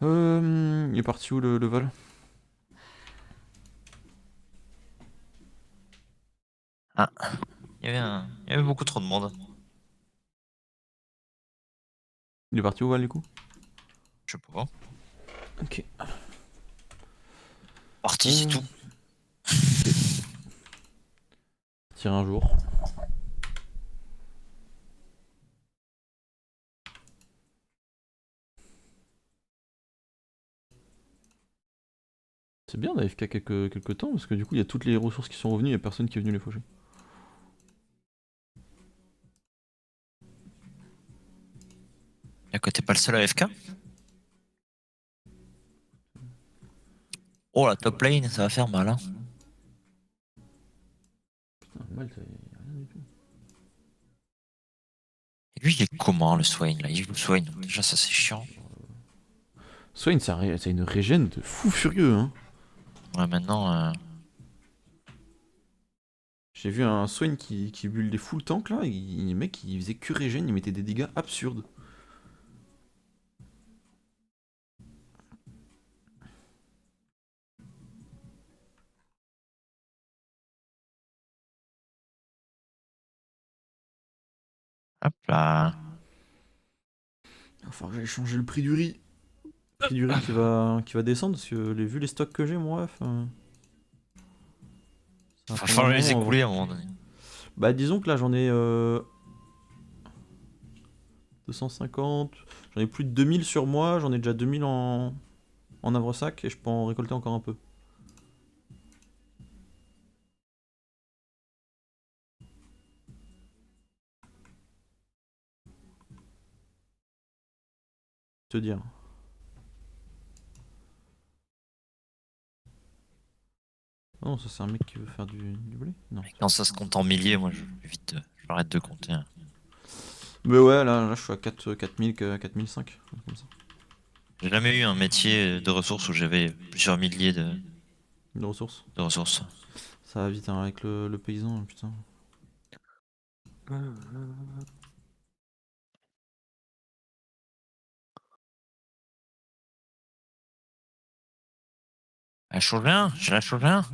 S1: Il est parti où le vol?
S3: Ah, il y avait beaucoup trop de monde.
S1: Il est parti où, Val, du coup?
S3: Je sais pas.
S1: Ok.
S3: Parti, c'est tout.
S1: Tire un jour. C'est bien d'AFK quelques temps parce que du coup il y a toutes les ressources qui sont revenues, il y a personne qui est venu les faucher.
S3: D'accord, t'es pas le seul à FK? Oh la top lane, ça va faire mal hein.
S1: Putain, mal, y a rien du tout.
S3: Et lui il est comment le Swain là? Il joue Swain, donc déjà ça c'est chiant.
S1: Swain, c'est une régène de fou furieux, hein.
S3: Ouais, maintenant.
S1: J'ai vu un Swain qui buildait full tank là, et le mec il faisait que régène, il mettait des dégâts absurdes.
S3: Hop là.
S1: Il va falloir que j'aille changer le prix du riz. Le prix du riz qui va descendre parce que vu les stocks que j'ai, mon ref. Ça
S3: Va
S1: prendre
S3: falloir
S1: un
S3: les
S1: moment,
S3: écouler à un moment donné.
S1: Bah disons que là j'en ai 250, j'en ai plus de 2000 sur moi, j'en ai déjà 2000 en havresac et je peux en récolter encore un peu. Te dire. Oh non, ça c'est un mec qui veut faire du blé? Non.
S3: Quand ça se compte en milliers, moi j'arrête de compter. Hein.
S1: Mais ouais, là je suis à 4000, 4005, comme ça.
S3: J'ai jamais eu un métier de ressources où j'avais plusieurs milliers
S1: De ressources.
S3: de ressources.
S1: Ça va vite hein, avec le paysan, putain.
S3: La chose bien, j'ai la chose bien.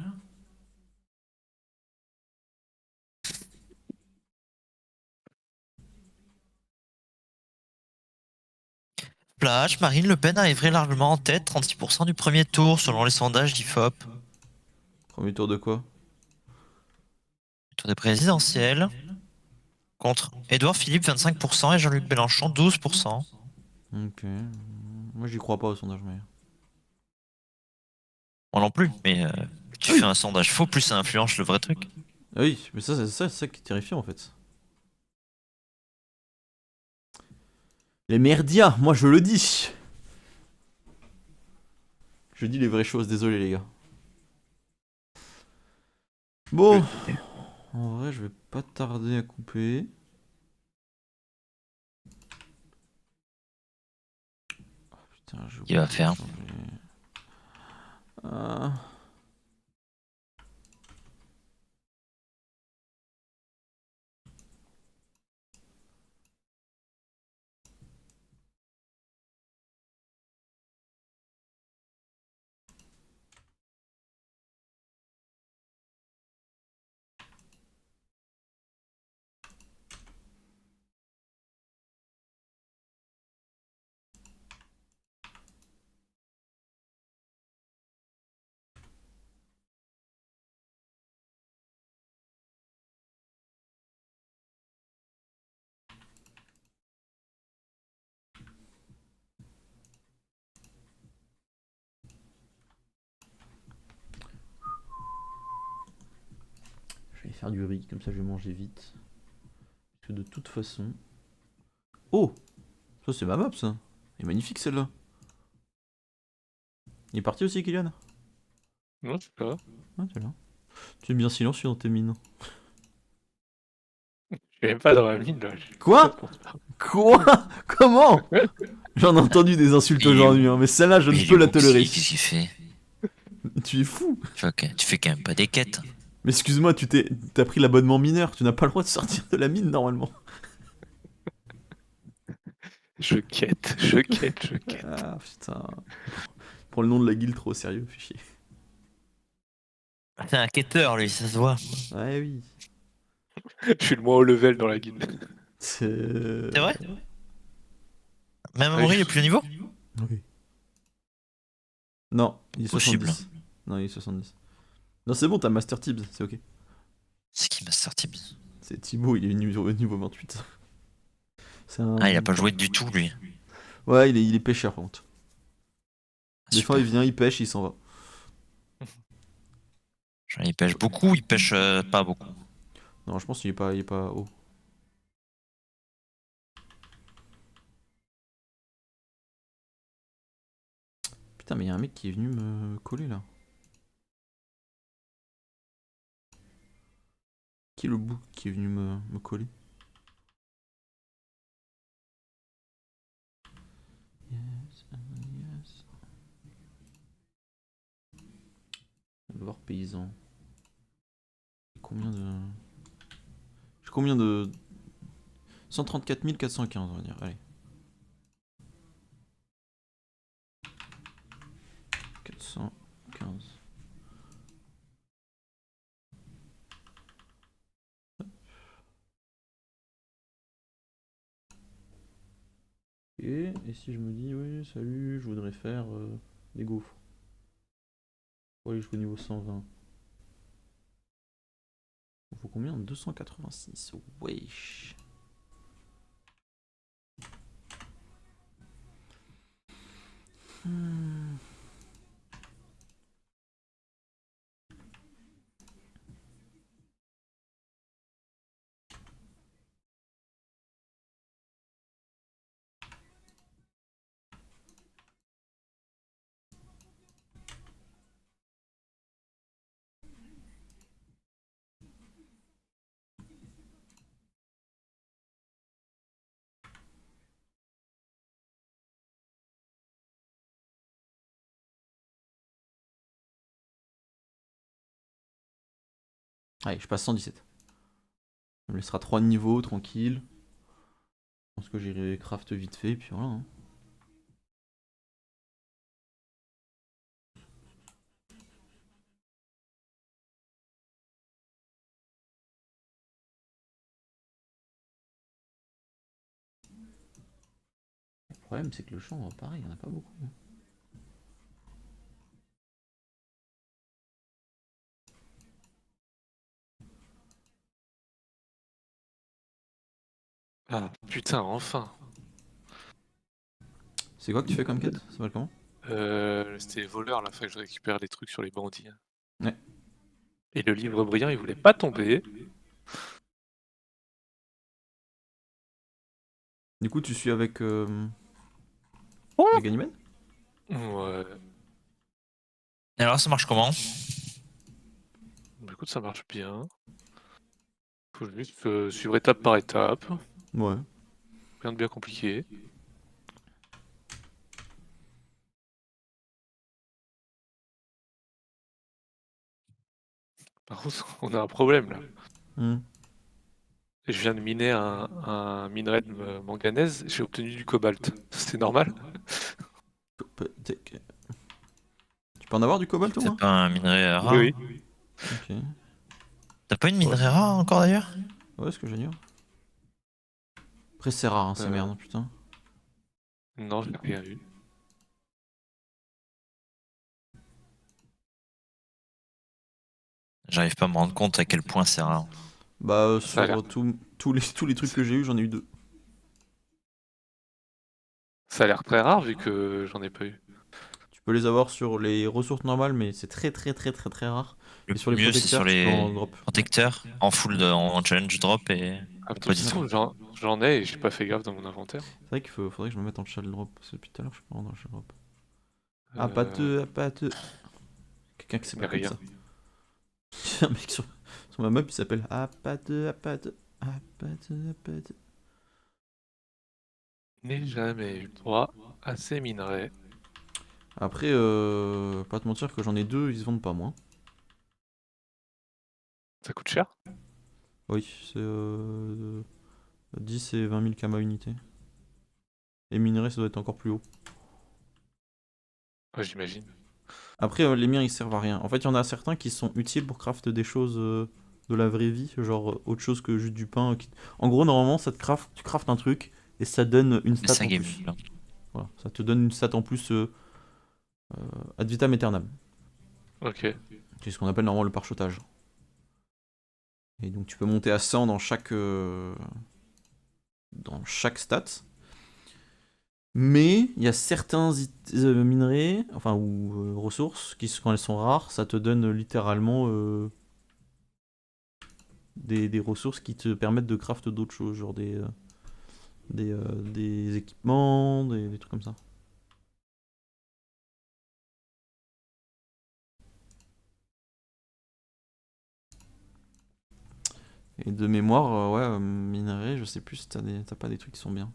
S3: Plage, Marine Le Pen arriverait largement en tête, 36% du premier tour selon les sondages d'IFOP.
S1: Premier tour de quoi?
S3: Tour des présidentielles. Contre Édouard Philippe, 25% et Jean-Luc Mélenchon, 12%.
S1: Ok. Moi j'y crois pas au sondage, mais.
S3: Moi non plus, mais plus tu fais un sondage faux, plus ça influence le vrai truc.
S1: Ah oui, mais ça, c'est ça qui est terrifiant en fait. Les merdias, moi je le dis. Je dis les vraies choses, désolé les gars. Bon, en vrai je vais pas tarder à couper. Oh, putain, j'ai
S3: Il va
S1: oublié de
S3: faire.
S1: changer. Ah. Je vais faire du riz, comme ça je vais manger vite. Parce que de toute façon. Oh! Ça c'est ma map ça! Elle est magnifique celle-là! Il est parti aussi Kylian?
S7: Non, c'est pas grave.
S1: Ah t'es là. Tu es bien silencieux dans tes mines.
S7: Je suis même pas dans la mine là.
S1: Quoi? Quoi? Comment? J'en ai entendu des insultes aujourd'hui, hein, mais celle-là je ne peux la tolérer.
S3: Qu'est-ce qu'il fait?
S1: Tu es fou!
S3: Tu fais quand même pas des quêtes.
S1: Mais excuse-moi, t'as pris l'abonnement mineur, tu n'as pas le droit de sortir de la mine normalement.
S7: Je quête, je quête, je quête.
S1: Ah putain. Prends le nom de la guilde trop au sérieux, fais chier.
S3: C'est un quêteur lui, ça se voit.
S1: Ouais, oui.
S7: Je suis le moins haut level dans la guilde.
S1: C'est.
S3: C'est vrai? Même
S7: Ouais,
S3: Amaury est plus haut niveau?
S1: Oui. Non, il est
S3: Possible.
S1: 70. Non, il est 70. Non, c'est bon, t'as Master Tibbs, c'est ok.
S3: C'est qui Master Tibbs?
S1: C'est Thibaut, il est niveau 28. C'est un...
S3: Ah, il a pas joué du tout lui.
S1: Ouais, il est pêcheur par contre. Des
S3: Super.
S1: fois, il vient, il pêche, il s'en va.
S3: Genre, il pêche beaucoup, il pêche pas beaucoup.
S1: Non, je pense qu'il est pas haut. Putain, mais il y a un mec qui est venu me coller là. Qui est le bouc qui est venu me coller? Yes, yes. On va voir paysan. Combien de. J'ai combien de. 134 415, on va dire. Allez. 415. Et si je me dis, oui, salut, je voudrais faire des gaufres. Ouais, je joue au niveau 120. Il faut combien? 286. Wesh. Hmm. Allez, je passe 117. Ça me laissera 3 niveaux, tranquille. Je pense que j'irai craft vite fait, puis voilà. Hein. Le problème, c'est que le champ, pareil, il n'y en a pas beaucoup. Hein.
S7: Ah, putain, enfin.
S1: C'est quoi que tu fais comme quête? Ça s'appelle comment?
S7: C'était les voleurs, là, fallait que je récupère les trucs sur les bandits.
S1: Ouais.
S7: Et le livre brillant, il voulait pas tomber.
S1: Du coup, tu suis avec Ganymède?
S7: Ouais.
S3: Et alors, ça marche comment?
S7: Bah, écoute, ça marche bien. Faut juste suivre étape par étape.
S1: Ouais.
S7: Rien de bien compliqué. Par contre, on a un problème là.
S1: Hmm.
S7: Je viens de miner un minerai de manganèse, j'ai obtenu du cobalt. C'est normal?
S1: Tu peux en avoir du cobalt au
S3: T'as
S1: moins?
S3: pas un minerai rare?
S7: Oui.
S1: Ok.
S3: T'as pas une minerai rare encore d'ailleurs?
S1: Ouais, ce que j'ignore. Après, c'est rare, hein, ces merdes, hein, putain.
S7: Non, je n'ai rien eu.
S3: J'arrive pas à me rendre compte à quel point c'est rare.
S1: Bah,
S7: Ça a l'air.
S1: sur tous les trucs que j'ai eu, j'en ai eu 2.
S7: Ça a l'air très rare vu que j'en ai pas eu.
S1: Tu peux les avoir sur les ressources normales, mais c'est très très très très très rare.
S3: Le
S1: Et sur les
S3: mieux, c'est sur
S1: protecteurs, tu peux en
S3: les
S1: drop.
S3: protecteurs, en full, en challenge drop et
S7: Ah,
S3: pas
S7: peut-être
S3: du
S7: ça se
S3: tout.
S7: trouve, j'en ai et j'ai pas fait gaffe dans mon inventaire.
S1: C'est vrai qu'il faudrait que je me mette en challenge drop. Parce que depuis tout à l'heure, je suis pas dans le challenge drop. Ah,
S7: Euh,
S1: pâteux. Quelqu'un qui
S7: mais
S1: s'appelle comme
S7: rien.
S1: ça. Il y a un mec sur ma map qui s'appelle Apateux.
S7: N'ai jamais eu droit à ces minerais.
S1: Après, pas te mentir que j'en ai 2, ils se vendent pas moins.
S7: Ça coûte cher?
S1: Oui, c'est 10 et 20 000 kama unité. Et minerais, ça doit être encore plus haut.
S7: Ouais, j'imagine.
S1: Après, les miens ils servent à rien. En fait, il y en a certains qui sont utiles pour craft des choses de la vraie vie, genre autre chose que juste du pain. En gros, normalement, tu craftes un truc et ça donne une
S3: Mais
S1: stat
S3: ça
S1: en
S3: game
S1: plus.
S3: là.
S1: Voilà, ça te donne une stat en plus ad vitam aeternam.
S7: Ok.
S1: C'est ce qu'on appelle normalement le parchetage. Et donc, tu peux monter à 100 dans chaque stat. Mais il y a certains minerais, enfin, ou ressources, qui, quand elles sont rares, ça te donne littéralement des ressources qui te permettent de craft d'autres choses, genre des équipements, des trucs comme ça. Et de mémoire, ouais, minerais, je sais plus si t'as pas des trucs qui sont bien.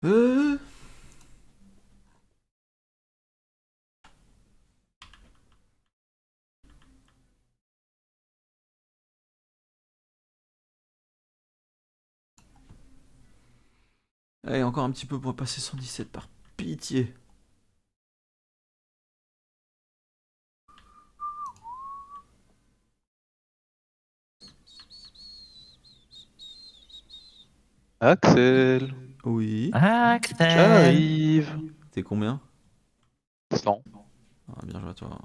S1: Euh... Allez, encore un petit peu pour passer 117 par pitié.
S4: Axel,
S1: Oui.
S3: Axel.
S4: j'arrive.
S1: T'es combien?
S4: 100.
S1: Ah, bien joué à toi.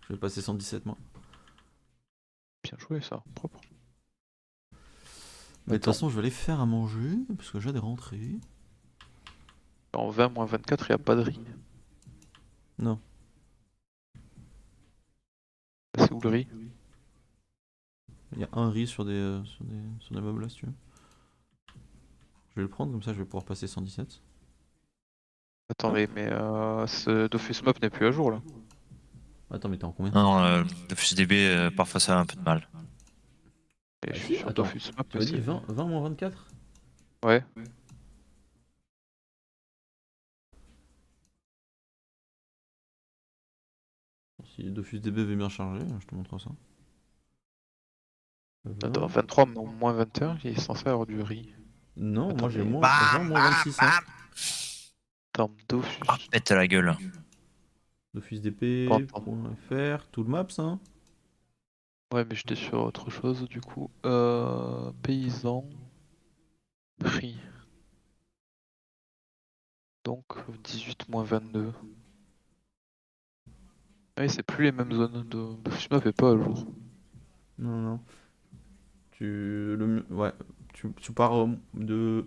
S1: Je vais passer 117 moi.
S4: Bien joué ça, propre.
S1: Mais de toute
S4: Attends.
S1: façon, je vais aller faire à manger parce que j'ai des rentrées.
S4: En 20 moins 24, il n'y a pas de riz.
S1: Non.
S4: C'est où le riz?
S1: Il y a un riz sur des meubles là si tu veux. Je vais le prendre comme ça je vais pouvoir passer 117.
S4: Attendez, mais ce Dofus Map n'est plus à jour là.
S1: Attends, mais t'es en combien?
S3: Non, le FusDB, parfois ça a un peu de mal.
S4: Et
S1: Ah,
S4: je
S1: si,
S4: suis sur
S1: attends.
S4: Dofus Map,
S1: Tu
S4: mais
S1: m'as dit
S4: c'est.
S1: 20 moins 24?
S4: Ouais.
S1: Si Dofus DB veut bien charger, je te montre ça.
S4: Attends,
S1: 20.
S4: 23 moins 21, il est censé avoir du riz.
S1: Non, moi j'ai
S4: Attendez.
S1: moins 20 moins 26. Hein.
S4: Attends, Dofus.
S3: Ah, pète la gueule.
S1: DofusDP.fr, tout le maps hein.
S4: Ouais, mais j'étais sur autre chose du coup. Paysan. Riz. Donc 18 moins 22. Ah oui, c'est plus les mêmes zones. Dofus Map est pas à jour.
S1: Non, non. Ouais, tu pars de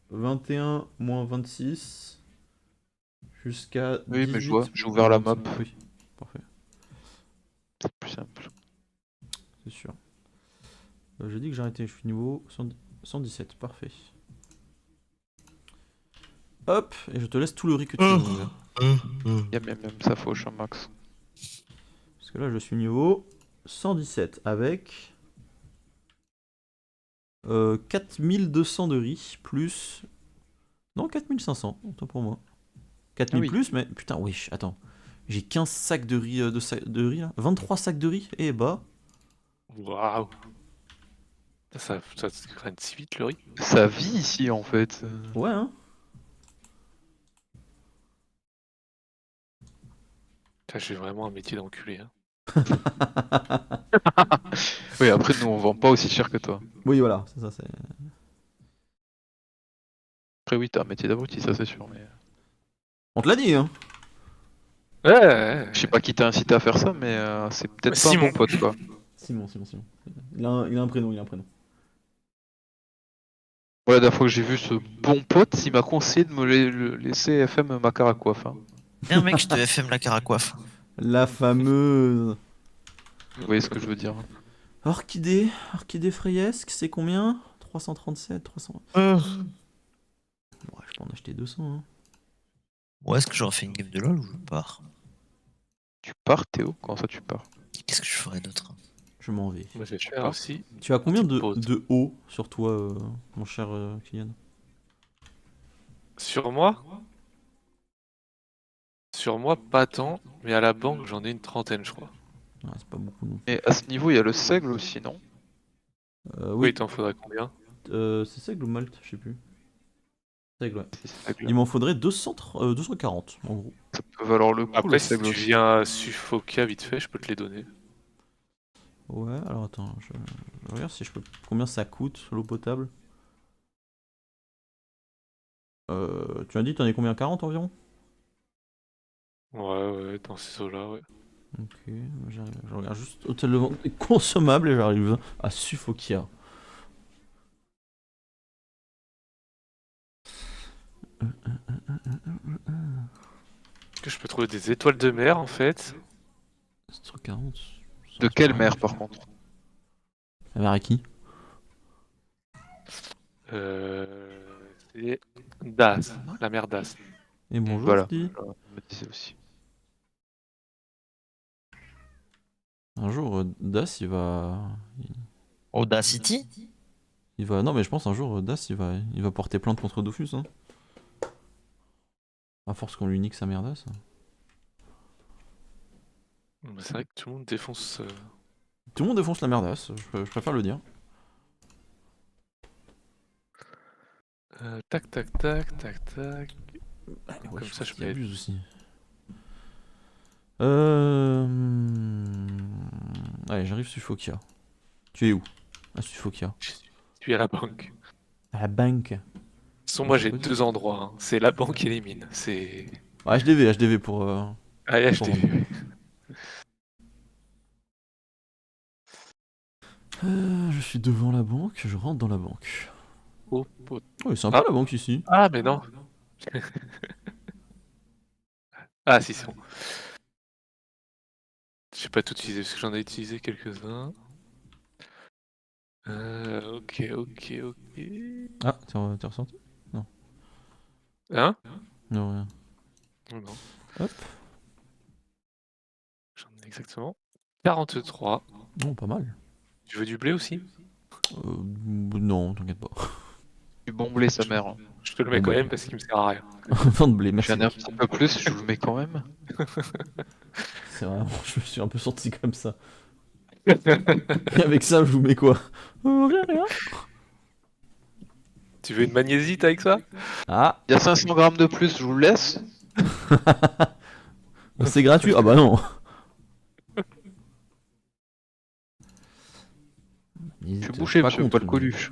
S1: 21 moins 26 jusqu'à 18.
S4: Oui, mais je vois, j'ai ouvert la map.
S1: Oui, parfait,
S4: C'est plus simple.
S1: c'est sûr. J'ai dit que j'arrêtais, je suis niveau 117, parfait. Hop, et je te laisse tout le riz que tu veux. mon gars.
S4: Il y a même ça fauche un max.
S1: Parce que là, je suis niveau 117 avec 4200 de riz plus. Non, 4500, autant pour moi. 4000
S4: Ah oui.
S1: plus, mais putain, wesh, attends. J'ai 15 sacs de riz, de riz là. 23 sacs de riz, et bah.
S7: Waouh. Ça graine si vite le riz.
S4: Ça vit ici en fait.
S1: Ouais, hein.
S7: Putain, j'ai vraiment un métier d'enculé. Hein.
S4: Oui, après nous on vend pas aussi cher que toi.
S1: Oui, voilà, c'est ça, c'est.
S4: Après oui, t'as un métier d'abruti, ça c'est sûr, mais.
S1: On te l'a dit, hein.
S7: Ouais.
S4: Je sais pas qui t'a incité à faire ça, mais c'est peut-être pas un
S7: Simon.
S4: bon pote quoi.
S1: Simon. Il a un prénom, il a un prénom.
S4: Ouais, la dernière fois que j'ai vu ce bon pote, il m'a conseillé de me laisser FM ma caracoiffe. Hein.
S3: Viens mec, je te FM la caracoiffe.
S1: La fameuse.
S4: Vous voyez ce que je veux dire.
S1: Orchidée frayesque, c'est combien? 337, 300. Ouais, je peux en acheter 200, hein.
S3: Ouais, est-ce que j'aurais fait une game de LoL ou je pars?
S4: Tu pars Théo? Comment ça tu pars?
S3: Qu'est-ce que je ferais d'autre?
S1: Je m'en vais.
S7: Moi, je vais faire aussi.
S1: Tu as combien
S7: Petite pause.
S1: de haut sur toi, mon cher Kylian?
S7: Sur moi? Sur moi, pas tant, mais à la banque, j'en ai une trentaine, je crois.
S1: Ah, c'est pas beaucoup non.
S4: Et à ce niveau, il y a le seigle aussi, non?
S7: Oui, t'en faudrait combien?
S1: C'est seigle ou malte, je sais plus. Seigle, ouais.
S4: C'est seigle.
S1: Il m'en faudrait 240 en gros.
S4: Ça peut valoir le coup, le
S7: Après, si
S4: seigle
S7: tu
S4: aussi.
S7: viens à Suffokia vite fait, je peux te les donner.
S1: Ouais, alors attends, je regarde si je peux. Combien ça coûte l'eau potable? Tu m'as dit, t'en as combien? 40 environ?
S7: Ouais, dans ces eaux-là, ouais.
S1: Ok, j'arrive. Je regarde juste hôtel de vente des consommables et j'arrive à Suffokia.
S7: Est-ce que je peux trouver des étoiles de mer, en fait?
S1: 40.
S4: De quelle mer par contre?
S1: La mer à qui?
S7: C'est Das, la mer Das.
S1: Et bonjour,
S4: Voilà.
S1: Fdi.
S4: On me disait aussi.
S1: Un jour, Das, il va.
S3: Audacity?
S1: Il va. Non, mais je pense un jour, Das, il va porter plainte contre Dofus. Hein. À force qu'on lui nique sa mère Das.
S7: C'est vrai que tout le monde défonce.
S1: Tout le monde défonce la mère Das, je préfère le dire.
S7: Tac, tac, tac, tac, tac.
S1: Ouais,
S7: Comme ça, je
S1: pense qu'il
S7: peux-
S1: abuse aussi. Allez, j'arrive sur Fokia. Tu es où? Ah, sur Fokia.
S7: Je suis à la banque.
S1: À la banque.
S7: Sans moi,
S1: C'est
S7: j'ai
S1: quoi, ça?
S7: 2 endroits, hein. C'est la banque et les mines. C'est.
S1: Ah, HDV pour.
S7: Ah,
S1: Pour
S7: HDV.
S1: Je suis devant la banque, je rentre dans la banque.
S7: Oh, oh.
S1: Ouais, sympa
S7: Ah.
S1: la banque ici.
S7: Ah, mais non. Ah, si, c'est bon. J'ai pas tout utilisé parce que j'en ai utilisé quelques-uns. Ok, ok, ok.
S1: Ah, t'es ressenti?
S7: Hein?
S1: Non, rien.
S7: Non, non.
S1: Hop.
S7: J'en ai exactement 43.
S1: Non, pas mal.
S7: Tu veux du blé aussi?
S1: Non, t'inquiète pas.
S4: Du bon blé, sa mère.
S7: Je te le mets
S1: Bon,
S7: quand
S1: bah.
S7: même parce qu'il me sert à rien.
S1: Fin de blé, merci.
S4: J'en ai un
S1: Mec.
S4: petit peu plus, je vous le mets quand même.
S1: C'est vraiment, je me suis un peu sorti comme ça. Et avec ça, je vous mets quoi? Rien.
S7: Tu veux une magnésite avec ça?
S1: Ah,
S4: Il y a 500 grammes de plus, je vous le laisse.
S1: c'est gratuit. Ah bah non.
S4: Je suis bouché, monsieur, pas le Coluche.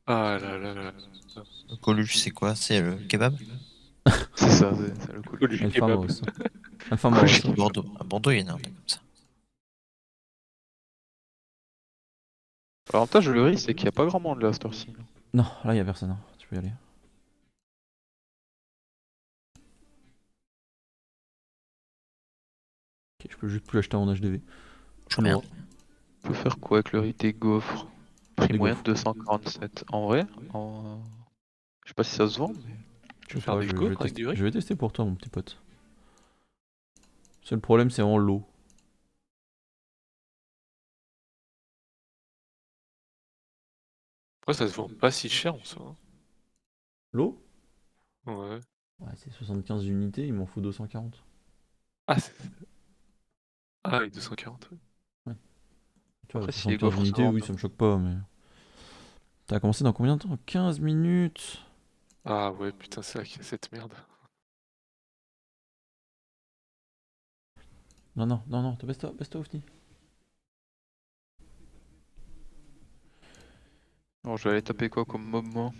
S7: Ah là là là.
S3: Le Coluche, c'est quoi? C'est le kebab?
S4: C'est ça, c'est le Coluche.
S7: Coluche
S1: Alpha
S7: kebab.
S1: Maus. Alpha Maus.
S3: À Bordeaux. À Bordeaux, il y en a un truc comme ça.
S4: L'avantage de le riz, c'est qu'il n'y a pas grand monde là, à cette heure-ci.
S1: Non, là, y a personne. Hein. Tu peux y aller. Ok, je peux juste plus acheter en HDV.
S3: Je reviens.
S4: On peut faire quoi avec le riz des gaufres? Prix
S1: Des
S4: moyen
S1: gaufres.
S4: 247. En vrai, je sais pas si ça se vend, mais
S7: Tu veux faire des gaufres avec du riz?
S1: Je vais tester pour toi, mon petit pote. Seul problème, c'est vraiment l'eau.
S7: Après, ça se vend pas si cher en soi.
S1: L'eau?
S7: Ouais.
S1: Ouais, c'est 75 unités, il m'en faut 240.
S7: Ah, c'est. Ah, oui, 240. Ouais.
S1: Tu vois,
S4: Après, si les
S1: 75
S4: gaufres se
S1: unités, oui,
S4: vendent.
S1: ça me choque pas, mais. T'as commencé dans combien de temps? 15 minutes.
S7: Ah ouais, putain, c'est vrai qu'il y a cette merde.
S1: Non, baisse-toi, Ofni.
S4: bon, je vais aller taper quoi comme mob moi?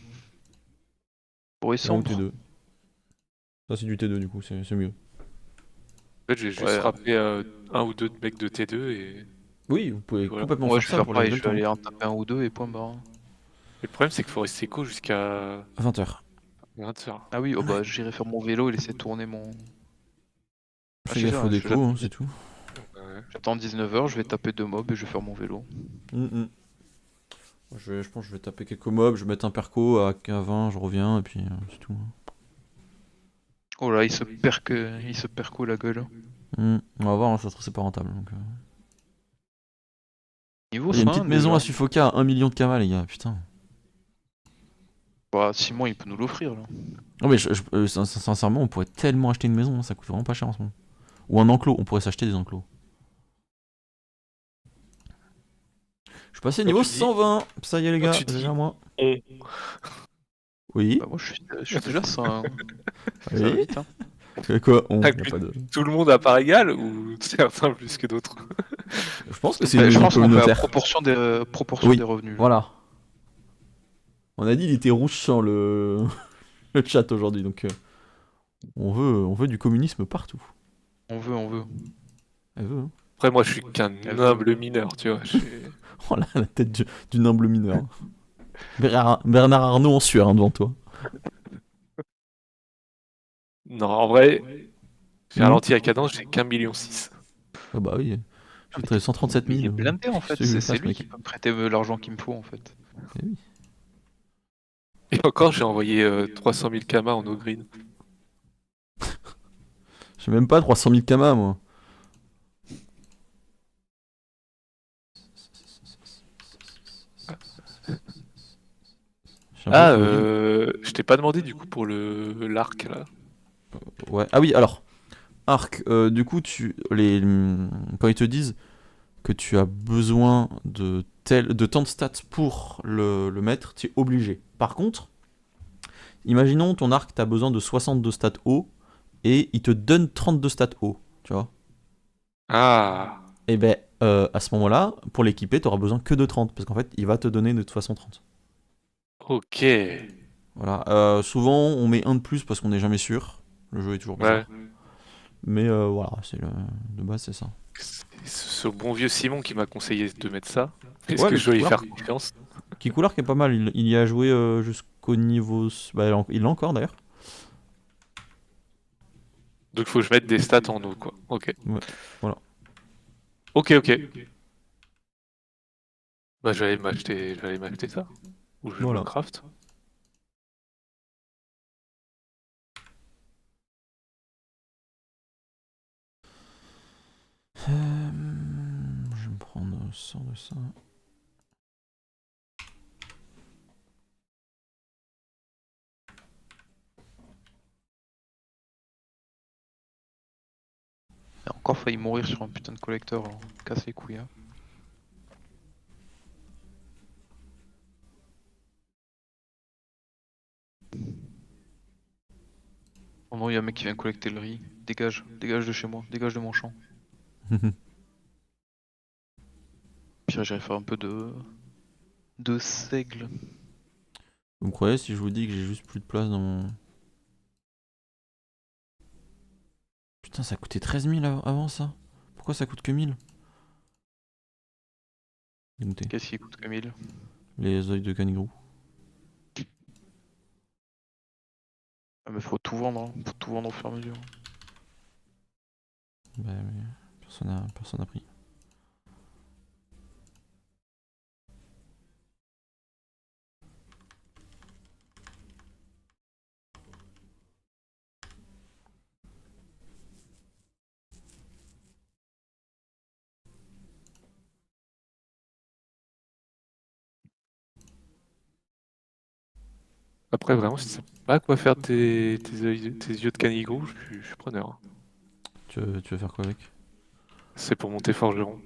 S1: C'est
S4: Brisson.
S1: donc T2. Ça, c'est du T2 du coup, c'est mieux.
S7: En fait, j'ai juste
S4: Ouais.
S7: frappé un ou deux mecs de T2 et.
S1: Oui, vous pouvez
S7: Voilà.
S1: complètement
S4: Ouais,
S1: faire
S4: je vais
S1: ça
S4: faire
S1: pour
S4: pareil,
S1: les
S4: je vais aller en taper un ou deux et point barre.
S7: Et le problème, c'est qu'il faut rester éco jusqu'à
S1: 20h.
S7: 20h.
S4: Ah oui, oh bah j'irai faire mon vélo et laisser tourner mon.
S1: Fais
S4: je sais
S1: gaffe
S4: ça,
S1: au déco, hein, c'est tout.
S7: Ouais.
S4: J'attends 19h, je vais taper 2 mobs et je vais faire mon vélo.
S1: Je pense que je vais taper quelques mobs, je vais mettre un perco à 20, je reviens, et puis c'est tout.
S4: Oh là, il se perco la gueule.
S1: On va voir, hein, ça se trouve c'est pas rentable. Donc,
S4: Niveau
S1: Il y a une
S4: soin,
S1: petite maison
S4: déjà.
S1: à Sufoka à 1 million de kamas, les gars, putain.
S4: Bah, Simon, il peut nous l'offrir là.
S1: Non, mais sincèrement, on pourrait tellement acheter une maison, hein, ça coûte vraiment pas cher en ce moment. Ou un enclos, on pourrait s'acheter des enclos. Je suis passé niveau
S7: tu dis-
S1: 120, ça y est les
S7: Quand
S1: gars,
S7: tu dis-
S1: déjà moi.
S7: On.
S1: Oui,
S4: Bah, moi, je suis déjà ça. Hein. Ça va
S1: oui.
S4: vite, hein.
S1: Quoi on,
S7: Ah,
S1: y a pas de...
S7: Tout le monde à part égale ou certains plus que d'autres?
S1: Je pense que c'est
S4: Bah,
S1: une
S4: je
S1: maison
S4: pense qu'on fait à
S1: communautaire.
S4: proportion
S1: Oui.
S4: des revenus. là.
S1: Voilà. On a dit il était rouge sans le, le chat aujourd'hui, donc on veut du communisme partout.
S4: On veut.
S1: Elle veut, hein.
S7: Après, moi, je suis qu'un
S4: Elle
S7: humble mineur, tu vois.
S1: Oh là, la tête d'une humble mineur. Bernard Arnault en sueur hein, devant toi.
S7: Non, en vrai, j'ai
S1: Mhm.
S7: ralenti la cadence, j'ai qu'un million 6.
S1: Ah bah oui, je voudrais 137 000.
S4: Il est blindé en fait,
S1: Qu'est-ce que je
S4: c'est
S1: fasse,
S4: lui
S1: mec
S4: qui peut me prêter l'argent qu'il me faut en fait.
S1: Eh oui.
S7: Et encore, j'ai envoyé 300 000 kamas en no green.
S1: J'ai même pas 300 000 kamas moi. J'ai
S7: Ah,
S1: l'impression que-
S7: je t'ai pas demandé du coup pour l'arc là.
S1: Ouais. Ah oui, alors. Arc, du coup, quand ils te disent que tu as besoin de tant de stats pour le mettre, tu es obligé. Par contre, imaginons ton arc, tu as besoin de 62 stats haut et il te donne 32 stats haut, tu vois.
S7: Ah,
S1: Et ben à ce moment-là, pour l'équiper, tu auras besoin que de 30 parce qu'en fait, il va te donner de toute façon 30.
S7: ok.
S1: Voilà. Souvent, on met un de plus parce qu'on n'est jamais sûr. Le jeu est toujours bizarre.
S7: Ouais.
S1: Mais voilà, de base, c'est ça.
S7: C'est ce bon vieux Simon qui m'a conseillé de mettre ça. Est-ce
S1: Ouais,
S7: que
S1: le
S7: je dois y
S1: Kikular.
S7: faire confiance?
S1: Kikular qui est pas mal, il y a joué jusqu'au niveau. Bah, il l'a encore d'ailleurs.
S7: Donc faut que je mette des stats en eau, quoi. Ok.
S1: Ouais, voilà.
S7: Ok. Bah j'allais m'acheter ça. Ou je
S1: Voilà.
S7: me craft.
S1: Je vais me prendre ça de ça.
S2: J'ai encore failli mourir sur un putain de collecteur, alors. Casse les couilles. Hein. Oh non, il y a un mec qui vient collecter le riz. Dégage de chez moi, dégage de mon champ. Pire, j'irai faire un peu de seigle.
S1: Vous me croyez si je vous dis que j'ai juste plus de place dans mon. Putain, ça coûtait 13 000 avant ça. Pourquoi ça coûte que 1000? Dégoûté.
S2: Qu'est-ce qui coûte que 1000?
S1: Les œils de Kanigrou.
S2: Ah mais faut tout vendre, hein. Faut tout vendre au fur et à mesure.
S1: Bah, mais personne a pris.
S7: Après vraiment si tu sais pas quoi faire tes yeux de canigrou, je suis preneur.
S1: Tu veux faire quoi avec?
S7: C'est pour monter forgeron.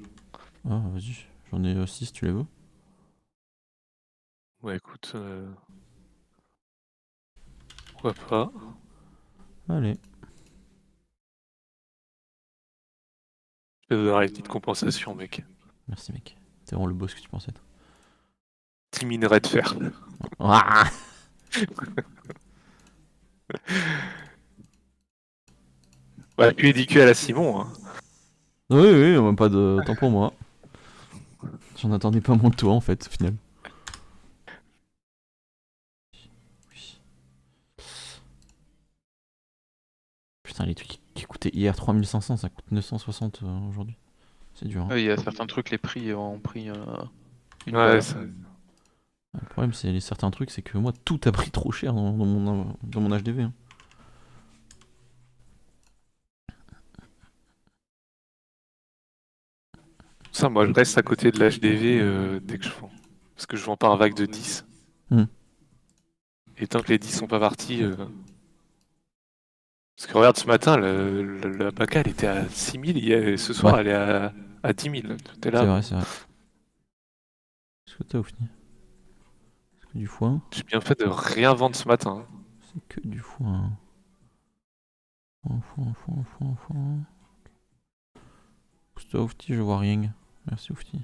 S1: Ah, vas-y. J'en ai 6, tu les veux?
S7: Ouais écoute, pourquoi pas.
S1: Allez.
S7: Je te donnerai une petite compensation mec.
S1: Merci, mec. T'es vraiment le boss que tu pensais être.
S7: 10 minerais de fer.
S1: Ah
S7: Bah tu es DQ à la Simon, hein.
S1: oui, même pas de temps pour moi. J'en attendais pas moins de toi en fait, au final. Putain, les trucs qui coûtaient hier 3500, ça coûte 960 aujourd'hui. C'est dur. Hein.
S2: Il y a certains trucs, les prix ont pris une
S7: Ouais,
S2: balle.
S7: ça...
S1: Le problème, c'est certains trucs, c'est que moi, tout a pris trop cher dans mon HDV. Hein.
S7: Ça, moi je reste à côté de l'HDV dès que je vends. Parce que je vends par vague de 10. Et tant que les 10 sont pas partis... Parce que regarde, ce matin, la BACA, elle était à 6000, et ce soir,
S1: Ouais.
S7: elle est à 10 000. T'es là.
S1: C'est vrai, c'est vrai. Qu'est-ce que t'as au fini? C'est que du foin.
S7: J'ai bien fait de rien vendre ce matin.
S1: C'est que du foin. Foin. Pousse-toi, Oufti, je vois rien. Merci, Oufti.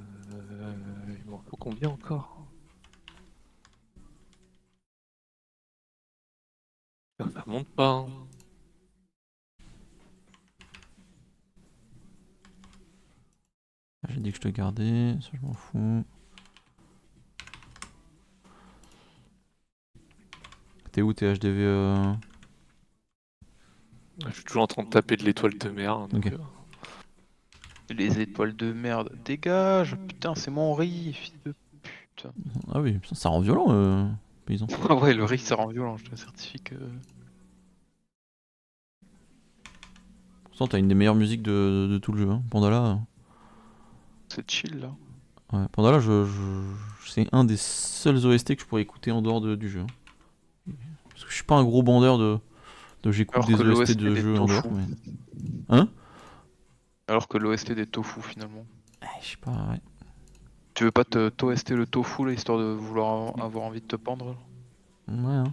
S7: Il m'en faut combien encore? Ça monte pas. Hein.
S1: J'ai dit que je te gardais, ça je m'en fous. T'es où tes HDV
S7: Je suis toujours en train de taper de l'étoile de mer. Hein, donc,
S1: Ok.
S2: Les étoiles de merde, dégage! Putain, c'est mon riz, fils de pute!
S1: Ah oui, putain, ça rend violent, paysan.
S2: Ah ouais, le riz ça rend violent, je te certifie que.
S1: Pourtant, t'as une des meilleures musiques de tout le jeu, hein. Pandala.
S4: C'est chill là.
S1: Ouais, Pandora, c'est un des seuls OST que je pourrais écouter en dehors du jeu. Parce que je suis pas un gros bandeur de j'écoute
S4: Alors
S1: des
S4: que
S1: OST
S4: l'OST
S1: de
S4: des
S1: jeux en dehors.
S4: tofu.
S1: Mais... Hein?
S4: Alors que l'OST des tofu finalement.
S1: Je sais pas, ouais.
S4: Tu veux pas t'OST le tofu là, histoire de vouloir avoir envie de te pendre là?
S1: Ouais, hein.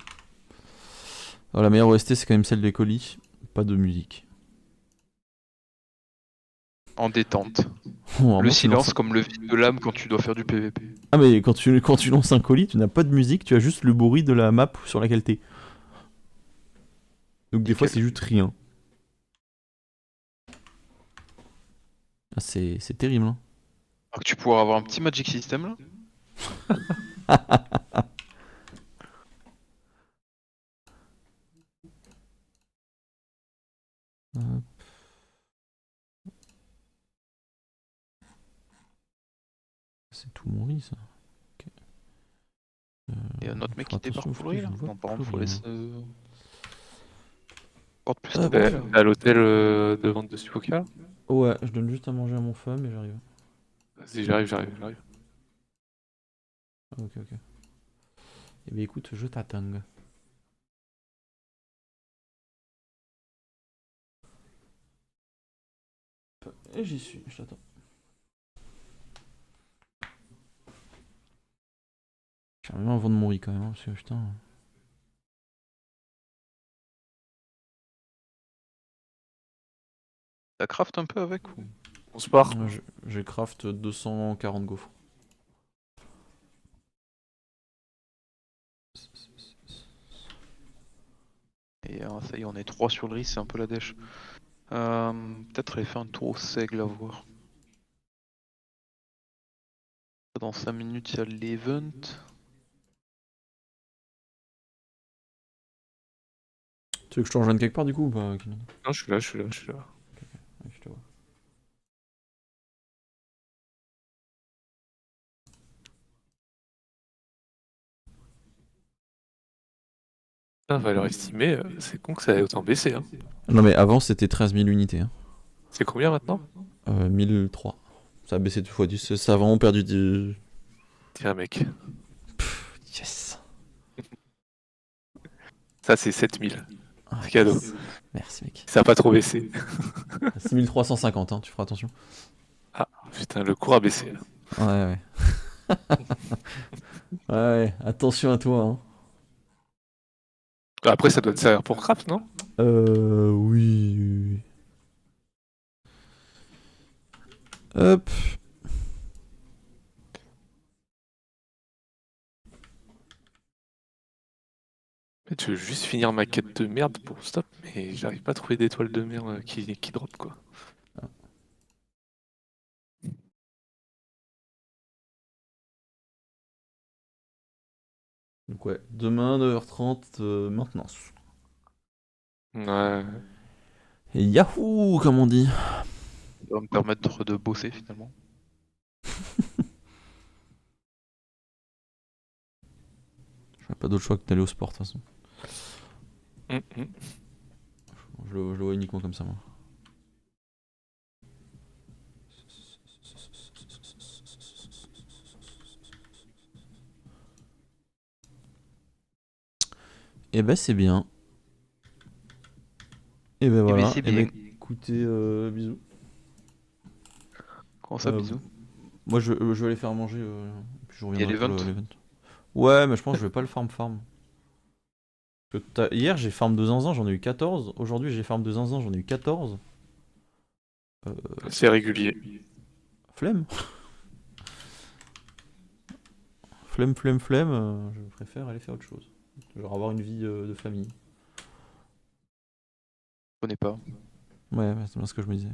S1: Alors, la meilleure OST, c'est quand même celle des colis. Pas de musique.
S4: En détente.
S1: Oh,
S4: Le
S1: moi, tu lances
S4: silence comme le vide de l'âme quand tu dois faire du PVP.
S1: Ah, mais quand tu lances un colis, tu n'as pas de musique, tu as juste le bruit de la map sur laquelle t'es. Donc des fois,
S4: Nickel.
S1: c'est juste rien. Ah, c'est terrible, hein.
S4: Alors que tu pourras avoir un petit Magic System là.
S1: Hop. C'est tout mon riz, ça. Ok.
S4: Et un autre mec
S1: Faut
S4: qui débarque
S1: attention,
S4: pour le riz
S1: je
S4: là.
S1: ne vois
S4: Non, par contre,
S1: plus
S4: faut
S1: rien.
S4: laisser. Porte plus
S1: Ah,
S4: ta
S1: bah,
S4: gueule.
S7: À l'hôtel de vente de Supoka.
S1: Ouais, je donne juste à manger à mon femme et j'arrive.
S7: Vas-y, j'arrive.
S1: Ah, ok, ok. Eh bien écoute, je t'attends. Et j'y suis, je t'attends. J'aimerais bien vendre mon riz quand même, hein, parce que putain.
S4: T'as craft un peu avec ou...
S7: On se part.
S1: J'ai craft 240 gaufres.
S4: Et ça y est, on est 3 sur le riz, c'est un peu la dèche. Peut-être aller faire un tour au seigle à voir. Dans 5 minutes, il y a l'event.
S1: Tu veux que je te rejoigne quelque part du coup ou pas, Kylian?
S7: Non, je suis là.
S1: Ouais, je te vois.
S7: Valeur estimée, c'est con que ça ait autant baissé. Hein.
S1: Non mais avant c'était 13 000 unités. Hein.
S7: C'est combien maintenant?
S1: 1003. Ça a baissé 2 fois 10. Ça a vraiment perdu du...
S7: Tiens, mec.
S1: Yes.
S7: Ça, c'est 7000.
S1: Ah,
S7: C'est cadeau.
S1: yes. Merci mec.
S7: Ça a pas trop baissé.
S1: 6350, hein, tu feras attention.
S7: Ah, putain, le cours a baissé. Là.
S1: Ouais, ouais. Ouais, attention à toi. Hein.
S7: Après, ça doit te servir pour craft, non?
S1: Oui. Hop.
S7: Mais tu veux juste finir ma quête de merde pour stop, mais j'arrive pas à trouver d'étoiles de mer qui drop, quoi.
S1: Donc ouais, demain 9h30, maintenance.
S7: Ouais.
S1: Et Yahoo, comme on dit.
S4: Ça va me permettre de bosser finalement.
S1: J'aurais pas d'autre choix que d'aller au sport de toute façon.
S7: Mhm.
S1: Je le vois uniquement comme ça moi. Et ben c'est bien. Et ben voilà.
S4: c'est
S1: Et ben
S4: bien.
S1: écoutez, bisous.
S4: Comment ça, bisous?
S1: Moi je vais aller faire manger. Puis je reviendrai pour
S4: l'event
S1: l'event. Ouais, mais je pense que je vais pas le farm. Parce que hier j'ai farm de zinzin, j'en ai eu 14. Aujourd'hui j'ai farm de zinzin, j'en ai eu 14.
S7: C'est régulier.
S1: Flemme. Flemme, je préfère aller faire autre chose. Genre avoir une vie de famille.
S4: Je connais pas.
S1: Ouais, c'est bien ce que je me disais.